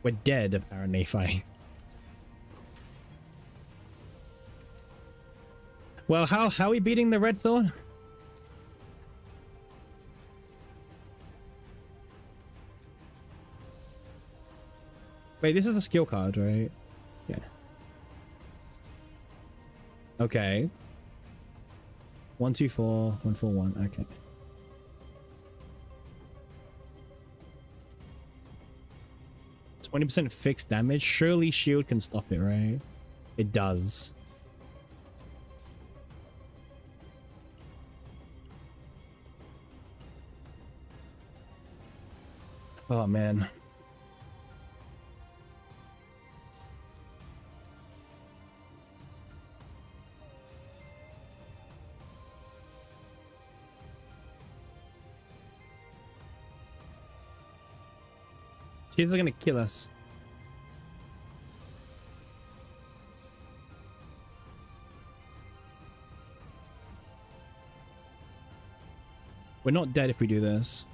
We're dead, apparently, fine. Well, how are we beating the red thorn? Wait, this is a skill card, right? Yeah. Okay. 124, 141, okay. 20% fixed damage. Surely shield can stop it, right? It does. Oh, man. She's gonna kill us. We're not dead if we do this.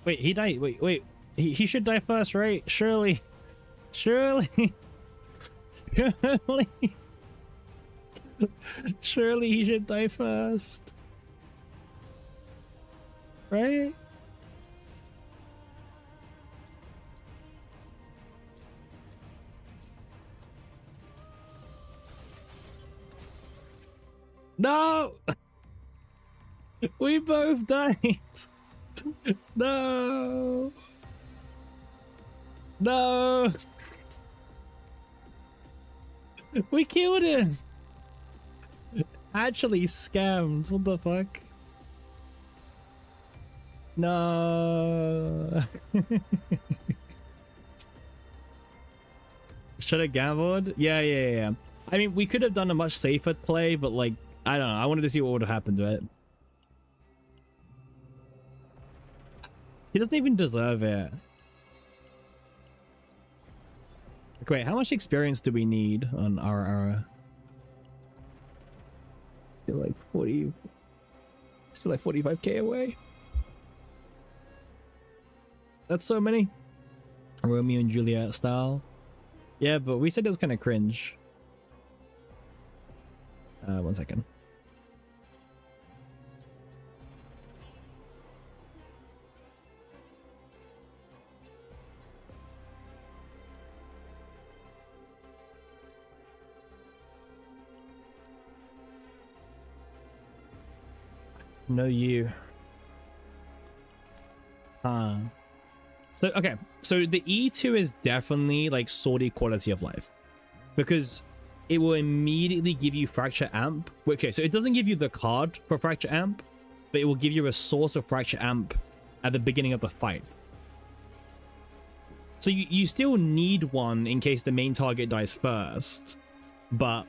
Wait, he died. Wait. He should die first, right? Surely. Surely. Surely. Surely he should die first. Right? No! We both died! No! No! We killed him! Actually scammed. What the fuck? No! Should have gambled? Yeah. I mean, we could have done a much safer play, but like, I don't know. I wanted to see what would have happened to it. He doesn't even deserve it. Wait, how much experience do we need on our Still like 40. Still like 45k away. That's so many. Romeo and Juliet style. Yeah, but we said it was kind of cringe. 1 second. No, you. So, okay. So the E2 is definitely like sortie quality of life. Because it will immediately give you Fracture Amp. Okay, so it doesn't give you the card for Fracture Amp, but it will give you a source of Fracture Amp at the beginning of the fight. So you still need one in case the main target dies first. But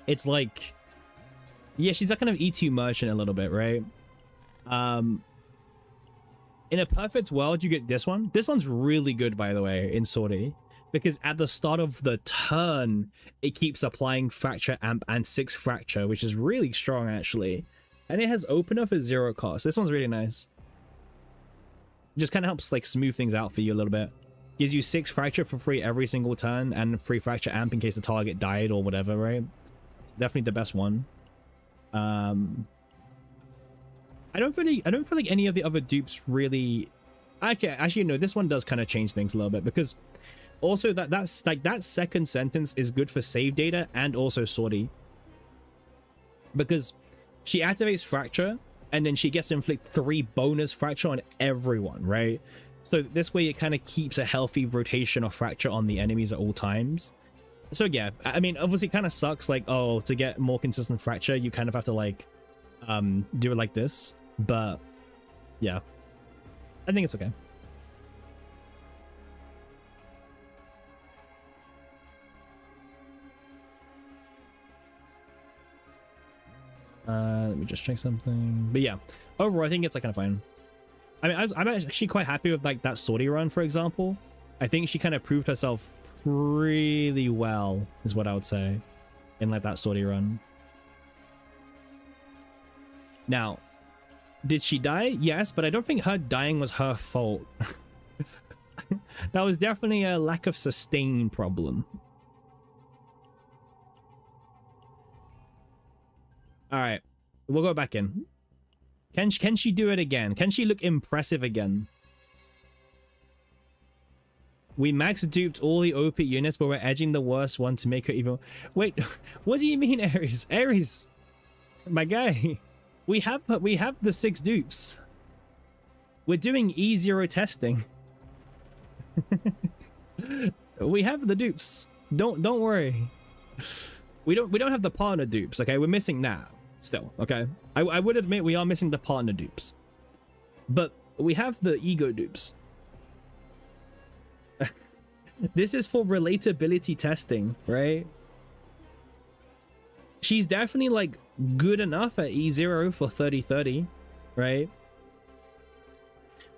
it's like... yeah, she's that kind of E2 merchant a little bit, right? In a perfect world, you get this one. This one's really good, by the way, in sortie. Because at the start of the turn, it keeps applying Fracture Amp and 6 Fracture, which is really strong, actually. And it has Opener for 0 cost. This one's really nice. Just kind of helps like smooth things out for you a little bit. Gives you 6 Fracture for free every single turn, and free Fracture Amp in case the target died or whatever, right? It's definitely the best one. I don't feel like any of the other dupes really... Okay, actually, no, this one does kind of change things a little bit, because also that's like that second sentence is good for save data and also sortie, because she activates Fracture and then she gets to inflict 3 bonus Fracture on everyone, right? So this way it kind of keeps a healthy rotation of Fracture on the enemies at all times. So yeah, I mean, obviously it kind of sucks, like, oh, to get more consistent Fracture you kind of have to like do it like this, but yeah, I think it's okay. Let me just check something. But yeah, overall, I think it's like kind of fine. I mean, I'm actually quite happy with like that sortie run, for example. I think she kind of proved herself really well, is what I would say, in like that sortie run. Now, did she die? Yes, but I don't think her dying was her fault. That was definitely a lack of sustain problem. All right, we'll go back in. Can she do it again? Can she look impressive again? We max duped all the OP units, but we're edging the worst one to make her even... Wait, what do you mean, Ares? Ares, my guy, we have the 6 dupes. We're doing E0 testing. We have the dupes. Don't worry. We don't have the partner dupes, okay? We're missing that still, okay? I would admit we are missing the partner dupes, but we have the ego dupes. This is for relatability testing, right? She's definitely like good enough at E0 for 30-30, right?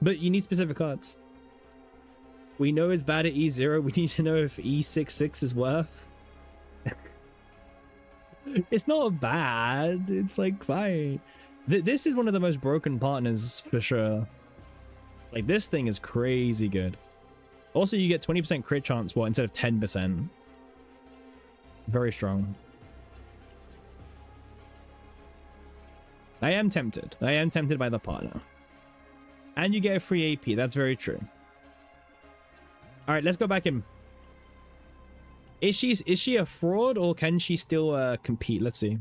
But you need specific cards. We know it's bad at E0. We need to know if E66 is worth. It's not bad. It's like fine. This is one of the most broken partners for sure. Like, this thing is crazy good. Also, you get 20% crit chance, well, instead of 10%. Very strong. I am tempted. I am tempted by the partner. And you get a free AP. That's very true. All right, let's go back in. Is she a fraud, or can she still compete? Let's see.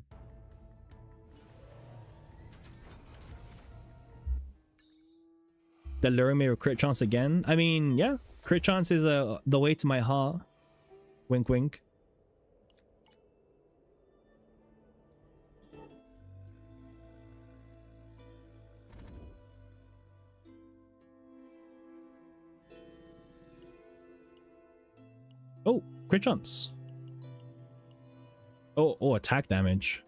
They're luring me with crit chance again. I mean, yeah, crit chance is the way to my heart. Wink, wink. Oh, crit chance. Oh, attack damage.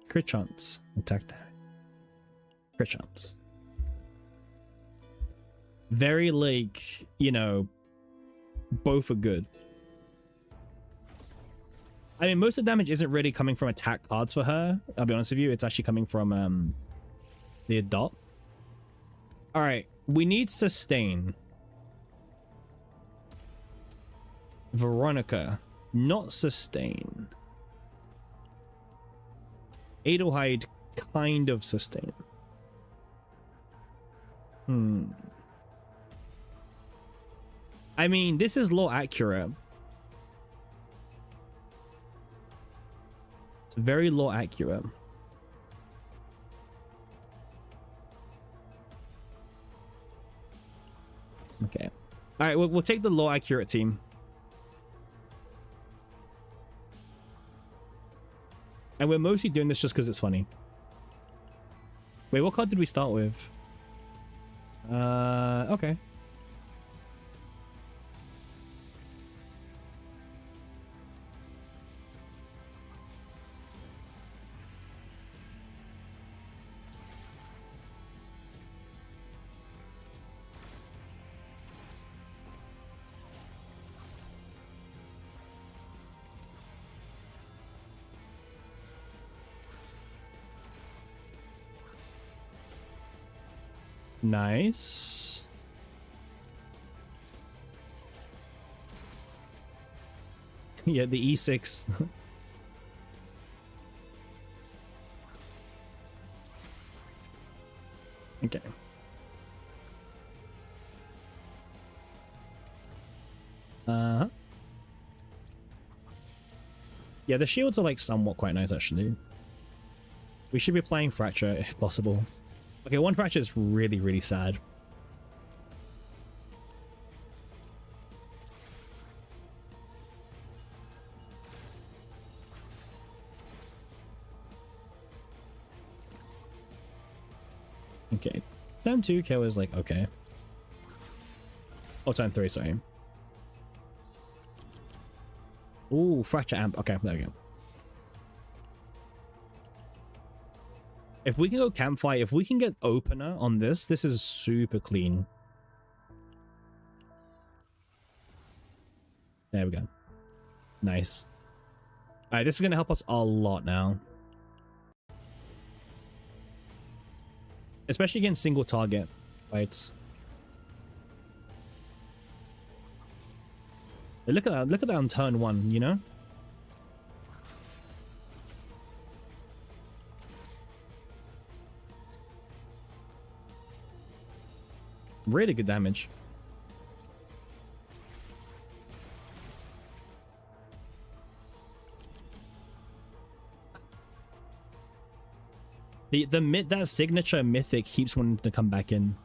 Crit chance. Attack damage. Crit chance. Very, like, you know, both are good. I mean, most of the damage isn't really coming from attack cards for her. I'll be honest with you. It's actually coming from the adult. All right. We need sustain. Veronica. Not sustain. Adelheid, kind of sustain. I mean, this is law accurate. It's very law accurate. Okay. All right, we'll take the law accurate team. And we're mostly doing this just because it's funny. Wait, what card did we start with? Okay. Nice. Yeah, the E6. Okay. Yeah, the shields are like somewhat quite nice actually. We should be playing Fracture if possible. Okay, one Fracture is really, really sad. Okay. Turn 2 kill is like okay. Oh, turn 3, sorry. Ooh, Fracture Amp. Okay, there we go. If we can go Campfire, if we can get Opener on this, this is super clean. There we go. Nice. Alright, this is going to help us a lot now. Especially against single target fights. Look at that. Look at that on turn 1, you know? Really good damage. That signature mythic keeps wanting to come back in.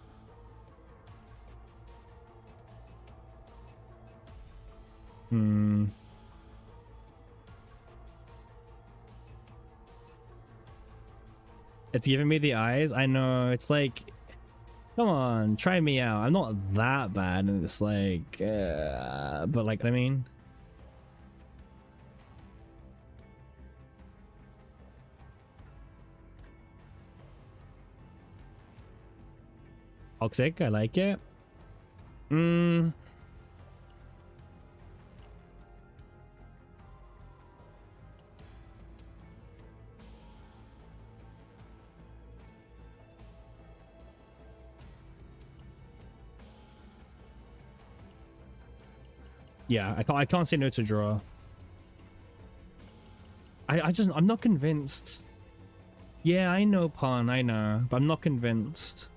It's giving me the eyes. I know. It's like, come on, try me out. I'm not that bad. And it's like, but like, I mean, toxic. I like it. Yeah, I can't say no to draw. I'm not convinced. Yeah, I know, Pawn, I know, but I'm not convinced.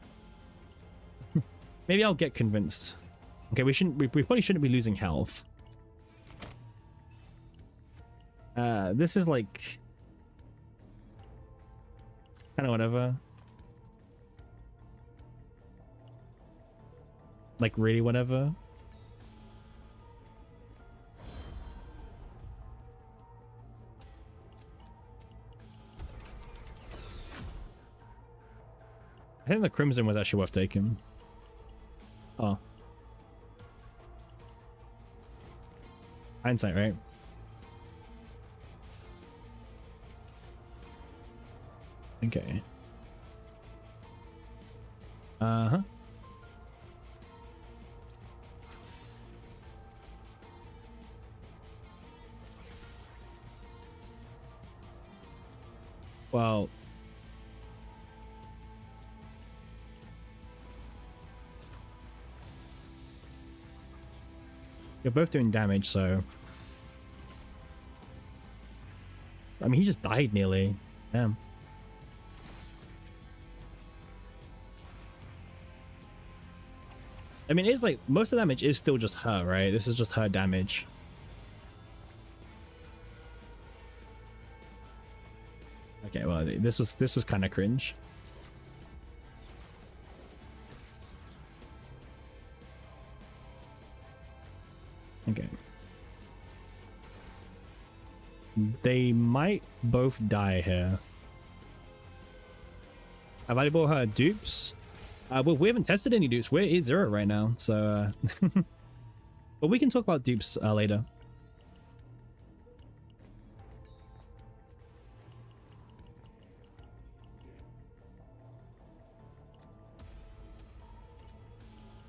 Maybe I'll get convinced. Okay, we probably shouldn't be losing health. This is like kind of whatever. Like really whatever. I think the Crimson was actually worth taking. Oh. Hindsight, right? Okay. Uh-huh. Well, you're both doing damage, so I mean, he just died nearly. Damn. I mean, it's like most of the damage is still just her, right? This is just her damage. Okay, well, this was kind of cringe. Okay. They might both die here. Have I bought her dupes? Well, we haven't tested any dupes. We're E0 right now, so but we can talk about dupes later.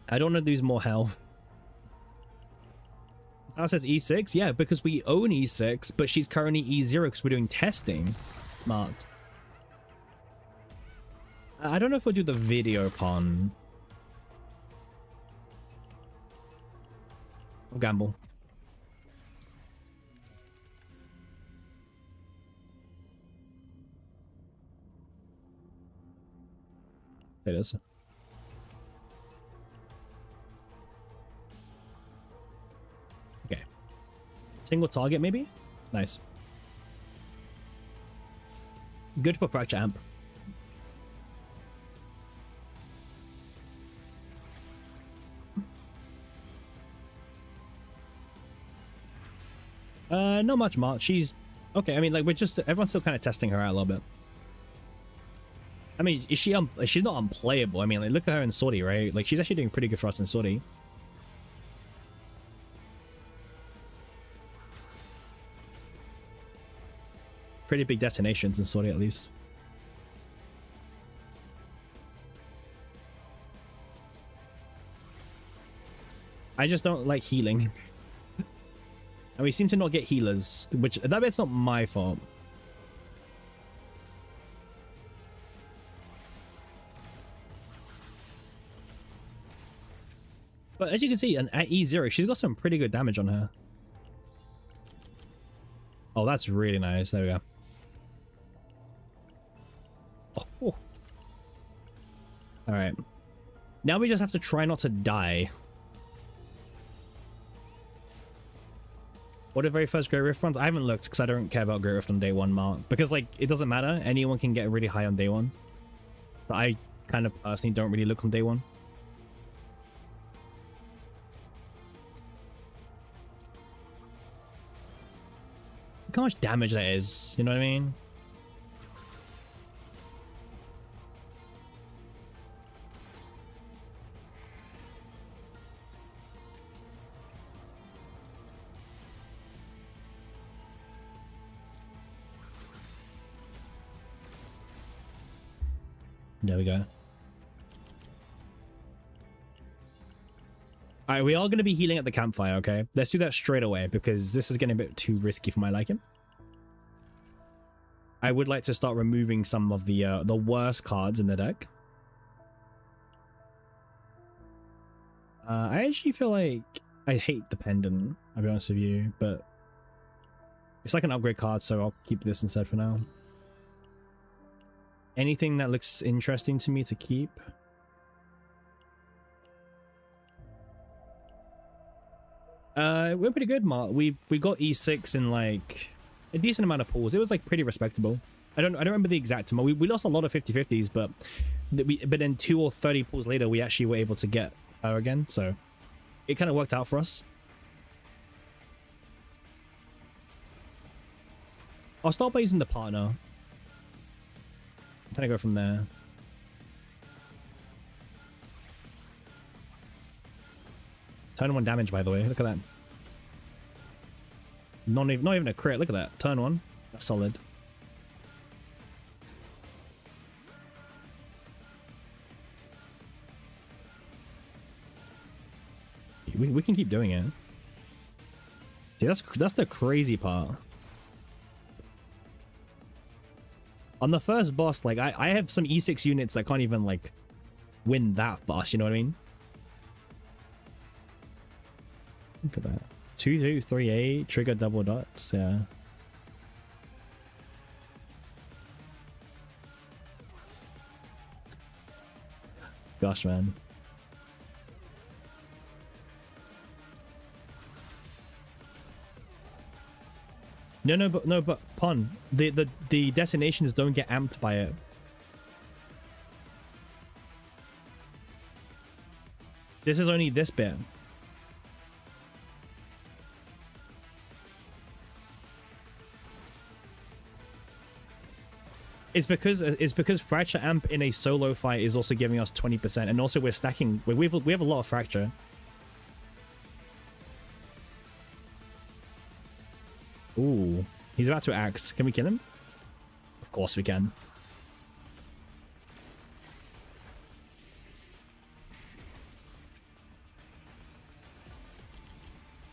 I don't want to lose more health. That says E6? Yeah, because we own E6, but she's currently E0 because we're doing testing. Marked. I don't know if we'll do the video pawn. I'll gamble. It is. Okay. Single target, maybe? Nice. Good for fracture amp. Not much, Mark. She's okay. I mean, like, everyone's still kind of testing her out a little bit. I mean, she's not unplayable. I mean, like, look at her in Sortie, right? Like, she's actually doing pretty good for us in Sortie. Pretty big detonations in Sortie, at least. I just don't like healing. And we seem to not get healers, which that bit's not my fault. But as you can see, at E0, she's got some pretty good damage on her. Oh, that's really nice. There we go. Oh. All right. Now we just have to try not to die. What are the very first Great Rift runs? I haven't looked because I don't care about Great Rift on day one, Mark. Because, like, it doesn't matter. Anyone can get really high on day one. So I kind of personally don't really look on day one. Look how much damage that is. You know what I mean? There we go. All right, we are going to be healing at the campfire, okay? Let's do that straight away because this is getting a bit too risky for my liking. I would like to start removing some of the worst cards in the deck. I actually feel like I hate the pendant, I'll be honest with you, but it's like an upgrade card, so I'll keep this instead for now. Anything that looks interesting to me to keep? We're pretty good, Mark. We got E6 in like a decent amount of pulls. It was like pretty respectable. I don't remember the exact amount. We lost a lot of 50-50s, but then 2 or 30 pulls later, we actually were able to get her again. So it kind of worked out for us. I'll start by using the partner. Kind of go from there. Turn 1 damage, by the way. Look at that. Not even a crit. Look at that. Turn 1. That's solid. We can keep doing it. See, that's the crazy part. On the first boss, like I have some E6 units that can't even like win that fast, you know what I mean? Look at that. 2-2-3-8, trigger double dots, yeah. Gosh, man. No, but Pon, the detonations don't get amped by it. This is only this bit. It's because fracture amp in a solo fight is also giving us 20%, and also we're stacking. We have a lot of fracture. Ooh, he's about to act. Can we kill him? Of course we can.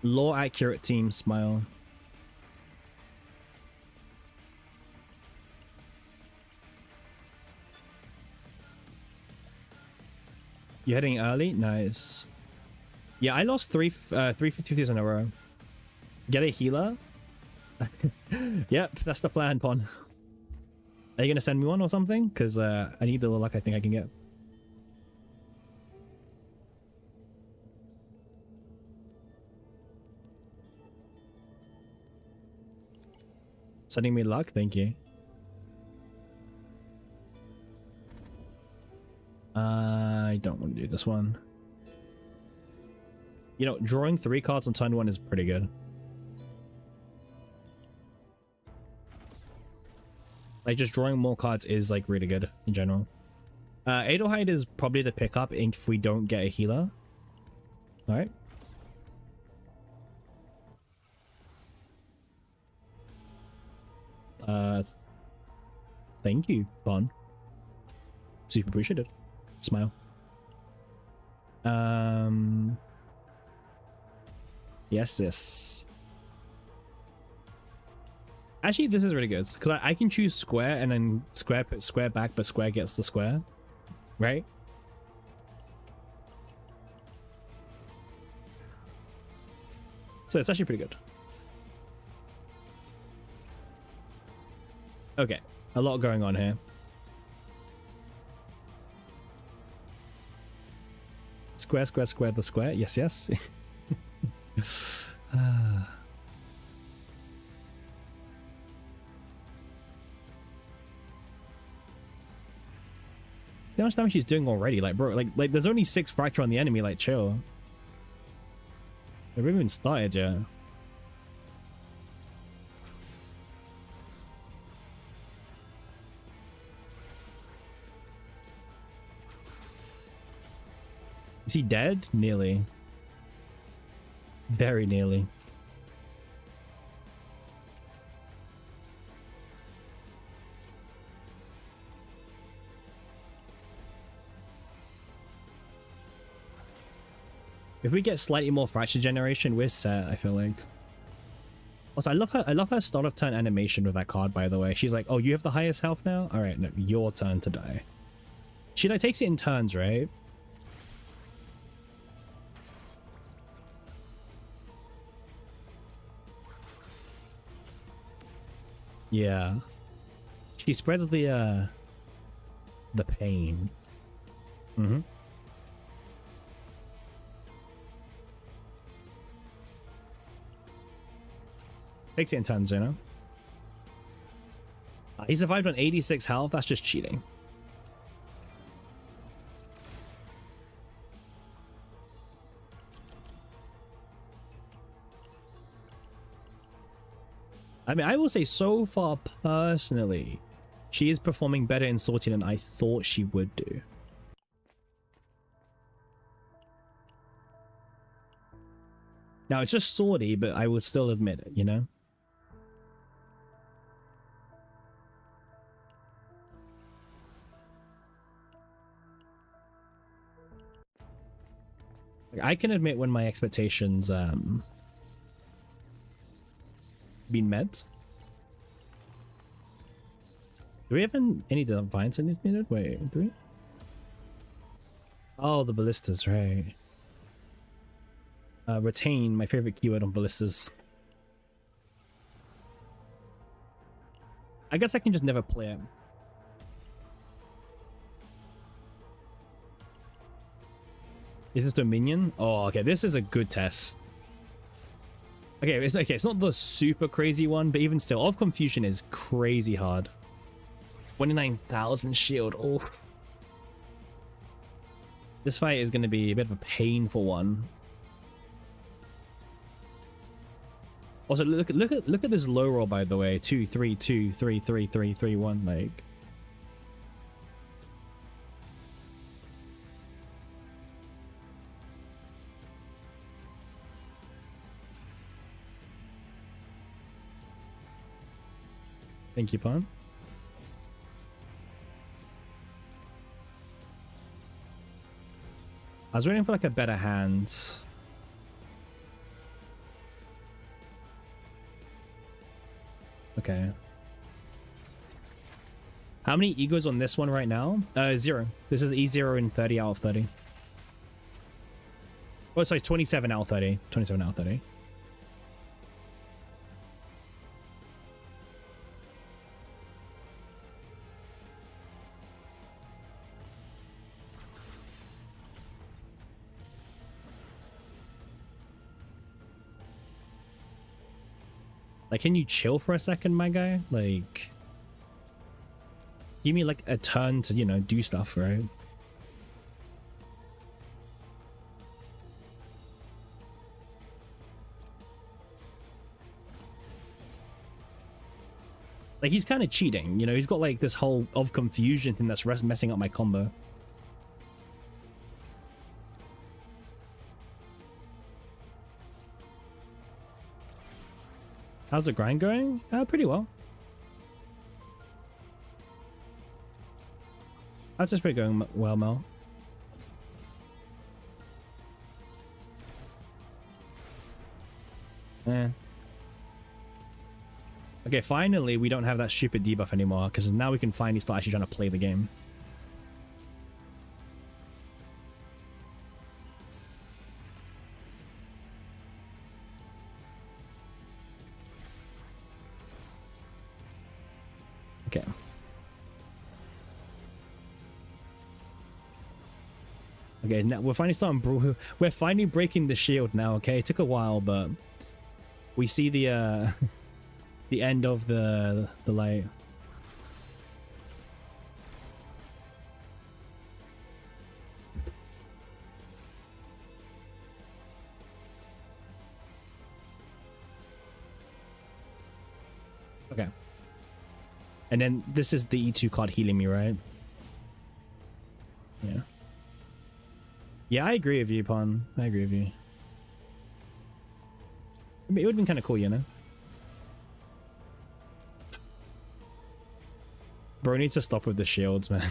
Law accurate team, smile. You're heading early? Nice. Yeah, I lost 350s in a row. Get a healer? Yep, that's the plan, Pon. Are you gonna send me one or something? Because I need the luck I think I can get. Sending me luck? Thank you. I don't want to do this one. You know, drawing 3 cards on turn 1 is pretty good. Like, just drawing more cards is, like, really good in general. Adelheid is probably the pickup if we don't get a healer. Alright. Thank you, Bon. Super appreciated. Smile. Yes. Actually, this is really good because I can choose square and then square put square back, but square gets the square, right? So it's actually pretty good. Okay, a lot going on here. Square, the square. Yes. See how much damage he's doing already, like, bro, like there's only 6 fracture on the enemy, like, chill. They've even started yet. Is he dead? Nearly. Very nearly. If we get slightly more fracture generation, we're set, I feel like. Also, I love her start of turn animation with that card, by the way. She's like, oh, you have the highest health now? Alright, no, your turn to die. She like takes it in turns, right? Yeah. She spreads the pain. Mm-hmm. Takes it in turns, you know? He survived on 86 health. That's just cheating. I mean, I will say so far, personally, she is performing better in sorting than I thought she would do. Now, it's just sorty, but I would still admit it, you know? Like, I can admit when my expectations been met. Do we have any divines in this needed? Wait, do we? Oh, the ballistas, right. Retain, my favorite keyword on ballistas. I guess I can just never play it. Is this Dominion? Oh, okay, this is a good test. Okay, it's not the super crazy one, but even still, Of Confusion is crazy hard. 29,000 shield. Oh. This fight is going to be a bit of a painful one. Also, look at this low roll, by the way. 2 3 2 3 3 3 3 1, like. Thank you, Pawn. I was waiting for like a better hand. Okay. How many egos on this one right now? 0. This is E0 in 30 out of 30. Oh, sorry, 27 out of 30. 27 out of 30. Like, can you chill for a second, my guy? Like, give me like a turn to, you know, do stuff, right? Like, he's kind of cheating, you know? He's got like this whole Of Confusion thing that's messing up my combo. How's the grind going? Pretty well. That's just pretty going well, Mel. Eh. Okay, finally we don't have that stupid debuff anymore, because now we can finally start actually trying to play the game. Okay. Okay, now we're finally starting. We're finally breaking the shield now. Okay, it took a while, but we see the the end of the light. Okay. And then this is the E2 card healing me, right? Yeah. Yeah, I agree with you, Pawn. I agree with you. I mean, it would have been kind of cool, you know? Bro needs to stop with the shields, man.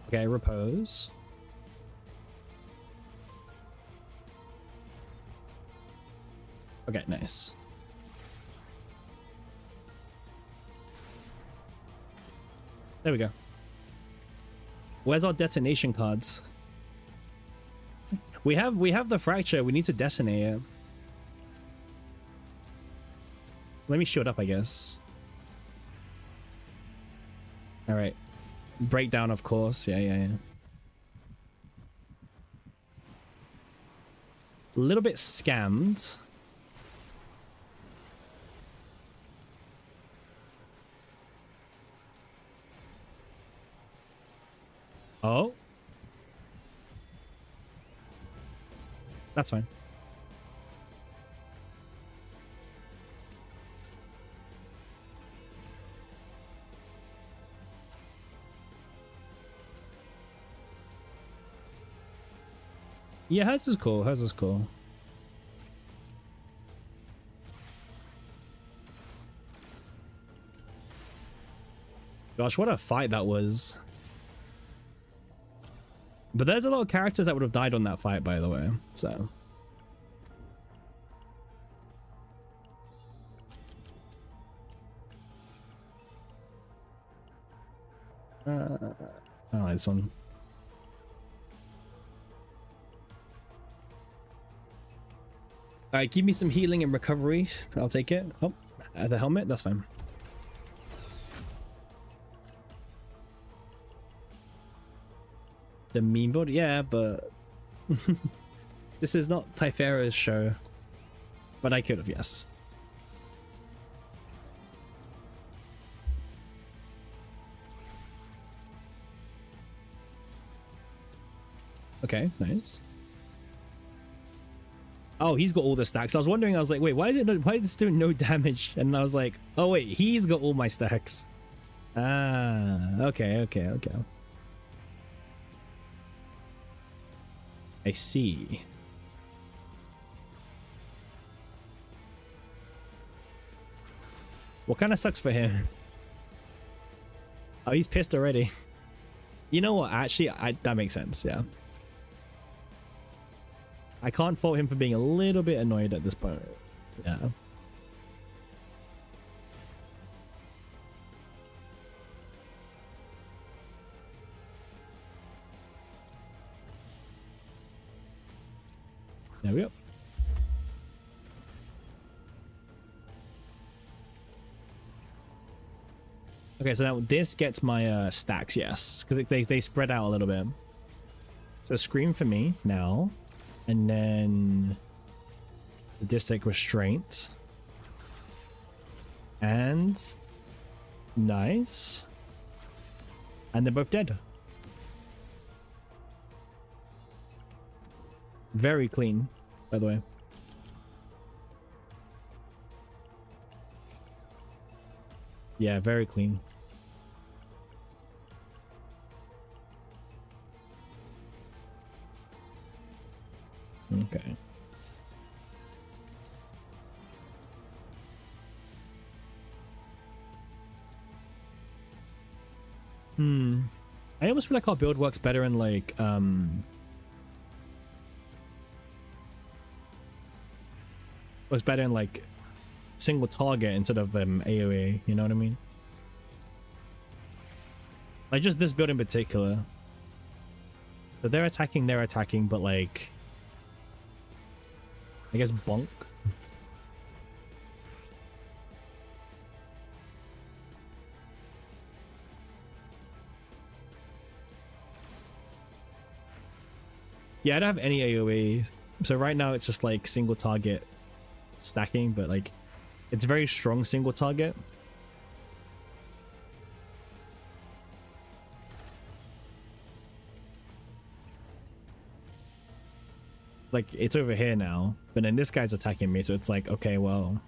Okay, repose. Okay, nice. There we go. Where's our detonation cards? We have the fracture. We need to detonate it. Let me shield up, I guess. All right. Breakdown, of course. Yeah. A little bit scammed. Oh. That's fine. Yeah, hers is cool. Hers is cool. Gosh, what a fight that was. But there's a lot of characters that would have died on that fight, by the way. So. I like this one. Alright, give me some healing and recovery. I'll take it. Oh, the helmet? That's fine. The meme board? Yeah, but... this is not Typhera's show. But I could have, yes. Okay, nice. Oh, he's got all the stacks. I was wondering, I was like, wait, why is this doing no damage? And I was like, oh wait, he's got all my stacks. Ah, okay. I see. What kind of sucks for him? Oh, he's pissed already. You know what? Actually, that makes sense. Yeah. I can't fault him for being a little bit annoyed at this point. Yeah. There we go. Okay, so now this gets my stacks, yes, because they spread out a little bit. So scream for me now, and then the Distic Restraint, and nice, and they're both dead. Very clean, by the way. Yeah, very clean. Okay. I almost feel like our build works better in like works better in like single target instead of AoE, you know what I mean? Like just this build in particular. So they're attacking, but like I guess bonk. Yeah, I don't have any AoE. So right now it's just like single target stacking, but like it's very strong single target. Like it's over here now, but then this guy's attacking me, so it's like, okay, well,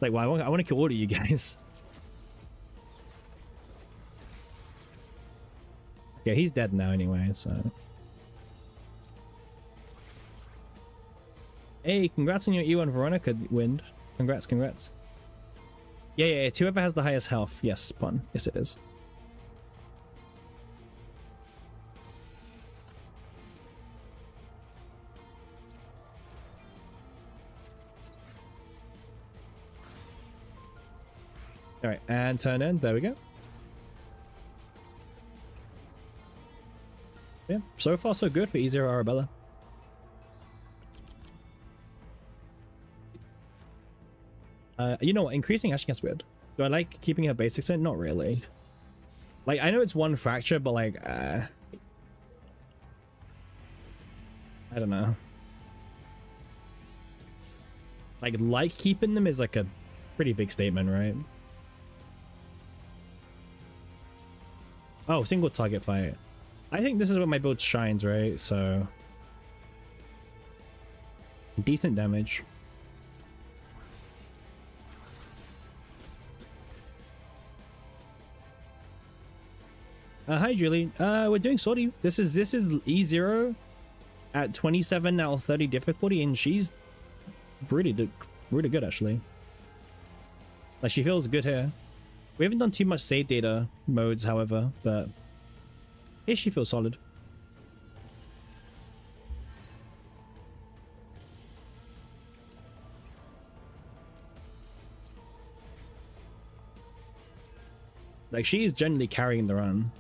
like, well, I want to kill all of you guys. Yeah, he's dead now anyway, so. Hey, congrats on your E1 Veronica win. Congrats. Yeah, it's whoever has the highest health. Yes, Spawn. Yes, it is. All right, and turn in. There we go. Yeah, so far so good for E0 Arabella. You know what? Increasing actually gets weird. Do I like keeping her basics in? Not really. Like, I know it's one fracture, but like, I don't know. Like keeping them is like a pretty big statement, right? Oh, single target fight. I think this is where my build shines, right? So decent damage. Hi Julie. We're doing sortie. This is E0 at 27 out of 30 difficulty, and she's really good actually. Like, she feels good here. We haven't done too much save data modes, however, but here she feels solid. Like, she is generally carrying the run.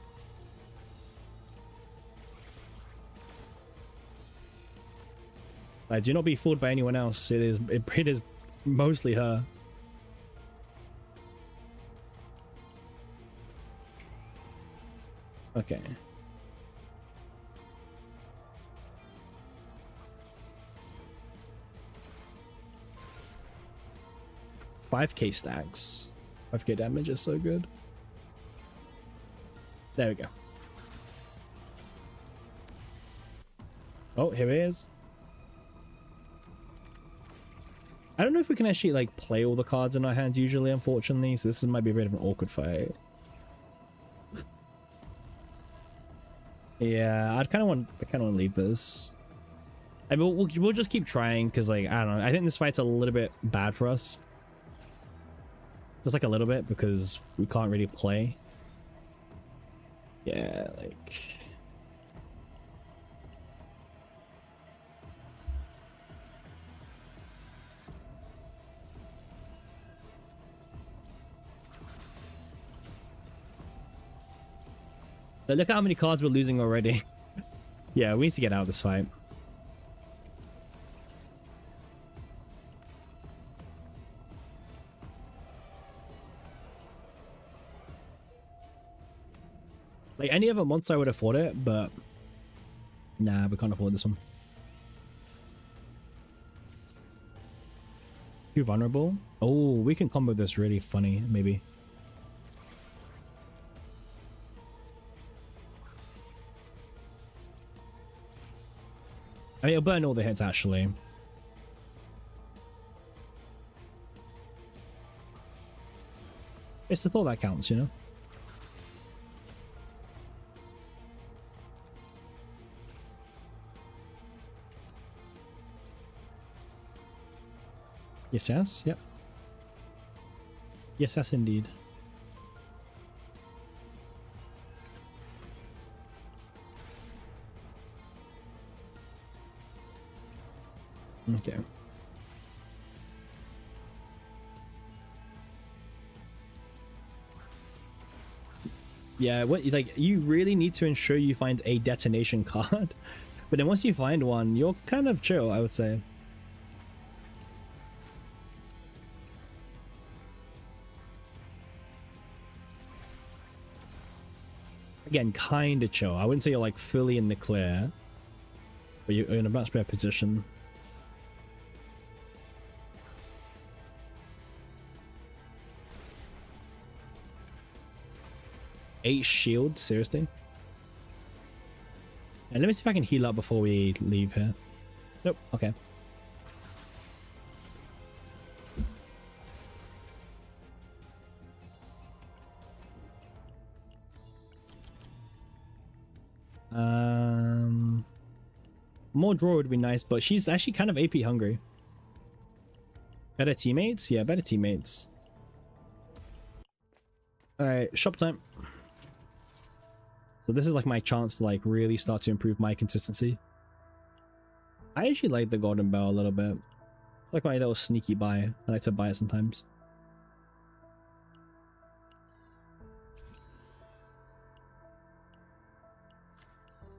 Like, do not be fooled by anyone else. It is mostly her. Okay. $5K stacks. 5K damage is so good. There we go. Oh, here he is. I don't know if we can actually like play all the cards in our hands usually, unfortunately, so this might be a bit of an awkward fight. Yeah, I kind of want to leave this. I mean, we'll just keep trying because, like, I don't know. I think this fight's a little bit bad for us. Just like a little bit, because we can't really play. Yeah, like... But look at how many cards we're losing already. Yeah, we need to get out of this fight. Like, any other monster I would afford it, but nah, we can't afford this one. Too vulnerable. Oh, we can combo this really funny, maybe. I mean, it'll burn all the hits, actually. It's the thought that counts, you know? Yes, yes, yep. Yes, yes, indeed. Okay. Yeah, what, like, you really need to ensure you find a detonation card. But then once you find one, you're kind of chill, I would say. Again, kind of chill. I wouldn't say you're like fully in the clear, but you're in a much better position. Eight shields, seriously? And let me see if I can heal up before we leave here. Nope, okay. More draw would be nice, but she's actually kind of AP hungry. Better teammates? Yeah, better teammates. Alright, shop time. So this is like my chance to like really start to improve my consistency. I actually like the golden bell a little bit. It's like my little sneaky buy. I like to buy it sometimes.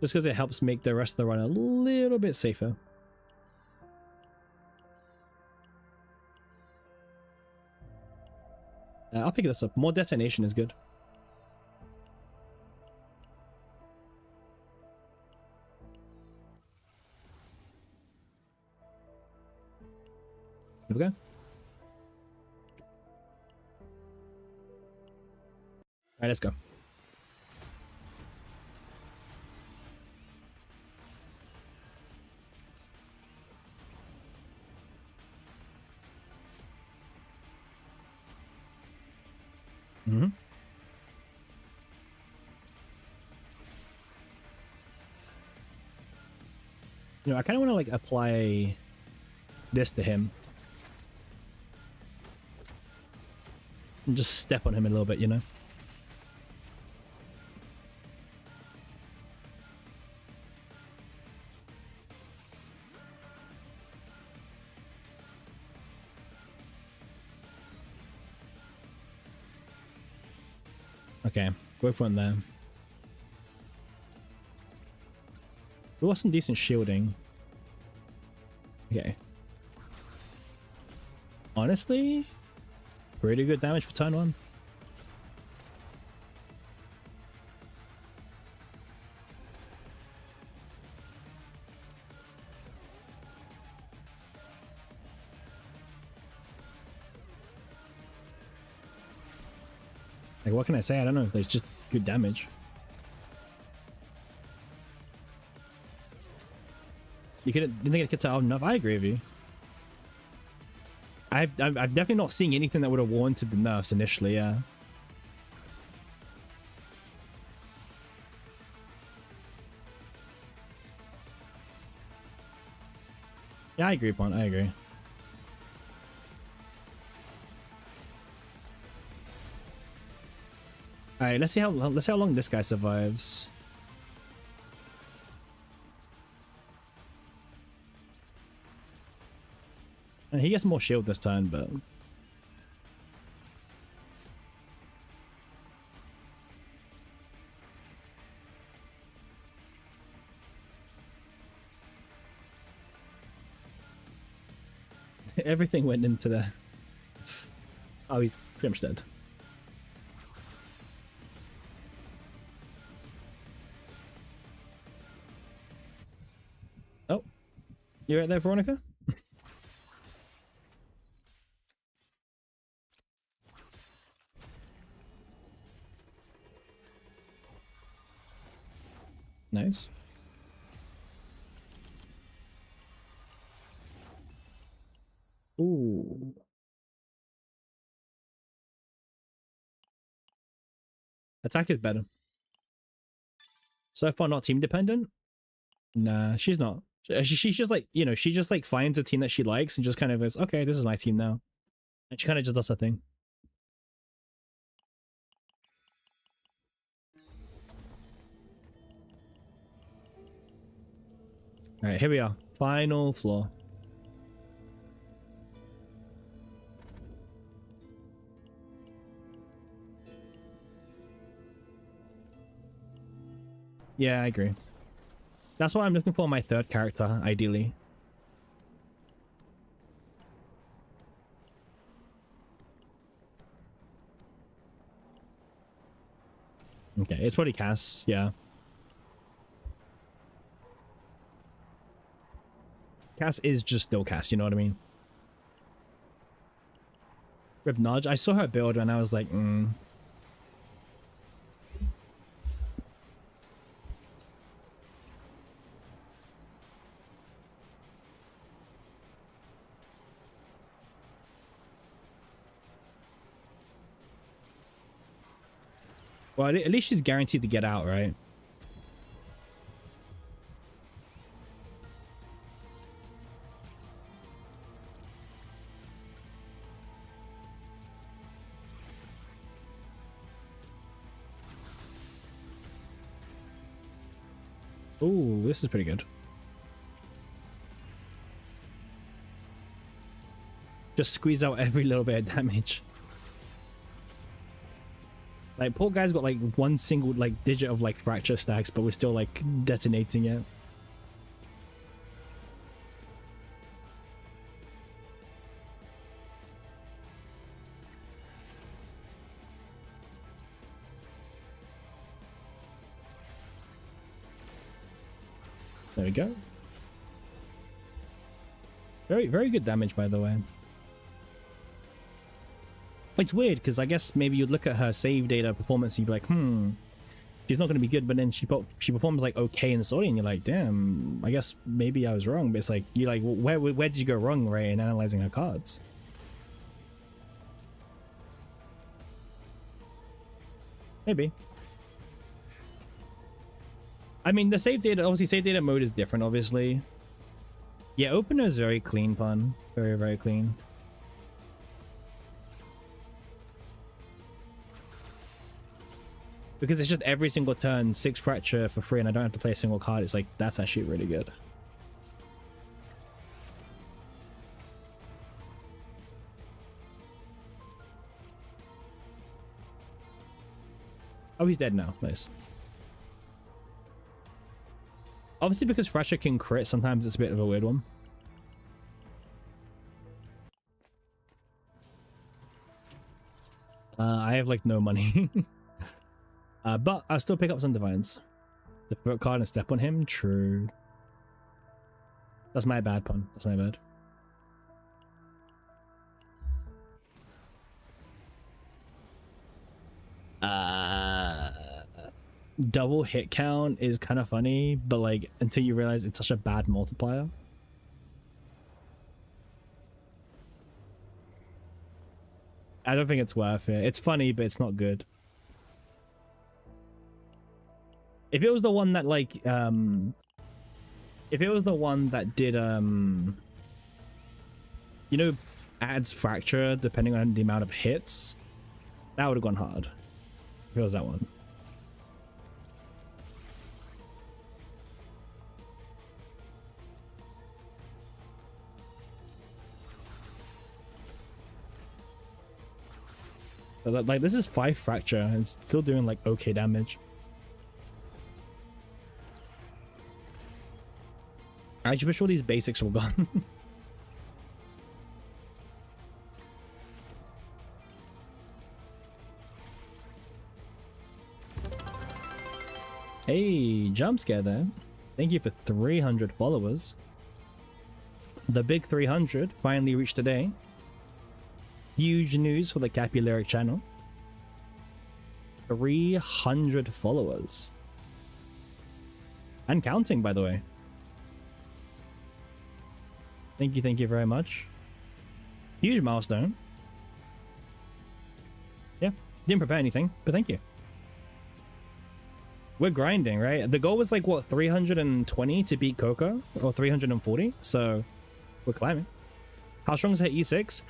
Just because it helps make the rest of the run a little bit safer. I'll pick this up. More detonation is good. Here we go. All right, let's go. Mm-hmm. You know, I kind of want to like apply this to him. And just step on him a little bit, you know? Okay, go for one there. We got some decent shielding. Okay. Honestly, pretty good damage for turn 1. Like, what can I say? I don't know. It's just good damage. You didn't think it could tell enough? I agree with you. I've definitely not seen anything that would have warranted the nerfs initially, yeah. Yeah, I agree, Pont. I agree. All right, let's see how long this guy survives. And he gets more shield this time, but everything went into there. Oh, he's pretty much dead. Oh, you right there, Veronica? Nice. Ooh. Attack is better. So far, not team dependent. Nah, she's not. She's just like, you know, she just like finds a team that she likes and just kind of goes, okay, this is my team now. And she kind of just does her thing. All right, here we are. Final floor. Yeah, I agree. That's what I'm looking for in my third character, ideally. Okay, it's what he casts, yeah. Cass is just still Cass, you know what I mean? Rib Nudge, I saw her build and I was like, Well, at least she's guaranteed to get out, right? Ooh, this is pretty good. Just squeeze out every little bit of damage. Like, poor guy's got like one single like digit of like fracture stacks, but we're still like detonating it. There we go. Very, very good damage, by the way. It's weird because I guess maybe you'd look at her save data performance and you'd be like, she's not going to be good, but then she performs like okay in the story, and you're like, damn, I guess maybe I was wrong. But it's like you're like, where did you go wrong, right, in analyzing her cards? Maybe. I mean, the save data, obviously, save data mode is different, obviously. Yeah, opener is very clean, pun. Very, very clean. Because it's just every single turn 6 fracture for free, and I don't have to play a single card. It's like, that's actually really good. Oh, he's dead now. Nice. Obviously, because fracture can crit, sometimes it's a bit of a weird one. I have like no money. But I'll still pick up some divines. The foot card and step on him? True. That's my bad, pun. That's my bad. Double hit count is kind of funny, but like until you realize it's such a bad multiplier. I don't think it's worth it. It's funny, but it's not good. If it was the one that like if it was the one that did you know, adds fracture depending on the amount of hits, that would have gone hard. If it was that one. But like this is 5 fracture and it's still doing like okay damage. I just wish all these basics were gone. Hey, jump scare there. Thank you for 300 followers. The big 300 finally reached today. Huge news for the Cappy Lyric channel. 300 followers. And counting, by the way. Thank you very much. Huge milestone. Yeah, didn't prepare anything, but thank you. We're grinding, right? The goal was like, what, 320 to beat Coco? Or 340? So, we're climbing. How strong is her E6?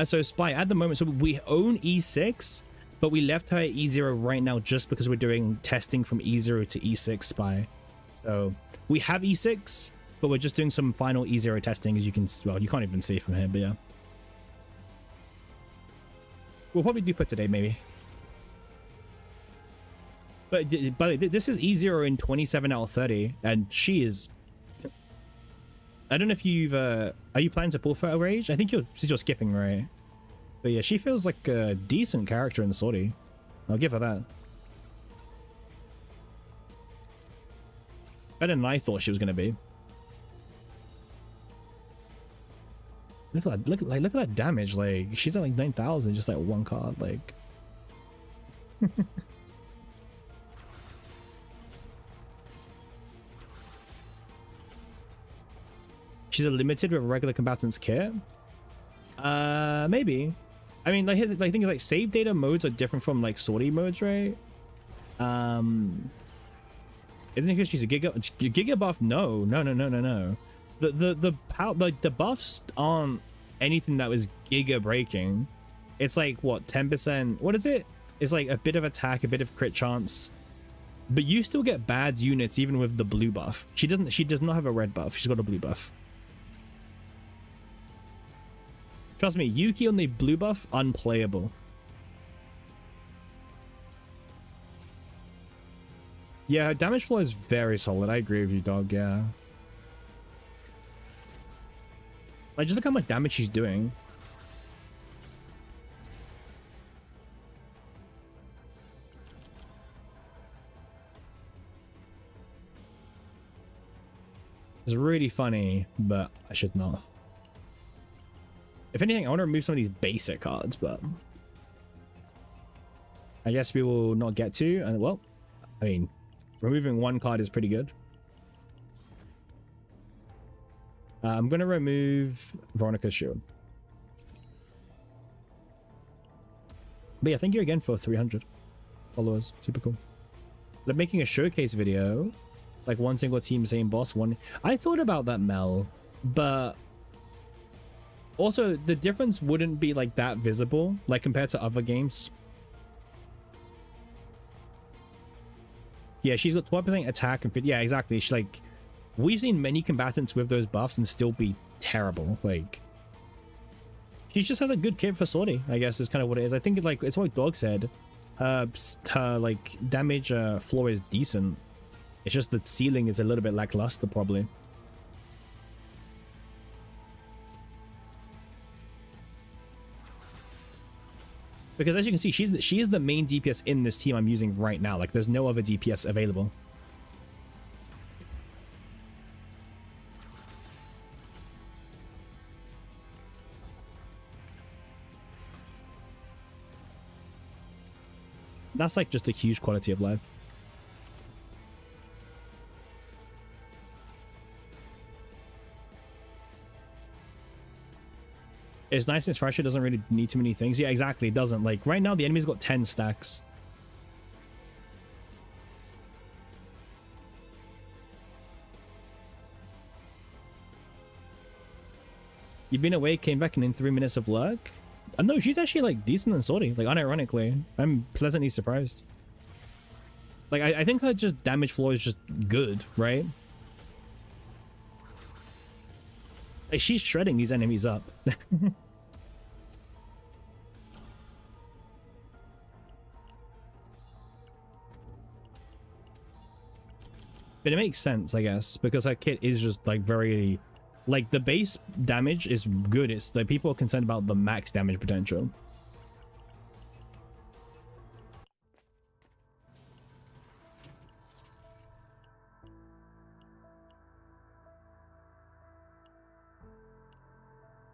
So Spy, at the moment, so we own E6, but we left her at E0 right now just because we're doing testing from E0 to E6 Spy. So, we have E6, but we're just doing some final E0 testing, as you can, well, you can't even see from here, but yeah. We'll probably do put today, maybe. But this is E0 in 27 out of 30, and she is... I don't know if you've... are you planning to pull Photo Rage? I think you're skipping, right? But yeah, she feels like a decent character in the sortie. I'll give her that. Better than I thought she was going to be. Look at that, look at that damage. Like, she's at like 9,000, just like one card. Like... She's a limited with regular combatants kit. Maybe. I mean, like things like save data modes are different from like sortie modes, right? Isn't it because she's a giga buff? No. The buffs aren't anything that was giga breaking. It's like what, 10%? What is it? It's like a bit of attack, a bit of crit chance. But you still get bad units even with the blue buff. She does not have a red buff. She's got a blue buff. Trust me, Yuki on the blue buff, unplayable. Yeah, her damage flow is very solid. I agree with you, dog. Yeah. Like, just look how much damage she's doing. It's really funny, but I should not. If anything, I want to remove some of these basic cards, but I guess we will not get to. And well, I mean, removing one card is pretty good. I'm going to remove Veronica's shield. But yeah, thank you again for 300 followers. Super cool. They're making a showcase video. Like one single team, same boss. One. I thought about that, Mel, but also the difference wouldn't be like that visible, like compared to other games. Yeah, she's got 12% attack and 50. Yeah, exactly. She's like, we've seen many combatants with those buffs and still be terrible. Like, she just has a good kit for sortie, I guess is kind of what it is. I think like it's what Dog said. Her like damage floor is decent. It's just the ceiling is a little bit lackluster, probably. Because as you can see, she's the main DPS in this team I'm using right now. Like, there's no other DPS available. That's like just a huge quality of life. It's nice and fresh. It doesn't really need too many things. Yeah, exactly. It doesn't. Like, right now, the enemy's got 10 stacks. You've been away, came back, and in 3 minutes of luck? No, she's actually, like, decent and sortie. Like, unironically. I'm pleasantly surprised. Like, I think her just damage floor is just good, right? Like, she's shredding these enemies up. But it makes sense, I guess, because her kit is just like very, like the base damage is good. It's like people are concerned about the max damage potential.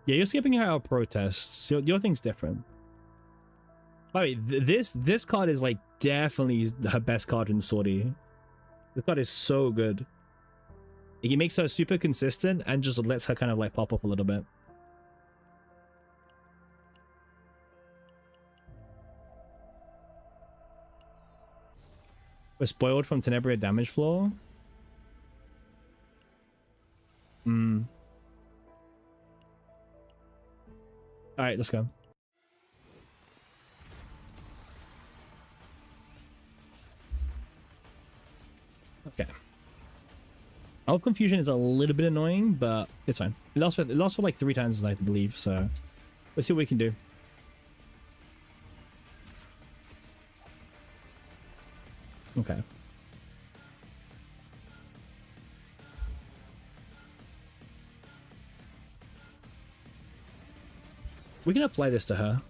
Yeah, you're skipping out our protests. Your thing's different. By the way, this card is like definitely her best card in sortie. This card is so good. It makes her super consistent and just lets her kind of like pop up a little bit. We're spoiled from Tenebria damage floor. Alright, let's go. Okay. Elf Confusion is a little bit annoying, but it's fine. It lost for like 3 times, I believe, so let's see what we can do. Okay. We can apply this to her.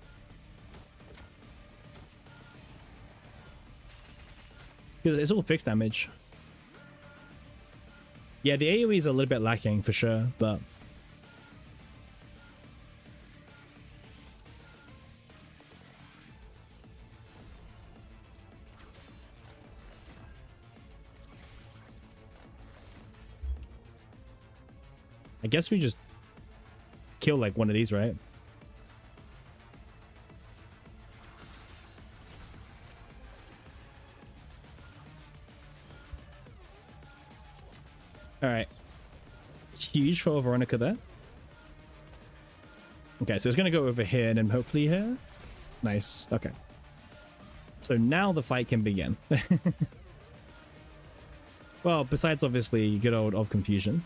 Because it's all fixed damage. Yeah, the AoE is a little bit lacking for sure, but I guess we just kill like one of these, right? All right. Huge for Veronica there. Okay, so it's going to go over here and then hopefully here. Nice. Okay. So now the fight can begin. Well, besides obviously good old of confusion.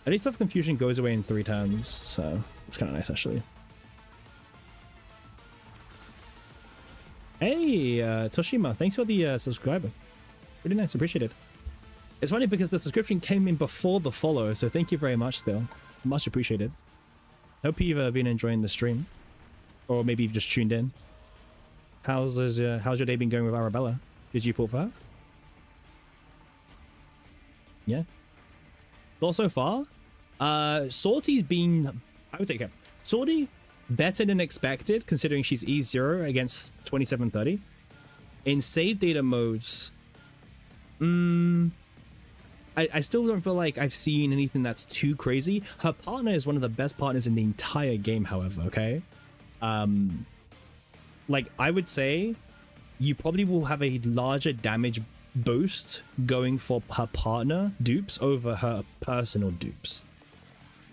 At least if confusion goes away in 3 turns, so it's kind of nice actually. Hey, Toshima, thanks for the subscriber. Really nice, appreciate it. It's funny because the subscription came in before the follow, so thank you very much still. Much appreciated. Hope you've been enjoying the stream. Or maybe you've just tuned in. How's your day been going with Arabella? Did you pull for her? Yeah. Well, so far, Sortie's been, I would say, okay, Sortie better than expected, considering she's E0 against 2730. In save data modes, I still don't feel like I've seen anything that's too crazy. Her partner is one of the best partners in the entire game, however, okay? Like, I would say you probably will have a larger damage boost going for her partner dupes over her personal dupes.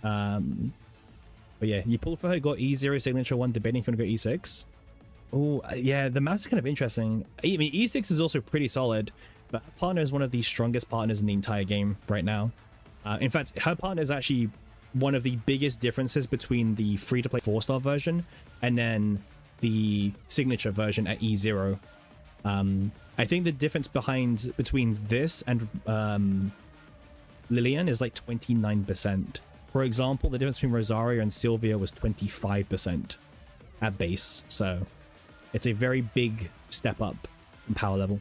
But yeah, you pulled for her, got E0 signature 1, debating if you want to go E6. Oh, yeah, the map's kind of interesting. I mean, E6 is also pretty solid, but her partner is one of the strongest partners in the entire game right now. In fact, her partner is actually one of the biggest differences between the free-to-play 4-star version and then the signature version at E0. I think the difference between this and Lillian is like 29%. For example, the difference between Rosario and Sylvia was 25% at base, so it's a very big step up in power level.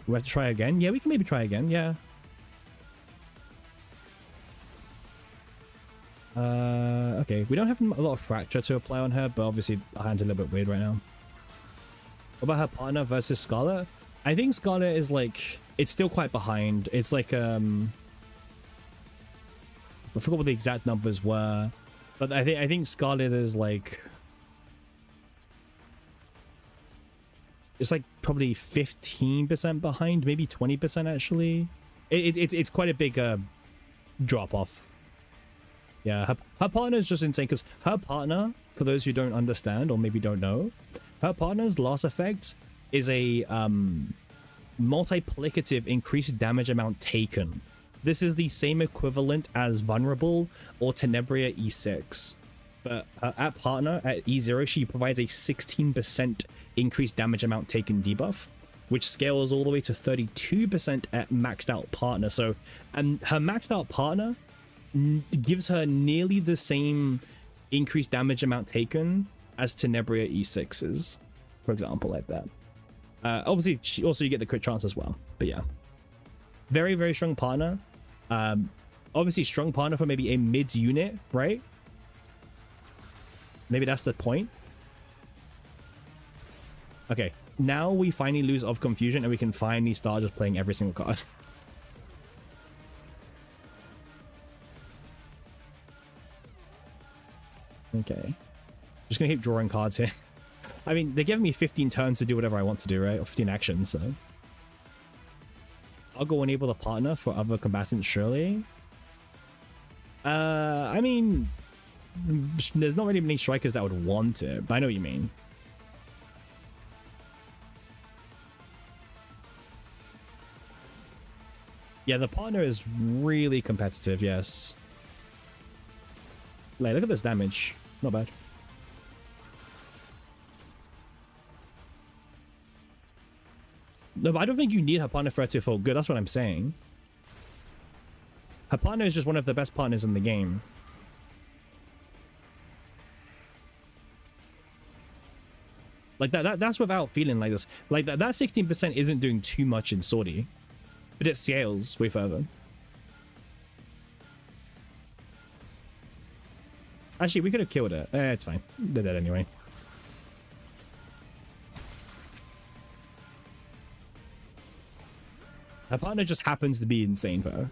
We have to try again? Yeah, we can maybe try again, yeah. Okay, we don't have a lot of fracture to apply on her, but obviously our hand's a little bit weird right now. What about her partner versus Scarlet? I think Scarlet is like, it's still quite behind. It's like, I forgot what the exact numbers were, but I think Scarlet is like, it's like probably 15% behind, maybe 20% actually. It's quite a big drop off. Yeah, her partner is just insane because her partner, for those who don't understand or maybe don't know, her partner's last effect is a multiplicative increased damage amount taken. This is the same equivalent as Vulnerable or Tenebria E6. But at partner, at E0, she provides a 16% increased damage amount taken debuff, which scales all the way to 32% at maxed out partner. So, and her maxed out partner gives her nearly the same increased damage amount taken as Tenebria E6's, for example, like that. Obviously, you get the crit chance as well. But yeah, very, very strong partner. Obviously, strong partner for maybe a mid unit, right? Maybe that's the point. Okay, now we finally lose of confusion and we can finally start just playing every single card. Okay, just gonna keep drawing cards here. I mean, they're giving me 15 turns to do whatever I want to do, right? Or 15 actions, so I'll go enable the partner for other combatants, surely. I mean, there's not really many strikers that would want it, but I know what you mean. Yeah, the partner is really competitive, yes. Like, look at this damage. Not bad. No, but I don't think you need her partner for her to feel good. That's what I'm saying. Her partner is just one of the best partners in the game. Like that's without feeling like this. Like that 16% isn't doing too much in Sortie, but it scales way further. Actually, we could have killed it. It's fine. They're dead anyway. Her partner just happens to be insane for her.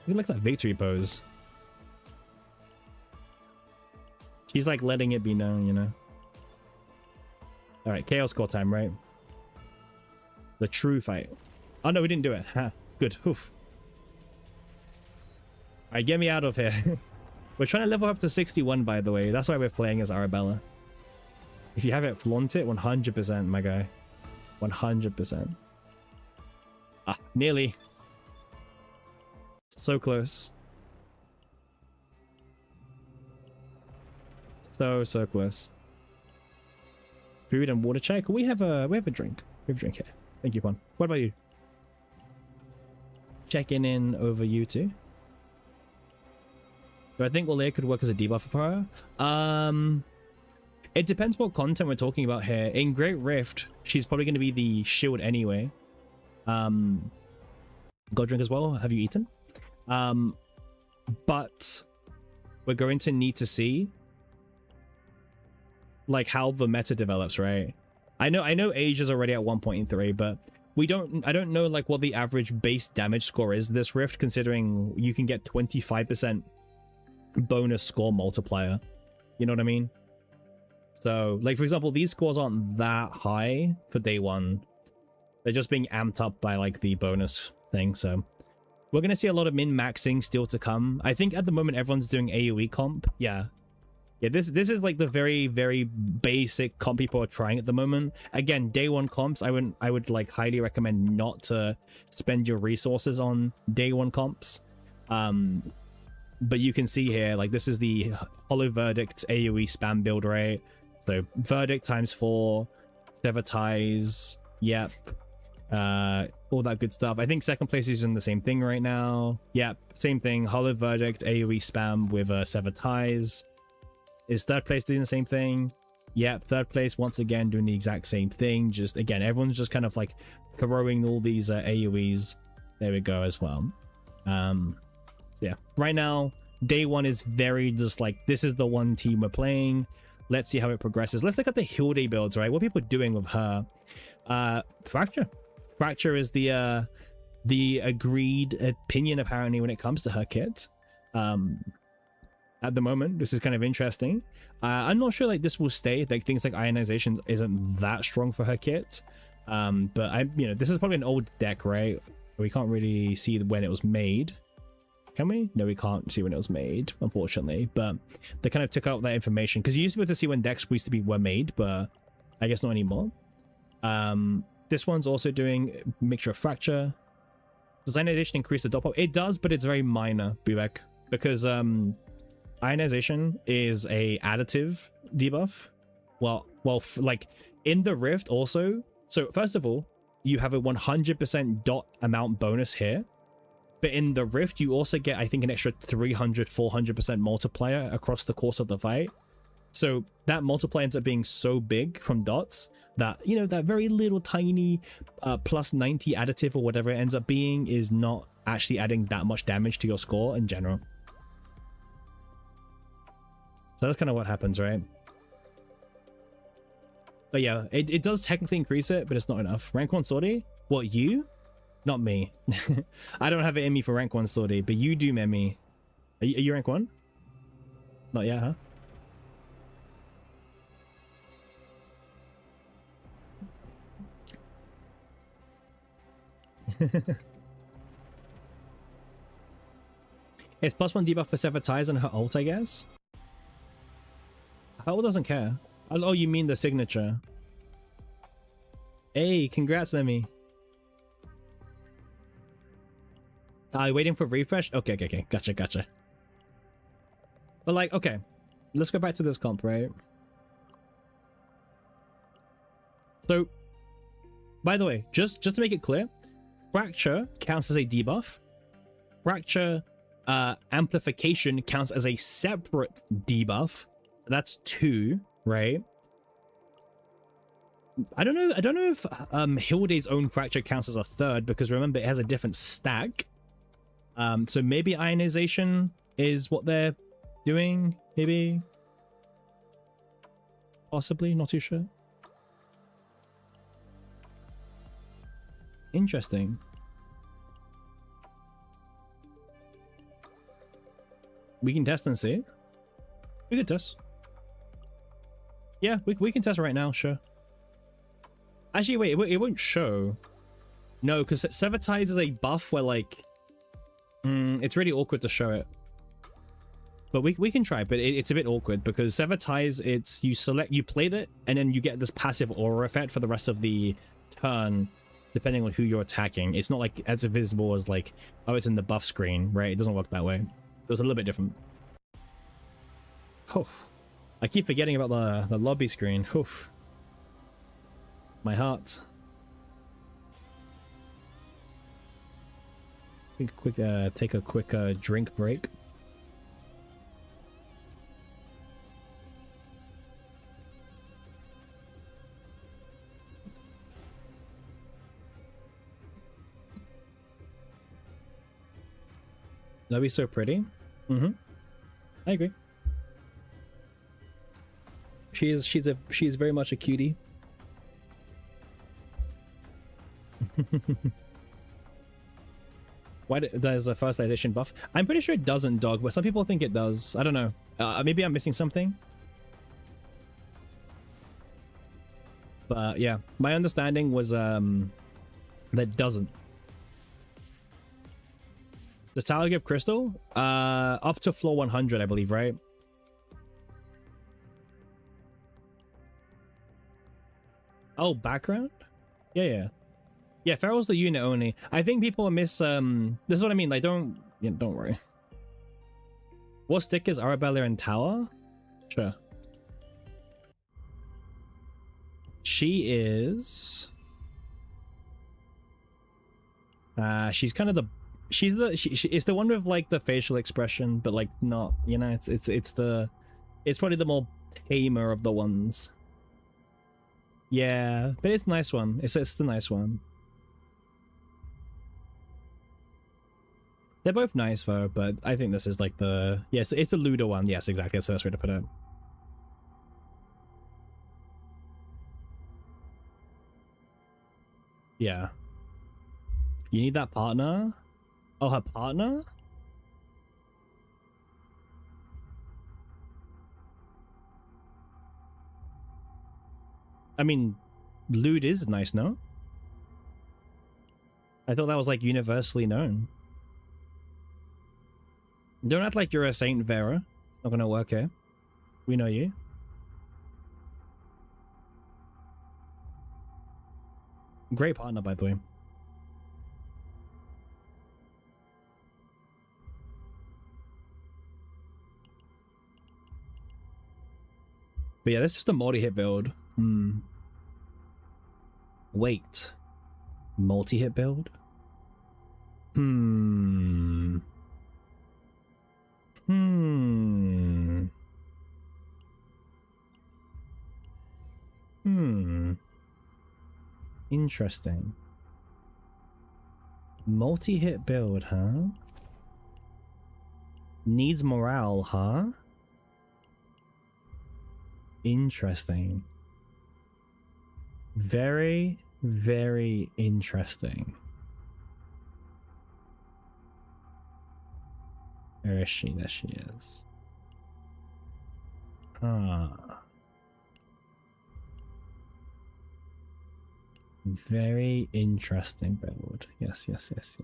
You like that victory pose. She's like letting it be known, you know. Alright, chaos core time, right? The true fight. Oh no, we didn't do it. Ha, good. Oof. Alright, get me out of here. We're trying to level up to 61, by the way. That's why we're playing as Arabella. If you have it, flaunt it 100%, my guy. 100%. Ah, nearly. So close. So close. Food and water check. We have a drink. We have a drink here. Thank you, Pon. What about you? Checking in over you too. Do I think Olea could work as a debuff for her? It depends what content we're talking about here. In Great Rift, she's probably going to be the shield anyway. Got drink as well. Have you eaten? But we're going to need to see like how the meta develops, right? I know Age is already at 1.3, but I don't know like what the average base damage score is this Rift, considering you can get 25% bonus score multiplier. You know what I mean? So like, for example, these scores aren't that high for day one. They're just being amped up by like the bonus thing. So we're going to see a lot of min-maxing still to come. I think at the moment everyone's doing AoE comp. Yeah, this is like the very, very basic comp people are trying at the moment. Again, day one comps, I would like highly recommend not to spend your resources on day one comps. But you can see here, like, this is the Hollow Verdict AoE spam build, right? So Verdict times 4, Sevatize, yep, all that good stuff. I think second place is in the same thing right now. Yep, same thing. Hollow Verdict AoE spam with Sevatize. Is third place doing the same thing? Yep, third place once again doing the exact same thing. Just again, everyone's just kind of like throwing all these AoEs. There we go as well. So yeah, right now day one is very just like, this is the one team we're playing. Let's see how it progresses. Let's look at the Hilde builds, right? What are people doing with her? Fracture is the agreed opinion apparently when it comes to her kit. At the moment, this is kind of interesting. I'm not sure like this will stay. Like things like ionization isn't that strong for her kit. But this is probably an old deck, right? We can't really see when it was made. Can we? No, we can't see when it was made, unfortunately. But they kind of took out that information because you used to be able to see when decks were made, but I guess not anymore. This one's also doing mixture of fracture. Does ionization increase the dot pop? It does, but it's very minor, Bubek, because ionization is a additive debuff. Well, like in the Rift also. So first of all, you have a 100% dot amount bonus here. But in the Rift, you also get, I think, an extra 300-400% multiplier across the course of the fight. So that multiplier ends up being so big from dots that, that very little tiny plus 90 additive or whatever it ends up being is not actually adding that much damage to your score in general. So that's kind of what happens, right? But yeah, it does technically increase it, but it's not enough. Rank 1 Sortie? What, you? Not me. I don't have it in me for rank 1 Sortie, but you do, Memi. Are you rank 1? Not yet, huh? It's +1 debuff for Sevatize and her ult, I guess. Her ult doesn't care. Oh, you mean the signature. Hey, congrats, Memi. Waiting for refresh? Okay. Gotcha. But like, okay. Let's go back to this comp, right? So, by the way, just to make it clear, Fracture counts as a debuff. Fracture amplification counts as a separate debuff. That's 2, right? I don't know if Hilde's own Fracture counts as a 3rd, because remember it has a different stack. So maybe ionization is what they're doing, maybe. Possibly, not too sure. Interesting. We can test and see. We could test. Yeah, we can test right now, sure. Actually, wait, it won't show. No, because Sevatize is a buff where, like, it's really awkward to show it. But we can try, but it's a bit awkward because Sevatize, it's you play that, and then you get this passive aura effect for the rest of the turn depending on who you're attacking. It's not like as visible as like, oh, it's in the buff screen, right? It doesn't work that way. So it's a little bit different. Oh, I keep forgetting about the lobby screen. Oof. My heart. Take a quick drink break. That'd be so pretty. Mm-hmm. I agree. She's very much a cutie. Why does a first edition buff? I'm pretty sure it doesn't, dog, but some people think it does. I don't know. Maybe I'm missing something. But yeah, my understanding was that doesn't. Does Tower give crystal? Up to floor 100, I believe, right? Oh, background? Yeah. Yeah, Feral's the unit only. I think people miss this is what I mean, like don't worry. What stick is Arabella and Tower? Sure. She is she's kind of the it's the one with like the facial expression, but like not, you know, it's probably the more tamer of the ones. Yeah, but it's a nice one. It's a nice one. They're both nice though, but I think this is like the, yes, it's the Ludo one. Yes, exactly. That's the best way to put it. Yeah. You need that partner? Oh, her partner? I mean, Lude is nice, no? I thought that was like universally known. Don't act like you're a Saint, Vera. It's not gonna work here. We know you. Great partner, by the way. But yeah, this is just a multi-hit build. Wait. Multi-hit build? Interesting. Multi-hit build, huh? Needs morale, huh? Interesting. Very, very interesting. Where is she? There she is. Very interesting build. Yes. Yes.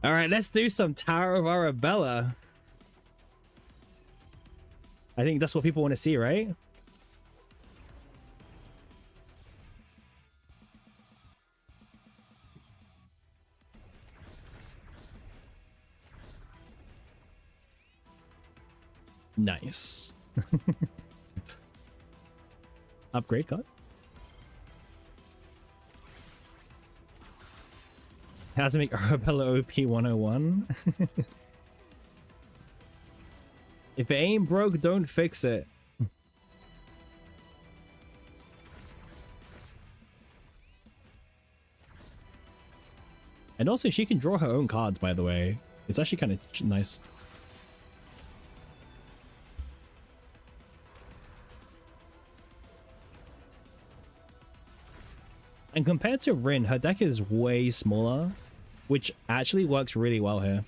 All right, let's do some Tower of Arabella. I think that's what people want to see, right? Nice. Upgrade card. How to make Arabella OP 101. If it ain't broke, don't fix it. And also, she can draw her own cards, by the way. It's actually kind of nice. And compared to Rin, her deck is way smaller, which actually works really well here.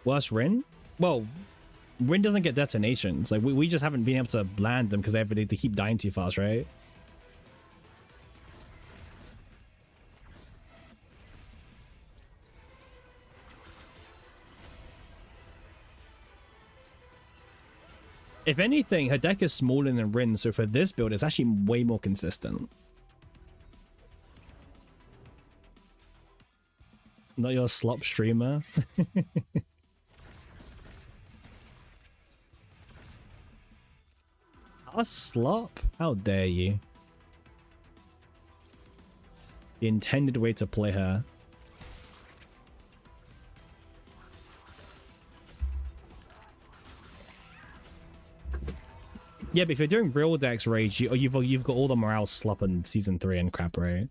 Worse Rin? Well, Rin doesn't get detonations. Like, we just haven't been able to land them because they keep dying too fast, right? If anything, her deck is smaller than Rin, so for this build, it's actually way more consistent. Not your slop streamer. A slop? How dare you? The intended way to play her. Yeah, but if you're doing real decks rage, you've got all the morale slop in season 3 and crap, right?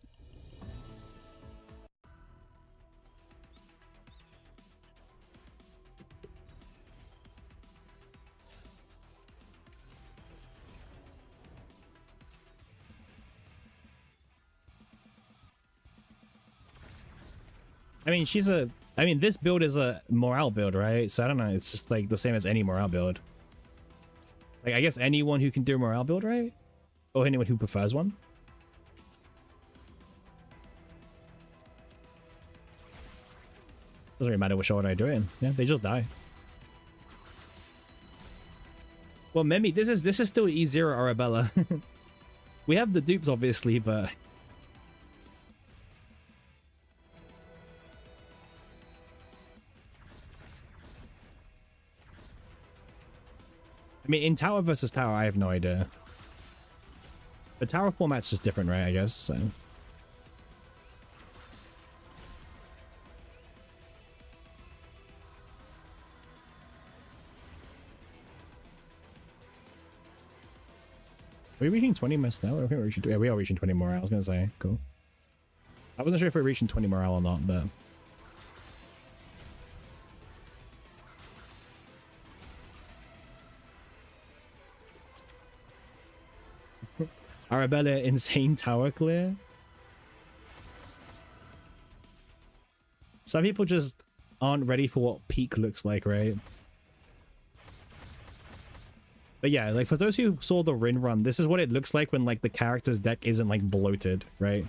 I mean, this build is a morale build, right? So I don't know, it's just like the same as any morale build. Like, I guess anyone who can do a morale build, right? Or anyone who prefers one. Doesn't really matter which order I do it in. Yeah, they just die. Well, Memi, this is still E0 Arabella. We have the dupes, obviously, but... I mean, in tower versus tower, I have no idea. The tower format's just different, right? I guess, so... Are we reaching 20 mess now? I think we're reaching, yeah, we are reaching 20 morale. I was gonna say, cool. I wasn't sure if we're reaching 20 morale or not, but... Arabella, insane tower clear. Some people just aren't ready for what peak looks like, right? But yeah, like for those who saw the Rin run, this is what it looks like when like the character's deck isn't like bloated, right?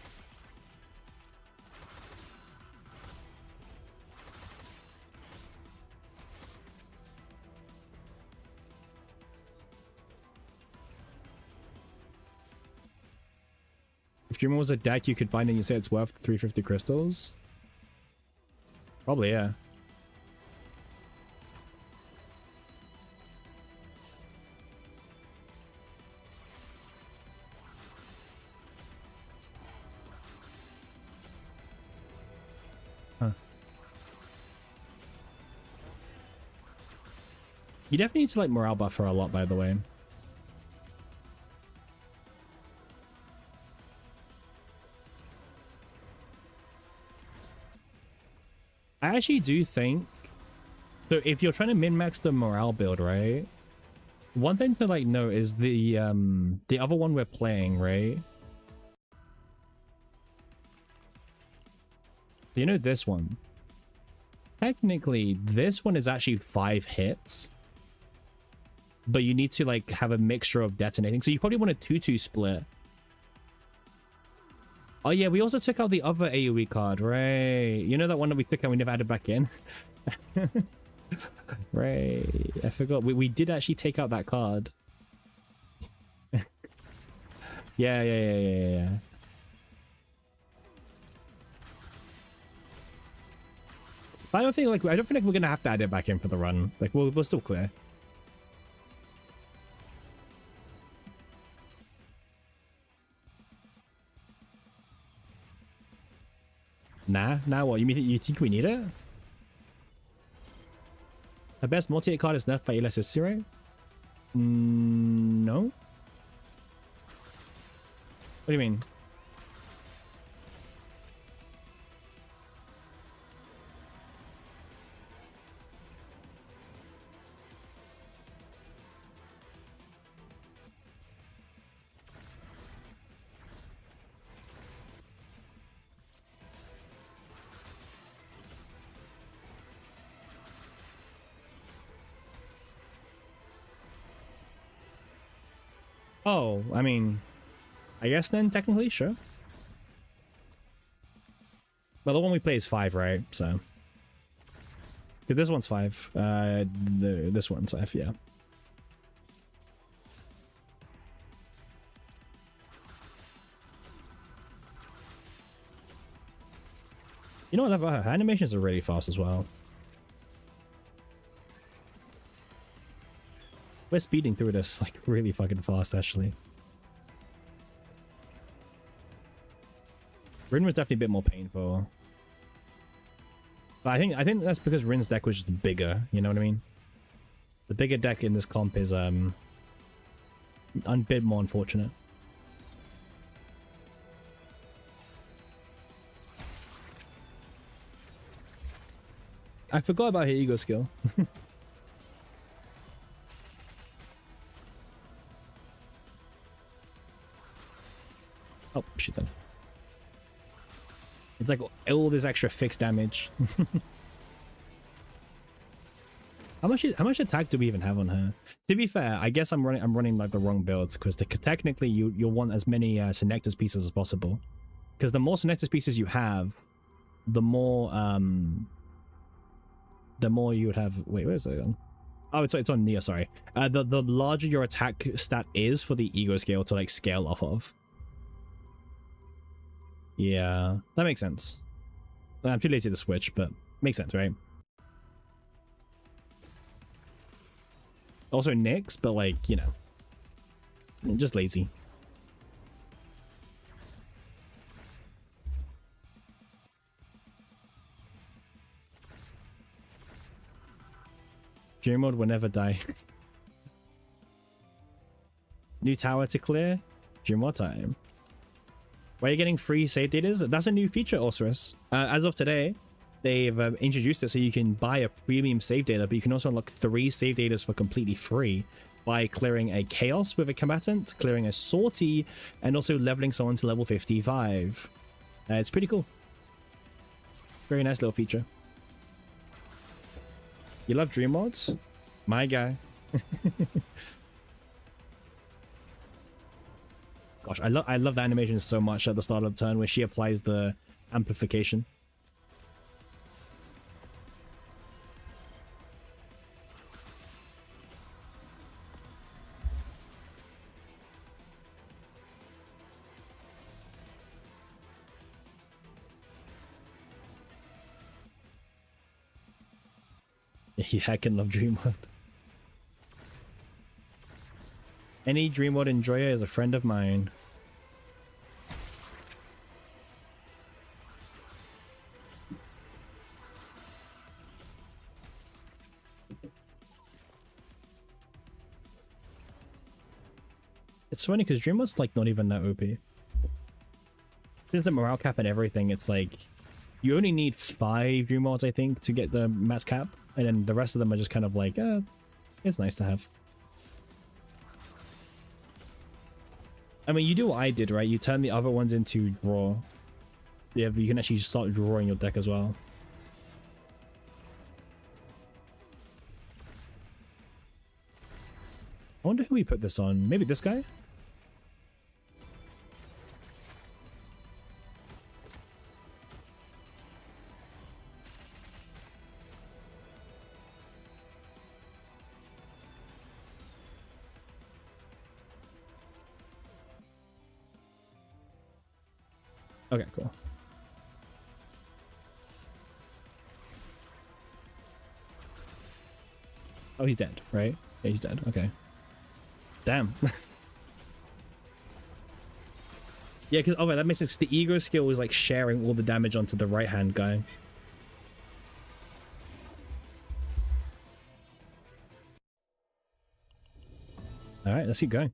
If Dreamer was a deck you could find and you say it's worth 350 crystals? Probably, yeah. Huh. You definitely need to like morale buffer a lot, by the way. I actually do think, so if you're trying to min-max the morale build, right? One thing to like note is the other one we're playing, right? You know this one? Technically, this one is actually 5 hits. But you need to like have a mixture of detonating. So you probably want a 2-2 split. Oh yeah, we also took out the other AoE card, right? You know that one that we took out we never added back in? Right. I forgot. We did actually take out that card. Yeah. I don't think like we're gonna have to add it back in for the run. Like we're still clear. Nah, what? You think we need it? The best multi-hit card is nerfed by elasticity, right? No. What do you mean? Oh, I mean, I guess then technically, sure. But the one we play is 5, right? So this one's 5. This one's 5, yeah. You know what I love about her? Her animations are really fast as well. We're speeding through this like really fucking fast, actually. Rin was definitely a bit more painful. But I think that's because Rin's deck was just bigger, you know what I mean? The bigger deck in this comp is a bit more unfortunate. I forgot about her ego skill. Oh, shit then. It's like all this extra fixed damage. How much attack do we even have on her? To be fair, I guess I'm running like the wrong builds because technically you'll want as many Synectus pieces as possible. Because the more Synectus pieces you have, the more you would have. Wait, where is it on? Oh, it's on Nia. Sorry. The larger your attack stat is for the ego scale to like scale off of. Yeah, that makes sense. I'm too lazy to switch, but makes sense, right? Also Nyx, but like, you know, just lazy. Dream mode will never die. New tower to clear. Dream mode time. Why are you getting free save datas? That's a new feature, Osiris. As of today, they've introduced it so you can buy a premium save data, but you can also unlock 3 save datas for completely free by clearing a chaos with a combatant, clearing a sortie, and also leveling someone to level 55. It's pretty cool. Very nice little feature. You love dream mods? My guy. Gosh, I love the animation so much at the start of the turn where she applies the amplification. Yeah, I can love dream mode. Any dream mode enjoyer is a friend of mine. It's funny because dream mode's like not even that OP. There's the morale cap and everything. It's like you only need 5 dream mods, I think, to get the max cap, and then the rest of them are just kind of like, it's nice to have. I mean, you do what I did, right? You turn the other ones into draw. Yeah, but you can actually start drawing your deck as well. I wonder who we put this on. Maybe this guy? Okay, cool. Oh, he's dead, right? Yeah, he's dead. Okay. Damn. Yeah, because oh, that makes sense. The ego skill is like sharing all the damage onto the right hand guy. All right, let's keep going.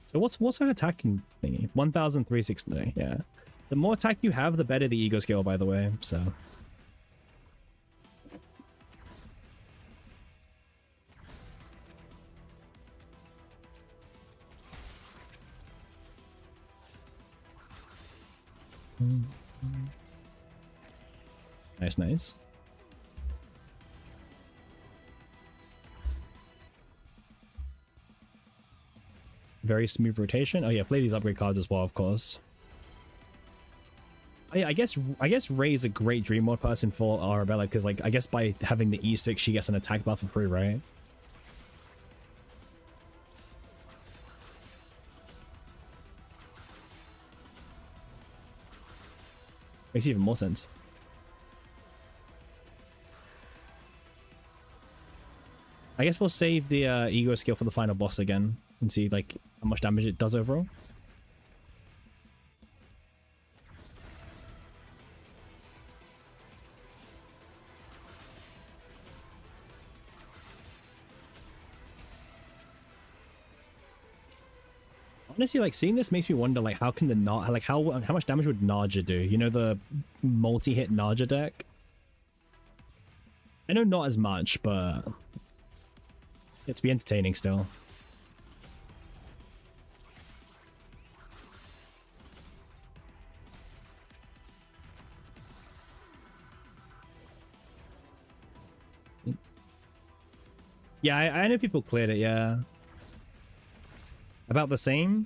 So what's our attacking thingy? 1,360. Yeah. The more attack you have, the better the ego skill, by the way. So. Nice, nice. Very smooth rotation. Oh yeah, play these upgrade cards as well, of course. Oh, yeah, I guess Ray's a great Dream Mode person for Arabella, because like I guess by having the E6 she gets an attack buff for free, right? Makes even more sense. I guess we'll save the ego skill for the final boss again and see like how much damage it does overall. Honestly, like seeing this makes me wonder like how can the like how much damage would Naja do? You know, the multi-hit Naja deck? I know not as much, but it's be entertaining still. Yeah, I know people cleared it, yeah. About the same?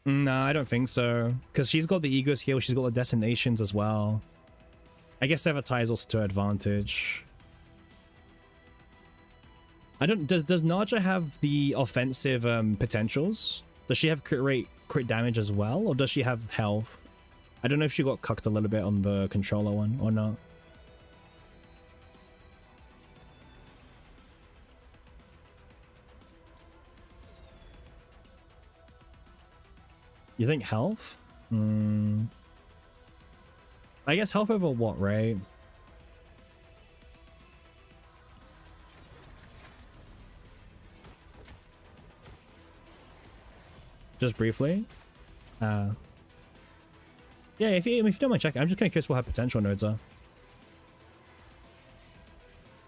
No, I don't think so. Because she's got the ego skill, she's got the destinations as well. I guess Sevatai is also to her advantage. I don't... Does Naja have the offensive potentials? Does she have crit damage as well? Or does she have health? I don't know if she got cucked a little bit on the controller one or not. You think health? I guess health over what, right? Just briefly. Yeah, if you don't mind checking, I'm just kind of curious what her potential nodes are.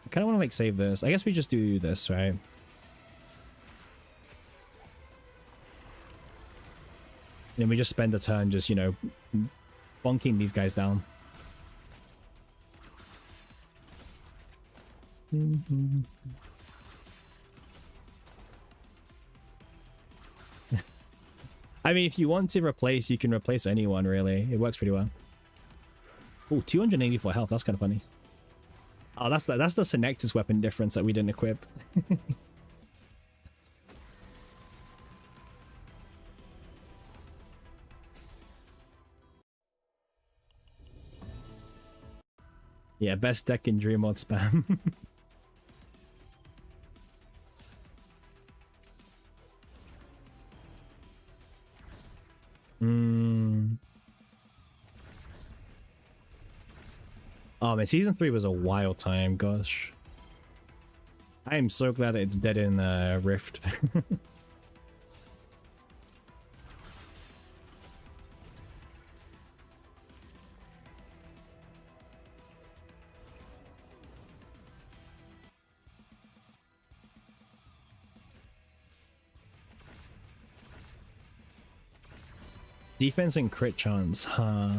I kind of want to like save this. I guess we just do this, right? And we just spend a turn just, you know, bonking these guys down. I mean, if you want to replace, you can replace anyone, really. It works pretty well. Oh, 284 health. That's kind of funny. Oh, that's the Synectus weapon difference that we didn't equip. Yeah, best deck in Dream Mod spam. Oh man, season 3 was a wild time, gosh. I am so glad that it's dead in Rift. Defense and crit chance, huh?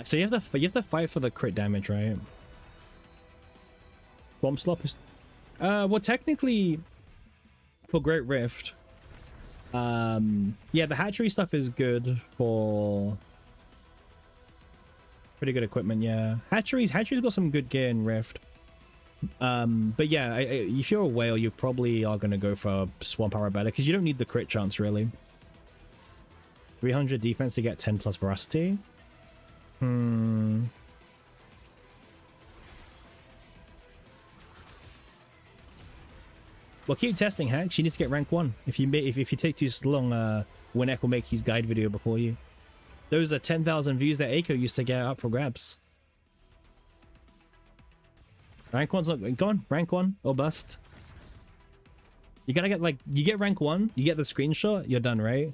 So you have to fight for the crit damage, right? Bomb slop is well technically for Great Rift. Yeah, the hatchery stuff is good for pretty good equipment, yeah. Hatchery's got some good gear in Rift. But yeah, if you're a whale, you probably are gonna go for Swamp Arabella because you don't need the crit chance really. 300 defense to get 10 plus veracity. We'll keep testing, Hack. She needs to get rank 1. If you take too long, Winnek will make his guide video before you. Those are 10,000 views that Aiko used to get up for grabs. Rank 1's not... Go on, rank 1 or bust. You gotta get, like... You get rank 1, you get the screenshot, you're done, right?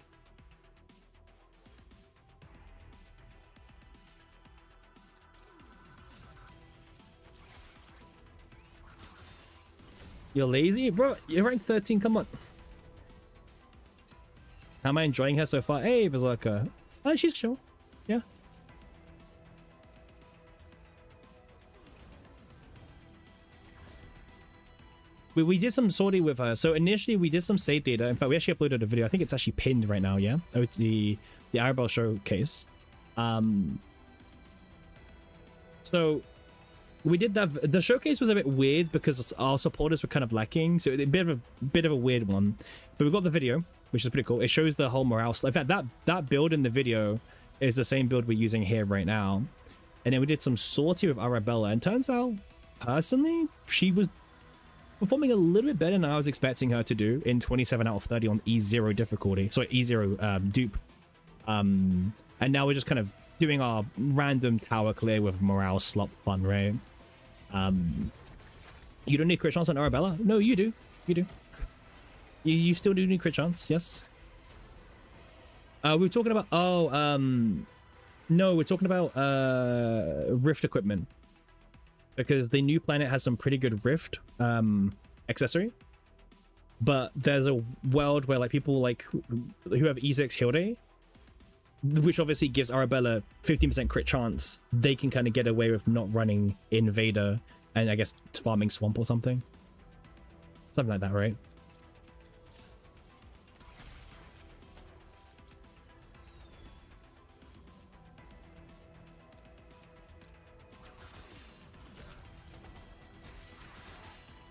You're lazy? Bro, you're rank 13, come on. How am I enjoying her so far? Hey, Berserker. Oh, she's chill. Yeah. we did some sorting with her. So initially we did some save data. In fact, we actually uploaded a video. I think it's actually pinned right now. Yeah, oh, it's the Arabella showcase. So we did that. The showcase was a bit weird because our supporters were kind of lacking, so a bit of a weird one. But we got the video, which is pretty cool. It shows the whole morale. In fact, that build in the video is the same build we're using here right now. And then we did some sorting with Arabella, and turns out, personally, she was performing a little bit better than I was expecting her to do in 27 out of 30 on E0 difficulty. Sorry, E0 dupe. And now we're just kind of doing our random tower clear with morale slop fun, right? You don't need crit chance on Arabella? No, you do. You do. You still do need crit chance, yes. We were talking about, no, we're talking about Rift equipment. Because the new planet has some pretty good Rift accessory. But there's a world where like people like who have E6 Hilde, which obviously gives Arabella 15% crit chance, they can kind of get away with not running Invader and I guess farming Swamp or something. Something like that, right?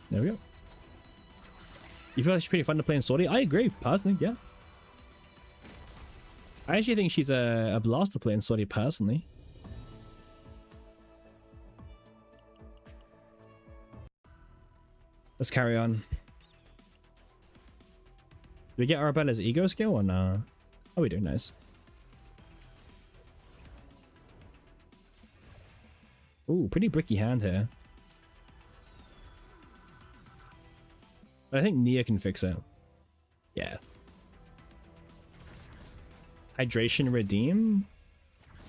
There we go. You feel like she's pretty fun to play in Sortie? I agree, personally, yeah. I actually think she's a blast to play in Sortie, personally. Let's carry on. Do we get Arabella's ego skill or no? Oh, we do, nice. Ooh, pretty bricky hand here. I think Nia can fix it. Yeah. Hydration redeem?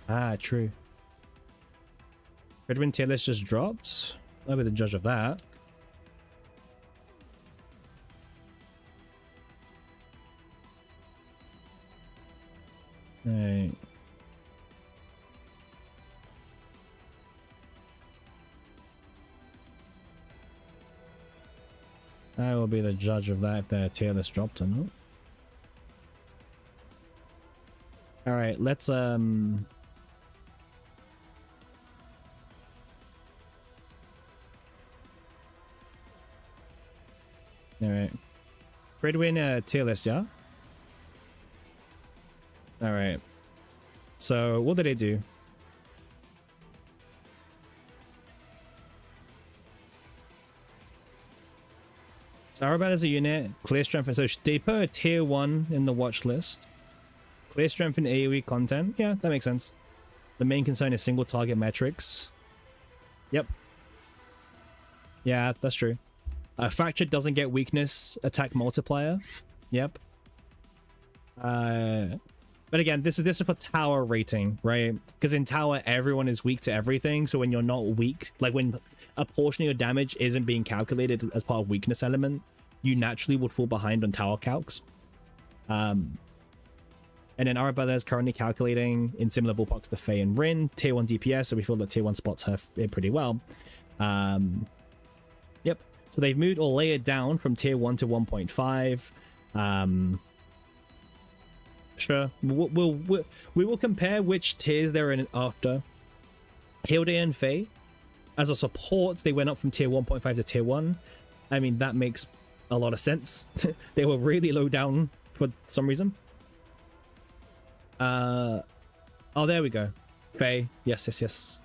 Ah, true. Redwind tier list just dropped. I'll be the judge of that. Right. I will be the judge of that if their tier list dropped or not. Alright, let's Alright. Redwin tier list, yeah? Alright. So what did they do? So Arabella as a unit, clear strength, so they put a tier 1 in the watch list. Clear strength in AoE content. Yeah, that makes sense. The main concern is single target metrics. Yep. Yeah, that's true. Fracture doesn't get weakness attack multiplier. Yep. But again, this is for tower rating, right? Because in tower, everyone is weak to everything. So when you're not weak, like when a portion of your damage isn't being calculated as part of weakness element, you naturally would fall behind on tower calcs. And then Arabella is currently calculating in similar ballparks to Faye and Rin, tier 1 DPS, so we feel that tier 1 spots her pretty well. Yep. So they've moved or layered down from tier 1 to 1.5. Sure. We will compare which tiers they're in after. Hilde and Faye. As a support, they went up from tier 1.5 to tier 1. I mean, that makes a lot of sense. They were really low down for some reason. Oh, there we go. Faye. Yes.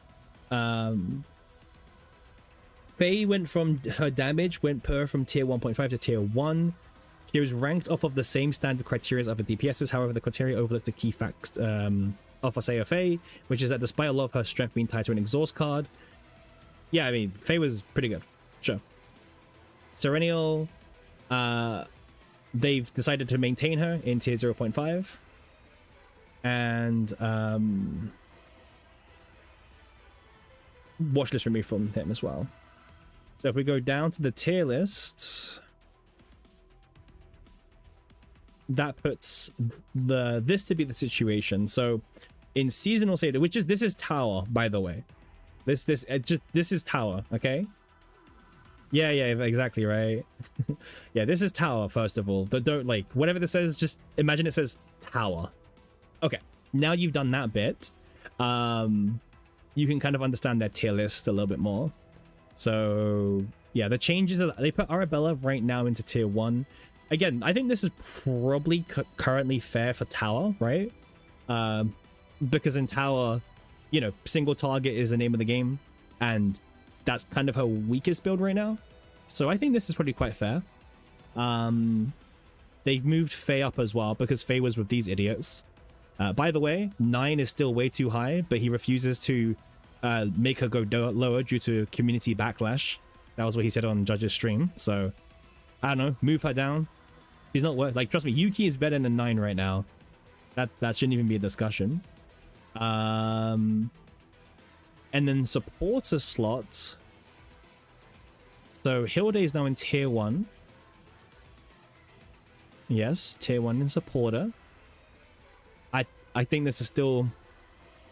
Faye went from her damage went from tier 1.5 to tier 1. She was ranked off of the same standard criteria as other DPSs. However, the criteria overlooked the key facts of Faye, which is that despite a lot of her strength being tied to an exhaust card. Yeah, I mean, Faye was pretty good. Sure. Serenial, they've decided to maintain her in tier 0.5. And watch list removed from him as well. So if we go down to the tier list, that puts this to be the situation. So in seasonal state, this is tower, by the way. This is tower, okay? Yeah, yeah, exactly, right. Yeah, this is tower, first of all. Don't like, whatever this says, just imagine it says tower. Okay, now you've done that bit. You can kind of understand their tier list a little bit more. So yeah, the changes are, they put Arabella right now into tier 1. Again, I think this is probably currently fair for tower, right? Because in tower, you know, single target is the name of the game, and that's kind of her weakest build right now. So I think this is probably quite fair. They've moved Faye up as well because Faye was with these idiots. By the way, 9 is still way too high, but he refuses to make her go lower due to community backlash. That was what he said on Judge's stream. So I don't know, move her down. She's not worth, like, trust me, Yuki is better than 9 right now. That shouldn't even be a discussion. And then supporter slot. So Hilde is now in tier 1. Yes, tier 1 in supporter. I think this is still,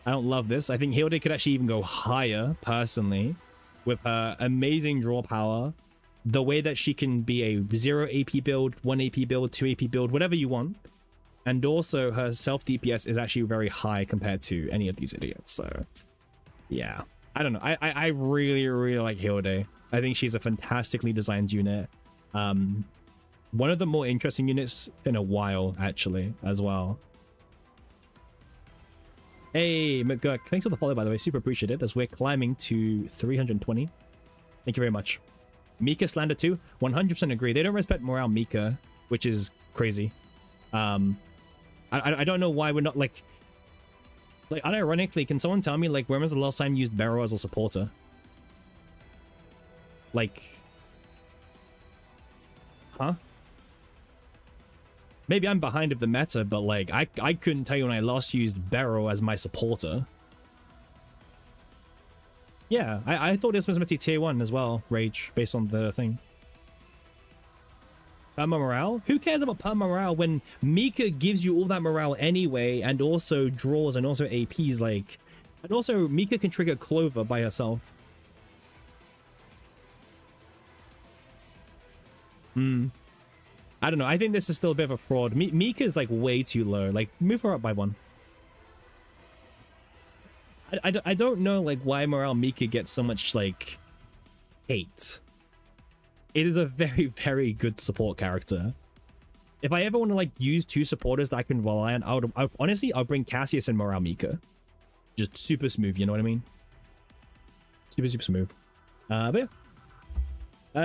I don't love this. I think Hilde could actually even go higher, personally, with her amazing draw power. The way that she can be a 0 AP build, 1 AP build, 2 AP build, whatever you want. And also her self DPS is actually very high compared to any of these idiots. So yeah, I don't know. I really, really like Hilde. I think she's a fantastically designed unit. One of the more interesting units in a while, actually, as well. Hey, McGurk, thanks for the follow, by the way. Super appreciate it as we're climbing to 320. Thank you very much. Mika slander too. 100% agree. They don't respect morale Mika, which is crazy. I don't know why we're not like unironically, can someone tell me like when was the last time you used Barrow as a supporter? Like, huh? Maybe I'm behind of the meta, but like I couldn't tell you when I last used Barrow as my supporter. Yeah, I thought this was meant to be tier 1 as well, Rage, based on the thing. Perma morale? Who cares about perma morale when Mika gives you all that morale anyway, and also draws and also APs, like, and also Mika can trigger Clover by herself. I don't know. I think this is still a bit of a fraud. Mika is like way too low. Like, move her up by 1. I don't know like why morale Mika gets so much like hate. It is a very, very good support character. If I ever want to like use 2 supporters that I can rely on, honestly, I'll bring Cassius and morale Mika. Just super smooth, you know what I mean? Super, super smooth. But yeah.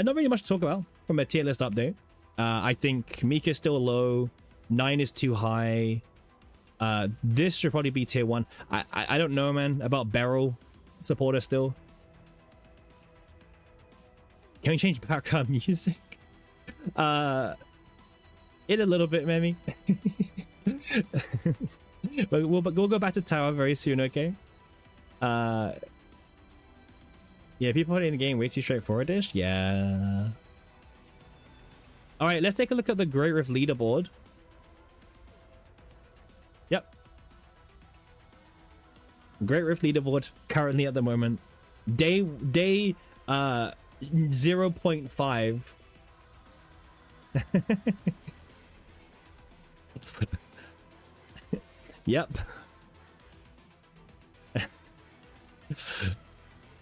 Not really much to talk about from a tier list update. I think Mika's still low. 9 is too high. This should probably be tier 1. I don't know, man, about Beryl supporter still. Can we change background music? In a little bit, maybe. But we'll go back to tower very soon, okay? Yeah, people playing the game way too straightforward-ish. Yeah. All right, let's take a look at the Great Rift leaderboard. Yep. Great Rift leaderboard currently at the moment. Day 0.5. Yep.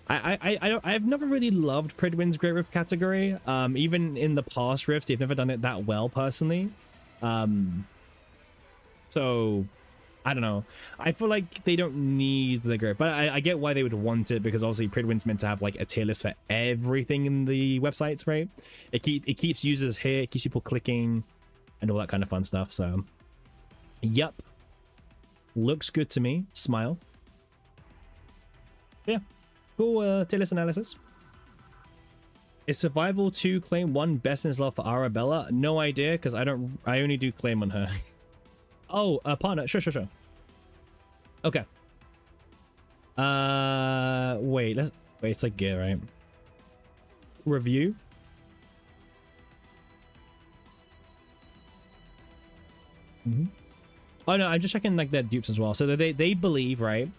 I've never really loved Pridwin's Great Rift category. Even in the past rifts, they've never done it that well personally. So I don't know. I feel like they don't need the Great, but I get why they would want it, because obviously Pridwin's meant to have like a tier list for everything in the websites, right? It keeps users here, it keeps people clicking, and all that kind of fun stuff. So, yep, looks good to me. Smile. Yeah. Cool tier list analysis. Is survival 2 claim 1 best in slot for Arabella? No idea, because I only do claim on her. Oh, partner. Sure. Okay. Wait, it's like gear, right? Review. Oh no, I'm just checking like their dupes as well. So they believe, right?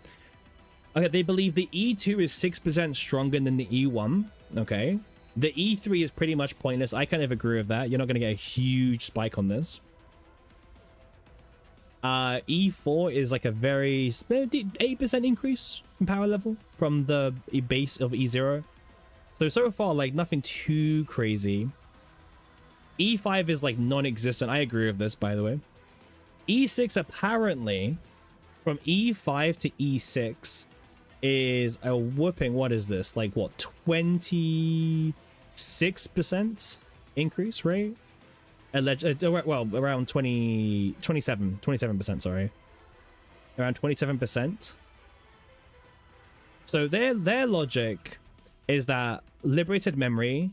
Okay, they believe the E2 is 6% stronger than the E1. Okay. The E3 is pretty much pointless. I kind of agree with that. You're not going to get a huge spike on this. E4 is like a very 8% increase in power level from the base of E0. So far, like nothing too crazy. E5 is like non-existent. I agree with this, by the way. E6 apparently from E5 to E6 is a whooping. What is this? Like what? 26% increase, right? Well, around 27%, sorry. Around 27%. So their logic is that liberated memory,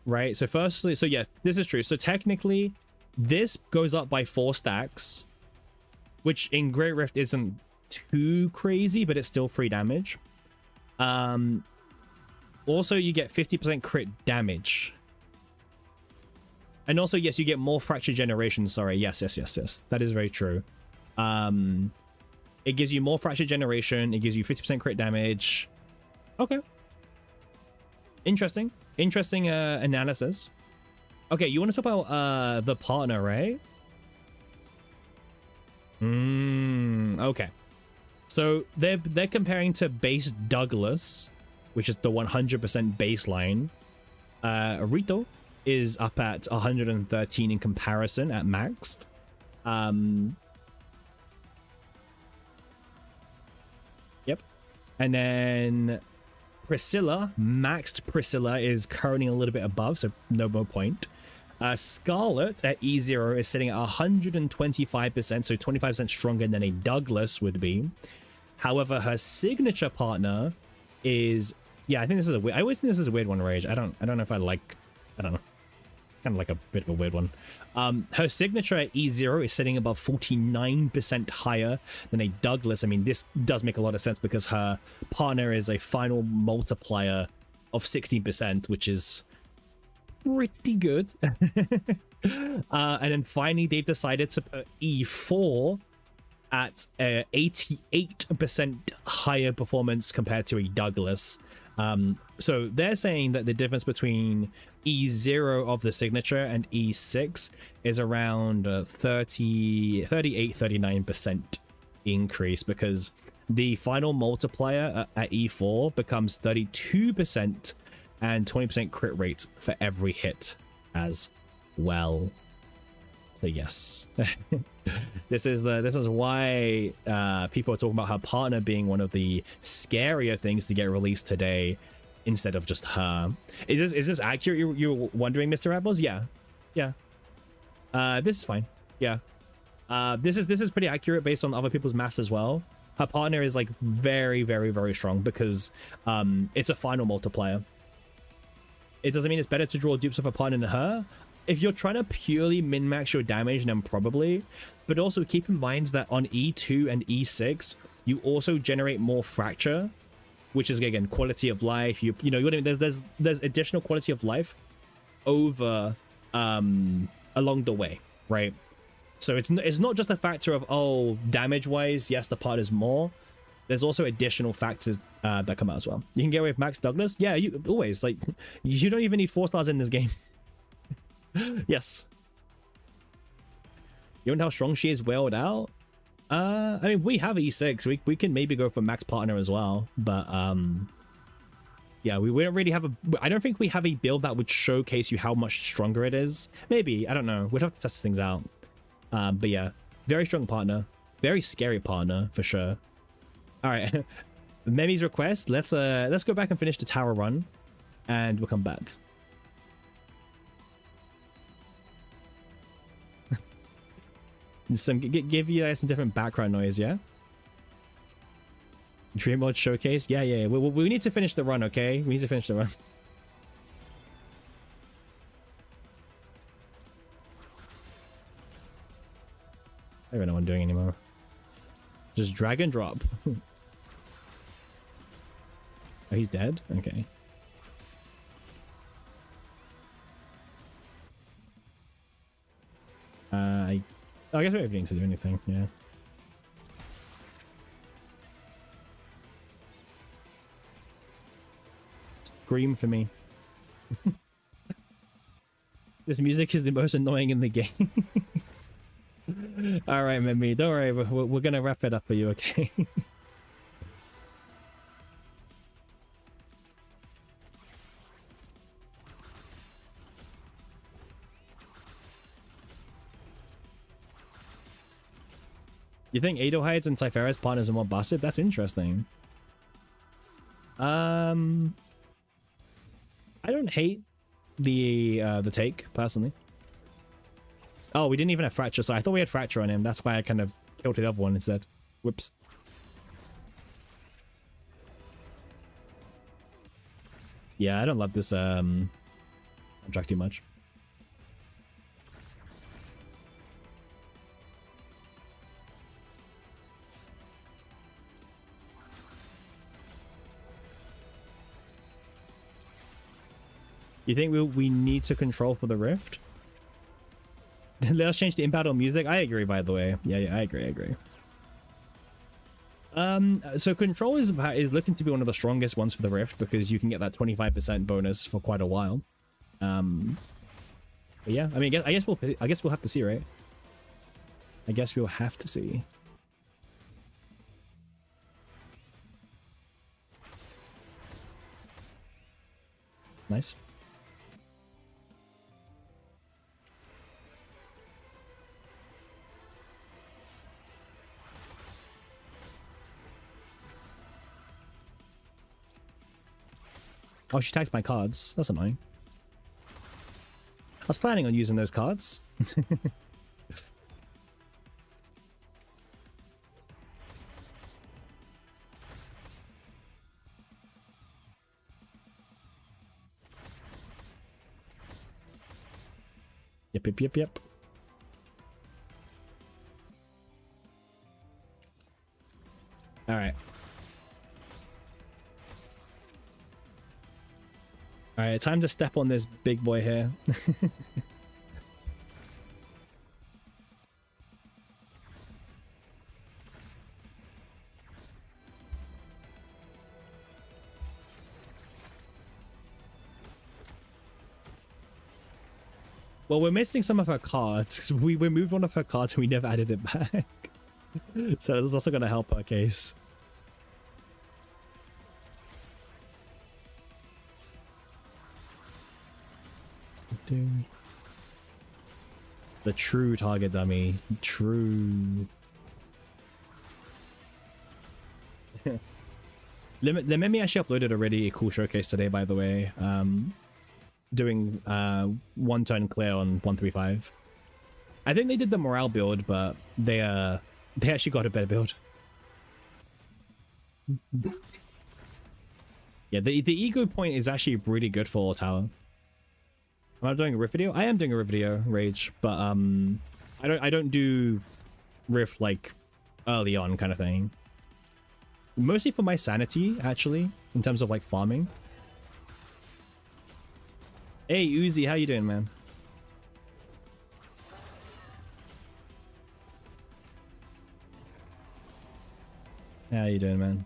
right? So firstly, so yeah, this is true. So technically, this goes up by 4 stacks, which in Great Rift isn't too crazy, but it's still free damage. Also, you get 50% crit damage. And also, yes, you get more fracture generation. Sorry, yes. That is very true. It gives you more fracture generation. It gives you 50% crit damage. Okay. Interesting analysis. Okay, you want to talk about the partner, right? Okay. So they're comparing to base Douglas, which is the 100% baseline. Rito is up at 113 in comparison at maxed. Yep. And then Priscilla, maxed Priscilla, is currently a little bit above, so no more point. Scarlet at E0 is sitting at 125%, so 25% stronger than a Douglas would be. However, her signature partner is, yeah, I think this is a weird, I always think this is a weird one, Rage. I don't know if I like, I don't know. Kind of like a bit of a weird one. Her signature at E0 is sitting above 49% higher than a Douglas. I mean, this does make a lot of sense because her partner is a final multiplier of 16%, which is pretty good. And then finally, they've decided to put E4 at 88% higher performance compared to a Douglas. So they're saying that the difference between E0 of the signature and E6 is around 38-39% increase, because the final multiplier at E4 becomes 32% and 20% crit rate for every hit as well. So yes. This is why people are talking about her partner being one of the scarier things to get released today instead of just her. Is this accurate? You're wondering, Mr. Apples? Yeah. This is fine. Yeah. This is pretty accurate based on other people's maths as well. Her partner is like very, very, very strong because it's a final multiplier. It doesn't mean it's better to draw dupes of a partner than her. If you're trying to purely min-max your damage, then probably. But also keep in mind that on E2 and E6, you also generate more fracture, which is, again, quality of life. You know, there's additional quality of life over along the way, right? So it's not just a factor of, oh, damage-wise, yes, the part is more. There's also additional factors that come out as well. You can get away with Max Douglas. Yeah, you always, like, you don't even need 4 stars in this game. Yes. You know how strong she is whaled out? I mean, we have E6. We can maybe go for max partner as well, but yeah, we don't really have I don't think we have a build that would showcase you how much stronger it is. Maybe, I don't know. We'd have to test things out. But yeah, very strong partner, very scary partner for sure. All right, Memi's request. Let's go back and finish the tower run, and we'll come back. Give you guys some different background noise, yeah? Dream mode showcase? Yeah. We need to finish the run, okay? We need to finish the run. I don't know what I'm doing anymore. Just drag and drop. Oh, he's dead? Okay. I guess we don't need to do anything, yeah. Scream for me. This music is the most annoying in the game. All right, Mimi, don't worry. We're gonna wrap it up for you, okay? You think Adelheids and Typhera's partners are more busted? That's interesting. I don't hate the take personally. Oh, we didn't even have Fracture, so I thought we had Fracture on him. That's why I kind of killed the other one instead. Whoops. Yeah, I don't love this soundtrack too much. You think we need to control for the Rift? Let us change the in-battle music. I agree, by the way. Yeah, I agree. So control is looking to be one of the strongest ones for the Rift because you can get that 25% bonus for quite a while. But yeah, I mean, I guess we'll have to see, right? I guess we'll have to see. Nice. Oh, she tags my cards. That's annoying. I was planning on using those cards. Yep. All right. All right, time to step on this big boy here. Well, we're missing some of her cards. We removed one of her cards and we never added it back. So that's also going to help her case. The true target dummy. True. Lememi actually uploaded already a cool showcase today, by the way. Doing one turn clear on 135. I think they did the morale build, but they actually got a better build. Yeah, the ego point is actually really good for tower. Am I doing a rift video? I am doing a rift video, Rage, but I don't do rift like early on kind of thing. Mostly for my sanity, actually, in terms of like farming. Hey Uzi, how you doing, man? How you doing, man?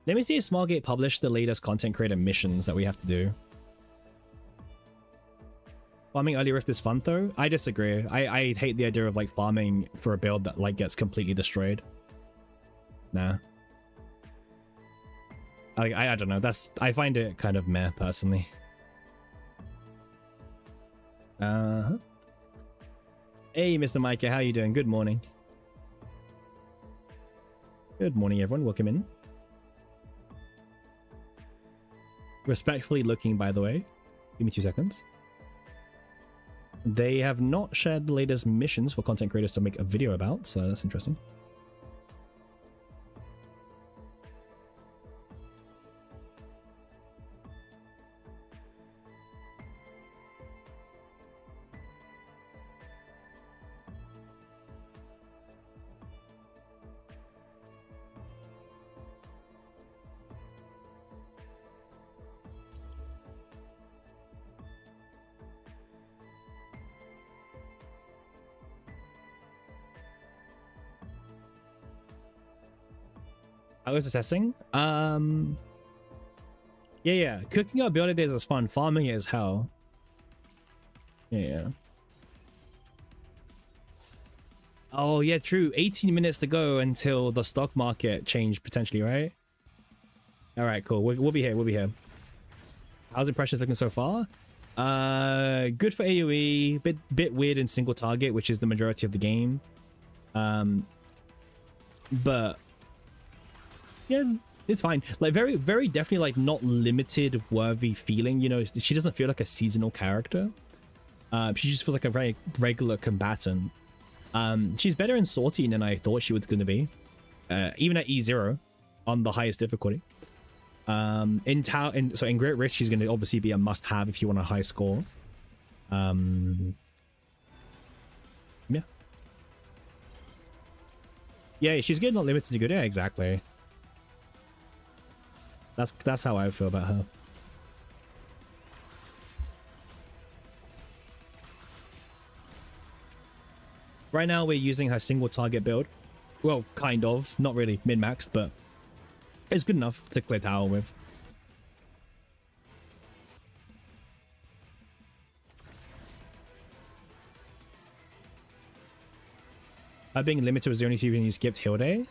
Let me see if Smallgate published the latest content creator missions that we have to do. Farming early rift is fun though. I disagree. I hate the idea of like farming for a build that like gets completely destroyed. Nah. I don't know. I find it kind of meh personally. Hey, Mr. Micah, how you doing? Good morning. Good morning, everyone. Welcome in. Respectfully looking, by the way. Give me 2 seconds. They have not shared the latest missions for content creators to make a video about, so that's interesting. How was the testing? Yeah. Cooking up builder days is fun. Farming it is hell. Yeah. Oh, yeah, true. 18 minutes to go until the stock market change, potentially, right? All right, cool. We'll be here. We'll be here. How's impressions looking so far? Good for AoE. Bit weird in single target, which is the majority of the game. But yeah, it's fine. Like very, very definitely like not limited worthy feeling. You know, she doesn't feel like a seasonal character. She just feels like a very regular combatant. She's better in sorting than I thought she was going to be. Even at E0 on the highest difficulty. In Great Rift, she's going to obviously be a must-have if you want a high score. Yeah. Yeah, she's good, not limited to good. Yeah, exactly. That's how I feel about her. Right now, we're using her single target build. Well, kind of. Not really min-maxed, but it's good enough to clear tower with. Being limited was the only season you skipped Hill Day.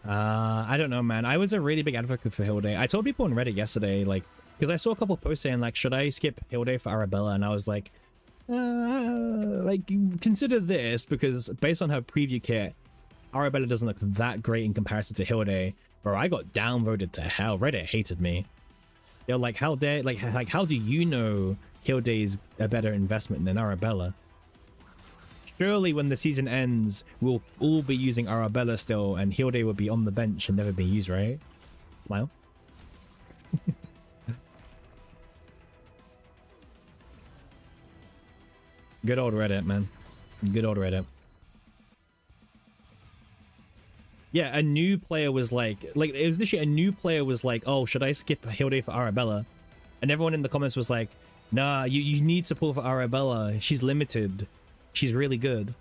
I don't know, man. I was a really big advocate for Hill Day. I told people on Reddit yesterday, like, because I saw a couple posts saying, like, should I skip Hill Day for Arabella? And I was like, consider this, because based on her preview kit, Arabella doesn't look that great in comparison to Hill Day. Bro, I got downvoted to hell. Reddit hated me. They're like, how dare, like how do you know Hill Day is a better investment than Arabella? Surely when the season ends, we'll all be using Arabella still, and Hill Day will be on the bench and never be used, right? Smile. Good old Reddit, man. Good old Reddit. Yeah, a new player was like it was literally a new player was like, oh, should I skip Hill Day for Arabella? And everyone in the comments was like, nah, you need support for Arabella. She's limited. She's really good.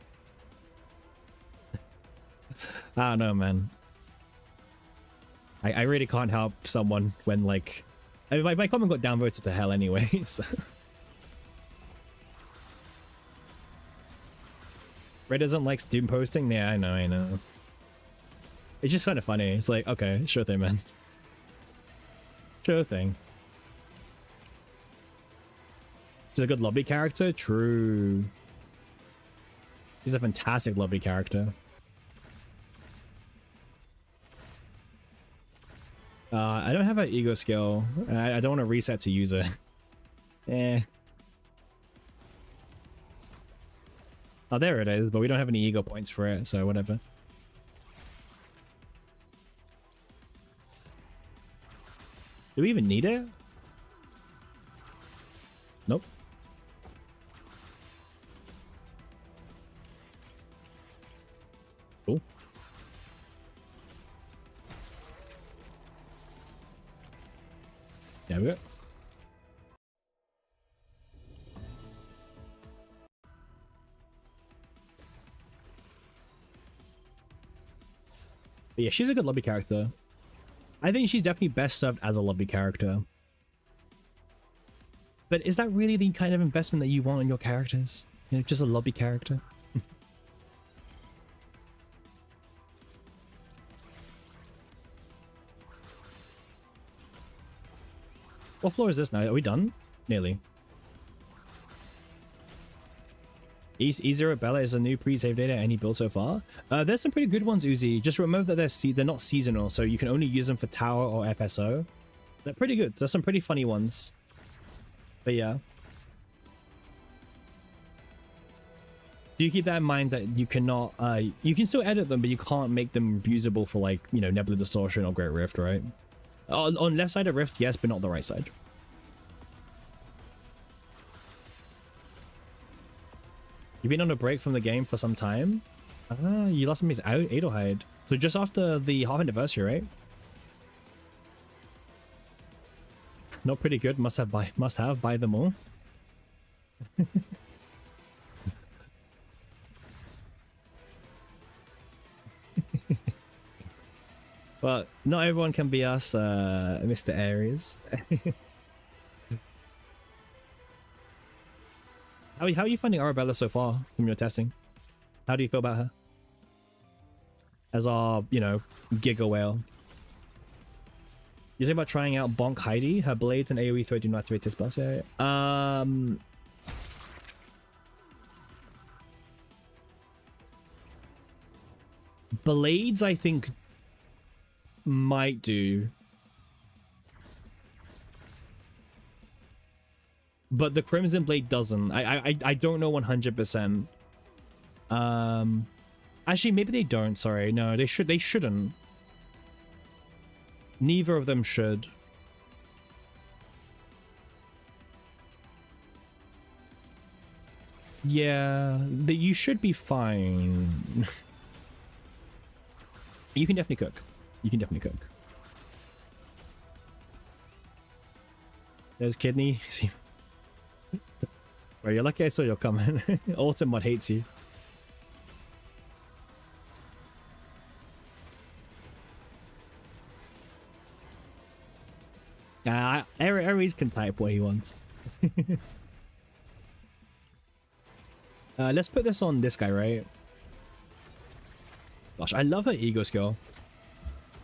I don't know, man. I really can't help someone when, like... I mean, my comment got downvoted to hell anyway, so... Red doesn't like Doom posting? Yeah, I know. It's just kind of funny. It's like, okay, sure thing, man. Sure thing. She's a good lobby character? True. She's a fantastic lobby character. I don't have an ego skill. I don't want to reset to use it. Eh. Oh, there it is, but we don't have any ego points for it, so whatever. Do we even need it? Nope. Cool. There we go. But yeah, she's a good lobby character. I think she's definitely best served as a lobby character. But is that really the kind of investment that you want in your characters? You know, just a lobby character? What floor is this now? Are we done? Nearly. Easy Arabella is a new pre-save data any build so far. There's some pretty good ones, Uzi. Just remember that they're not seasonal, so you can only use them for tower or FSO. They're pretty good. There's some pretty funny ones. But yeah. Do you keep that in mind that you cannot, you can still edit them, but you can't make them usable for, like, you know, Nebula Distortion or Great Rift, right? On left side of Rift, yes, but not the right side. You've been on a break from the game for some time? You lost me Adelheid. So just after the half anniversary, right? Not pretty good. Must have buy them all. Well, not everyone can be us, Mr. Aries. How are you finding Arabella so far from your testing? How do you feel about her? As our, you know, Giga Whale. You think about trying out Bonk Heidi? Her blades and AoE throw do not activate this boss area. Blades, I think, might do. But the Crimson Blade doesn't. I don't know 100%. Actually, maybe they don't. Sorry, no, they shouldn't. Neither of them should. Yeah, you should be fine. You can definitely cook. You can definitely cook. There's Kidney. Bro, you're lucky I saw you coming. Ultimate hates you. Aries can type what he wants. Let's put this on this guy, right? Gosh, I love her ego skill.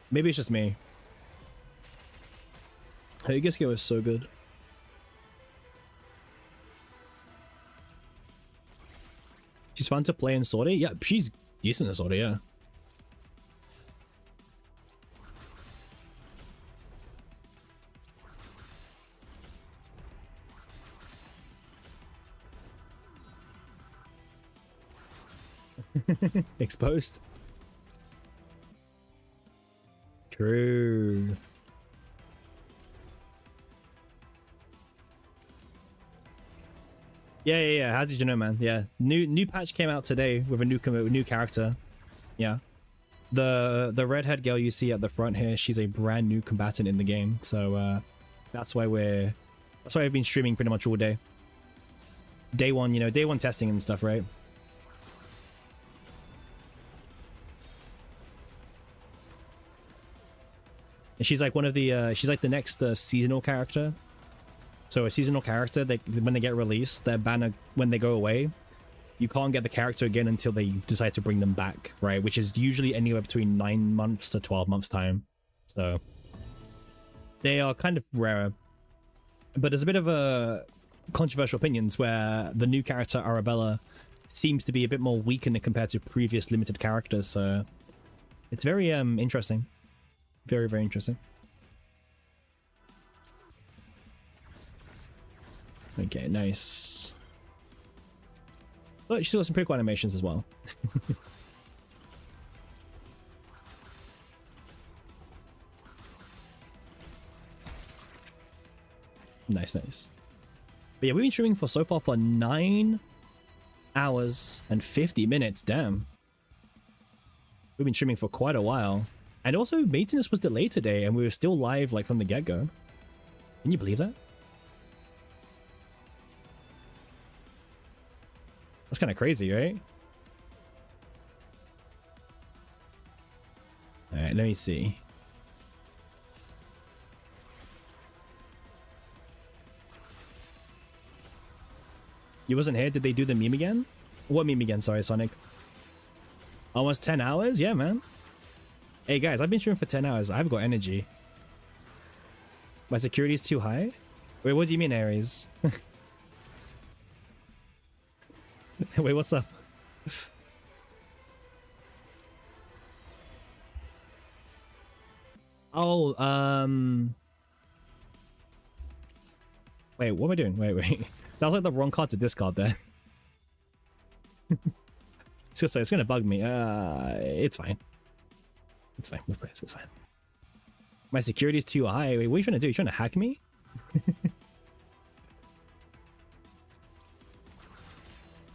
Maybe it's just me. Her ego skill is so good. She's fun to play in Sortie. Yeah, she's decent in Sortie, yeah. Exposed. True. Yeah. How did you know, man? Yeah, new patch came out today with a new character. Yeah, the redhead girl you see at the front here, she's a brand new combatant in the game. So that's why I've been streaming pretty much all day. Day one, you know, day one testing and stuff, right? And she's like one of the she's like the next seasonal character. So a seasonal character, when they get released, their banner, when they go away, you can't get the character again until they decide to bring them back, right? Which is usually anywhere between 9 months to 12 months time. So they are kind of rare. But there's a bit of a controversial opinions where the new character Arabella seems to be a bit more weakened compared to previous limited characters. So it's very interesting. Very, very interesting. Okay, nice. But she's got some pretty cool animations as well. Nice. But yeah, we've been streaming for so far for 9 hours and 50 minutes. Damn. We've been streaming for quite a while. And also, maintenance was delayed today, and we were still live, like, from the get-go. Can you believe that? That's kind of crazy, right? Alright, let me see. You wasn't here? Did they do the meme again? What meme again? Sorry, Sonic. Almost 10 hours? Yeah, man. Hey guys, I've been streaming for 10 hours. I've got energy. My security is too high? Wait, what do you mean, Aries? Wait, what's up? Oh, wait, what am I doing? Wait. That was like the wrong card to discard there. It's gonna bug me. It's fine. It's fine. We'll play this. It's fine. My security is too high. Wait, what are you trying to do? You trying to hack me?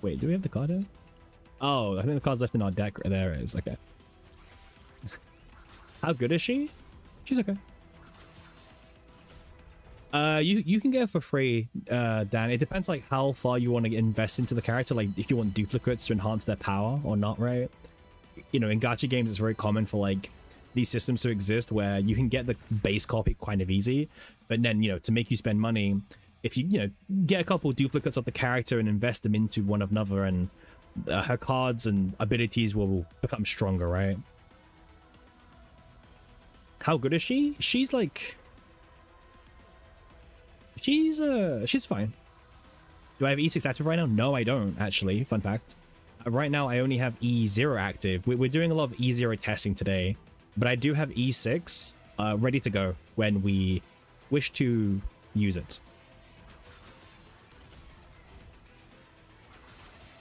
Wait, do we have the card here? Oh, I think the card's left in our deck. There it is. Okay. How good is she? She's okay. You can get her for free, Dan. It depends like how far you want to invest into the character. Like if you want duplicates to enhance their power or not, right? You know, in gacha games, it's very common for like these systems to exist where you can get the base copy kind of easy, but then, to make you spend money, if you, get a couple duplicates of the character and invest them into one another, and her cards and abilities will become stronger, right? How good is she? She's like... She's fine. Do I have E6 active right now? No, I don't, actually. Fun fact. Right now, I only have E0 active. We're doing a lot of E0 testing today, but I do have E6 ready to go when we wish to use it.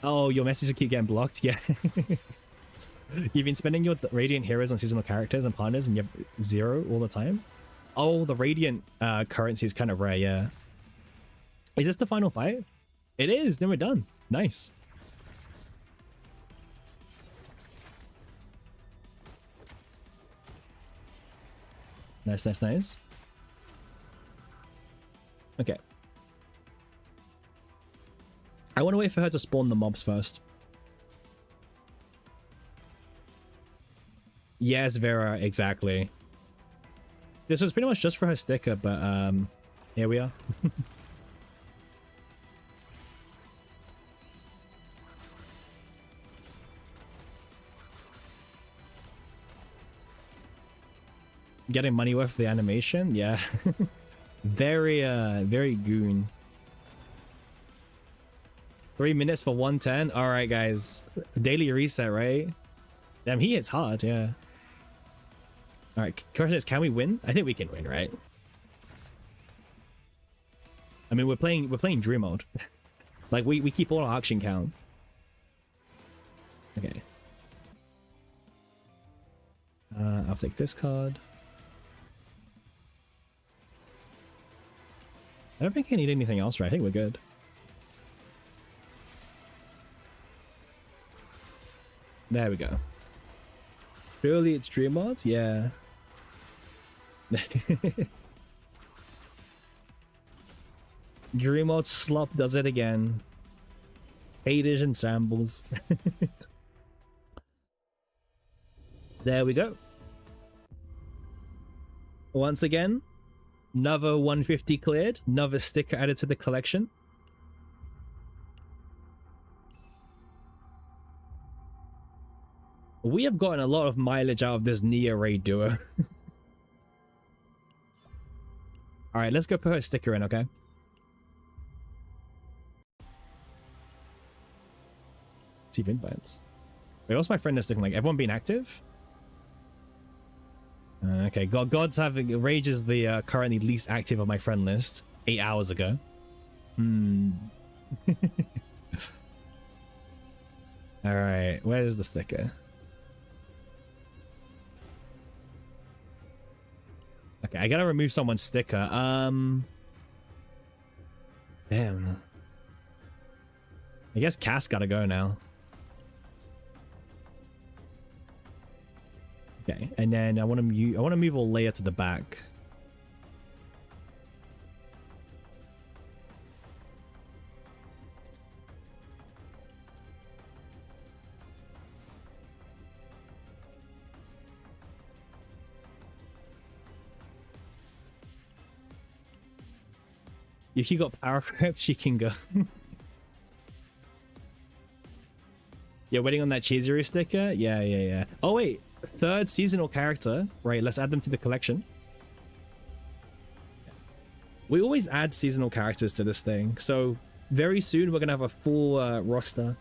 Oh, your messages keep getting blocked? Yeah. You've been spending your Radiant heroes on seasonal characters and partners, and you have 0 all the time? Oh, the Radiant currency is kind of rare, yeah. Is this the final fight? It is, then we're done. Nice. Nice, nice, nice. Okay. I want to wait for her to spawn the mobs first. Yes, Vera, exactly. This was pretty much just for her sticker, but here we are. Getting money worth for the animation, yeah. Very goon. 3 minutes for 110. All right, guys. Daily reset, right? Damn, he hits hard, yeah. All right, question is, can we win? I think we can win, right? I mean, we're playing Dream mode. Like we keep all our action count. Okay. I'll take this card. I don't think I need anything else, right? I think we're good. There we go. Surely it's Dream mod? Yeah. Dream mod slop does it again. Hades and samples. There we go. Once again, another 150 cleared, another sticker added to the collection. We have gotten a lot of mileage out of this Nia Raid duo. Alright, let's go put her sticker in, okay? Let's see if invites. Wait, what's my friend list looking like? Everyone being active? Okay, God's having... Rage is the currently least active of my friend list. 8 hours ago. Alright, where's the sticker? Okay, I gotta remove someone's sticker. Damn. I guess Cass gotta go now. Okay, and then I want to move a layer to the back. If you got power crept, she can go. You're waiting on that Chizuru sticker? Yeah. Oh wait, 3rd seasonal character. Right, let's add them to the collection. We always add seasonal characters to this thing. So very soon we're gonna have a full roster,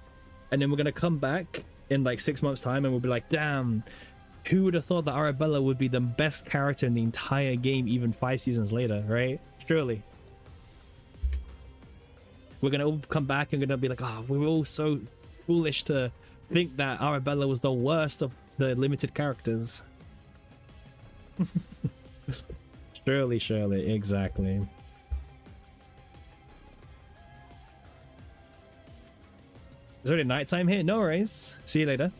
and then we're gonna come back in like 6 months time and we'll be like, damn, who would have thought that Arabella would be the best character in the entire game even 5 seasons later, right? Surely. We're gonna all come back and gonna be like, oh, we were all so foolish to think that Arabella was the worst of the limited characters. Surely, exactly. It's already nighttime here? No worries. See you later.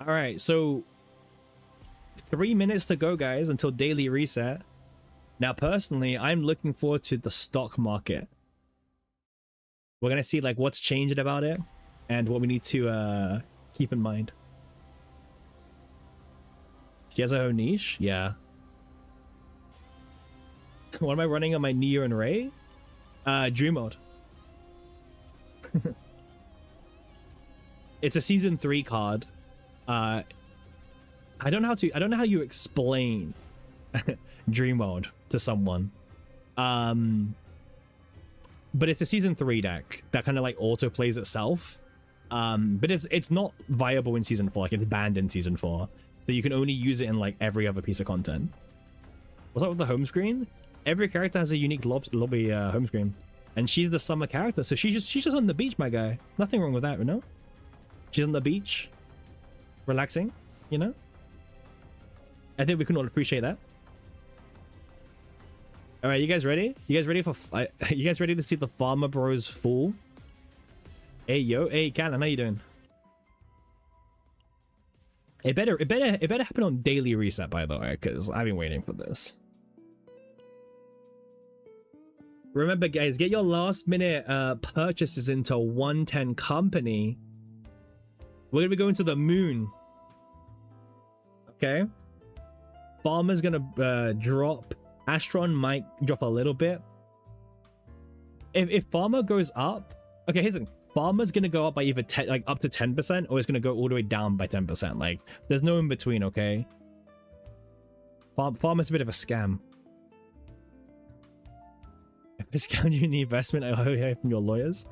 Alright, so 3 minutes to go, guys, until daily reset. Now, personally, I'm looking forward to the stock market. We're going to see like what's changed about it and what we need to keep in mind. She has her own niche? Yeah. What am I running on my Neo and Ray? Dream mode. It's a season 3 card. I don't know how you explain Dream mode to someone. But it's a season 3 deck that kind of like auto plays itself. But it's not viable in season 4. Like, it's banned in season 4, so you can only use it in like every other piece of content. What's up with the home screen? Every character has a unique lobby home screen, and she's the summer character, so she's just on the beach, my guy. Nothing wrong with that, you know. She's on the beach, relaxing, you know. I think we can all appreciate that. All right, you guys ready? You guys ready for? You guys ready to see the Farmer Bros fall? Hey yo, hey Callan, how you doing? It better happen on daily reset, by the way, because I've been waiting for this. Remember, guys, get your last minute purchases into 110 Company. We're gonna be going to the moon. Okay. Farmer's gonna drop. Astron might drop a little bit. If Farmer goes up, okay, here's the thing. Farmer's gonna go up by either like up to 10%, or it's gonna go all the way down by 10%. Like, there's no in between, okay? Farmer's a bit of a scam. If I scammed you in the investment, I hear from your lawyers.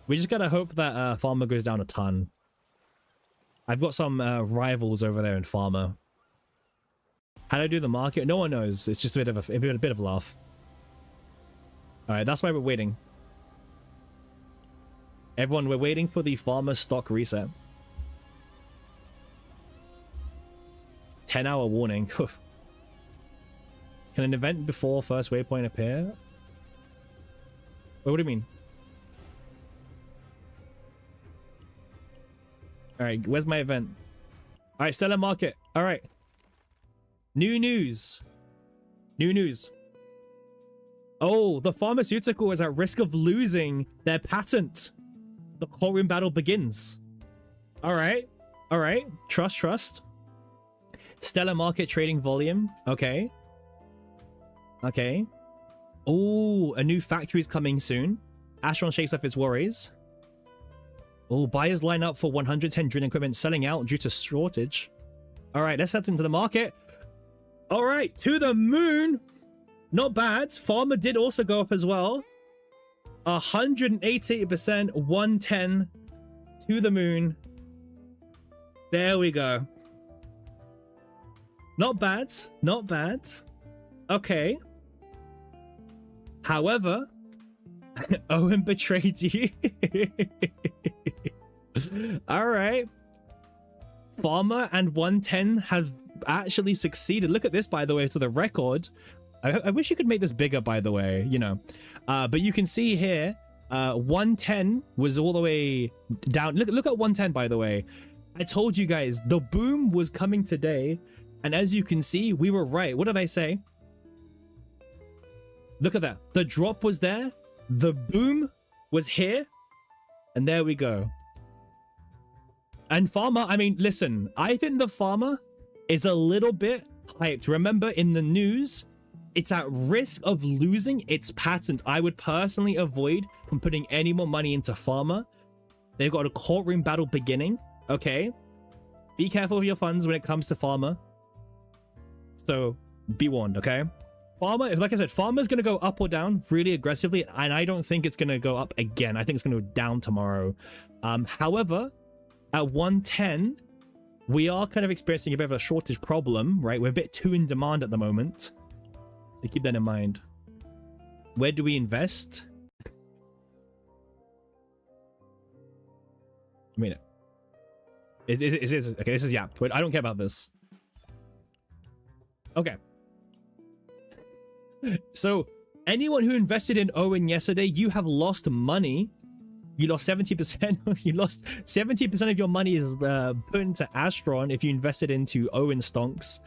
We just gotta hope that Farmer goes down a ton. I've got some rivals over there in Farmer. How do I do the market? No one knows. It's just a bit of a laugh. All right, that's why we're waiting. Everyone, we're waiting for the Farmer stock reset. 10-hour warning. Can an event before first waypoint appear? Wait, what do you mean? All right, where's my event? All right, Stellar Market. All right. New news. New news. Oh, the pharmaceutical is at risk of losing their patent. The courtroom battle begins. All right. All right. Trust. Stellar Market trading volume. Okay. Okay. Oh, a new factory is coming soon. Astron shakes off its worries. Oh, buyers line up for 110 drilling equipment selling out due to shortage. All right, let's head into the market. All right, to the moon. Not bad. Farmer did also go up as well. 188%, 110 to the moon. There we go. Not bad. Not bad. Okay. However, Owen betrayed you. All right. Farmer and 110 have actually succeeded. Look at this, by the way, to the record. I wish you could make this bigger, by the way, you know. But you can see here, 110 was all the way down. Look at 110, by the way. I told you guys, the boom was coming today. And as you can see, we were right. What did I say? Look at that. The drop was there. The boom was here. And there we go. And Farmer, I mean, listen, I think the Farmer is a little bit hyped. Remember, in the news, it's at risk of losing its patent. I would personally avoid from putting any more money into Farmer. They've got a courtroom battle beginning. Okay. Be careful with your funds when it comes to Farmer. So be warned, okay? Farmer, like I said, Farmer's going to go up or down really aggressively, and I don't think it's going to go up again. I think it's going to go down tomorrow. However, at 110, we are kind of experiencing a bit of a shortage problem, right? We're a bit too in demand at the moment. So keep that in mind. Where do we invest? I mean, okay, this is Yap. Wait, I don't care about this. Okay. So, anyone who invested in Owen yesterday, you have lost money. You lost 70%. You lost 70% of your money is put into Astron if you invested into Owen stonks.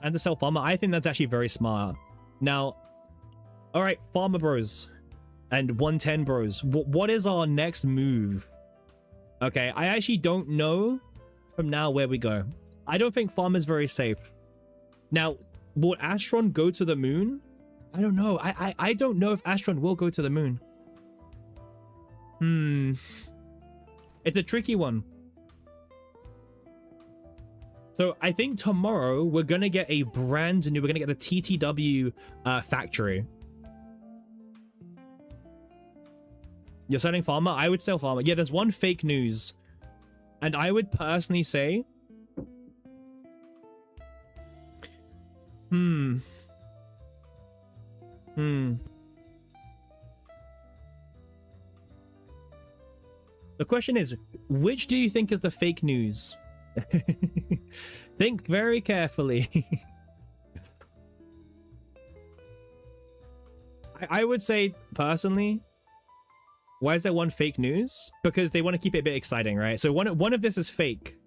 And to sell Farmer, I think that's actually very smart. Now, all right, Farmer Bros and 110 Bros. What is our next move? Okay, I actually don't know from now where we go. I don't think Farmer's very safe. Now, will Astron go to the moon? I don't know. I don't know if Astron will go to the moon. It's a tricky one. So I think tomorrow we're going to get a brand new, we're going to get a TTW factory. You're selling Farmer? I would sell Farmer. Yeah, there's one fake news. And I would personally say... The question is, which do you think is the fake news? Think very carefully. I would say, personally, why is there one fake news? Because they want to keep it a bit exciting, right? So one of this is fake,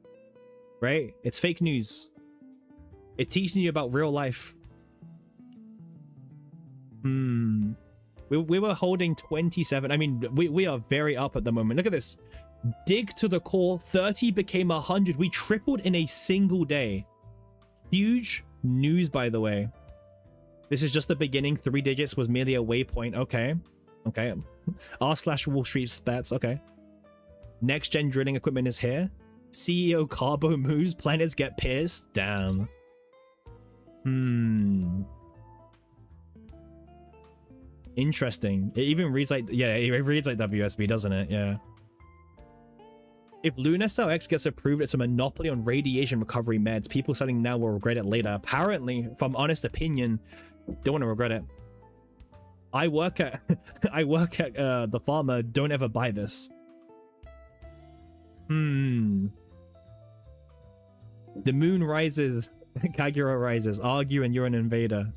right? It's fake news. It's teaching you about real life. We were holding 27. I mean, we are very up at the moment. Look at this. Dig to the core. 30 became 100. We tripled in a single day. Huge news, by the way. This is just the beginning. 3 digits was merely a waypoint. Okay. Okay. R/Wall Street bets. Okay. Next gen drilling equipment is here. CEO Carbo moves. Planets get pierced. Damn. Interesting. It even reads like, yeah, it reads like WSB, doesn't it? Yeah. If Lunar Cell X gets approved, it's a monopoly on radiation recovery meds. People selling now will regret it later. Apparently, from honest opinion, don't want to regret it. I work at the Farmer. Don't ever buy this. The moon rises. Kagura rises. Argue and you're an invader.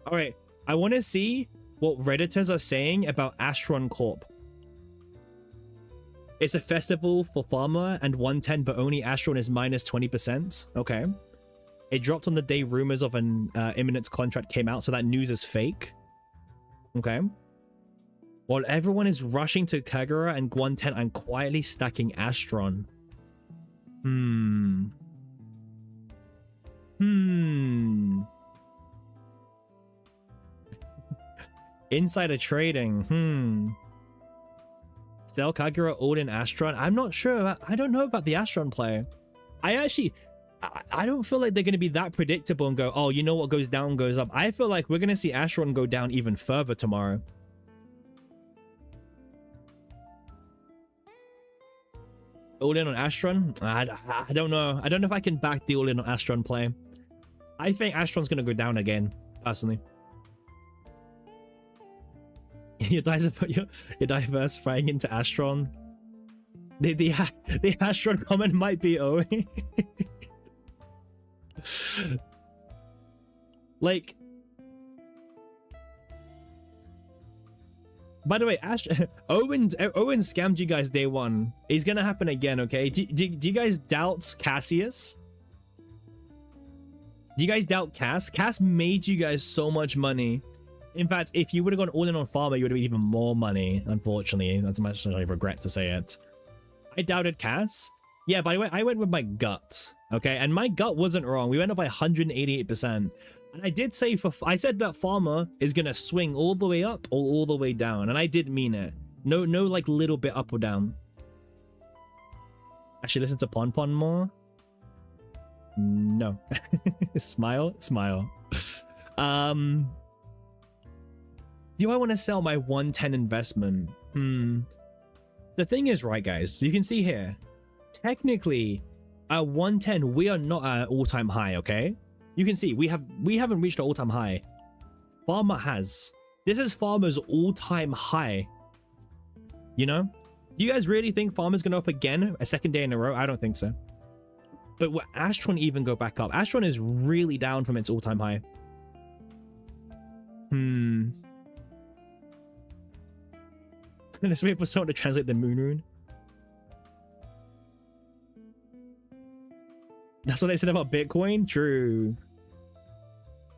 All right. I want to see what Redditors are saying about Astron Corp. It's a festival for Farmer and 110, but only Astron is minus 20%. Okay. It dropped on the day rumors of an imminent contract came out, so that news is fake. Okay. While everyone is rushing to Kagura and 110, I'm quietly stacking Astron. Insider trading. Sell Kagura, all in Astron. I'm not sure. I don't know about the Astron play. I don't feel like they're going to be that predictable and go, oh, you know what goes down goes up. I feel like we're going to see Astron go down even further tomorrow. All in on Astron? I don't know. I don't know if I can back the all in on Astron play. I think Astron's going to go down again, personally. You're diversifying into Astron. The Astron comment might be owing. Like, by the way, Owen scammed you guys day one. It's gonna happen again, okay? Do you guys doubt Cassius? Do you guys doubt Cass? Cass made you guys so much money. In fact, if you would have gone all in on Farmer, you would have made even more money. Unfortunately, that's much as I regret to say it. I doubted Cass. Yeah, by the way, I went with my gut. Okay, and my gut wasn't wrong. We went up by 188%. And I did say I said that Farmer is gonna swing all the way up or all the way down, and I did mean it. No, like little bit up or down. Actually, listen to Pon Pon more. No. Smile. Do I want to sell my 110 investment? The thing is, right, guys, you can see here, technically at 110 we are not at all-time high. Okay, you can see we haven't reached an all-time high. Farmer has. This is Farmer's all-time high. You know, do you guys really think Farmer's gonna up again a second day in a row? I don't think so. But will Astron even go back up? Astron is really down from its all-time high. Let's wait for someone to translate the moon rune. That's what they said about Bitcoin? True.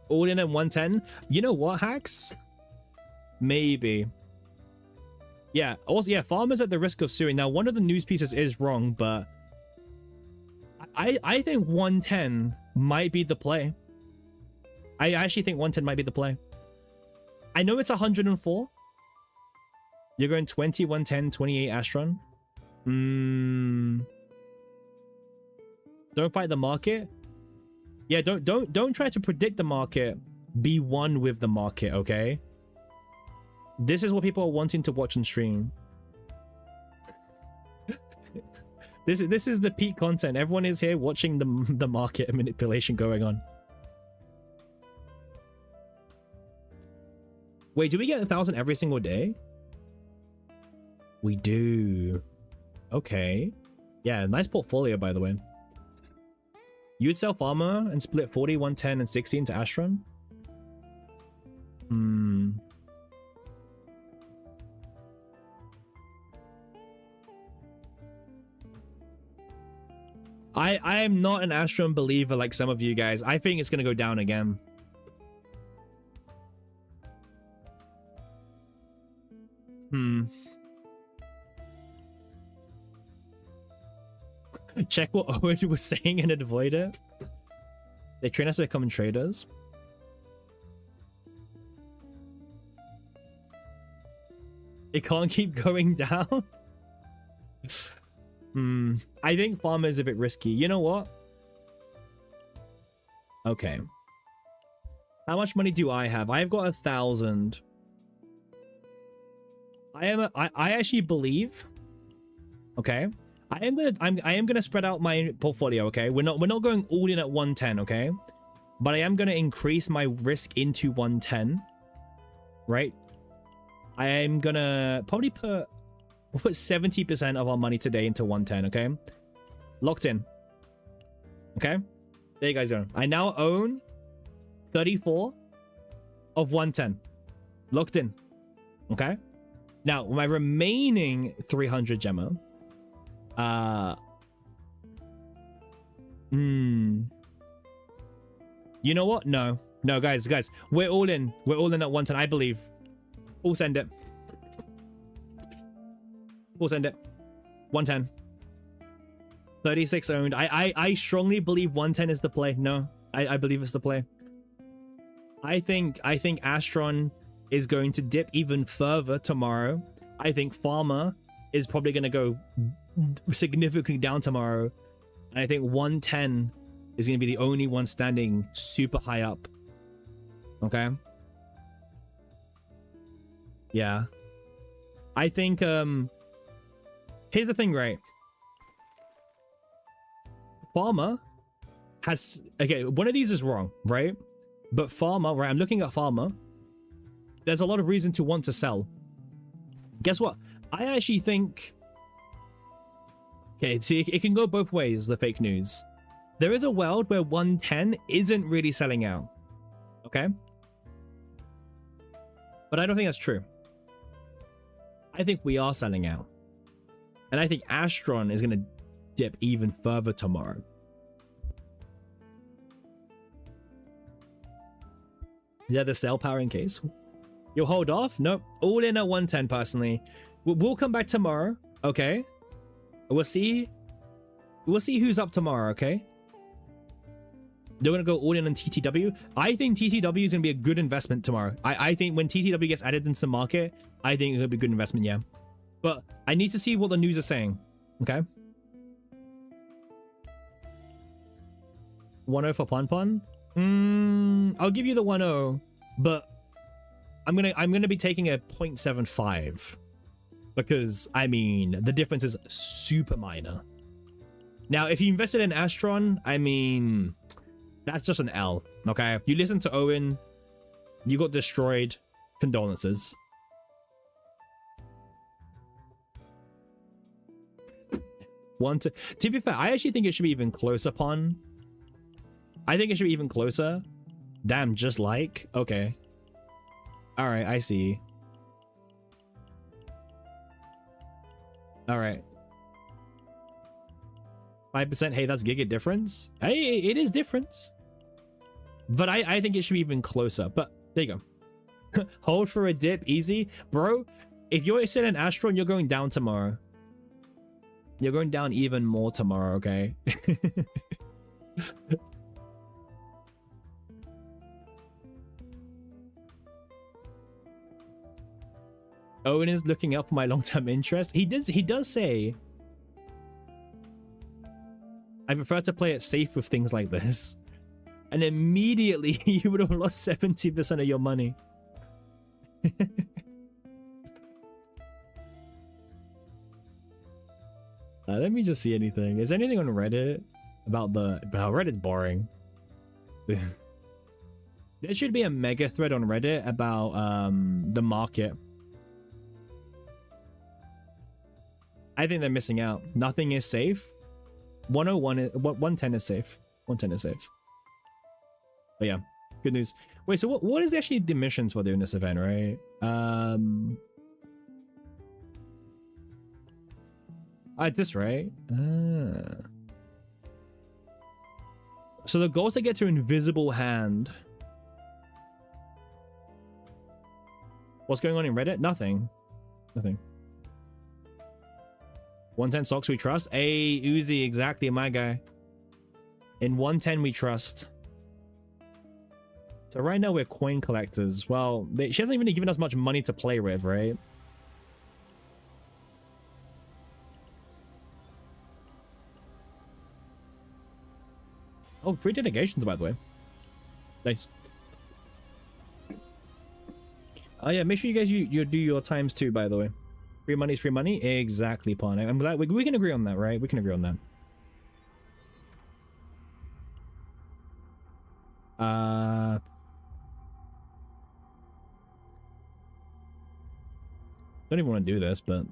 All in at 110? You know what, Hacks? Maybe. Yeah, also, yeah, Farmer's at the risk of suing. Now, one of the news pieces is wrong, but I think 110 might be the play. I actually think 110 might be the play. I know it's 104. You're going 20, 110, 28 Astron. Don't fight the market. Yeah, don't try to predict the market. Be one with the market, okay? This is what people are wanting to watch on stream. This is the peak content. Everyone is here watching the market manipulation going on. Wait, do we get 1,000 every single day? We do. Okay. Yeah, nice portfolio, by the way. You'd sell Farmer and split 40, 110, and 16 to Astron? I am not an Astron believer like some of you guys. I think it's going to go down again. Check what Owen was saying and avoid it. They train us to become traders. It can't keep going down. I think Farmer is a bit risky. You know what? Okay. How much money do I have? I've got 1,000. I actually believe. Okay. I am gonna spread out my portfolio. Okay. We're not going all in at 110. Okay. But I am gonna increase my risk into 110. Right. I am gonna probably put 70% of our money today into 110. Okay. Locked in. Okay. There you guys go. I now own 34 of 110. Locked in. Okay. Now, my remaining 300 Gemma. You know what? No, guys. We're all in. We're all in at 110, I believe. We'll send it. 110. 36 owned. I strongly believe 110 is the play. No, I believe it's the play. I think Astron is going to dip even further tomorrow. I think Farmer is probably going to go significantly down tomorrow. And I think 110 is going to be the only one standing super high up. Okay. Yeah. I think, here's the thing, right? Farmer has, okay, one of these is wrong, right? But Farmer, right? I'm looking at Farmer. There's a lot of reason to want to sell. Guess what? I actually think... Okay, see, it can go both ways, the fake news. There is a world where 110 isn't really selling out. Okay? But I don't think that's true. I think we are selling out. And I think Astron is going to dip even further tomorrow. Yeah, the sell power in case. You'll hold off? Nope. All in at 110 personally. We'll come back tomorrow, okay? We'll see who's up tomorrow, okay? They're going to go all in on TTW. I think TTW is going to be a good investment tomorrow. I think when TTW gets added into the market, I think it'll be a good investment, yeah. But I need to see what the news is saying, okay? 1-0 for Pun Pun? I'll give you the 1-0, but I'm gonna be taking a 0.75 because I mean the difference is super minor. Now, if you invested in Astron, I mean that's just an L. Okay, you listened to Owen, you got destroyed. Condolences. To be fair, I actually think it should be even closer. Pun. I think it should be even closer. Damn, just like. Okay. Alright, I see. Alright. 5%. Hey, that's giga difference. Hey, it is difference. But I think it should be even closer. But there you go. Hold for a dip. Easy. Bro, if you're sitting in Astron, you're going down tomorrow. You're going down even more tomorrow, okay? Owen is looking up my long-term interest. He does say, I prefer to play it safe with things like this. And immediately you would have lost 70% of your money. Let me just see anything. Is there anything on Reddit about Reddit's boring. There should be a mega thread on Reddit about the market. I think they're missing out. Nothing is safe. 101 is 110 is safe. 110 is safe. But yeah, good news. Wait, so what is actually the missions for doing this event, right? This right? So the goal is to get to Invisible Hand. What's going on in Reddit? Nothing. Nothing. 110 socks we trust. Hey, Uzi, exactly, my guy. In 110 we trust. So right now we're coin collectors. Well, she hasn't even given us much money to play with, right? Oh, free dedications, by the way. Nice. Oh yeah, make sure you guys you do your times too, by the way. Free money is free money. Exactly, Pawn. I'm glad we can agree on that, right? We can agree on that. Don't even want to do this, but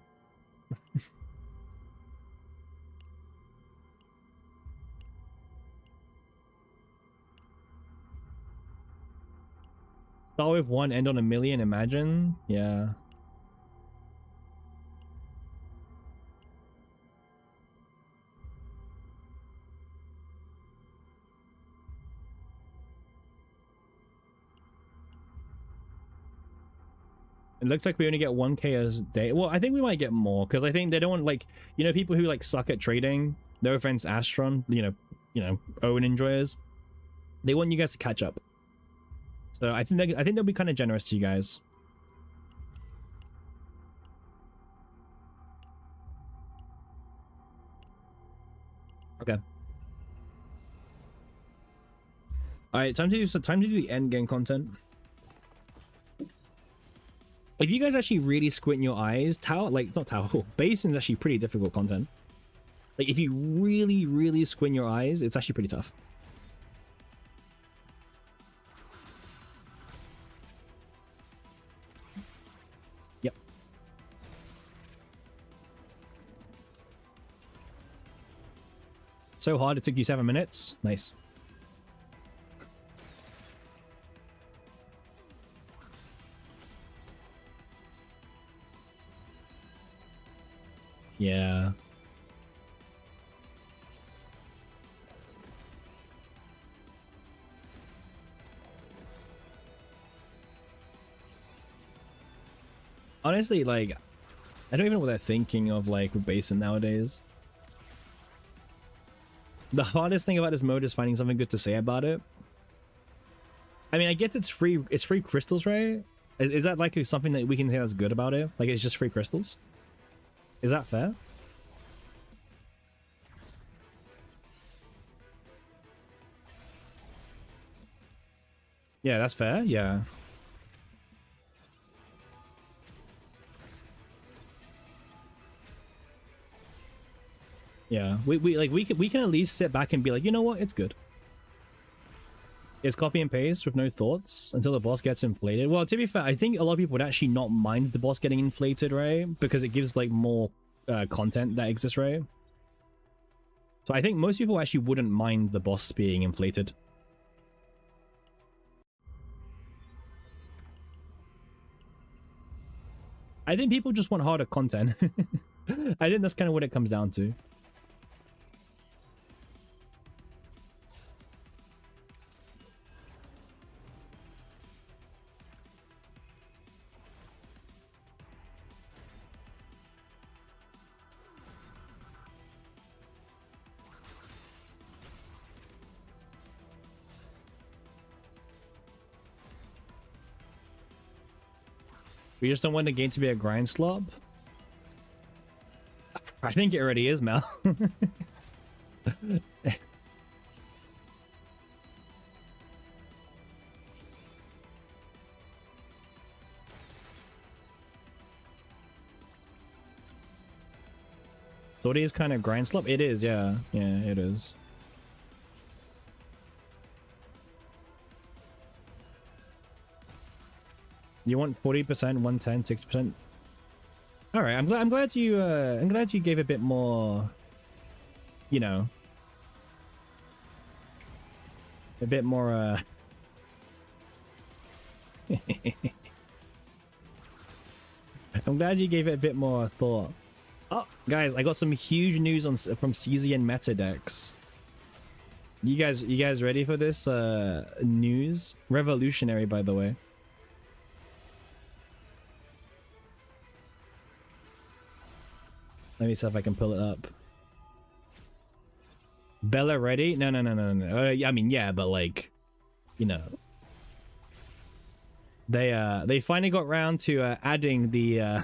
start with 1, end on 1,000,000. Imagine, yeah. It looks like we only get 1k a day. Well, I think we might get more because I think they don't want, like, you know, people who like suck at trading. No offense, Astron. You know, Owen enjoyers. They want you guys to catch up. So I think they'll be kind of generous to you guys. Okay. All right, time to do the end game content. If you guys actually really squint your eyes, Basin's actually pretty difficult content. Like, if you really, really squint your eyes, it's actually pretty tough. Yep. So hard, it took you 7 minutes. Nice. Yeah. Honestly, like, I don't even know what they're thinking of, like, with Basin nowadays. The hardest thing about this mode is finding something good to say about it. I mean, I guess it's free crystals, right? Is that like something that we can say that's good about it? Like, it's just free crystals? Is that fair? Yeah, that's fair. Yeah. Yeah. We can at least sit back and be like, you know what? It's good. It's copy and paste with no thoughts until the boss gets inflated. Well, to be fair, I think a lot of people would actually not mind the boss getting inflated, right? Because it gives like more content that exists, right? So I think most people actually wouldn't mind the boss being inflated. I think people just want harder content. I think that's kind of what it comes down to. We just don't want the game to be a grind slop. I think it already is, Mel. Sortie is kind of grind slop. It is, yeah. Yeah, it is. You want 40%, 110, 60%? All right, I'm glad you gave a bit more, you know, a bit more I'm glad you gave it a bit more thought. Oh, guys, I got some huge news from CZN meta decks. You guys ready for this news? Revolutionary, by the way. Let me see if I can pull it up. Bella ready? No. I mean, yeah, but like, you know, they finally got round to adding the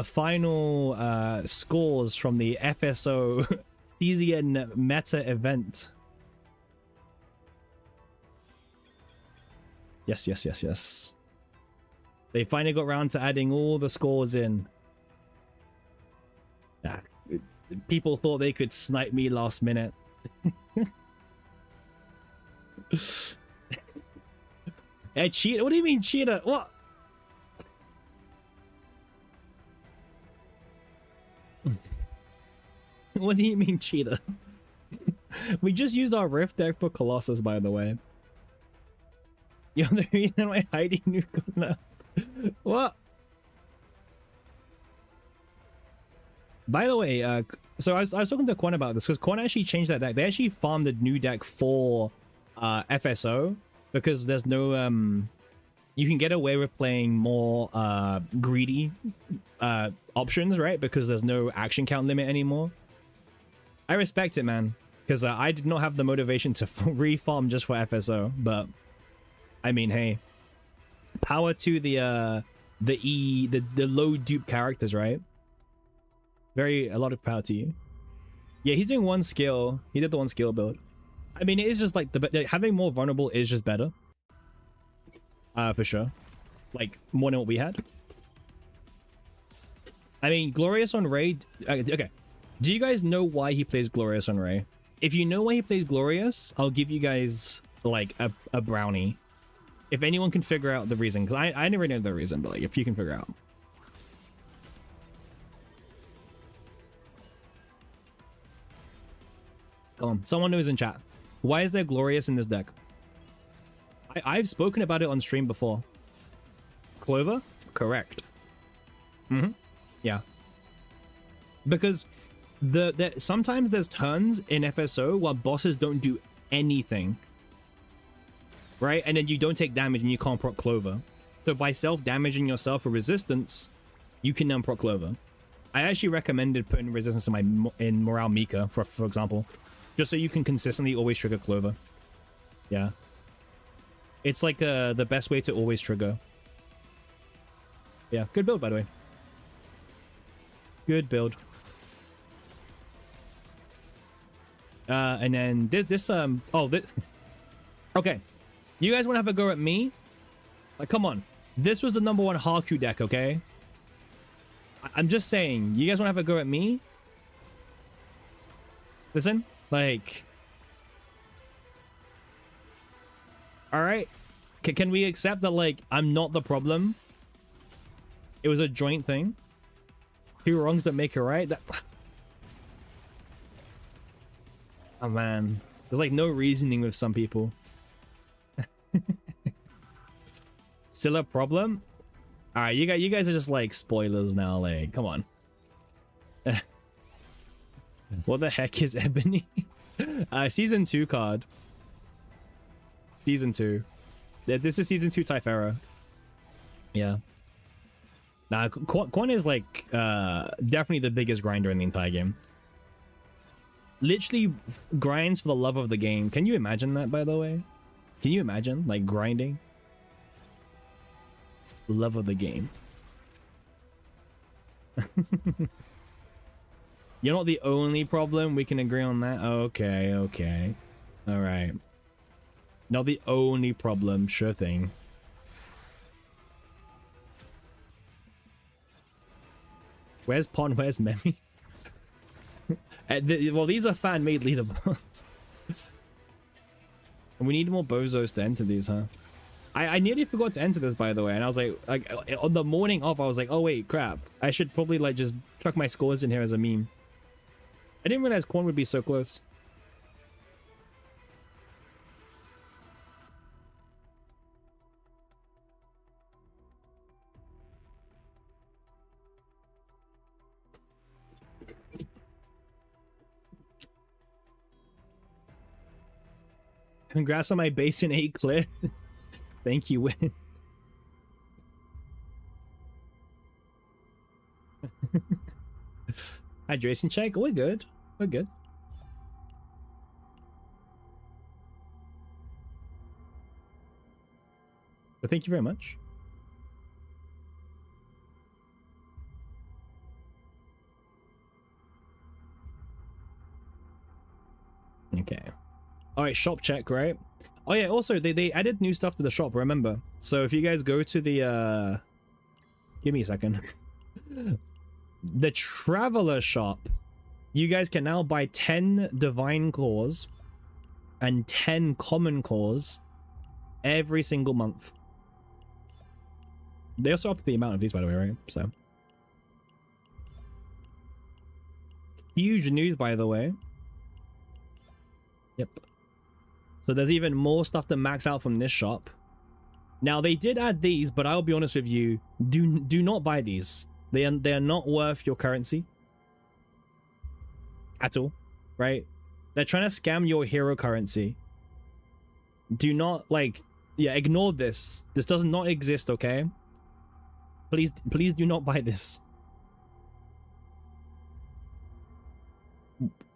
final scores from the FSO CZN meta event. Yes. They finally got round to adding all the scores in. People thought they could snipe me last minute. Hey, cheater? What do you mean cheater? What? What do you mean cheater? We just used our Rift deck for Colossus, by the way. You're the reason why Heidi knew now. What? By the way, so I was talking to Quan about this because Quan actually changed that deck. They actually farmed a new deck for FSO because there's no you can get away with playing more greedy options, right? Because there's no action count limit anymore. I respect it, man, because I did not have the motivation to re-farm just for FSO, but I mean, hey, power to the low dupe characters, right? A lot of power to you. Yeah, he's doing one skill. He did the one skill build. I mean, it is just like having more vulnerable is just better. For sure. Like more than what we had. I mean, Glorious on Ray. Okay. Do you guys know why he plays Glorious on Ray? If you know why he plays Glorious, I'll give you guys like a brownie. If anyone can figure out the reason, because I never know the reason, but like if you can figure out. Come on, someone knows in chat. Why is there Glorious in this deck? I've spoken about it on stream before. Clover? Correct. Yeah. Because sometimes there's turns in FSO where bosses don't do anything. Right? And then you don't take damage and you can't proc Clover. So by self-damaging yourself with resistance, you can then proc Clover. I actually recommended putting resistance in Morale Mika, for example. Just so you can consistently always trigger Clover. Yeah. It's like the best way to always trigger. Yeah, good build, by the way. Good build. And then okay. You guys want to have a go at me? Like, come on. This was the #1 Haku deck, okay? I'm just saying. You guys want to have a go at me? Listen. Like, all right, can we accept that, like, I'm not the problem? It was a joint thing. Two wrongs don't make it right. Oh man, there's like no reasoning with some people. Still a problem? All right, you guys are just like spoilers now. Like, come on. What the heck is Ebony? Season 2 card. Season 2. This is Season 2 Typhera. Yeah. Nah, Quan is like definitely the biggest grinder in the entire game. Literally grinds for the love of the game. Can you imagine that, by the way? Can you imagine, like, grinding? Love of the game. You're not the only problem. We can agree on that. Okay, okay. All right. Not the only problem. Sure thing. Where's Pon? Where's Memi? Well, these are fan-made leaderboards. And we need more bozos to enter these, huh? I nearly forgot to enter this, by the way, and I was like on the morning off, I was like, oh wait, crap. I should probably like just chuck my scores in here as a meme. I didn't realize Corn would be so close. Congrats on my base in 8 clear. Thank you, Win. Hydration check. We're good. We're good. But thank you very much. Okay. All right, shop check, right? Oh yeah, also they added new stuff to the shop, remember? So if you guys go to the give me a second. The Traveler shop, you guys can now buy 10 divine cores and 10 common cores every single month. They also upped the amount of these, by the way, right? So huge news, by the way. Yep. So there's even more stuff to max out from this shop. Now they did add these, but I'll be honest with you, do not buy these. They are not worth your currency at all, right? They're trying to scam your hero currency. Do not ignore this. This does not exist, okay? Please do not buy this.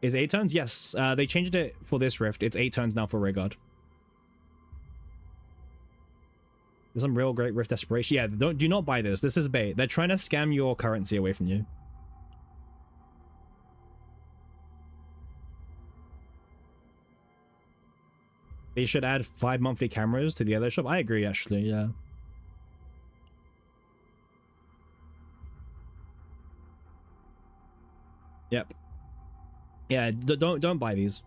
Is it 8 turns? Yes. They changed it for this rift. It's 8 turns now for Rigard. There's some real great rift desperation. Yeah, do not buy this. This is bait. They're trying to scam your currency away from you. They should add 5 monthly cameras to the other shop. I agree, actually. Yeah. Yep. Yeah, don't buy these.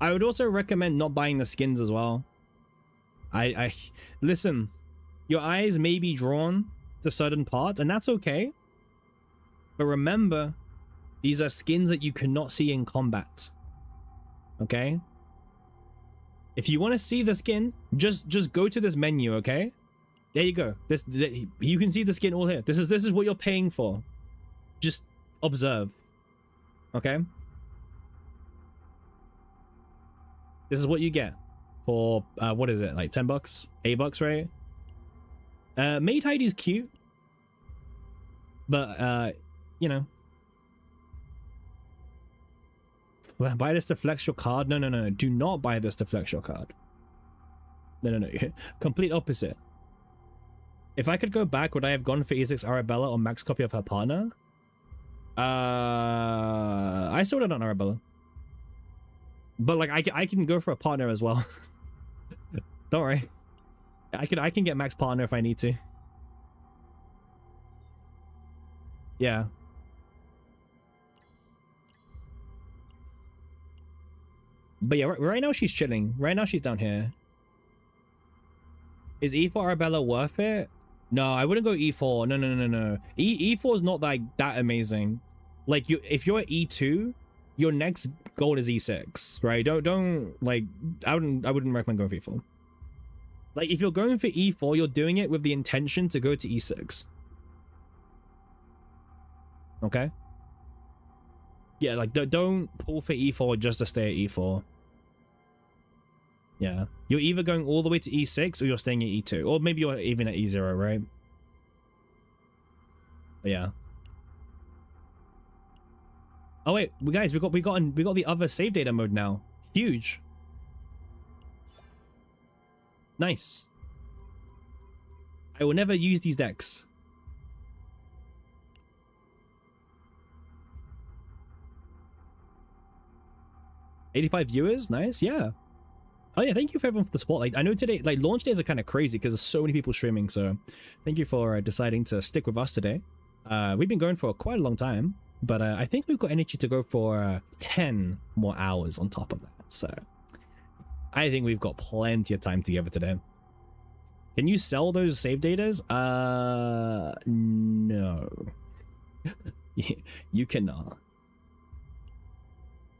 I would also recommend not buying the skins as well. I listen, your eyes may be drawn to certain parts, and that's okay. But remember, these are skins that you cannot see in combat. Okay? If you want to see the skin, just go to this menu, okay? There you go. You can see the skin all here. This is what you're paying for. Just observe. Okay? This is what you get for what is it, like 10 bucks, 8 bucks, right? Maid Heidi's cute, but you know, buy this to flex your card. No, do not buy this to flex your card. No. Complete opposite. If I could go back, would I have gone for E6 Arabella or max copy of her partner? I still don't know Arabella, but like I can go for a partner as well. Don't worry, I can get max partner if I need to. Yeah. But yeah, right now she's chilling. Right now she's down here. Is E4 Arabella worth it? No, I wouldn't go E4. No. E4 is not like that amazing. Like if you're at E2, your next goal is E6, right? Don't like I wouldn't recommend going for E4. Like if you're going for E4, you're doing it with the intention to go to E6. Okay? Yeah, like don't pull for E4 just to stay at E4. Yeah. You're either going all the way to E6 or you're staying at E2. Or maybe you're even at E0, right? But yeah. Oh wait, guys, we got the other save data mode now. Huge. Nice. I will never use these decks. $85 viewers, nice, yeah. Oh yeah, thank you for everyone for the support. Like I know today, like launch days are kind of crazy because there's so many people streaming. So thank you for deciding to stick with us today. We've been going for quite a long time, but I think we've got energy to go for 10 more hours on top of that. So I think we've got plenty of time together today. Can you sell those save datas? No. You cannot.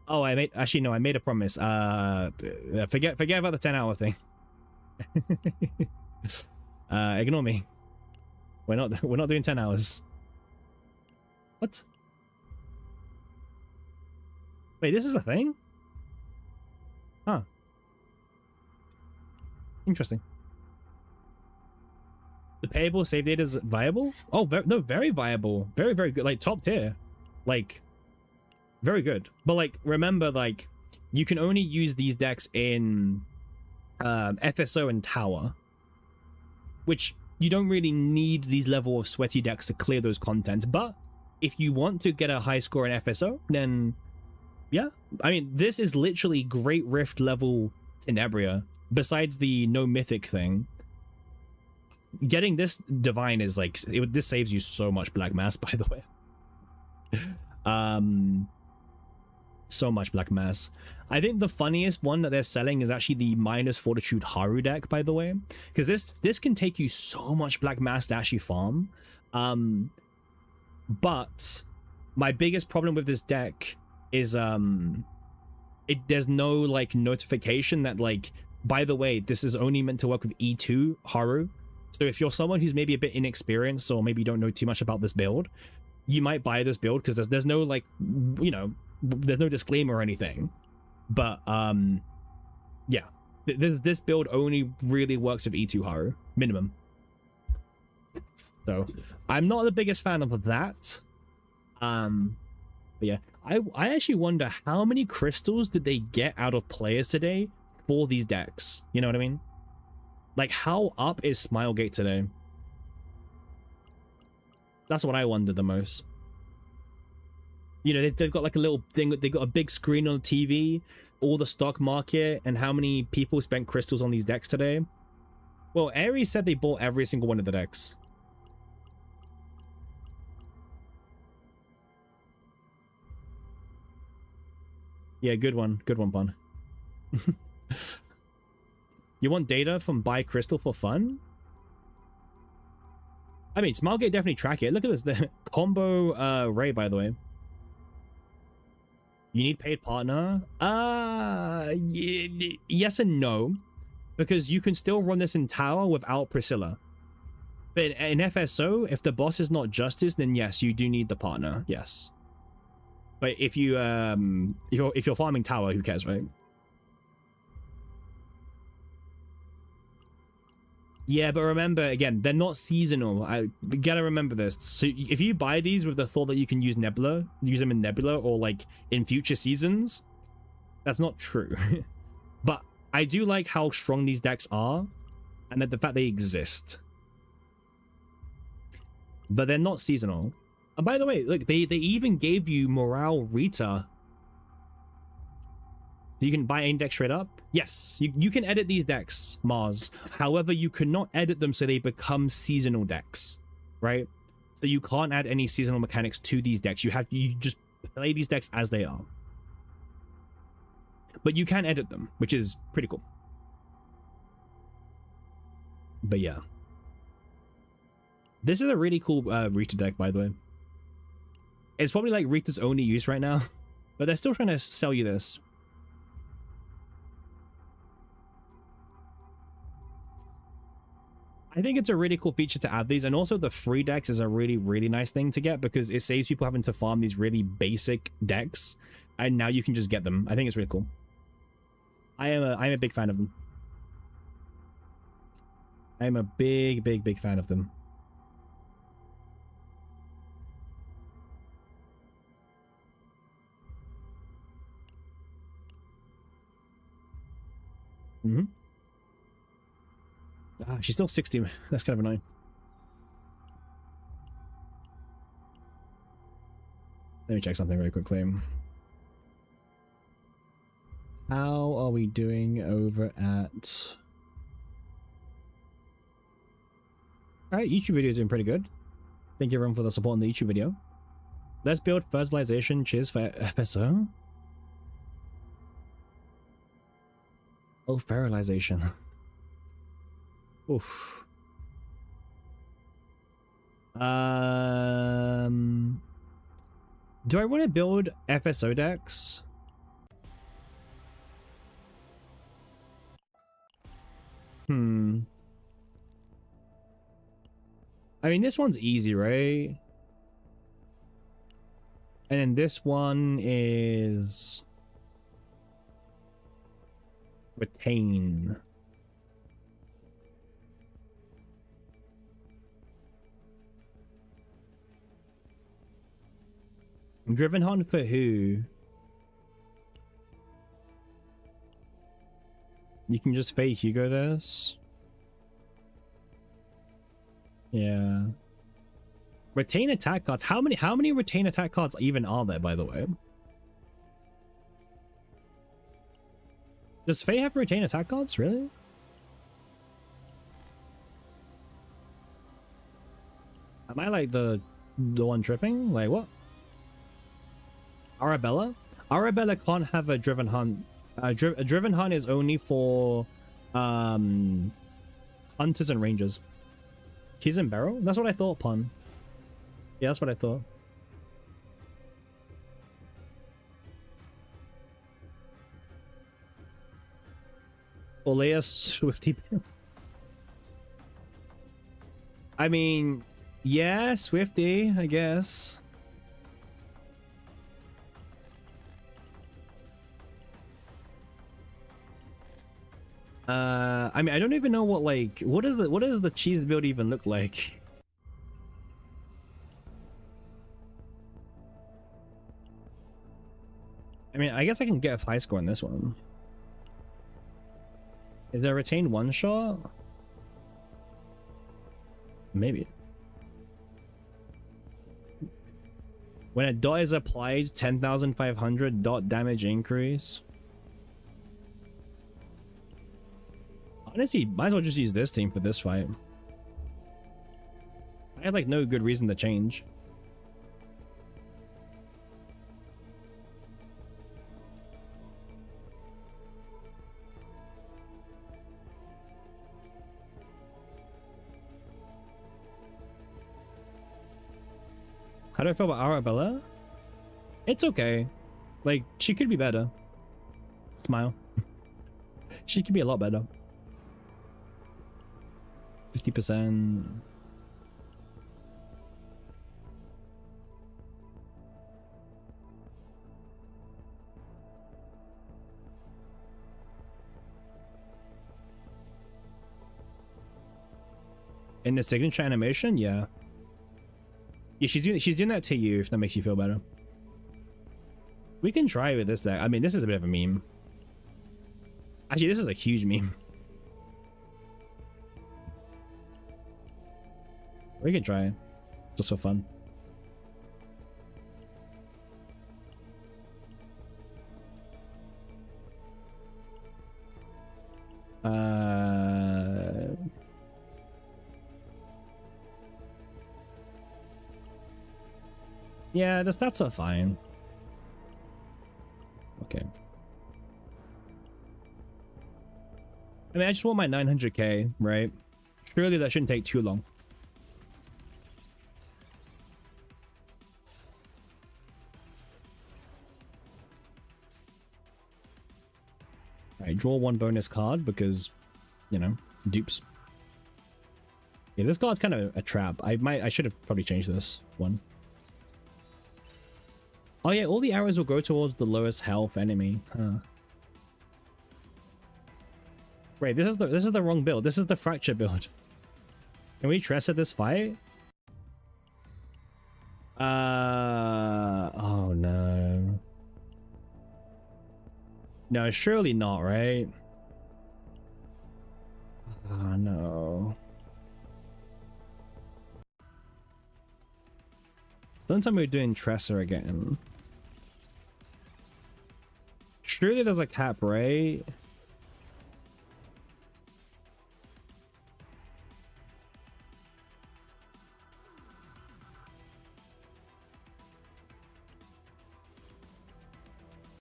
Oh, I made a promise. Forget about the 10-hour thing. Ignore me. We're not doing 10 hours. What? Wait, this is a thing? Huh. Interesting. The payable save data is viable? Oh, no, very viable. Very, very good. Like, top tier. Like, very good. But, like, remember, like, you can only use these decks in FSO and Tower. Which, you don't really need these level of sweaty decks to clear those contents. But, if you want to get a high score in FSO, then, yeah. I mean, this is literally Great Rift level Tenebria. Besides the no mythic thing. Getting this divine is like this saves you so much black mass, by the way. So much black mass. I think the funniest one that they're selling is actually the minus fortitude Haru deck, by the way, because this can take you so much black mass to actually farm. But my biggest problem with this deck is there's no like notification that like, by the way, this is only meant to work with E2 Haru. So if you're someone who's maybe a bit inexperienced or maybe you don't know too much about this build, you might buy this build because there's no like, you know, there's no disclaimer or anything. But yeah, this build only really works with E2 Haru minimum. So I'm not the biggest fan of that. But yeah, I actually wonder how many crystals did they get out of players today for these decks? You know what I mean? Like, how up is Smilegate today? That's what I wonder the most. You know, they've got like a little thing, they've got a big screen on the TV, all the stock market, and how many people spent crystals on these decks today. Well, Aries said they bought every single one of the decks. Yeah, good one, Pun. You want data from buy crystal for fun? I mean, Smilegate definitely track it. Look at this, the combo Ray, by the way. You need paid partner? Yes and no, because you can still run this in Tower without Priscilla. But in FSO, if the boss is not Justice, then yes, you do need the partner. Yes. But if you if you're farming Tower, who cares, right? Yeah, but remember, again, they're not seasonal. We gotta remember this. So if you buy these with the thought that you can use Nebula, use them in Nebula or like in future seasons, that's not true. But I do like how strong these decks are and that the fact they exist. But they're not seasonal. And by the way, look, they even gave you Morale Rita. You can buy any deck straight up. Yes, you can edit these decks, Mars. However, you cannot edit them so they become seasonal decks, right? So you can't add any seasonal mechanics to these decks. You just play these decks as they are. But you can edit them, which is pretty cool. But yeah. This is a really cool Rita deck, by the way. It's probably like Rita's only use right now, but they're still trying to sell you this. I think it's a really cool feature to add these, and also the free decks is a really, really nice thing to get because it saves people having to farm these really basic decks, and now you can just get them. I think it's really cool. I'm a big fan of them. I'm a big, big, big fan of them. She's still 60. That's kind of annoying. Let me check something really quickly. How are we doing over at... Alright, YouTube video is doing pretty good. Thank you everyone for the support on the YouTube video. Let's build fertilization. Cheers for episode. Oh, fertilization. Oof. Do I want to build FSO decks? I mean, this one's easy, right? And then this one is retain. Driven Hunt for who? You can just fake Hugo this. Yeah. Retain attack cards. How many retain attack cards even are there, by the way? Does Faye have retain attack cards? Really? Am I like the one tripping? Like what? Arabella? Arabella can't have a Driven Hunt. A Driven Hunt is only for hunters and rangers. Cheese and barrel? That's what I thought, pun. Yeah, that's what I thought. Olea Swifty. I mean, yeah, Swifty, I guess. I mean, I don't even know what does the cheese build even look like? I mean, I guess I can get a high score on this one. Is there a retained one shot? Maybe. When a dot is applied, 10,500 dot damage increase. Honestly, might as well just use this team for this fight. I had like no good reason to change. How do I feel about Arabella? It's okay. Like, she could be better. Smile. She could be a lot better. 50%. In the signature animation, yeah. Yeah, she's doing that to you if that makes you feel better. We can try with this deck. I mean, this is a bit of a meme. Actually, this is a huge meme. We can try it, just for fun. Yeah, the stats are fine. Okay. I mean, I just want my 900k, right? Surely that shouldn't take too long. Alright, draw one bonus card because, you know, dupes. Yeah, this card's kind of a trap. I should have probably changed this one. Oh yeah, all the arrows will go towards the lowest health enemy. Huh. Wait, this is the wrong build. This is the fracture build. Can we tress at this fight? Oh no. No, surely not, right? Oh no. Don't tell me we're doing Tresor again. Surely there's a cap, right?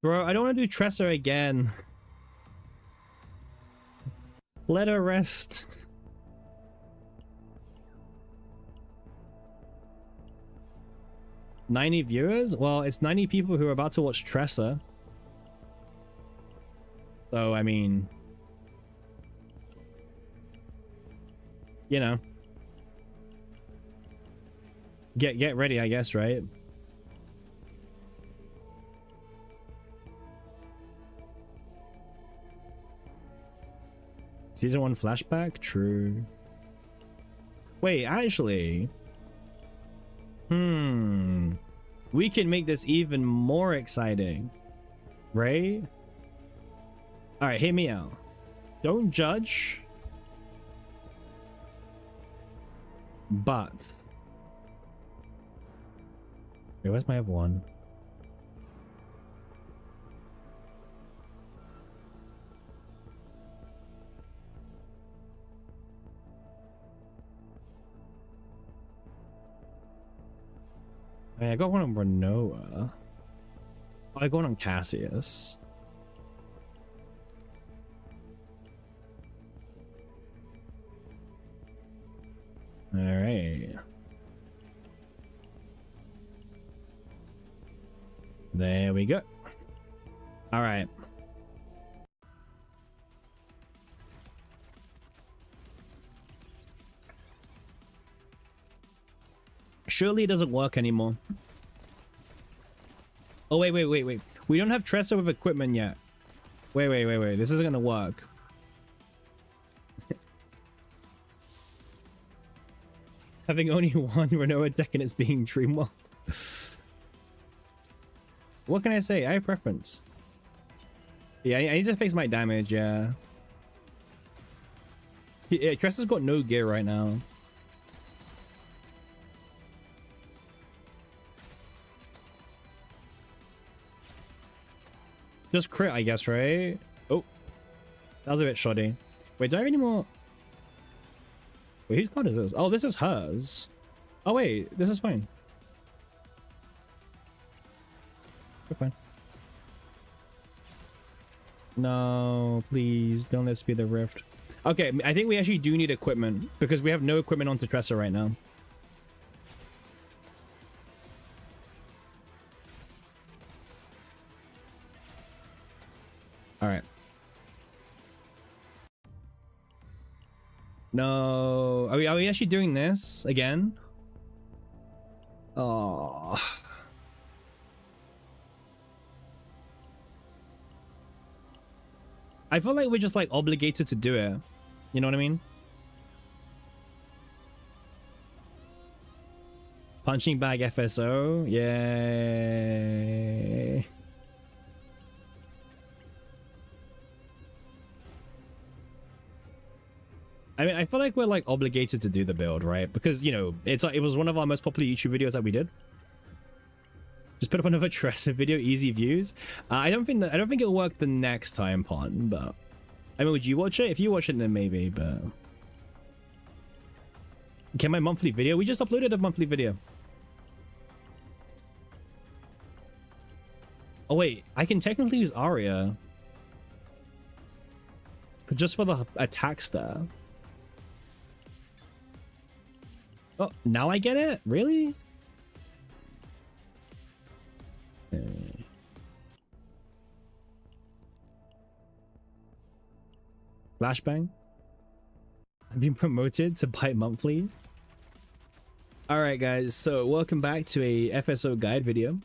Bro, I don't want to do Tresor again. Let her rest. $90 viewers? Well, it's 90 people who are about to watch Tresor. So, I mean... You know. Get ready, I guess, right? Season 1 flashback? True. Wait, actually... We can make this even more exciting. Right? Alright, hear me out. Don't judge. But... Wait, where's my other one? I got one on Renoa. Oh, I got one on Cassius. Alright. There we go. Alright. Surely it doesn't work anymore. Oh, wait. We don't have Tresor with equipment yet. Wait. This isn't gonna work. Having only one Renoa deck and it's being Dreamworld. What can I say? I have preference. Yeah, I need to fix my damage, yeah. Tresor's got no gear right now. Just crit, I guess, right? Oh, that was a bit shoddy. Wait, do I have any more? Wait, whose card is this? Oh, this is hers. Oh, wait, this is fine. We're fine. No, please, don't let this be the rift. Okay, I think we actually do need equipment because we have no equipment onto Tresor right now. All right. No, are we actually doing this again? Oh. I feel like we're just like obligated to do it. You know what I mean? Punching bag FSO. Yay. I mean, I feel like we're like obligated to do the build, right? Because, you know, it was one of our most popular YouTube videos that we did. Just put up another Tresor video, easy views. I don't think it'll work the next time, Pon, but I mean, would you watch it? If you watch it, then maybe, but okay, my monthly video. We just uploaded a monthly video. Oh wait, I can technically use Aria, but just for the attack star. Oh, now I get it? Really? Flashbang? I've been promoted to buy monthly. Alright guys, so welcome back to a FSO guide video.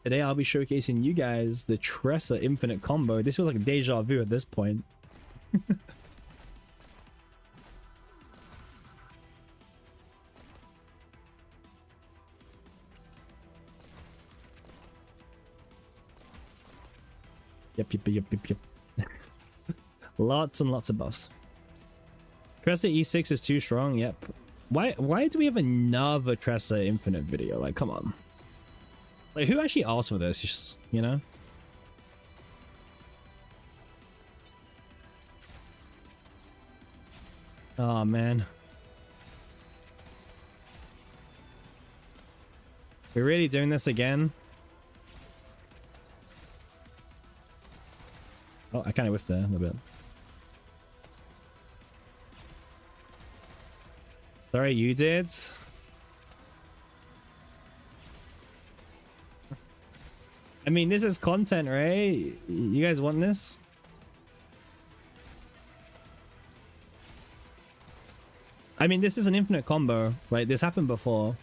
Today I'll be showcasing you guys the Tresor Infinite combo. This feels like a deja vu at this point. Yep. Lots and lots of buffs. Tresor E6 is too strong. Yep. Why do we have another Tresor Infinite video? Like, come on. Like, who actually asked for this? Just, you know? Oh, man. We're really doing this again? Oh, I kind of whiffed there a little bit. Sorry, you did? I mean, this is content, right? You guys want this? I mean, this is an infinite combo, right? This happened before.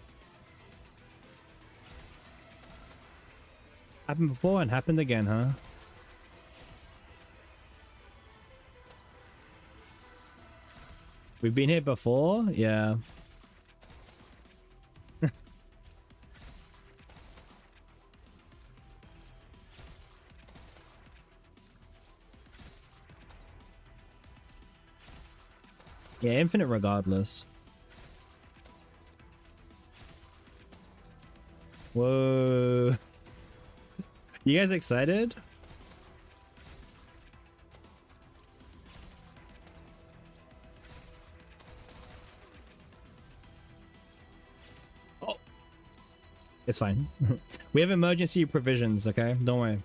Happened before and happened again, huh? We've been here before? Yeah. Yeah, infinite regardless. Whoa. You guys excited? Oh. It's fine. We have emergency provisions, okay? Don't worry.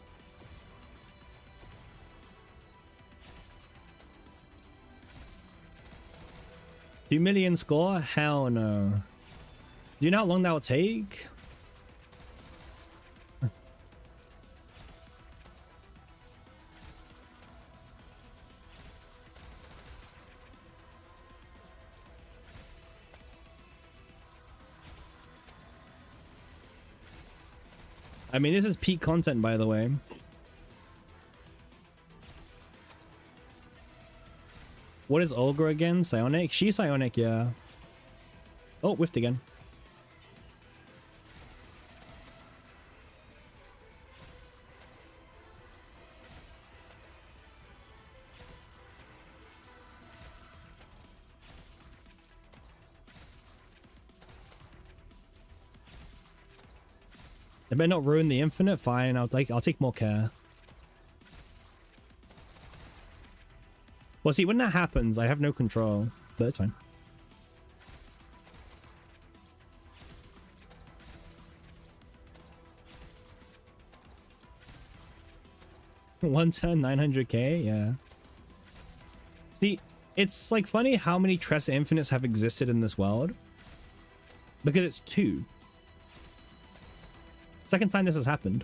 $2 million score? Hell no. Do you know how long that will take? I mean, this is peak content, by the way. What is Olga again? Psionic? She's Psionic, yeah. Oh, whiffed again. I better not ruin the infinite. Fine, I'll take more care. Well, see, when that happens, I have no control, but it's fine. One turn, 900k, yeah. See, it's like funny how many Tressa Infinites have existed in this world. Because it's 2. Second time this has happened.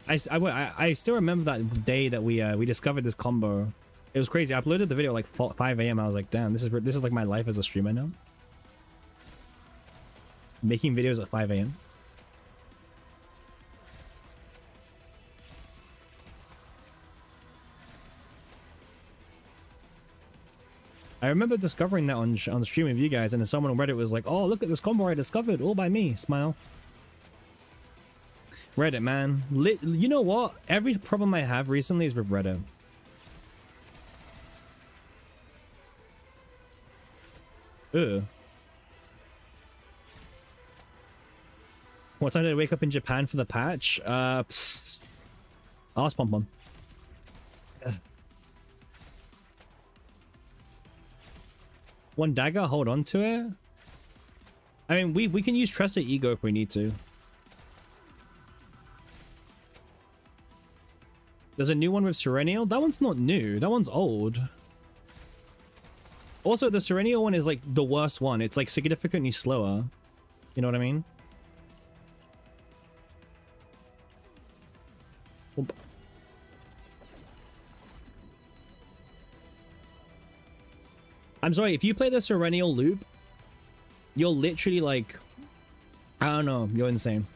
I still remember that day that we discovered this combo. It was crazy. I uploaded the video like 5 a.m. I was like, damn, this is like my life as a streamer now. Making videos at 5 a.m. I remember discovering that on the stream with you guys, and then someone on Reddit was like, oh, look at this combo I discovered all by me. Smile. Reddit, man. You know what? Every problem I have recently is with Reddit. Ugh. What time did I wake up in Japan for the patch? Ask Pom Pom. One dagger, hold on to it. I mean, we can use Tressa Ego if we need to. There's a new one with Serenial. That one's not new. That one's old. Also, the Serenial one is like the worst one. It's like significantly slower. You know what I mean? I'm sorry, if you play the Serenial loop, you'll literally like, I don't know, you're insane.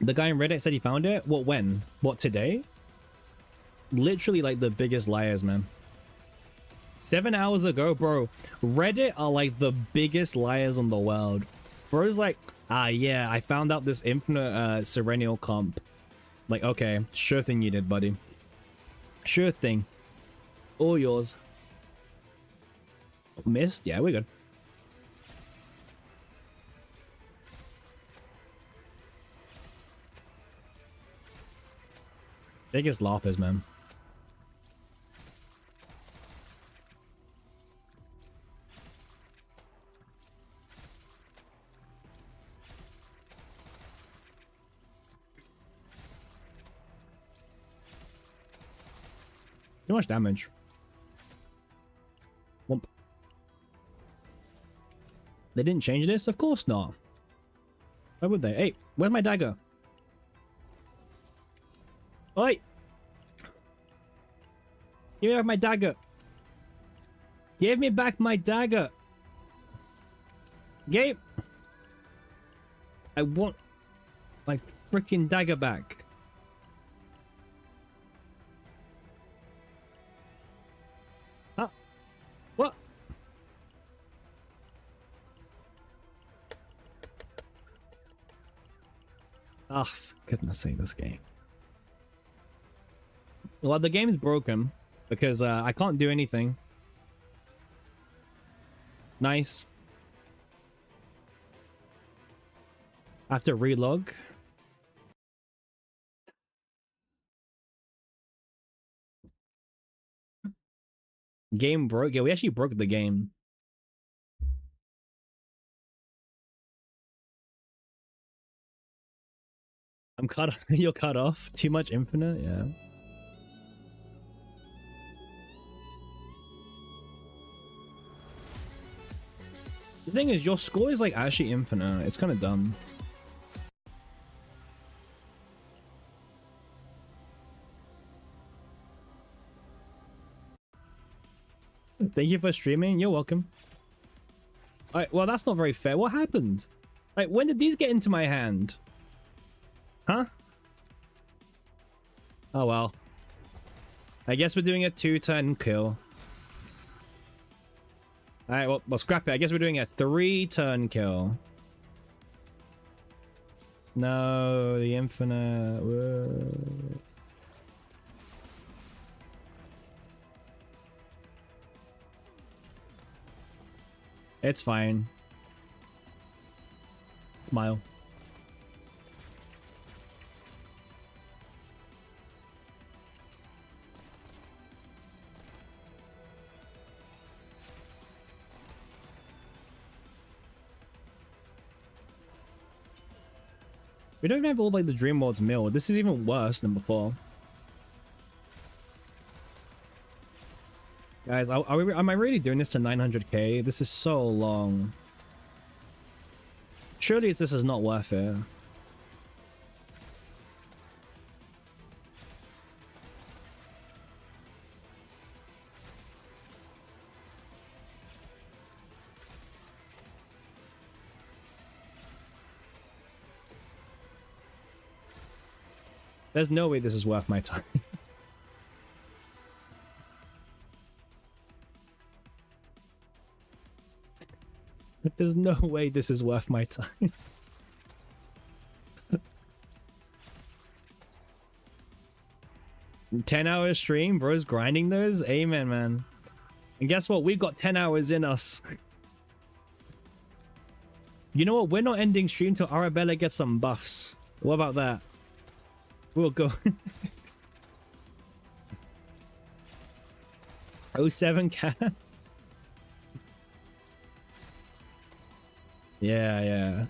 The guy in Reddit said he found it. What, when? What, today? Literally like the biggest liars, man. 7 hours ago, bro. Reddit are like the biggest liars in the world. Bro's like, ah, yeah, I found out this infinite Serenial comp. Like, okay, sure thing you did, buddy. Sure thing. All yours. Missed? Yeah, we're good. Biggest loppers, man. Too much damage. Womp. They didn't change this? Of course not. Why would they? Hey, where's my dagger? Oi! Give me back my dagger. Give me back my dagger. Gabe! I want my freaking dagger back. Huh? What? Oh, for goodness sake, this game. Well, the game's broken because I can't do anything. Nice. I have to relog. Game broke. Yeah, we actually broke the game. I'm cut off. You're cut off. Too much infinite. Yeah. The thing is, your score is like actually infinite. It's kind of dumb. Thank you for streaming. You're welcome. Alright, well, that's not very fair. What happened? Like, when did these get into my hand? Huh? Oh, well. I guess we're doing a 2-turn kill. Alright, well, scrap it. I guess we're doing a 3-turn kill. No, the infinite. Whoa. It's fine. Smile. We don't have all like the Dream World's mill. This is even worse than before. Guys, am I really doing this to 900k? This is so long. Surely this is not worth it. There's no way this is worth my time. There's no way this is worth my time. 10-hour stream, bro's grinding those. Amen, man. And guess what? We've got 10 hours in us. You know what? We're not ending stream till Arabella gets some buffs. What about that? We'll go. 07 cat. Yeah.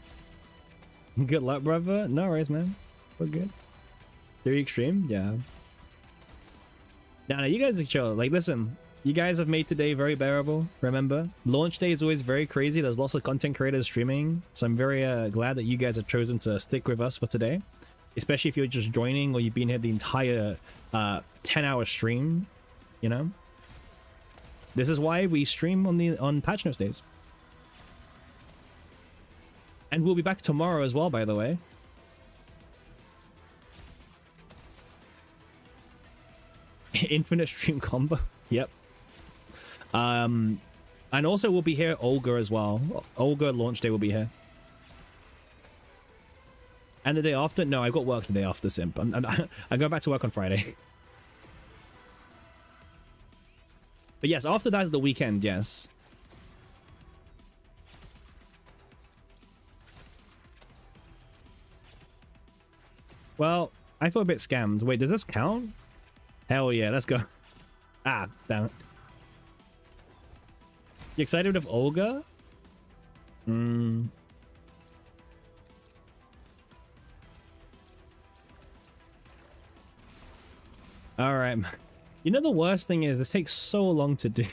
Good luck, brother. No worries, man. We're good. 3 extreme? Yeah. No, you guys are chill. Like, listen, you guys have made today very bearable. Remember, launch day is always very crazy. There's lots of content creators streaming. So I'm very glad that you guys have chosen to stick with us for today. Especially if you're just joining or you've been here the entire 10-hour stream, you know? This is why we stream on patch notes days. And we'll be back tomorrow as well, by the way. Infinite stream combo. Yep. And also we'll be here Olga as well. Olga launch day will be here. And the day after? No, I got work the day after, simp. I go back to work on Friday. But yes, after that's the weekend, yes. Well, I feel a bit scammed. Wait, does this count? Hell yeah, let's go. Ah, damn it. You excited with Olga? Hmm. All right. You know the worst thing is this takes so long to do.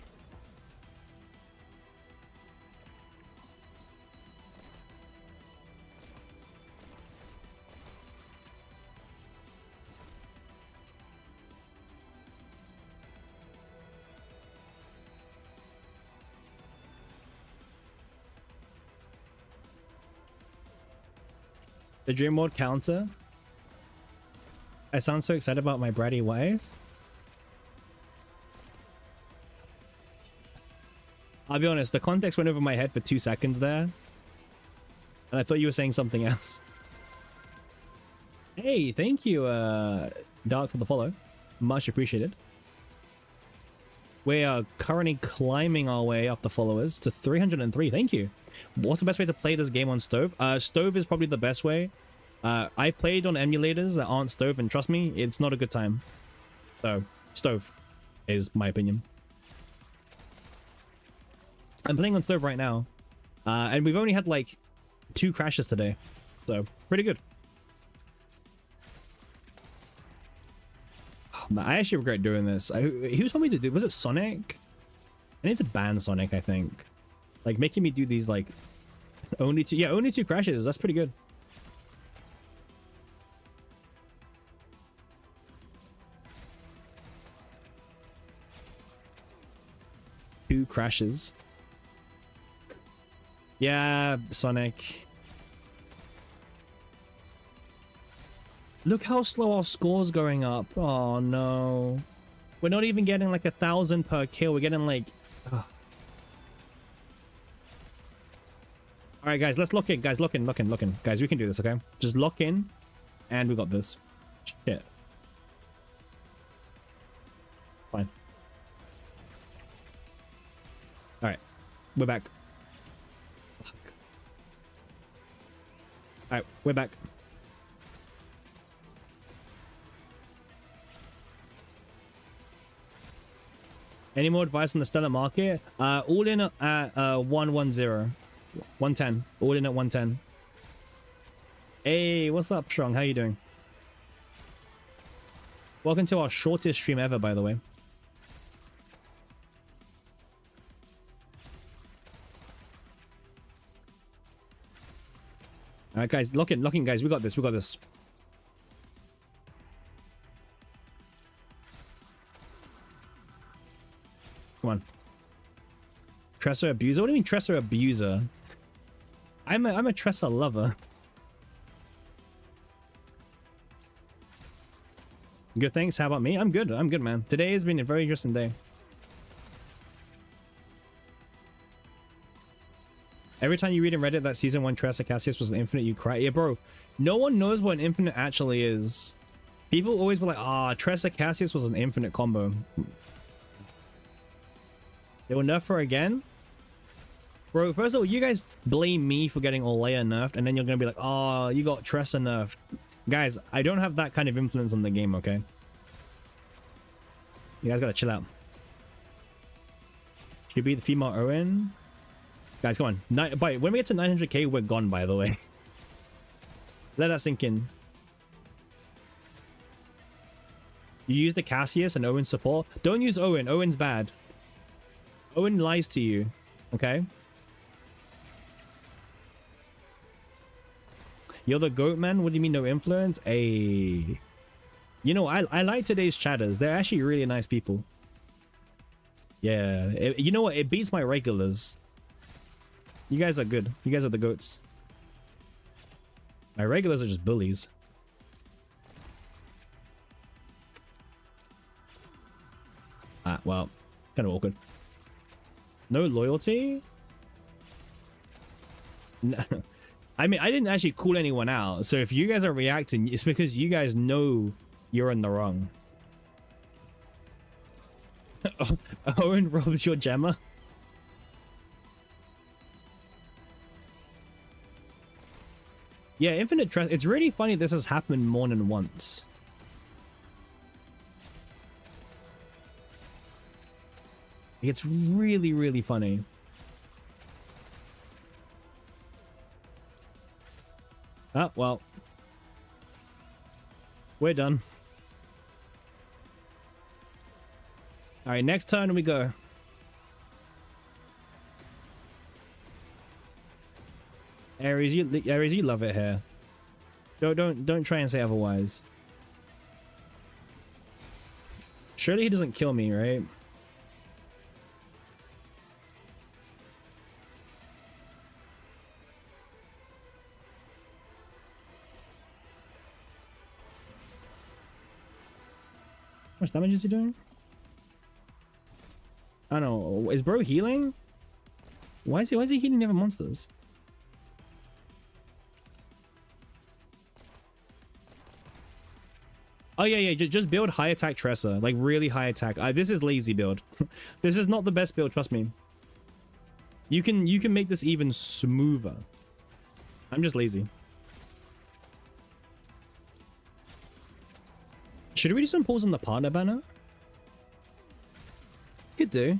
The dream mode counter. I sound so excited about my bratty wife. I'll be honest, the context went over my head for 2 seconds there. And I thought you were saying something else. Hey, thank you, Dark, for the follow. Much appreciated. We are currently climbing our way up the followers to 303. Thank you. What's the best way to play this game on Stove? Stove is probably the best way. I've played on emulators that aren't Stove, and trust me, it's not a good time. So, Stove is my opinion. I'm playing on Stove right now, and we've only had like 2 crashes today, so pretty good. Oh, man, I actually regret doing this. Who told me to do? Was it Sonic? I need to ban Sonic, I think. Like making me do these like only 2 crashes. That's pretty good. Two crashes. Yeah, Sonic. Look how slow our score's going up. Oh no. We're not even getting like 1,000 per kill. We're getting like... Oh. Alright guys, let's lock in. Guys, lock in. Guys, we can do this, okay? Just lock in. And we got this. Shit. Fine. Alright. We're back. Alright, we're back. Any more advice on the stellar market? All in at 110. 110. All in at 110. Hey, what's up, Strong? How you doing? Welcome to our shortest stream ever, by the way. Alright, guys, lock in, guys. We got this, we got this. Come on. Tresser abuser? What do you mean Tresser abuser? I'm a Tresser lover. Good, thanks. How about me? I'm good, man. Today has been a very interesting day. Every time you read in Reddit that season 1 Tresser Cassius was an infinite, you cry. Yeah, bro. No one knows what an infinite actually is. People always were like, ah, Tresser Cassius was an infinite combo. They will nerf her again? Bro, first of all, you guys blame me for getting Olaya nerfed, and then you're gonna be like, oh, you got Tressa nerfed. Guys, I don't have that kind of influence on the game, okay? You guys gotta chill out. Should you be the female Owen? Guys, come on. But when we get to 900k, we're gone, by the way. Let that sink in. You use the Cassius and Owen support. Don't use Owen. Owen's bad. Owen lies to you. Okay? You're the goat, man? What do you mean no influence? Ayy. You know, I like today's chatters. They're actually really nice people. Yeah. You know what? It beats my regulars. You guys are good. You guys are the goats. My regulars are just bullies. Ah, well. Kind of awkward. No loyalty? No. I mean, I didn't actually call anyone out. So if you guys are reacting, it's because you guys know you're in the wrong. Owen robs your Gemma. Yeah, Infinite Trust. It's really funny this has happened more than once. It's really, really funny. Oh, well. We're done. Alright, next turn we go. Ares, you love it here. Don't try and say otherwise. Surely he doesn't kill me, right? How much damage is he doing? I don't know. Is bro healing? Why is he healing the other monsters? Oh yeah, just build high attack Tressa, like really high attack. This is lazy build. This is not the best build, trust me. You can make this even smoother. I'm just lazy. Should we do some pulls on the partner banner? Could do.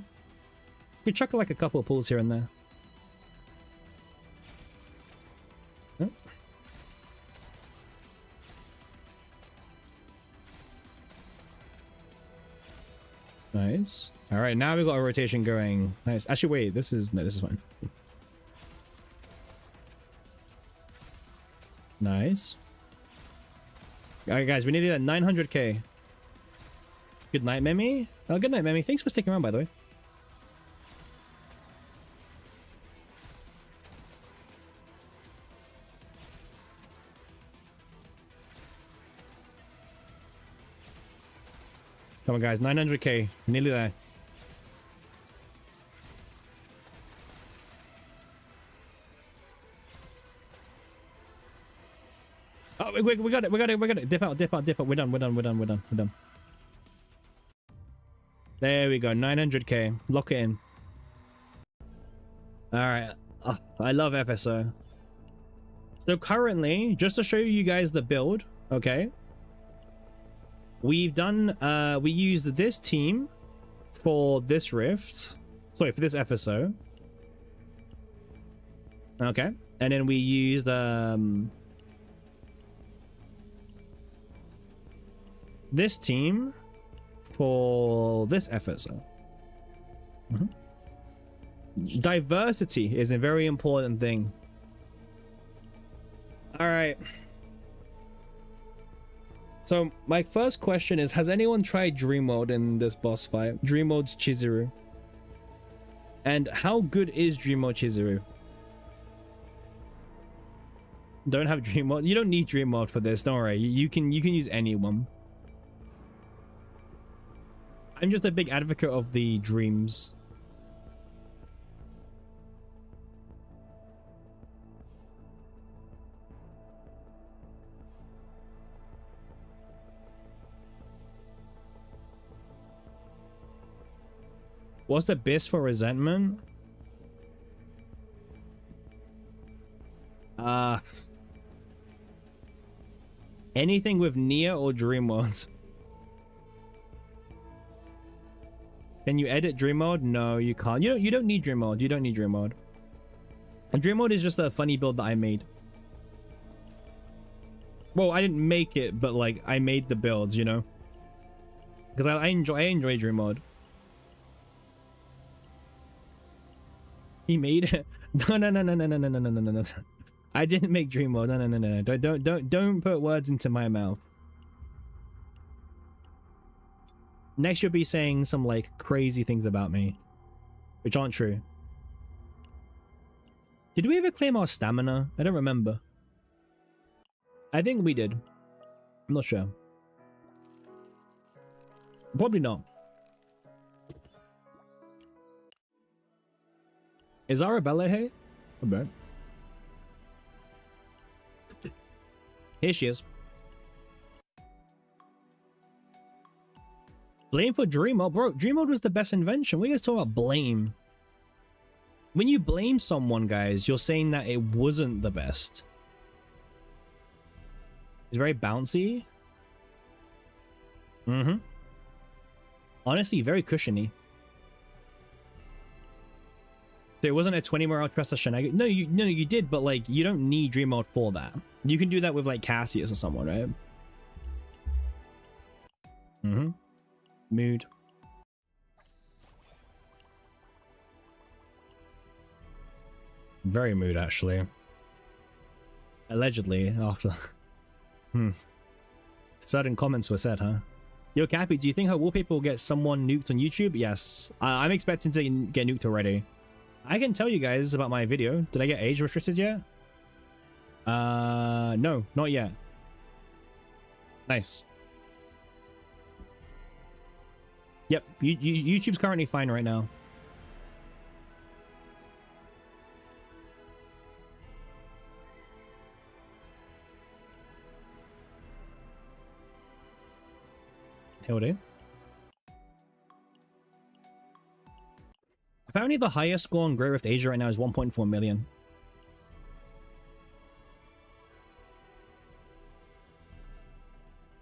Could chuck like a couple of pulls here and there. Oh. Nice. All right, now we've got a rotation going. Nice. Actually, wait. This is fine. Nice. All right, guys, we needed that 900k. Good night, Memi. Oh, good night, Memi. Thanks for sticking around, by the way. Come on, guys. 900k. Nearly there. Oh, we got it. Dip out. We're done. There we go. 900k. Lock it in. All right. Oh, I love FSO. So currently, just to show you guys the build, okay? We've done, we used this team for this rift. Sorry, for this FSO. Okay. And then we used, this team for this FSO. Diversity is a very important thing. All right. So my first question is, has anyone tried Dream Mode in this boss fight? Dream Mode's Chizuru. And how good is Dream Mode Chizuru? Don't have Dream Mode? You don't need Dream Mode for this, don't worry. You can use anyone. I'm just a big advocate of the dreams. What's the best for resentment? Anything with Nia or Dream Modes. Can you edit Dream Mode? No, you can't. You don't need Dream Mode. You don't need Dream Mode. And Dream Mode is just a funny build that I made. Well, I didn't make it, but like I made the builds, you know? Because I enjoy Dream Mode. He made it. No. I didn't make Dream Mode. No. Don't put words into my mouth. Next, you'll be saying some like crazy things about me, which aren't true. Did we ever claim our stamina? I don't remember. I think we did. I'm not sure. Probably not. Is Arabella here? I bet. Here she is. Blame for Dream Mode? Bro, Dream Mode was the best invention. What are you guys talking about blame? When you blame someone, guys, you're saying that it wasn't the best. It's very bouncy. Mm-hmm. Honestly, very cushiony. So it wasn't a 20 morale trust shenanigan. No, you did, but like you don't need Dream Mode for that. You can do that with like Cassius or someone, right? Mm-hmm. Mood. Very mood, actually. Allegedly, after. Certain comments were said, huh? Yo, Cappy, do you think her wallpaper will get someone nuked on YouTube? Yes. I'm expecting to get nuked already. I can tell you guys about my video. Did I get age restricted yet? No, not yet. Nice. Yep, YouTube's currently fine right now. Hildy. Apparently the highest score on Great Rift Asia right now is 1.4 million.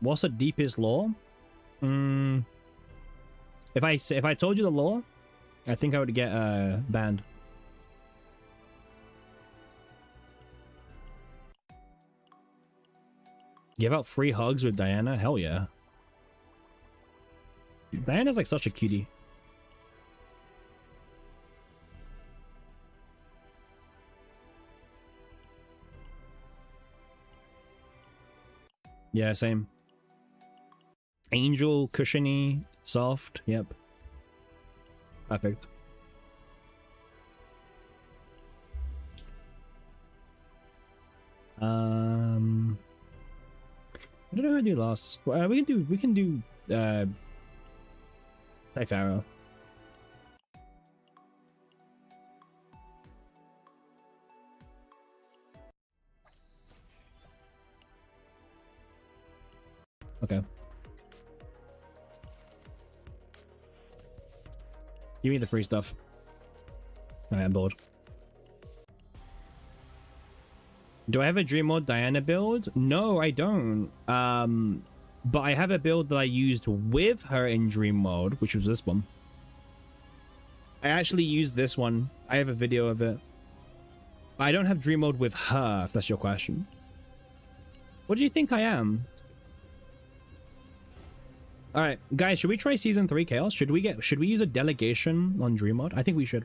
What's the deepest lore? If I told you the lore, I think I would get banned. Give out free hugs with Diana? Hell yeah. Diana's like such a cutie. Yeah, same. Angel, cushiony, soft. Yep. Perfect. I don't know how to do last. We can do Typhara. Okay. Give me the free stuff. Alright, I'm bored. Do I have a Dream Mode Diana build? No, I don't. But I have a build that I used with her in Dream Mode, which was this one. I actually used this one. I have a video of it. I don't have Dream Mode with her, if that's your question. What do you think I am? All right, guys, should we try season 3 chaos? Should we use a delegation on Dream Mode? I think we should.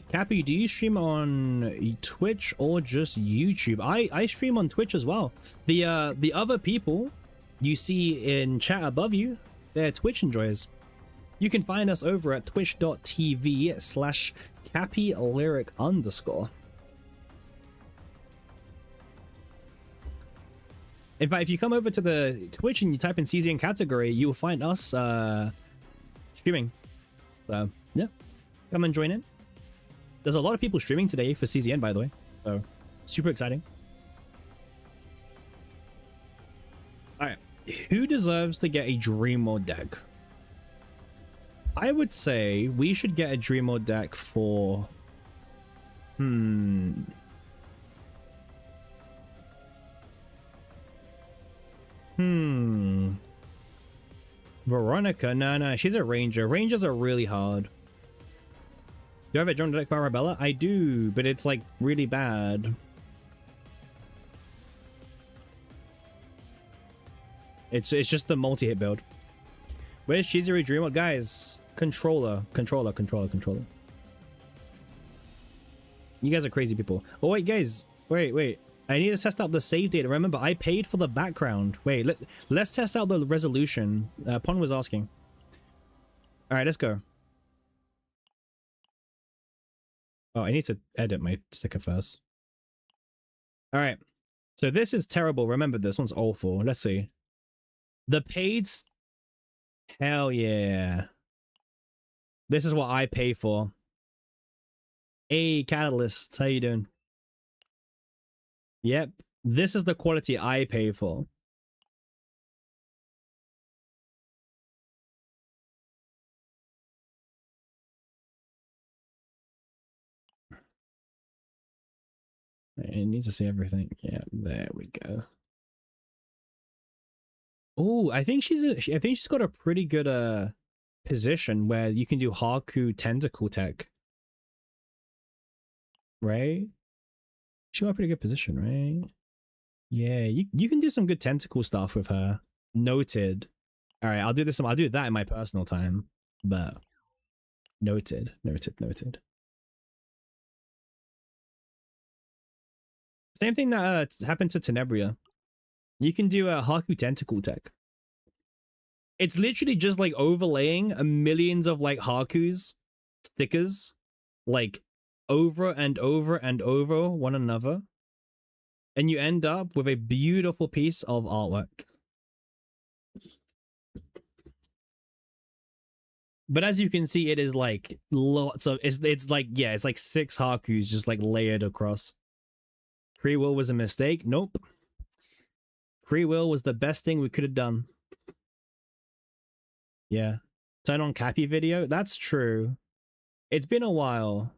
Cappy, do you stream on Twitch or just YouTube? I stream on Twitch as well. The other people you see in chat above you, they're Twitch enjoyers. You can find us over at twitch.tv/CappyLyric_. In fact, if you come over to the Twitch and you type in CZN category, you will find us streaming. So yeah, come and join in. There's a lot of people streaming today for CZN, by the way, so super exciting. All right, who deserves to get a Dream Mode deck? I would say we should get a Dream Mode deck for Veronica. No, she's a ranger. Rangers are really hard. Do I have a drone deck for Arabella? I do, but it's like really bad. It's just the multi-hit build. Where's Chizuru Dream Mode? Guys, controller. You guys are crazy people. Oh wait, guys, wait. I need to test out the save data. Remember, I paid for the background. Wait, let's test out the resolution. Pon was asking. All right, let's go. Oh, I need to edit my sticker first. All right. So this is terrible. Remember, this one's awful. Let's see. The paid... Hell yeah. This is what I pay for. Hey, Catalyst, how you doing? Yep, this is the quality I pay for. It needs to see everything. Yeah, there we go. Oh, I think I think she's got a pretty good position where you can do Haku tentacle tech. Right? She got a pretty good position, right? Yeah, you can do some good tentacle stuff with her. Noted. All right, I'll do that in my personal time. But noted. Same thing that happened to Tenebria. You can do a Haku tentacle tech. It's literally just like overlaying millions of like Haku's stickers, like over and over and over one another, and you end up with a beautiful piece of artwork. But as you can see, it is like lots of it's like, yeah, it's like 6 Hakus just like layered across. Free will was a mistake. Nope. Free will was the best thing we could have done. Yeah. Turn on Cappy video. That's true. It's been a while.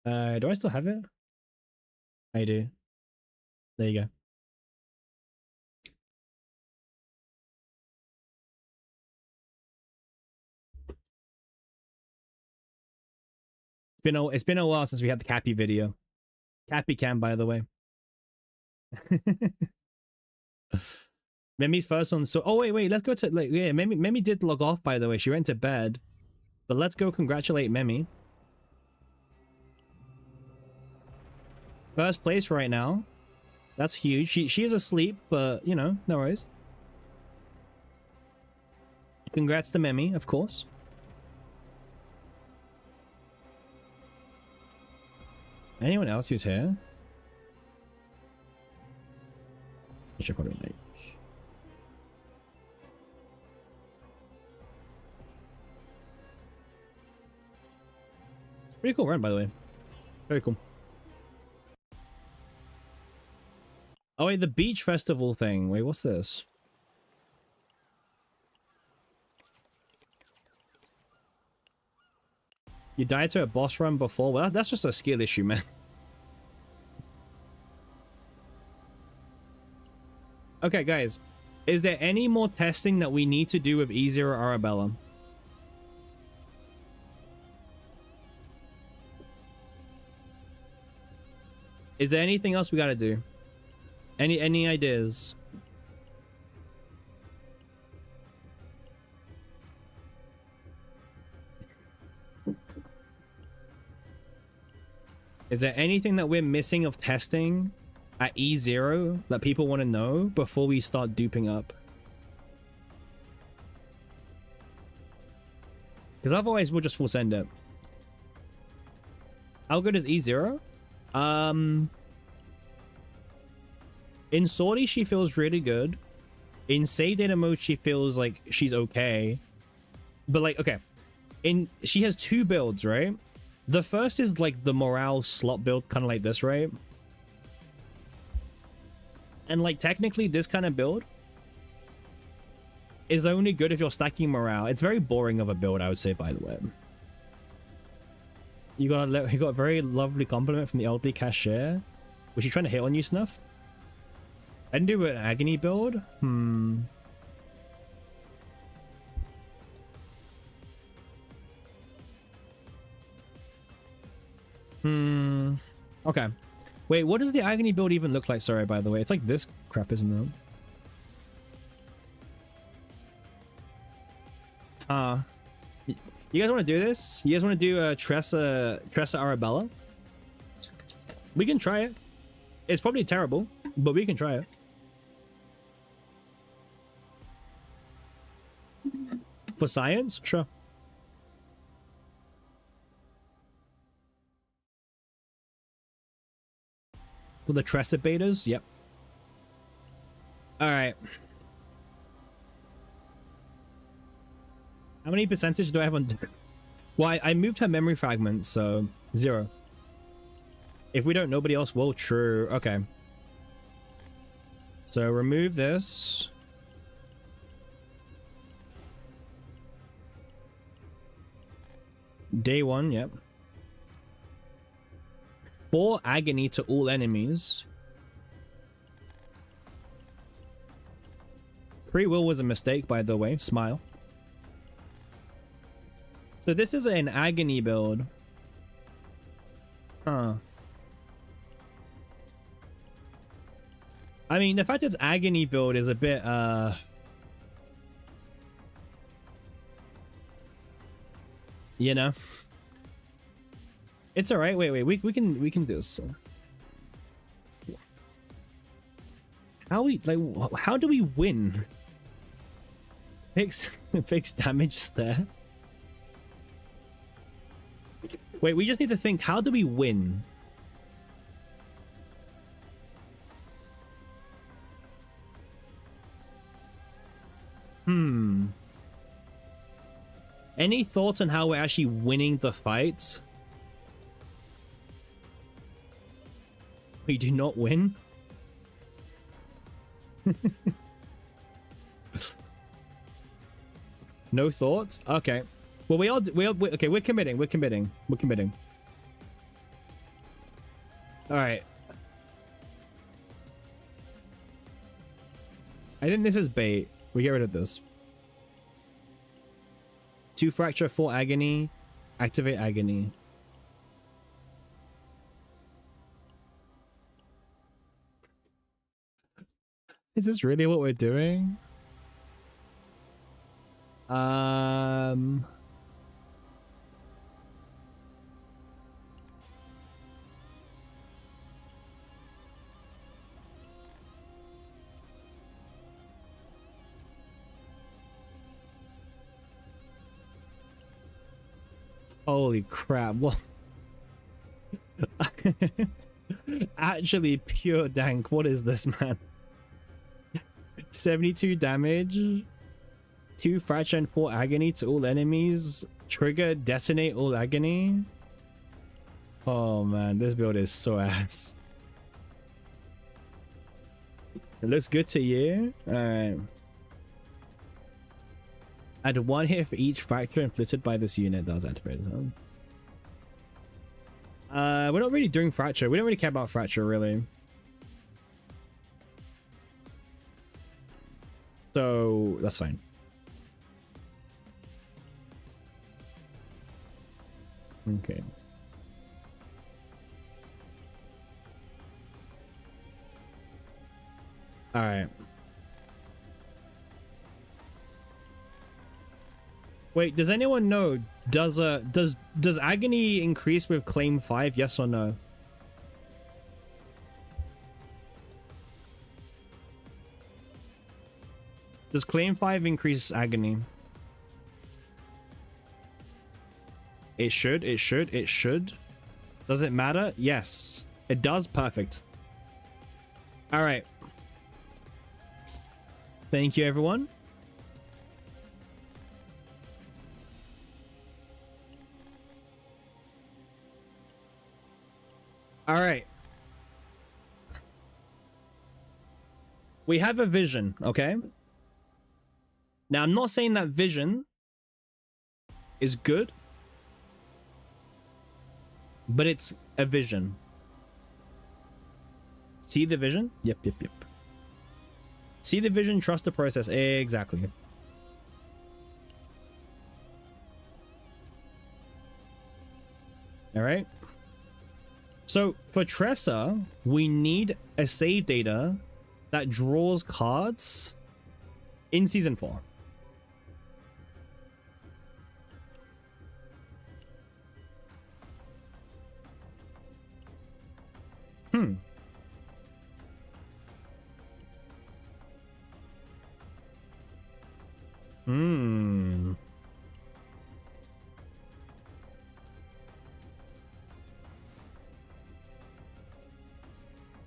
Do I still have it? I do. There you go. It's been a while since we had the Cappy video. Cappy cam, by the way. Mimi's first on. So, oh wait, let's go to like, yeah. Mimi did log off, by the way. She went to bed, but let's go congratulate Mimi. First place right now. That's huge. She is asleep, but you know, no worries. Congrats to Mimi, of course. Anyone else who's here? I should probably like. Pretty cool run, by the way. Very cool. Oh wait, the beach festival thing. Wait, what's this? You died to a boss run before? Well, that's just a skill issue, man. Okay, guys. Is there any more testing that we need to do with E0 Arabella? Is there anything else we gotta do? Any ideas? Is there anything that we're missing of testing at E0 that people want to know before we start duping up? Because otherwise we'll just full send it. How good is E0? In Sortie, she feels really good. In save data mode, she feels like she's okay. But like, okay. She has 2 builds, right? The first is like the morale slot build, kind of like this, right? And like technically this kind of build is only good if you're stacking morale. It's very boring of a build, I would say, by the way. You got a very lovely compliment from the LD cashier. Was she trying to hit on you, Snuff? I didn't do an agony build. Okay. Wait, what does the agony build even look like? Sorry, by the way. It's like this crap, isn't it? You guys want to do this? You guys want to do Tressa Arabella? We can try it. It's probably terrible, but we can try it. For science? Sure. For the Tressa betas? Yep. Alright. How many percentage do I have on... Well, I moved her memory fragment, so 0. If we don't, nobody else will. True. Okay. So remove this. Day 1, yep. 4 agony to all enemies. Free will was a mistake, by the way. Smile. So this is an agony build. Huh. I mean, the fact it's agony build is a bit, you know, it's all right. Wait, we can do this. How do we win? Fix damage stare. Wait, we just need to think, how do we win? Any thoughts on how we're actually winning the fight? We do not win. No thoughts? Okay. Well, okay, we're committing. All right. I think this is bait. We get rid of this. 2 fracture, 4 agony. Activate agony. Is this really what we're doing? Holy crap. Well, actually pure dank. What is this, man? 72 damage, 2 fracture and 4 agony to all enemies. Trigger, detonate all agony. Oh man, this build is so ass. It looks good to you. Alright. Add 1 hit for each fracture inflicted by this unit. That was activated. We're not really doing fracture. We don't really care about fracture, really. So that's fine. Okay. All right. Wait, does anyone know, does agony increase with claim 5? Yes or no? Does claim 5 increase agony? It should. Does it matter? Yes. It does. Perfect. All right. Thank you, everyone. All right. We have a vision, okay? Now, I'm not saying that vision is good, but it's a vision. See the vision? Yep. See the vision, trust the process. Exactly. All right. So for Tressa, we need a save data that draws cards in season 4.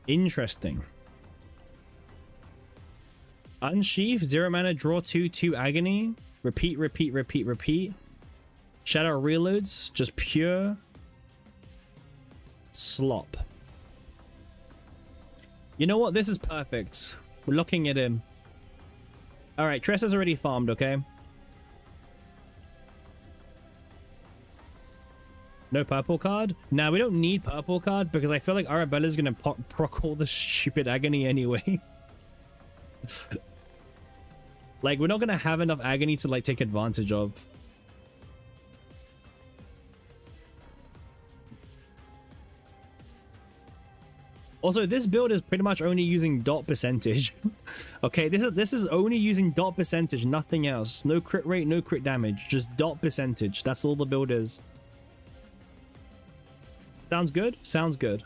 Interesting. Unsheath, 0 mana, draw 2, 2 agony. Repeat. Shadow reloads, just pure slop. You know what? This is perfect. We're looking at him. All right, Tressa's already farmed, okay? No purple card? Nah, we don't need purple card because I feel like Arabella's gonna proc all the stupid agony anyway. Like, we're not gonna have enough agony to, like, take advantage of. Also, this build is pretty much only using dot percentage. Okay, this is only using dot percentage, nothing else. No crit rate, no crit damage, just dot percentage. That's all the build is. Sounds good? Sounds good.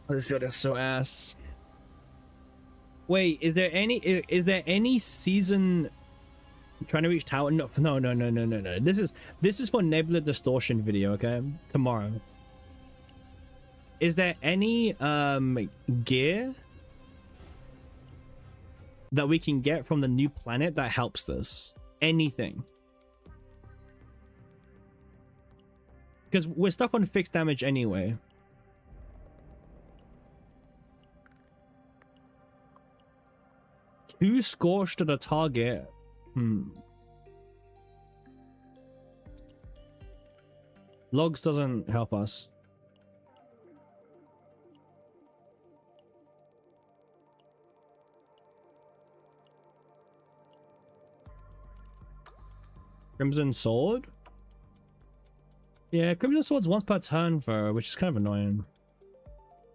Oh, this build is so ass. Wait, is there any season? I'm trying to reach tower? No. This is for Nebula Distortion video, okay? Tomorrow. Is there any gear that we can get from the new planet that helps this? Anything? Because we're stuck on fixed damage anyway. Too scorched at a target. Logs doesn't help us. Crimson Sword? Yeah, Crimson Sword's once per turn for, which is kind of annoying.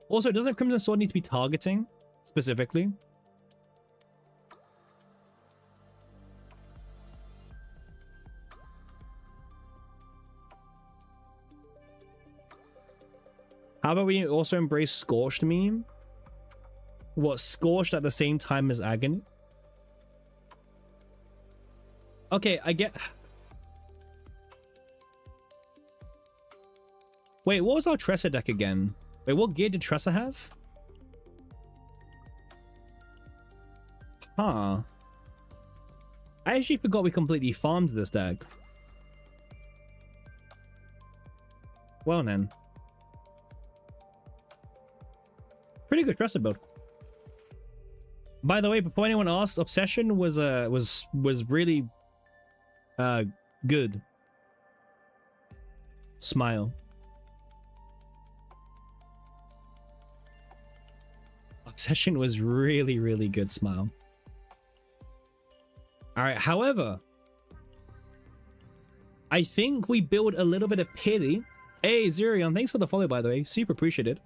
Also, doesn't Crimson Sword need to be targeting specifically? How about we also embrace Scorched meme? What, Scorched at the same time as Agony? Okay, I get... Wait, what was our Tressa deck again? Wait, what gear did Tressa have? Huh. I actually forgot we completely farmed this deck. Well then. Pretty good Tressa build. By the way, before anyone asks, Obsession was really good. Smile. Obsession was really good. Smile. All right, however, I think we build a little bit of pity. Hey, Zurion, thanks for the follow, by the way. Super appreciated.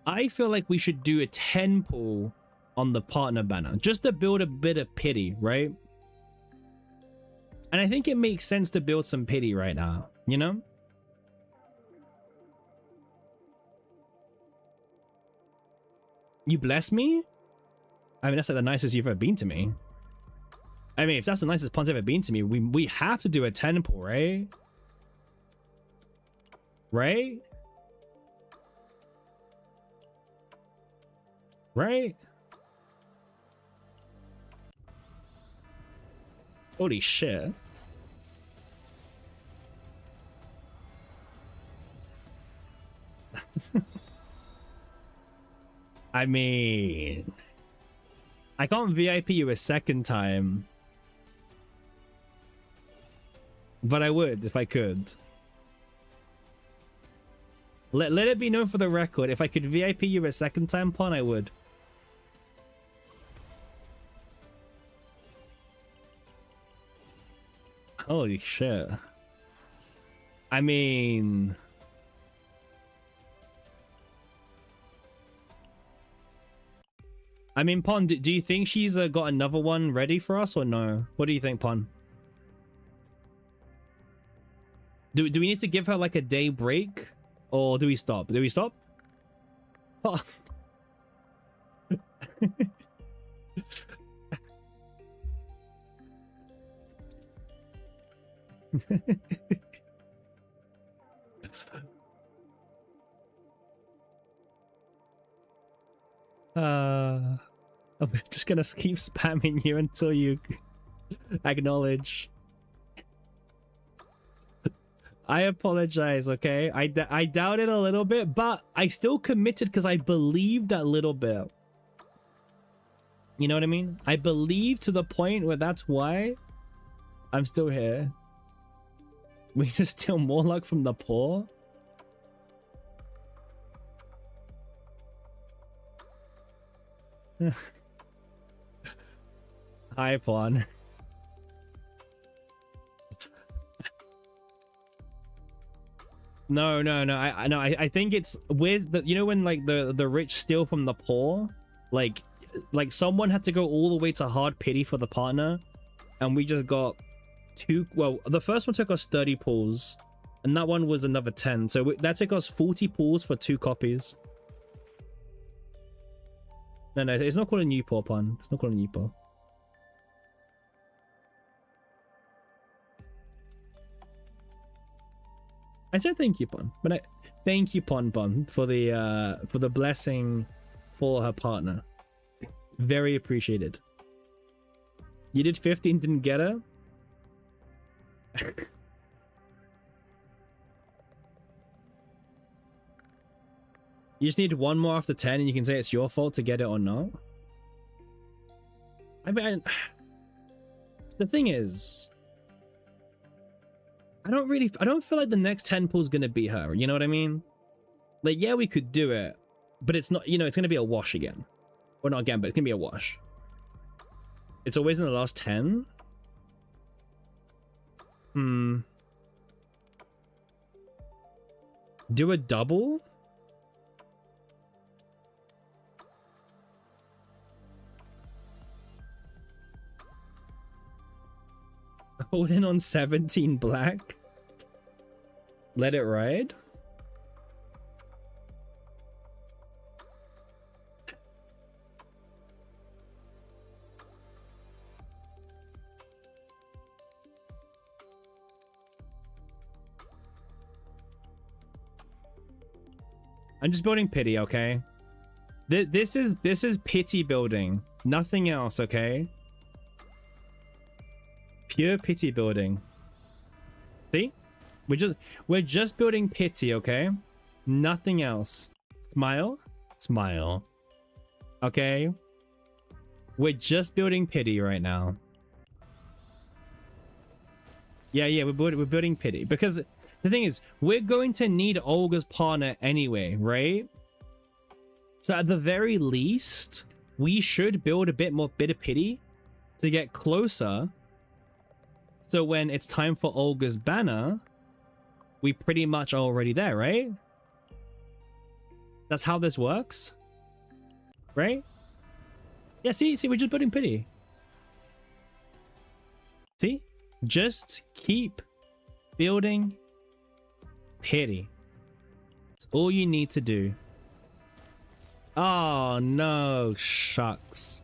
I feel like we should do a 10 pull on the partner banner just to build a bit of pity, right? And I think it makes sense to build some pity right now, you know? You bless me? I mean, that's like the nicest you've ever been to me. I mean, if that's the nicest Pon's ever been to me, we have to do a 10 pull, right? Right? Right? Holy shit. I mean, I can't VIP you a second time, but I would if I could. Let it be known for the record, if I could VIP you a second time, Pon, I would. Holy shit. I mean... Pon, do you think she's got another one ready for us or no? What do you think, Pon? Do we need to give her like a day break? Or do we stop? Do we stop? Oh. I'm just gonna keep spamming you until you acknowledge. I apologize, okay? I doubted a little bit, but I still committed because I believed a little bit. You know what I mean? I believe to the point where that's why I'm still here. We need to steal more luck from the poor? Hi, Pawn. No. I think it's with the, you know, when like the rich steal from the poor, like someone had to go all the way to hard pity for the partner, and we just got two. Well, the first one took us 30 pulls, and that one was another 10. So that took us 40 pulls for 2 copies. No, it's not called a new paw, Pawn. It's not called a new paw. I said thank you, Pon, but thank you, Pon for the blessing for her partner. Very appreciated. You did 15, didn't get her? You just need one more after 10 and you can say it's your fault to get it or not? I mean, the thing is, I don't feel like the next 10 pull's gonna beat her, you know what I mean? Like, yeah, we could do it, but it's not, you know, it's gonna be a wash again. Or not again, but it's gonna be a wash. It's always in the last 10? Do a double? Hold in on 17 black. Let it ride. I'm just building pity, okay? This is pity building. Nothing else, okay? Pure pity building. See? We're just building pity, okay? Nothing else. Smile? Smile. Okay? We're just building pity right now. Yeah, we're building pity. Because the thing is, we're going to need Olga's partner anyway, right? So at the very least, we should build a bit of pity to get closer. So when it's time for Olga's banner, we pretty much are already there, right? That's how this works, right? Yeah, see, we're just building pity. See? Just keep building pity. It's all you need to do. Oh, no. Shucks.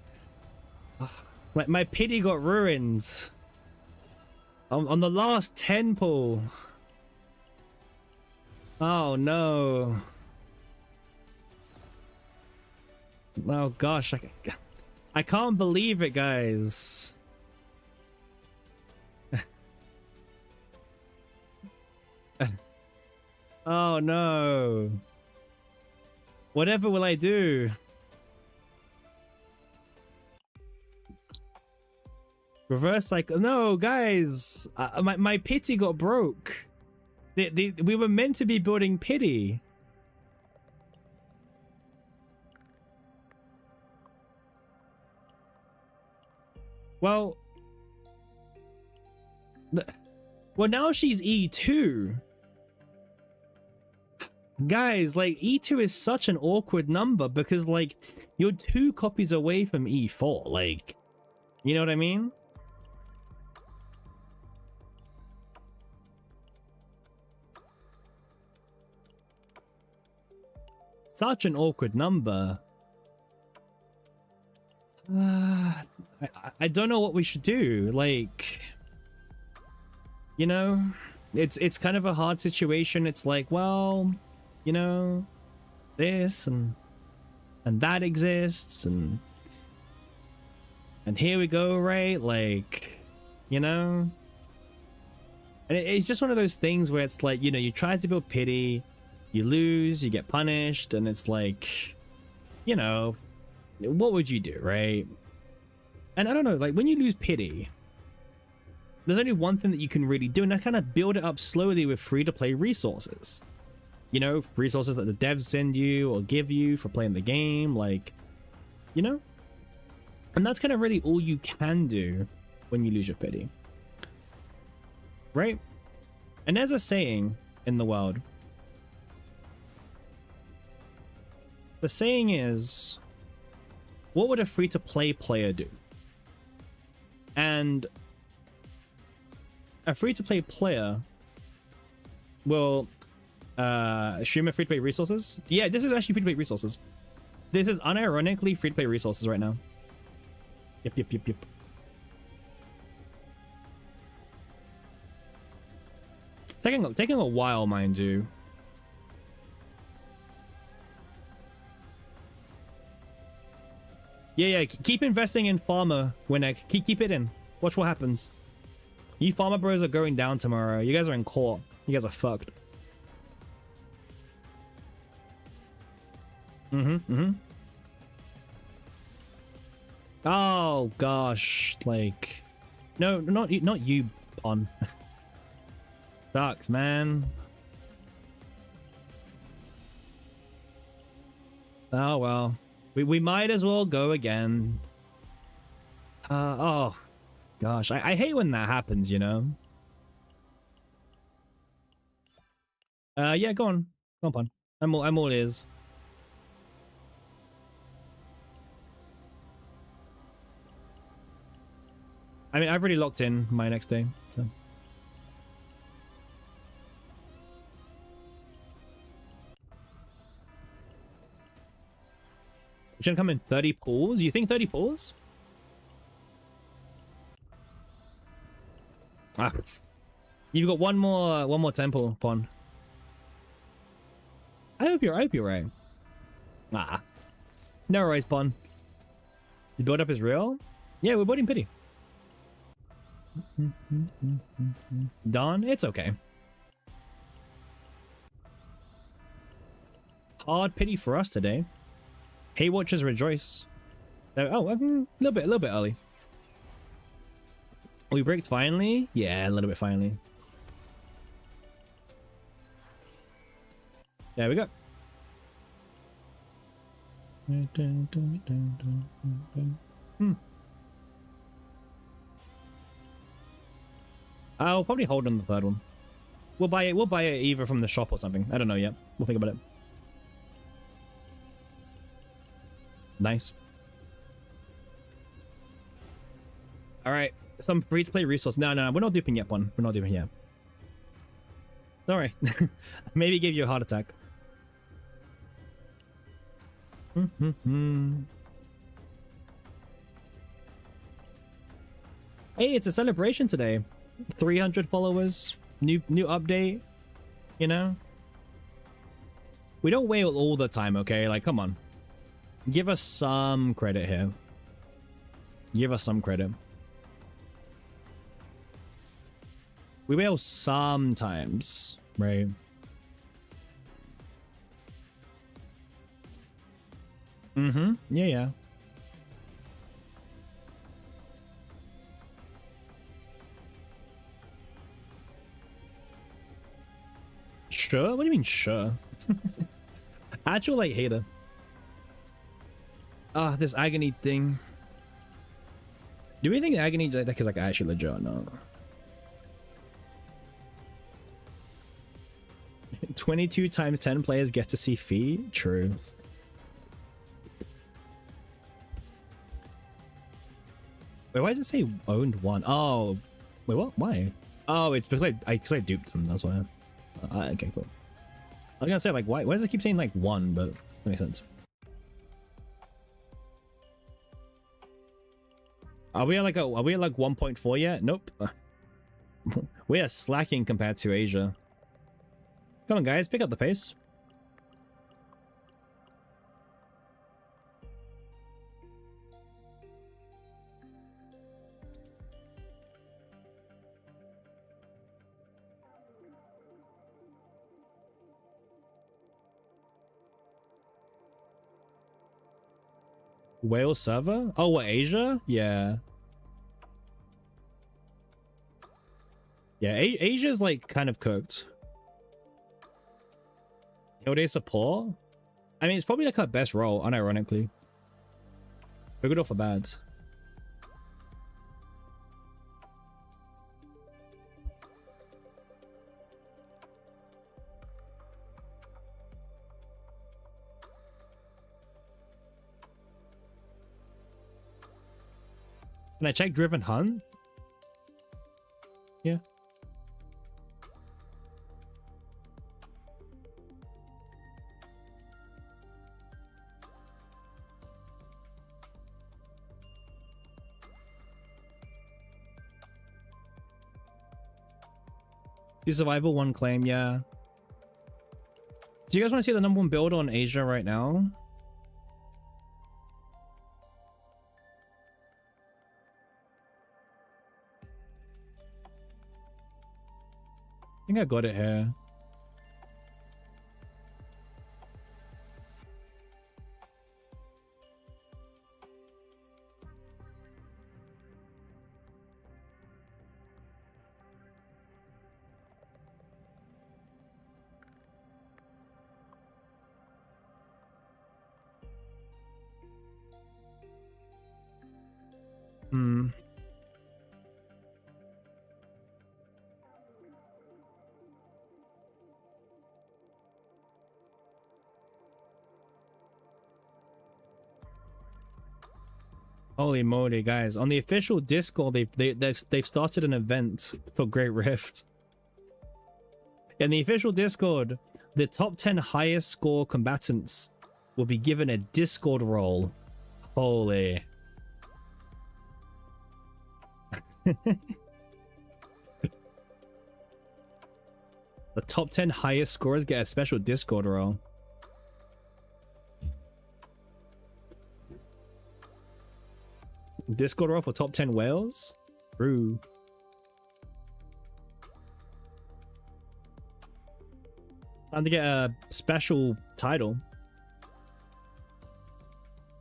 My pity got ruined. On the last 10 pull. Oh no. Oh gosh, I can't believe it, guys. Oh no. Whatever will I do? Reverse cycle. No, guys. My pity got broke. We were meant to be building pity. Well, now she's E2. Guys, like, E2 is such an awkward number because, like, you're 2 copies away from E4. Like, you know what I mean? Such an awkward number. I don't know what we should do. Like, you know, it's kind of a hard situation. It's like, well, you know, this and that exists, and here we go, right? Like, you know, and it's just one of those things where it's like, you know, you try to build pity, you lose, you get punished, and it's like, you know, what would you do, right? And I don't know, like when you lose pity, there's only one thing that you can really do, and that's kind of build it up slowly with free-to-play resources. You know, resources that the devs send you or give you for playing the game, like, you know? And that's kind of really all you can do when you lose your pity. Right? And there's a saying in the world. The saying is, what would a free-to-play player do? And a free-to-play player will stream a free-to-play resources. Yeah, this is actually free-to-play resources. This is unironically free-to-play resources right now. Yep. Taking a while, mind you. Yeah, keep investing in farmer, Winnick. Keep it in. Watch what happens. You farmer bros are going down tomorrow. You guys are in court. You guys are fucked. Oh gosh, like, no, not you, Pon. Sucks, man. Oh well, we might as well go again. Oh gosh, I hate when that happens, you know. Yeah, go on, Pon. I'm all ears. I mean, I've already locked in my next day, so. It's gonna come in 30 pools? You think 30 pools? Ah. You've got one more temple, Pon. I hope you're right. Ah. No worries, Pon. The build up is real? Yeah, we're building pity. Dawn, it's okay. Hard pity for us today. Hey, watchers rejoice. Oh, a little bit early. We bricked finally? Yeah, a little bit finally. There we go. I'll probably hold on the third one. We'll buy it either from the shop or something. I don't know yet. We'll think about it. Nice. All right, some free-to-play resource. No, we're not duping yet, Pon. We're not duping yet. Sorry. Maybe give you a heart attack. Hey, it's a celebration today. 300 followers. New update. You know? We don't wail all the time, okay? Like, come on. Give us some credit here. Give us some credit. We wail sometimes, right? Yeah. Sure? What do you mean, sure? Actual, like, hater. Ah, this agony thing. Do we think agony deck is, like, actually legit or not? 22 times 10 players get to see fee? True. Wait, why does it say owned one? Oh, wait, what? Why? Oh, it's because I duped them. That's why. Okay, cool. I was gonna say, like, why does it keep saying like one? But that makes sense. Are we at like 1.4 yet? Nope. We are slacking compared to Asia. Come on, guys, pick up the pace. Whale server? Oh, what, Asia? Yeah. Yeah, Asia's like kind of cooked. Hilde support? I mean, it's probably like her best role, unironically. For good or for bad. Can I check Driven Hunt? Yeah. Do survival, one claim, yeah. Do you guys want to see the #1 build on Asia right now? I think I got it here. Hmm. Holy moly, guys! On the official Discord, they've started an event for Great Rift. In the official Discord, the top 10 highest score combatants will be given a Discord role. Holy. The top 10 highest scorers get a special Discord role. Discord role for top 10 whales? True. Time to get a special title.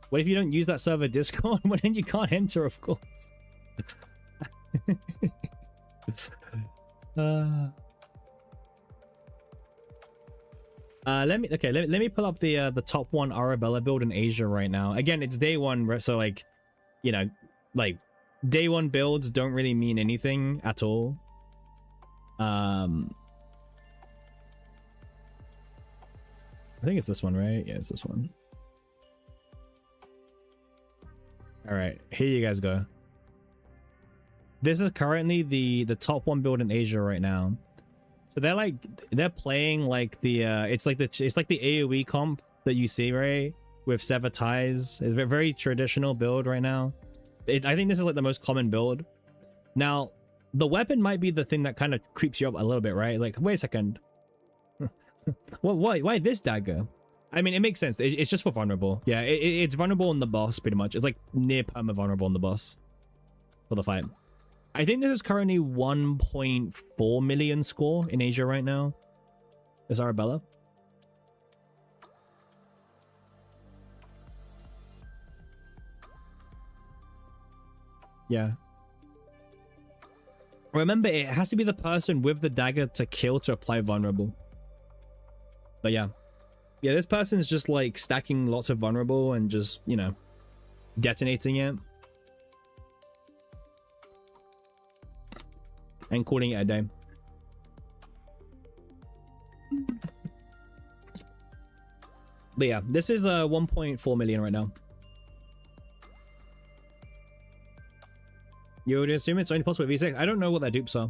What if you don't use that server Discord? Well, then you can't enter, of course. Let me pull up the top 1 Arabella build in Asia right now. Again, it's day 1, so like, you know, like day 1 builds don't really mean anything at all. I think it's this one, right? Yeah, it's this one. All right, here you guys go. This is currently the top 1 build in Asia right now. So they're playing like the it's like the AoE comp that you see, right? With sever ties. It's a very traditional build right now. I think this is like the most common build. Now, the weapon might be the thing that kind of creeps you up a little bit, right? Like, wait a second. Well, why this dagger? I mean, it makes sense. It's just for vulnerable. Yeah, it's vulnerable on the boss, pretty much. It's like near perma vulnerable on the boss for the fight. I think this is currently 1.4 million score in Asia right now. There's Arabella. Yeah. Remember, it has to be the person with the dagger to kill to apply vulnerable. But yeah. Yeah, this person's just like stacking lots of vulnerable and just, you know, detonating it. And calling it a day. But yeah, this is 1.4 million right now. You would assume it's only possible with V6. I don't know what their dupes are.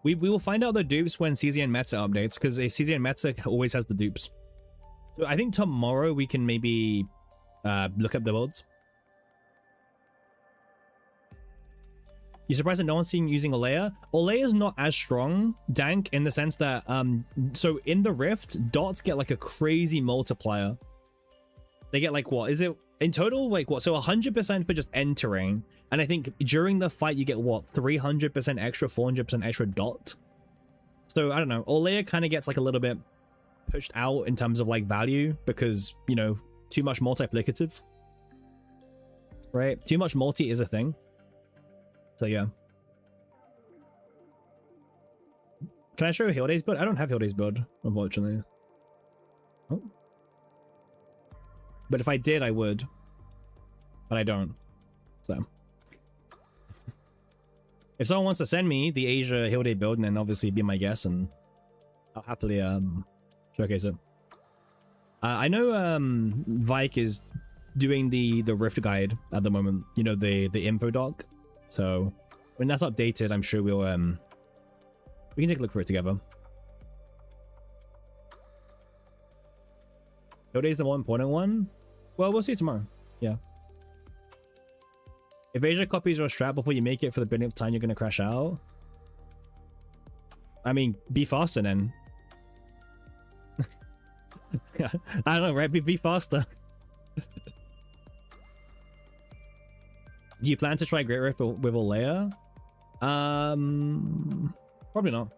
We will find out the dupes when CZN Meta updates, because a CZN Meta always has the dupes. So I think tomorrow we can maybe look up the builds. You surprised that no one's seen using Olea? Olea is not as strong, Dank, in the sense that, so in the Rift, dots get like a crazy multiplier. They get like, what is it in total? Like what? So 100% for just entering. And I think during the fight, you get what? 300% extra, 400% extra dot. So I don't know. Olea kind of gets like a little bit pushed out in terms of like value because, you know, too much multiplicative. Right? Too much multi is a thing. So yeah. Can I show Hilde's build? I don't have Hilde's build, unfortunately. Oh. But if I did, I would. But I don't. So. If someone wants to send me the Asia Hilde build, then obviously be my guest and I'll happily showcase it. I know Vike is doing the Rift guide at the moment, you know, the info doc. So when that's updated, I'm sure we'll we can take a look for it together. Today's the more important one. Well, we'll see tomorrow. Yeah. If Asia copies your strat before you make it for the billionth time, you're gonna crash out. I mean, be faster then. I don't know, right? Be faster. Do you plan to try Great Rift with Olea? Probably not.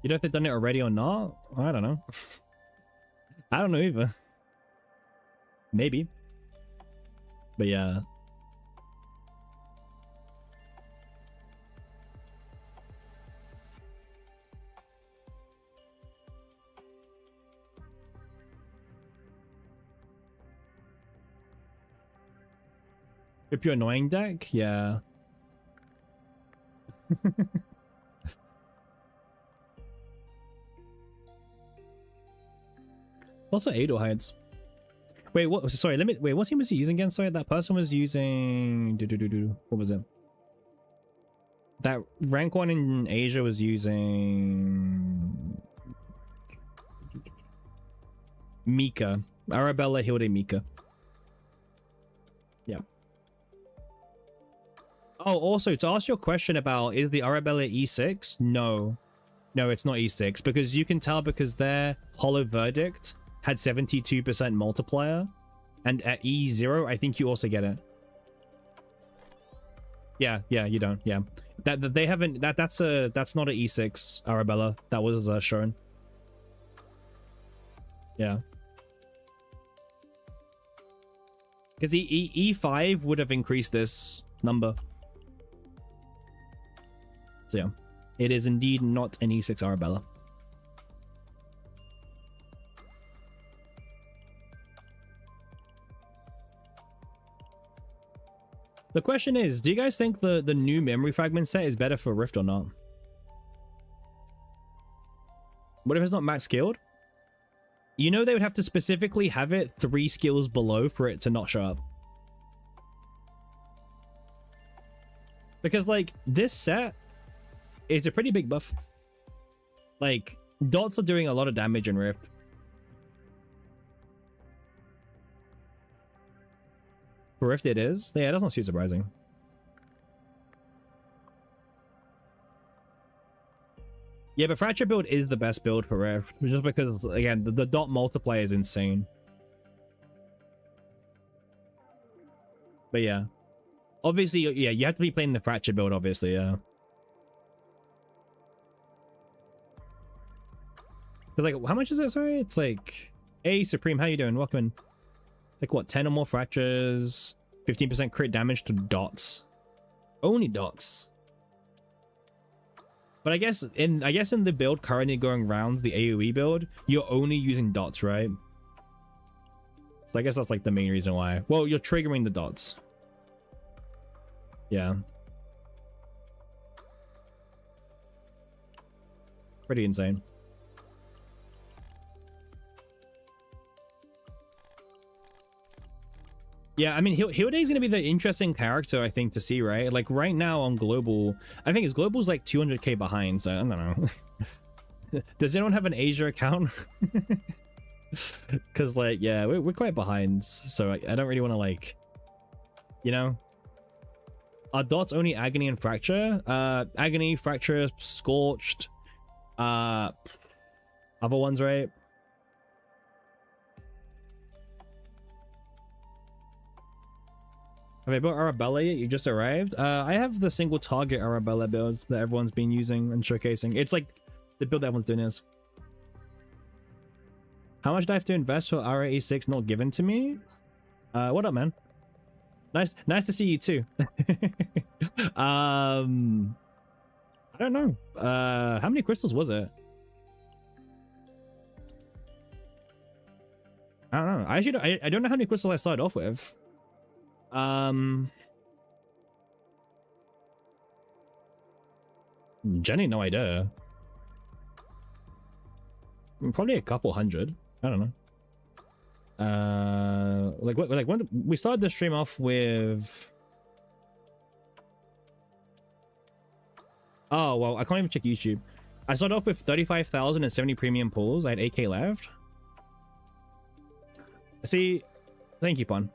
You know if they've done it already or not? I don't know. I don't know either. Maybe. But yeah. If you're annoying deck, yeah. Also Ado hides. Wait, what? Sorry, let me. Wait, what team was he using again? Sorry, that person was using. What was it? That rank one in Asia was using Mika, Arabella, Hilde, Mika. Yeah. Oh, also to ask your question about is the Arabella E6? No, it's not E6 because you can tell because their Hollow Verdict had 72% multiplier, and at E0 I think you also get it. Yeah, you don't. Yeah, that they haven't. That's not an E6 Arabella. That was shown. Yeah, because E5 would have increased this number. So yeah, it is indeed not an E6 Arabella. The question is, do you guys think the new memory fragment set is better for Rift or not? What if it's not max skilled? You know they would have to specifically have it 3 skills below for it to not show up. Because like this set is a pretty big buff. Like dots are doing a lot of damage in Rift. For Rift it is. Yeah, that's not too surprising. Yeah, but Fracture build is the best build for Rift. Just because, again, the dot multiplier is insane. But yeah. Obviously, yeah, you have to be playing the Fracture build, obviously, yeah. Because, like, how much is it? Sorry? It's like... Hey, Supreme, how you doing? Welcome in. Like what, 10 or more fractures, 15% crit damage to dots. Only dots. But I guess in the build currently going around, the AoE build, you're only using dots, right? So I guess that's like the main reason why. Well, you're triggering the dots. Yeah. Pretty insane. Yeah, I mean, Hilde is going to be the interesting character, I think, to see, right? Like, right now on Global, I think his Global's like 200k behind, so I don't know. Does anyone have an Asia account? Because, like, yeah, we're quite behind, so I don't really want to, like, You know? Are dots only agony and fracture? Agony, fracture, scorched. Other ones, right? Have I built Arabella yet? You just arrived? I have the single target Arabella build that everyone's been using and showcasing. It's like the build that everyone's doing is. How much do I have to invest for RA6 not given to me? What up, man? Nice to see you too. I don't know. How many crystals was it? I don't know. I don't know how many crystals I started off with. Jenny, no idea. Probably a couple hundred. I don't know. Like when we started the stream off with. Oh well, I can't even check YouTube. I started off with 35,070 premium pulls. I had 8k left. See, thank you, Pon.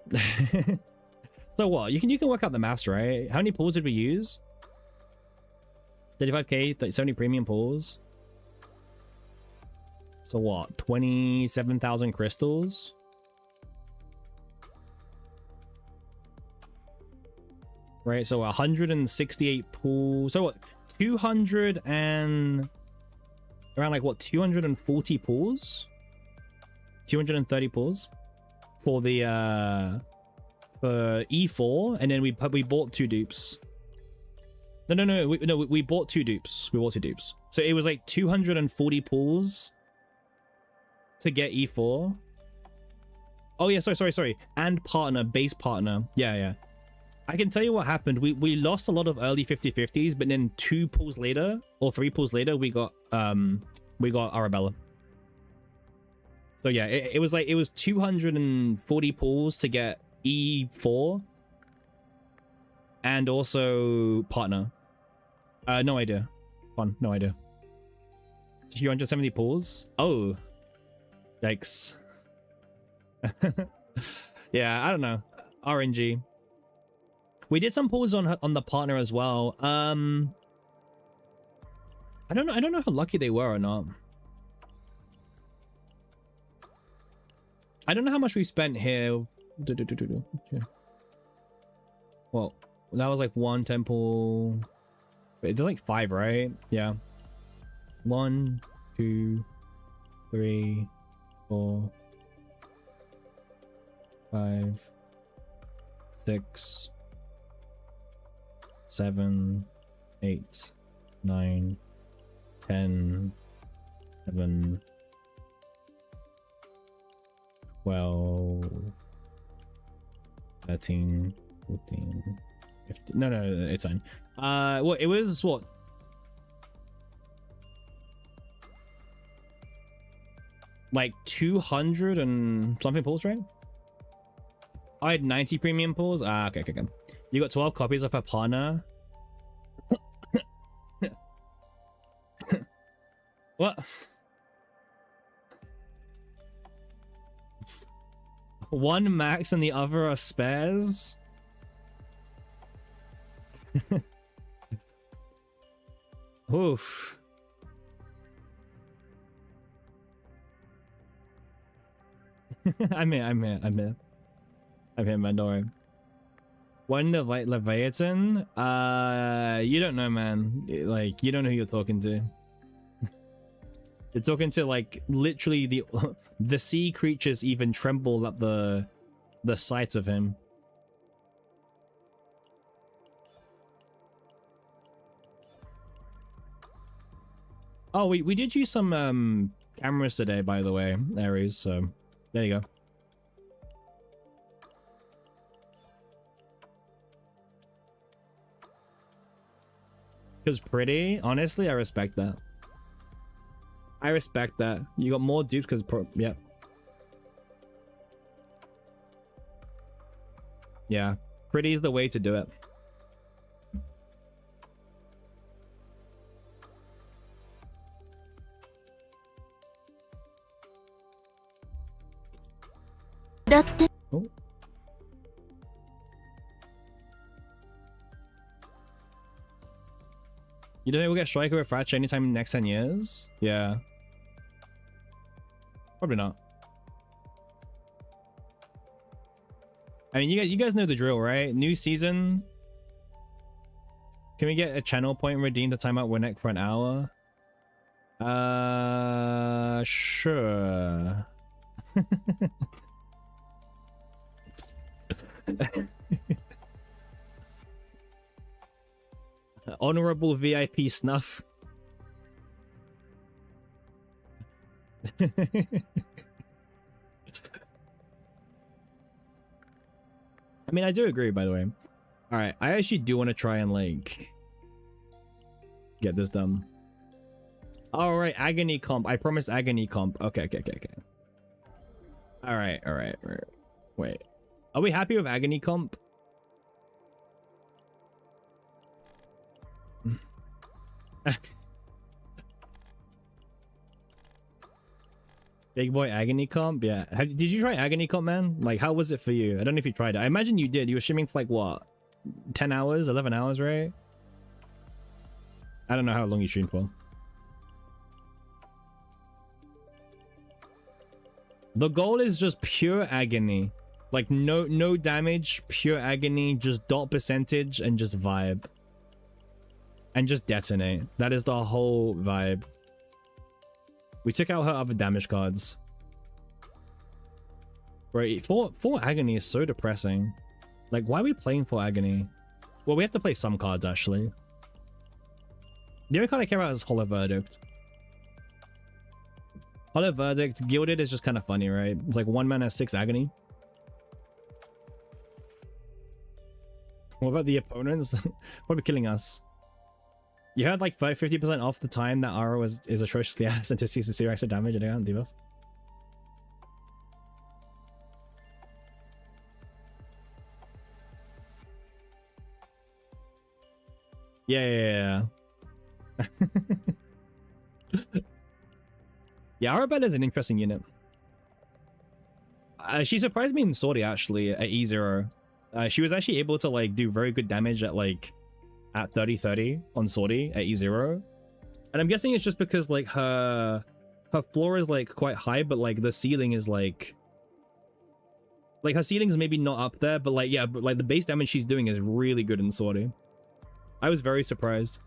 So what? You can work out the maths, right? How many pulls did we use? 35k, 70 premium pulls. So what? 27,000 crystals. Right, so 168 pulls. So what? 200 and around like what? 240 pulls? 230 pulls for the for E4, and then we bought 2 dupes. No, we bought 2 dupes. We bought 2 dupes. So it was like 240 pulls to get E4. Oh yeah, sorry. And partner, base partner. Yeah. I can tell you what happened. We lost a lot of early 50/50s, but then 2 pulls later or 3 pulls later, we got Arabella. So yeah, it was 240 pulls to get E4 and also partner. No idea. Fun, no idea. 270 pulls. Oh, yikes. Yeah, I don't know. RNG. We did some pulls on the partner as well. I don't know how lucky they were or not. I don't know how much we spent here. Well, that was like 1 temple. Wait, there's like 5, right? Yeah. 1, 2, 3, 4, 5, 6, 7, 8, 9, 10, 11, 12, 13, 14, 15. No, it's fine. Well, it was what? Like 200 and something pulls, right? I had 90 premium pulls. Okay. You got 12 copies of Hapana. What? One max and the other are spares? Oof. I'm here, man, don't worry. When the Leviathan? You don't know, man. Like, you don't know who you're talking to. You're talking to, like, literally the sea creatures even tremble at the sight of him. Oh, we did use some cameras today, by the way, Aries, so there you go. Because pretty, honestly, I respect that. I respect that. You got more dupes because yeah. Yeah, pretty is the way to do it. Oh. You don't think we'll get Striker with Fracture anytime in the next 10 years? Yeah. Probably not. I mean, you guys know the drill, right? New season. Can we get a channel point redeemed to time out Winnick for an hour? Sure. Honorable VIP snuff. I mean, I do agree, by the way. All right, I actually do want to try and like get this done. All right, agony comp. I promised agony comp. Okay. All right. Wait, are we happy with agony comp? Big boy agony comp, yeah. Did you try agony comp, man? Like, how was it for you? I don't know if you tried it. I imagine you did. You were streaming for like what, 10 hours, 11 hours, right? I don't know how long you streamed for. The goal is just pure agony, like no damage, pure agony, just dot percentage and just vibe and just detonate. That is the whole vibe. We took out her other damage cards. Right, for agony is so depressing. Like, why are we playing for agony? Well, we have to play some cards, actually. The only card I care about is Hollow Verdict. Hollow Verdict, Gilded is just kind of funny, right? It's like 1 mana, 6 agony. What about the opponents? What are killing us? You had like 50% off the time that Aura is atrociously ass and just sees the 0 extra damage and again debuff. Yeah. Yeah, Arabella is an interesting unit. She surprised me in Swordy actually at E0. She was actually able to like do very good damage at like at 30-30 on Swordy at E0. And I'm guessing it's just because like her floor is like quite high, but like the ceiling is like her ceiling is maybe not up there, but like yeah, but like the base damage she's doing is really good in Swordy. I was very surprised.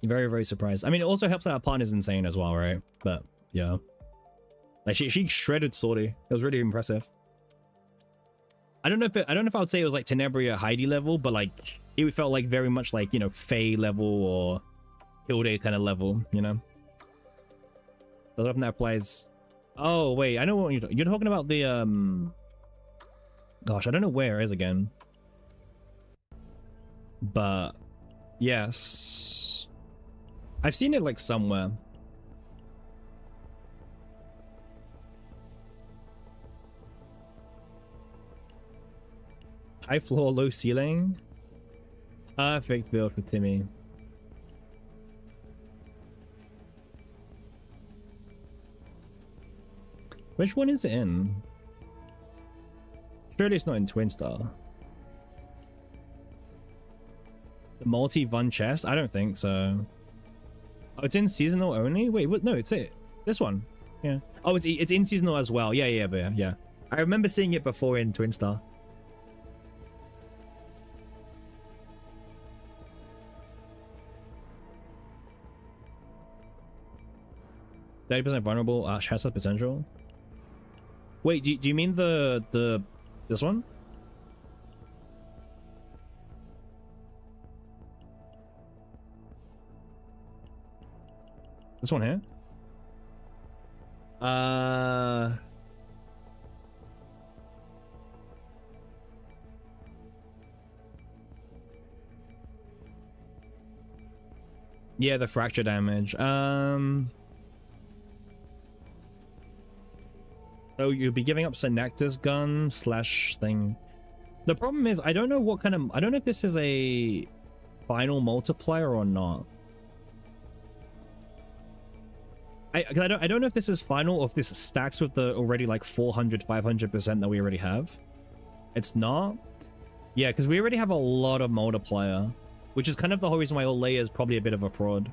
Very surprised. I mean, it also helps that our partner's insane as well, right? But yeah, like she shredded Swordy. It was really impressive. I don't know if I would say it was like Tenebria Heidi level, but like it felt like very much like, you know, Faye level or Hilde kind of level, you know. So that applies. Oh wait, I know what you're talking about. The gosh, I don't know where it is again. But yes, I've seen it like somewhere. High floor, low ceiling. Perfect build for Timmy. Which one is it in? Surely it's not in Twin Star. The multi-Von chest? I don't think so. Oh, it's in seasonal only? Wait, what? No, it's it. This one. Yeah. Oh, it's in seasonal as well. Yeah. I remember seeing it before in Twin Star. %30 vulnerable. Has that potential. Wait, do you mean this one? This one here? Yeah, the fracture damage. So you'll be giving up Senecta's gun / thing. The problem is I don't know what kind of, I don't know if this is a final multiplier or not. I don't know if this is final or if this stacks with the already like 400-500% that we already have. It's not. Yeah, because we already have a lot of multiplier. which is kind of the whole reason why Olay is probably a bit of a fraud.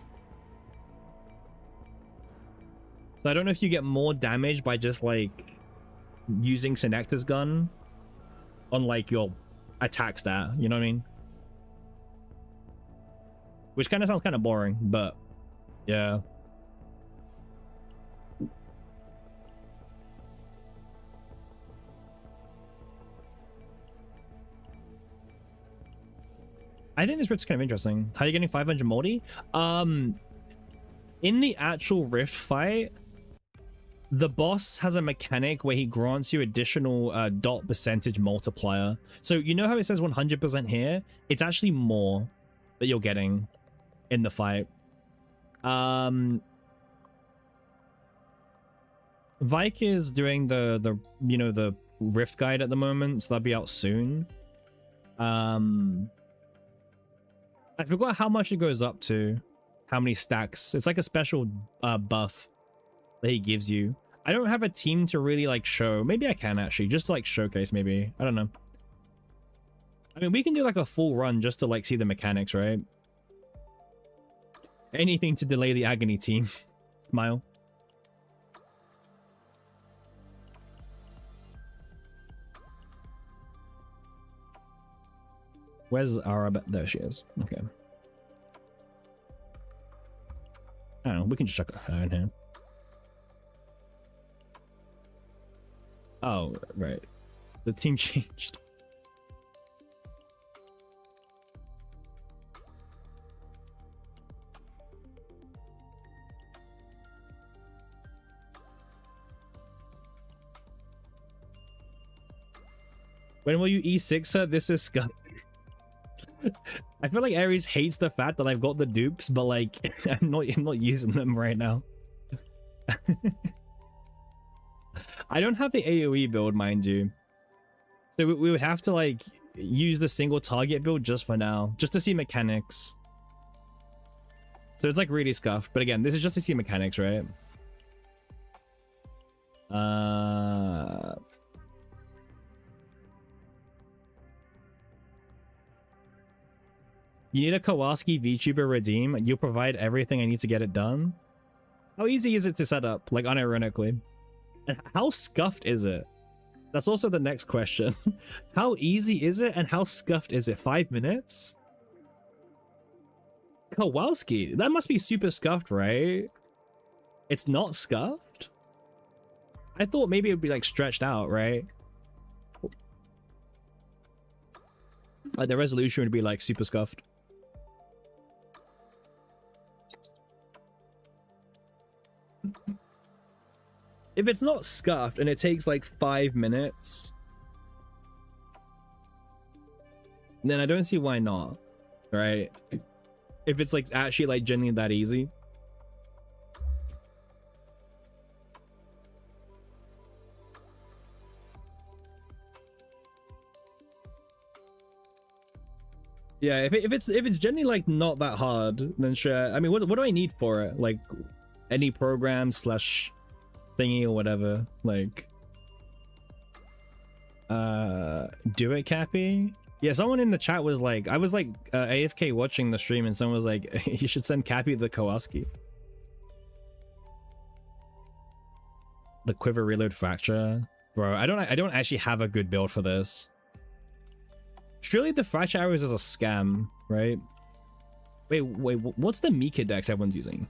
So I don't know if you get more damage by just like using Senecta's gun on like your attack stat, you know what I mean? Which kind of sounds kind of boring, but yeah. I think this rift's kind of interesting. How are you getting 500 multi? In the actual rift fight, the boss has a mechanic where he grants you additional dot percentage multiplier. So you know how it says 100% here? It's actually more that you're getting in the fight. Vike is doing the you know, the rift guide at the moment, so that'll be out soon. I forgot how much it goes up to, how many stacks. It's like a special buff that he gives you. I don't have a team to really like show. Maybe I can actually, just to like showcase maybe. I don't know. I mean, we can do like a full run just to like see the mechanics, right? Anything to delay the agony team. Smile. Where's Arabella? There she is. Okay. I don't know. We can just chuck her in here. Oh, right. The team changed. When will you E6 her? This is scum. I feel like Ares hates the fact that I've got the dupes, but like I'm not using them right now. I don't have the AoE build, mind you. So we would have to like use the single target build just for now, just to see mechanics. So it's like really scuffed, but again, this is just to see mechanics, right? You need a Kowalski VTuber redeem. You'll provide everything I need to get it done. How easy is it to set up, like unironically? And how scuffed is it? That's also the next question. How easy is it and how scuffed is it? 5 minutes? Kowalski, that must be super scuffed, right? It's not scuffed? I thought maybe it would be like stretched out, right? Like the resolution would be like super scuffed. If it's not scuffed and it takes like 5 minutes, then I don't see why not, right? If it's like actually like genuinely that easy. Yeah, if it's genuinely like not that hard, then sure. I mean, what do I need for it? Like any program slash thingy or whatever, like do it, Cappy. Yeah, someone in the chat was like, I was like AFK watching the stream and someone was like, you should send Cappy the Kowalski, the quiver reload fracture. Bro, I don't actually have a good build for this. Surely the fracture arrows is a scam, right? Wait, what's the Mika dex everyone's using?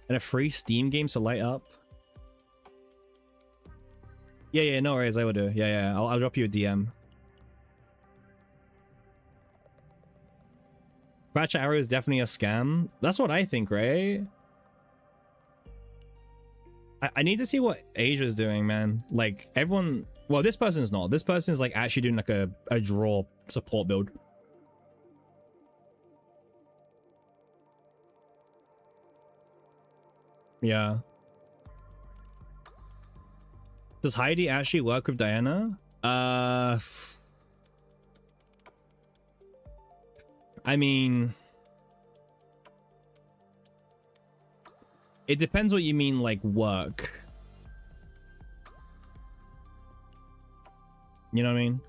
And a free Steam game to light up? Yeah, no worries, I will do. Yeah, I'll drop you a DM. Fracture arrow is definitely a scam. That's what I think, right? I need to see what Asia's doing, man. Like, everyone... Well, this person's not. This person's like actually doing like a draw support build. Yeah. Does Heidi actually work with Diana? I mean... It depends what you mean, like, work. You know what I mean?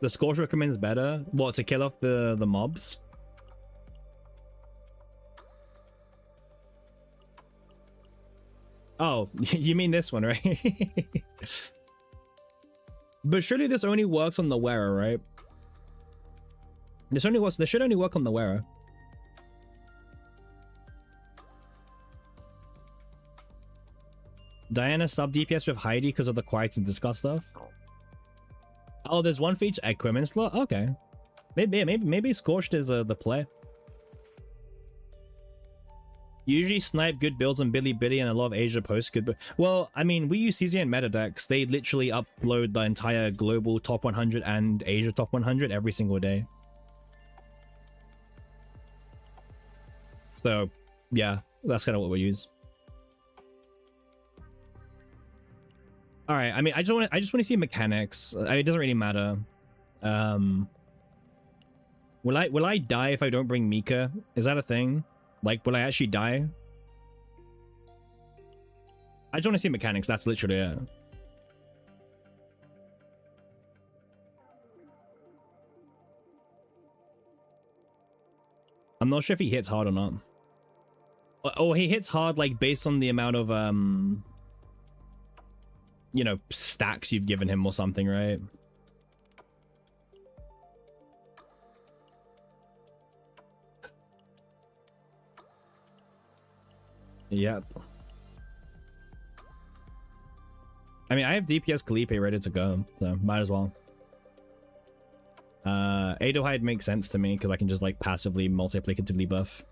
The Scorch recommends better. What, to kill off the mobs? Oh, you mean this one, right? But surely this only works on the wearer, right? This should only work on the wearer. Diana sub DPS with Heidi because of the quiet and discuss stuff. Oh, there's one for each equipment slot. Okay, maybe Scorched is the play. Usually snipe good builds on Bilibili and a lot of Asia posts good. Well, I mean, we use CZN meta decks. They literally upload the entire global top 100 and Asia top 100 every single day. So, yeah, that's kind of what we use. All right. I mean, I just want to see mechanics. It doesn't really matter. Will I die if I don't bring Mika? Is that a thing? Like, will I actually die? I just want to see mechanics. That's literally it. I'm not sure if he hits hard or not. Oh, he hits hard, like, based on the amount of, you know, stacks you've given him or something, right? Yep. I mean, I have DPS Kalipe ready to go, so might as well. Adohide makes sense to me because I can just like passively multiplicatively buff.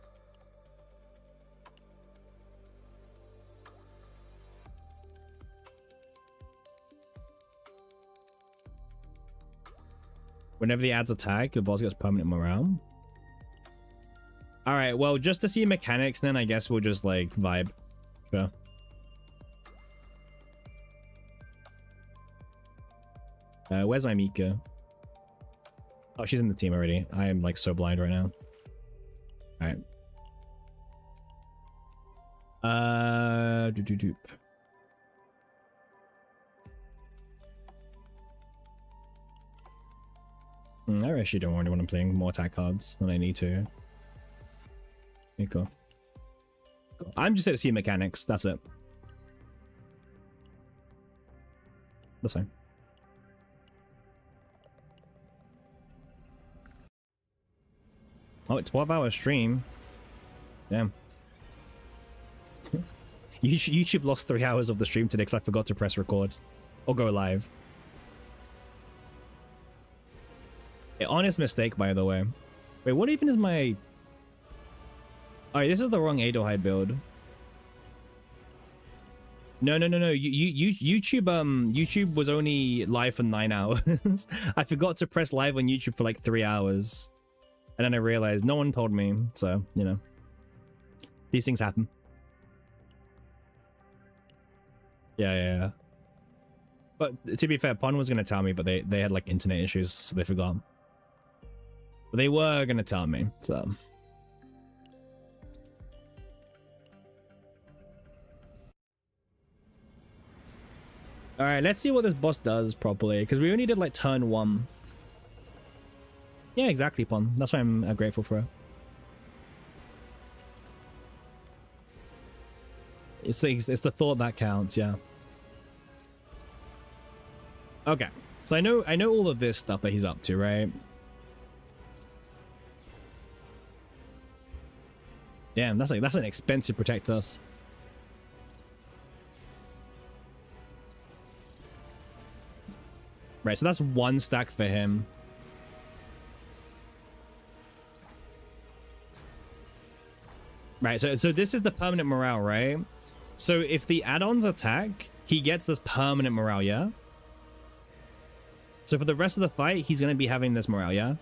Whenever he adds attack, the boss gets permanent morale. All right, well, just to see mechanics, then I guess we'll just like vibe. Sure. Where's my Mika? Oh, she's in the team already. I am like so blind right now. All right. Doop. I actually don't want when I'm playing more attack cards than I need to. Okay, cool. I'm just here to see mechanics. That's it. That's fine. Oh, it's 12-hour stream. Damn. YouTube lost 3 hours of the stream today because I forgot to press record or go live. An honest mistake, by the way. Wait, what even is my... Alright, this is the wrong Adohide build. No. YouTube was only live for 9 hours. I forgot to press live on YouTube for like 3 hours. And then I realized no one told me. So, you know. These things happen. Yeah. But to be fair, Pon was going to tell me, but they had like internet issues, so they forgot. But they were going to tell me, so... Alright, let's see what this boss does properly, because we only did like turn 1. Yeah, exactly, Pon. That's why I'm grateful for her. It's the thought that counts, yeah. Okay, so I know all of this stuff that he's up to, right? Damn, that's an expensive protect us. Right, so that's 1 stack for him. Right, so this is the permanent morale, right? So if the add-ons attack, he gets this permanent morale, yeah? So for the rest of the fight, he's going to be having this morale, yeah?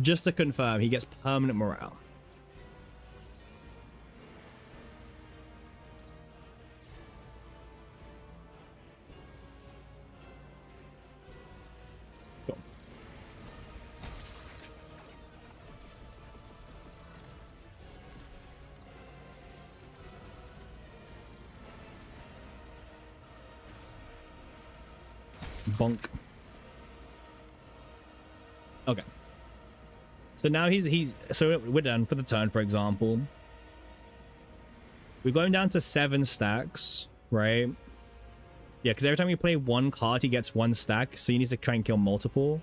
Just to confirm, he gets permanent morale. Cool. Bonk. Okay. So now so we're done for the turn, for example. We're going down to 7 stacks, right? Yeah, because every time you play one card, he gets 1 stack, so you need to try and kill multiple.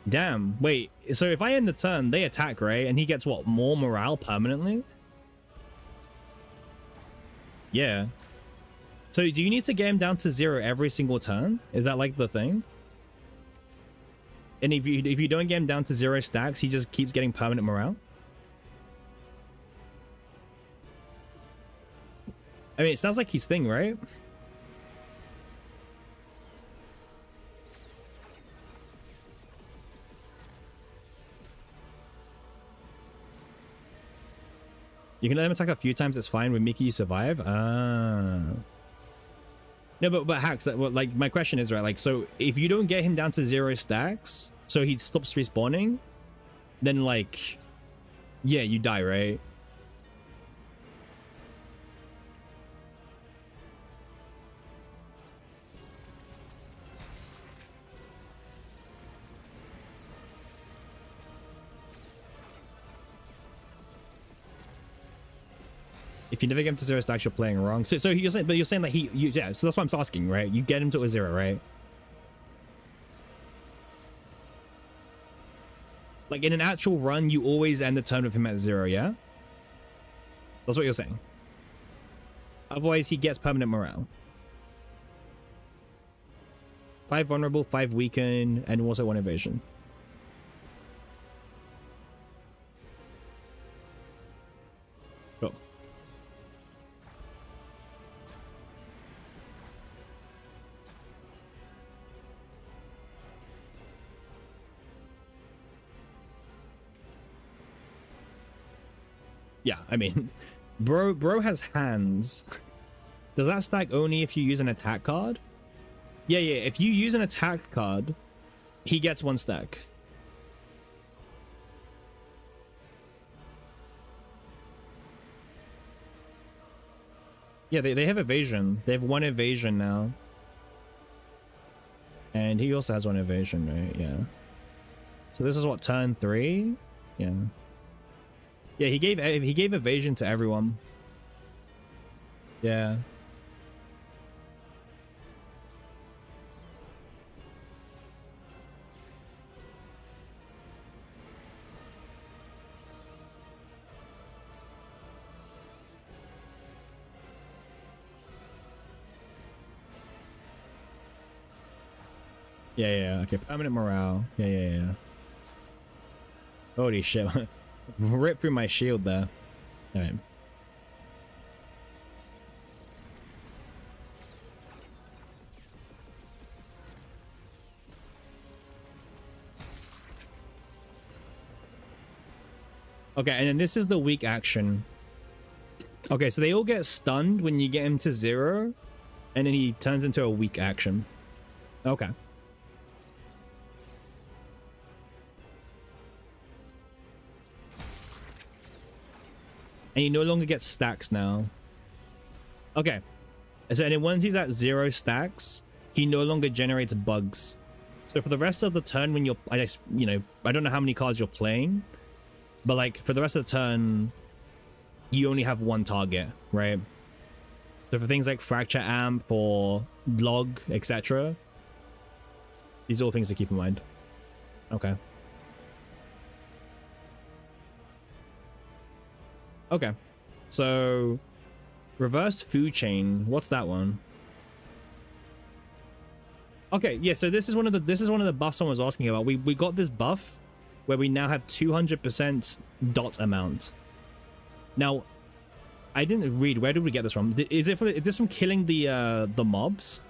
Damn. Wait, so if I end the turn, they attack, right? And he gets, what, more morale permanently? Yeah. So do you need to get him down to 0 every single turn? Is that like the thing? And if you don't get him down to 0 stacks, he just keeps getting permanent morale? I mean, it sounds like his thing, right? You can let him attack a few times, it's fine. With Mickey, you survive. Ah. No, but hacks, like, my question is, right, like, so if you don't get him down to 0 stacks, so he stops respawning, then, like, yeah, you die, right? If you never get him to 0 stacks, you're playing wrong. So you're saying, but you're saying that yeah. So that's what I'm asking, right? You get him to a 0, right? Like in an actual run, you always end the turn with him at 0, yeah? That's what you're saying. Otherwise, he gets permanent morale. 5 vulnerable, 5 weaken, and also 1 evasion. Cool. Yeah, I mean, bro has hands. Does that stack only if you use an attack card? Yeah, if you use an attack card, he gets 1 stack. Yeah, they have evasion. They have 1 evasion now. And he also has 1 evasion, right? Yeah. So this is what, turn 3? Yeah. Yeah, he gave evasion to everyone. Yeah. Yeah. Okay, permanent morale. Yeah. Holy shit. Rip through my shield there. Alright. Okay, and then this is the weak action. Okay, so they all get stunned when you get him to 0, and then he turns into a weak action. Okay. And he no longer gets stacks now. Okay. So and then once he's at 0 stacks, he no longer generates bugs. So for the rest of the turn when you're, I guess, you know, I don't know how many cards you're playing, but like for the rest of the turn, you only have 1 target, right? So for things like Fracture Amp or Log, etc., these are all things to keep in mind. Okay. Okay. So reversed food chain, what's that one? Okay, yeah, so this is one of the buffs someone was asking about. We got this buff where we now have 200% dot amount. Now, I didn't read, where did we get this from? Is this from killing the mobs?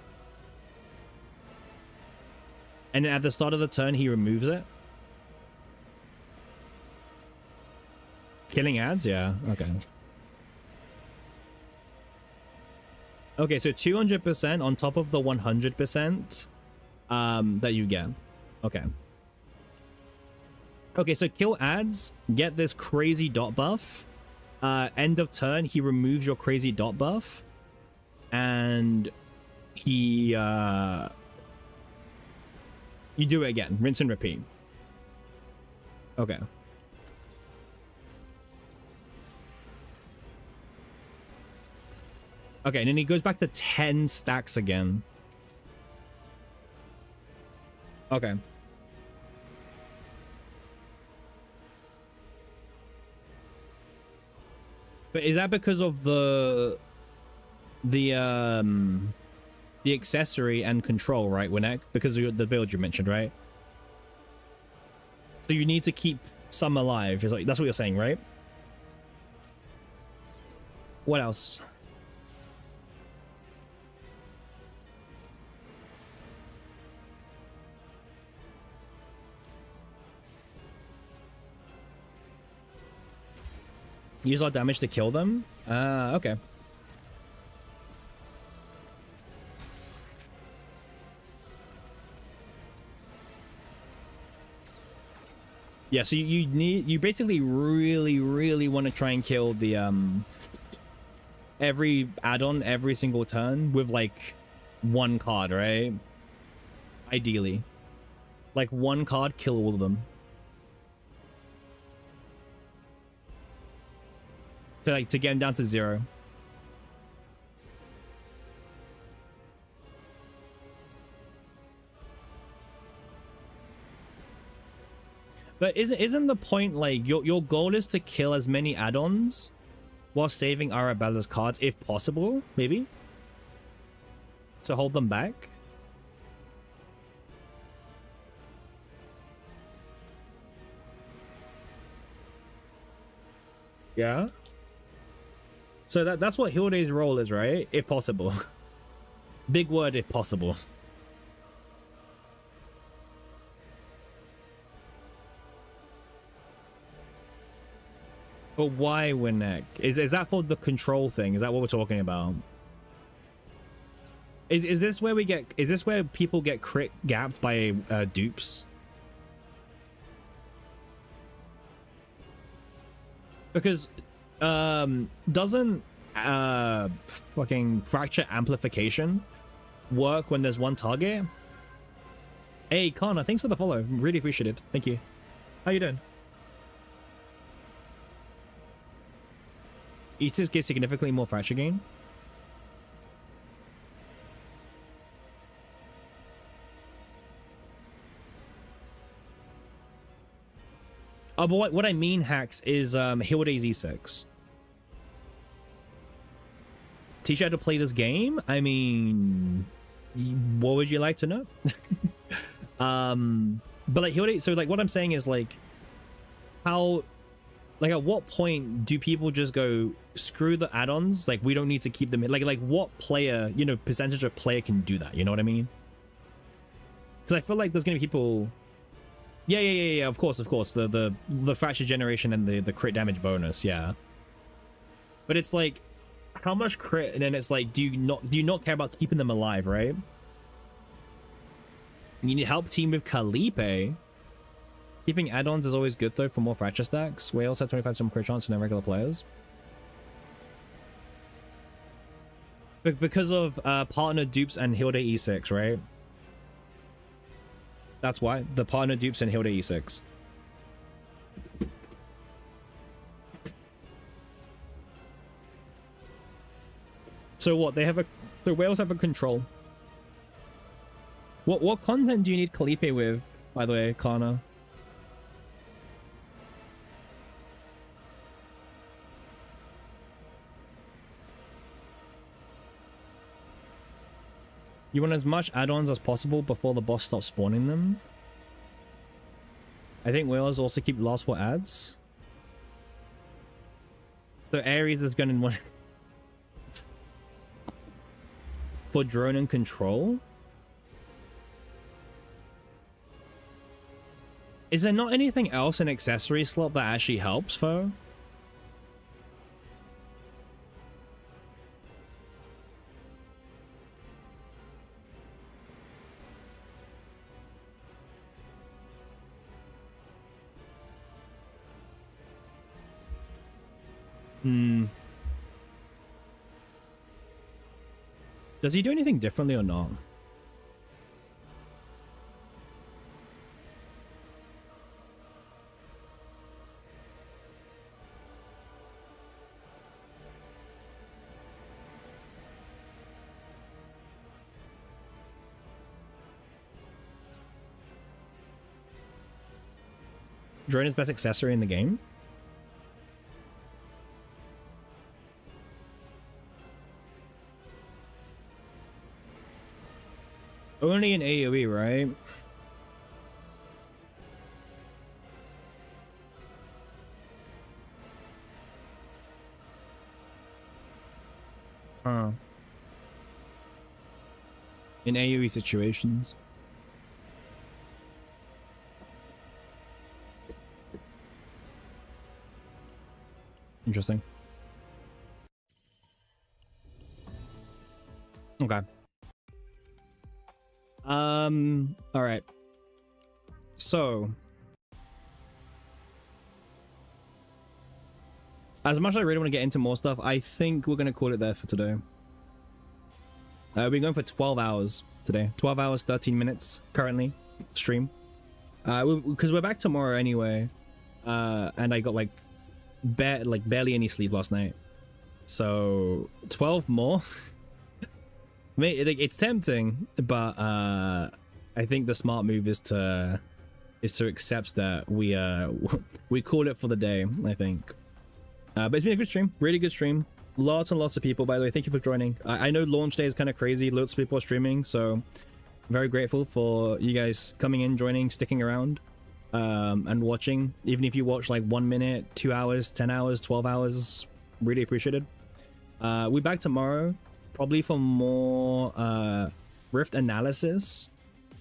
And then at the start of the turn he removes it? Killing ads? Yeah, okay. Okay, so 200% on top of the 100% that you get. Okay. Okay, so kill ads, get this crazy dot buff. End of turn, he removes your crazy dot buff. And he you do it again, rinse and repeat. Okay. Okay, and then he goes back to 10 stacks again. Okay. But is that because of the accessory and control, right, Winnek? Because of the build you mentioned, right? So you need to keep some alive. It's like, that's what you're saying, right? What else? Use our damage to kill them? Okay. Yeah, so you basically really want to try and kill the every add-on every single turn with like one card, right? Ideally. Like one card, kill all of them. To get him down to 0. But isn't the point like your goal is to kill as many add-ons while saving Arabella's cards if possible, maybe? To hold them back? Yeah. So that's what Hilde's role is, right? If possible. Big word, if possible. But why Winnek? Is that for the control thing? Is that what we're talking about? Is this where people get crit gapped by dupes? Because doesn't fucking fracture amplification work when there's one target? Hey Connor, thanks for the follow. Really appreciate it. Thank you. How you doing? Eaters get significantly more fracture gain. Oh, but what I mean, Hacks, is Hilde's E6. Teach you how to play this game? I mean, what would you like to know? But like Hilde, so like what I'm saying is like, how, like at what point do people just go screw the add-ons? Like we don't need to keep them in. Like what player, you know, percentage of player can do that? You know what I mean? Because I feel like there's gonna be people. Yeah. Of course. The fracture generation and the crit damage bonus. Yeah. But it's like, how much crit? And then it's like, do you not care about keeping them alive, right? You need help team with Calipe. Keeping add-ons is always good though for more fracture stacks. Whales have 25% crit chance for no regular players. Because of partner dupes and Hilde E6, right? That's why. The partner dupes and Hilde E6. So what? They have a... So whales have a control. What content do you need Calipe with, by the way, Kana? You want as much add-ons as possible before the boss stops spawning them. I think whales also keep last 4 ads. So Ares is going to want for drone and control. Is there not anything else in accessory slot that actually helps, Fo? Does he do anything differently or not? Drone is best accessory in the game? Only in AoE, right? Huh. In AoE situations. Interesting. Okay. All right. So, as much as I really want to get into more stuff, I think we're going to call it there for today. We're going for 12 hours today. 12 hours, 13 minutes currently stream. Because we're back tomorrow anyway. And I got like barely any sleep last night. So 12 more. It's tempting, but I think the smart move is to accept that we call it for the day, I think. But it's been a good stream, really good stream. Lots and lots of people, by the way. Thank you for joining. I know launch day is kind of crazy. Lots of people are streaming, so very grateful for you guys coming in, joining, sticking around, and watching. Even if you watch like 1 minute, 2 hours, 10 hours, 12 hours, really appreciated. We're back tomorrow, probably for more Rift analysis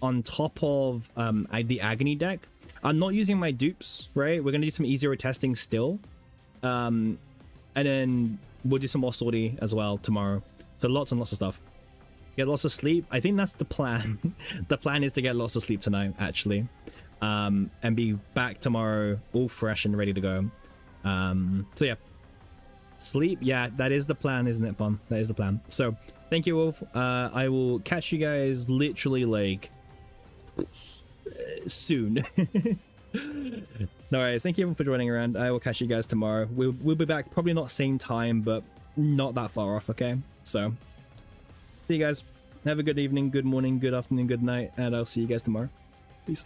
on top of the Agony deck. I'm not using my dupes, right? We're gonna do some easier testing still, and then we'll do some more sortie as well tomorrow. So lots and lots of stuff. Get lots of sleep. I think that's the plan. The plan is to get lots of sleep tonight, actually, and be back tomorrow all fresh and ready to go. So yeah, sleep. Yeah, that is the plan, isn't it, Pom? That is the plan. So thank you all. I will catch you guys literally like soon. All right, thank you for joining around. I will catch you guys tomorrow. We'll be back, probably not same time, but not that far off. Okay, so see you guys. Have a good evening, good morning, good afternoon, good night, and I'll see you guys tomorrow. Peace.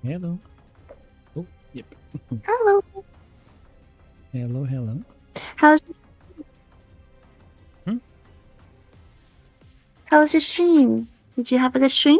Hello. Oh, yep. Hello. Hello, hello. How's Hmm? how's your stream? Did you have a good stream?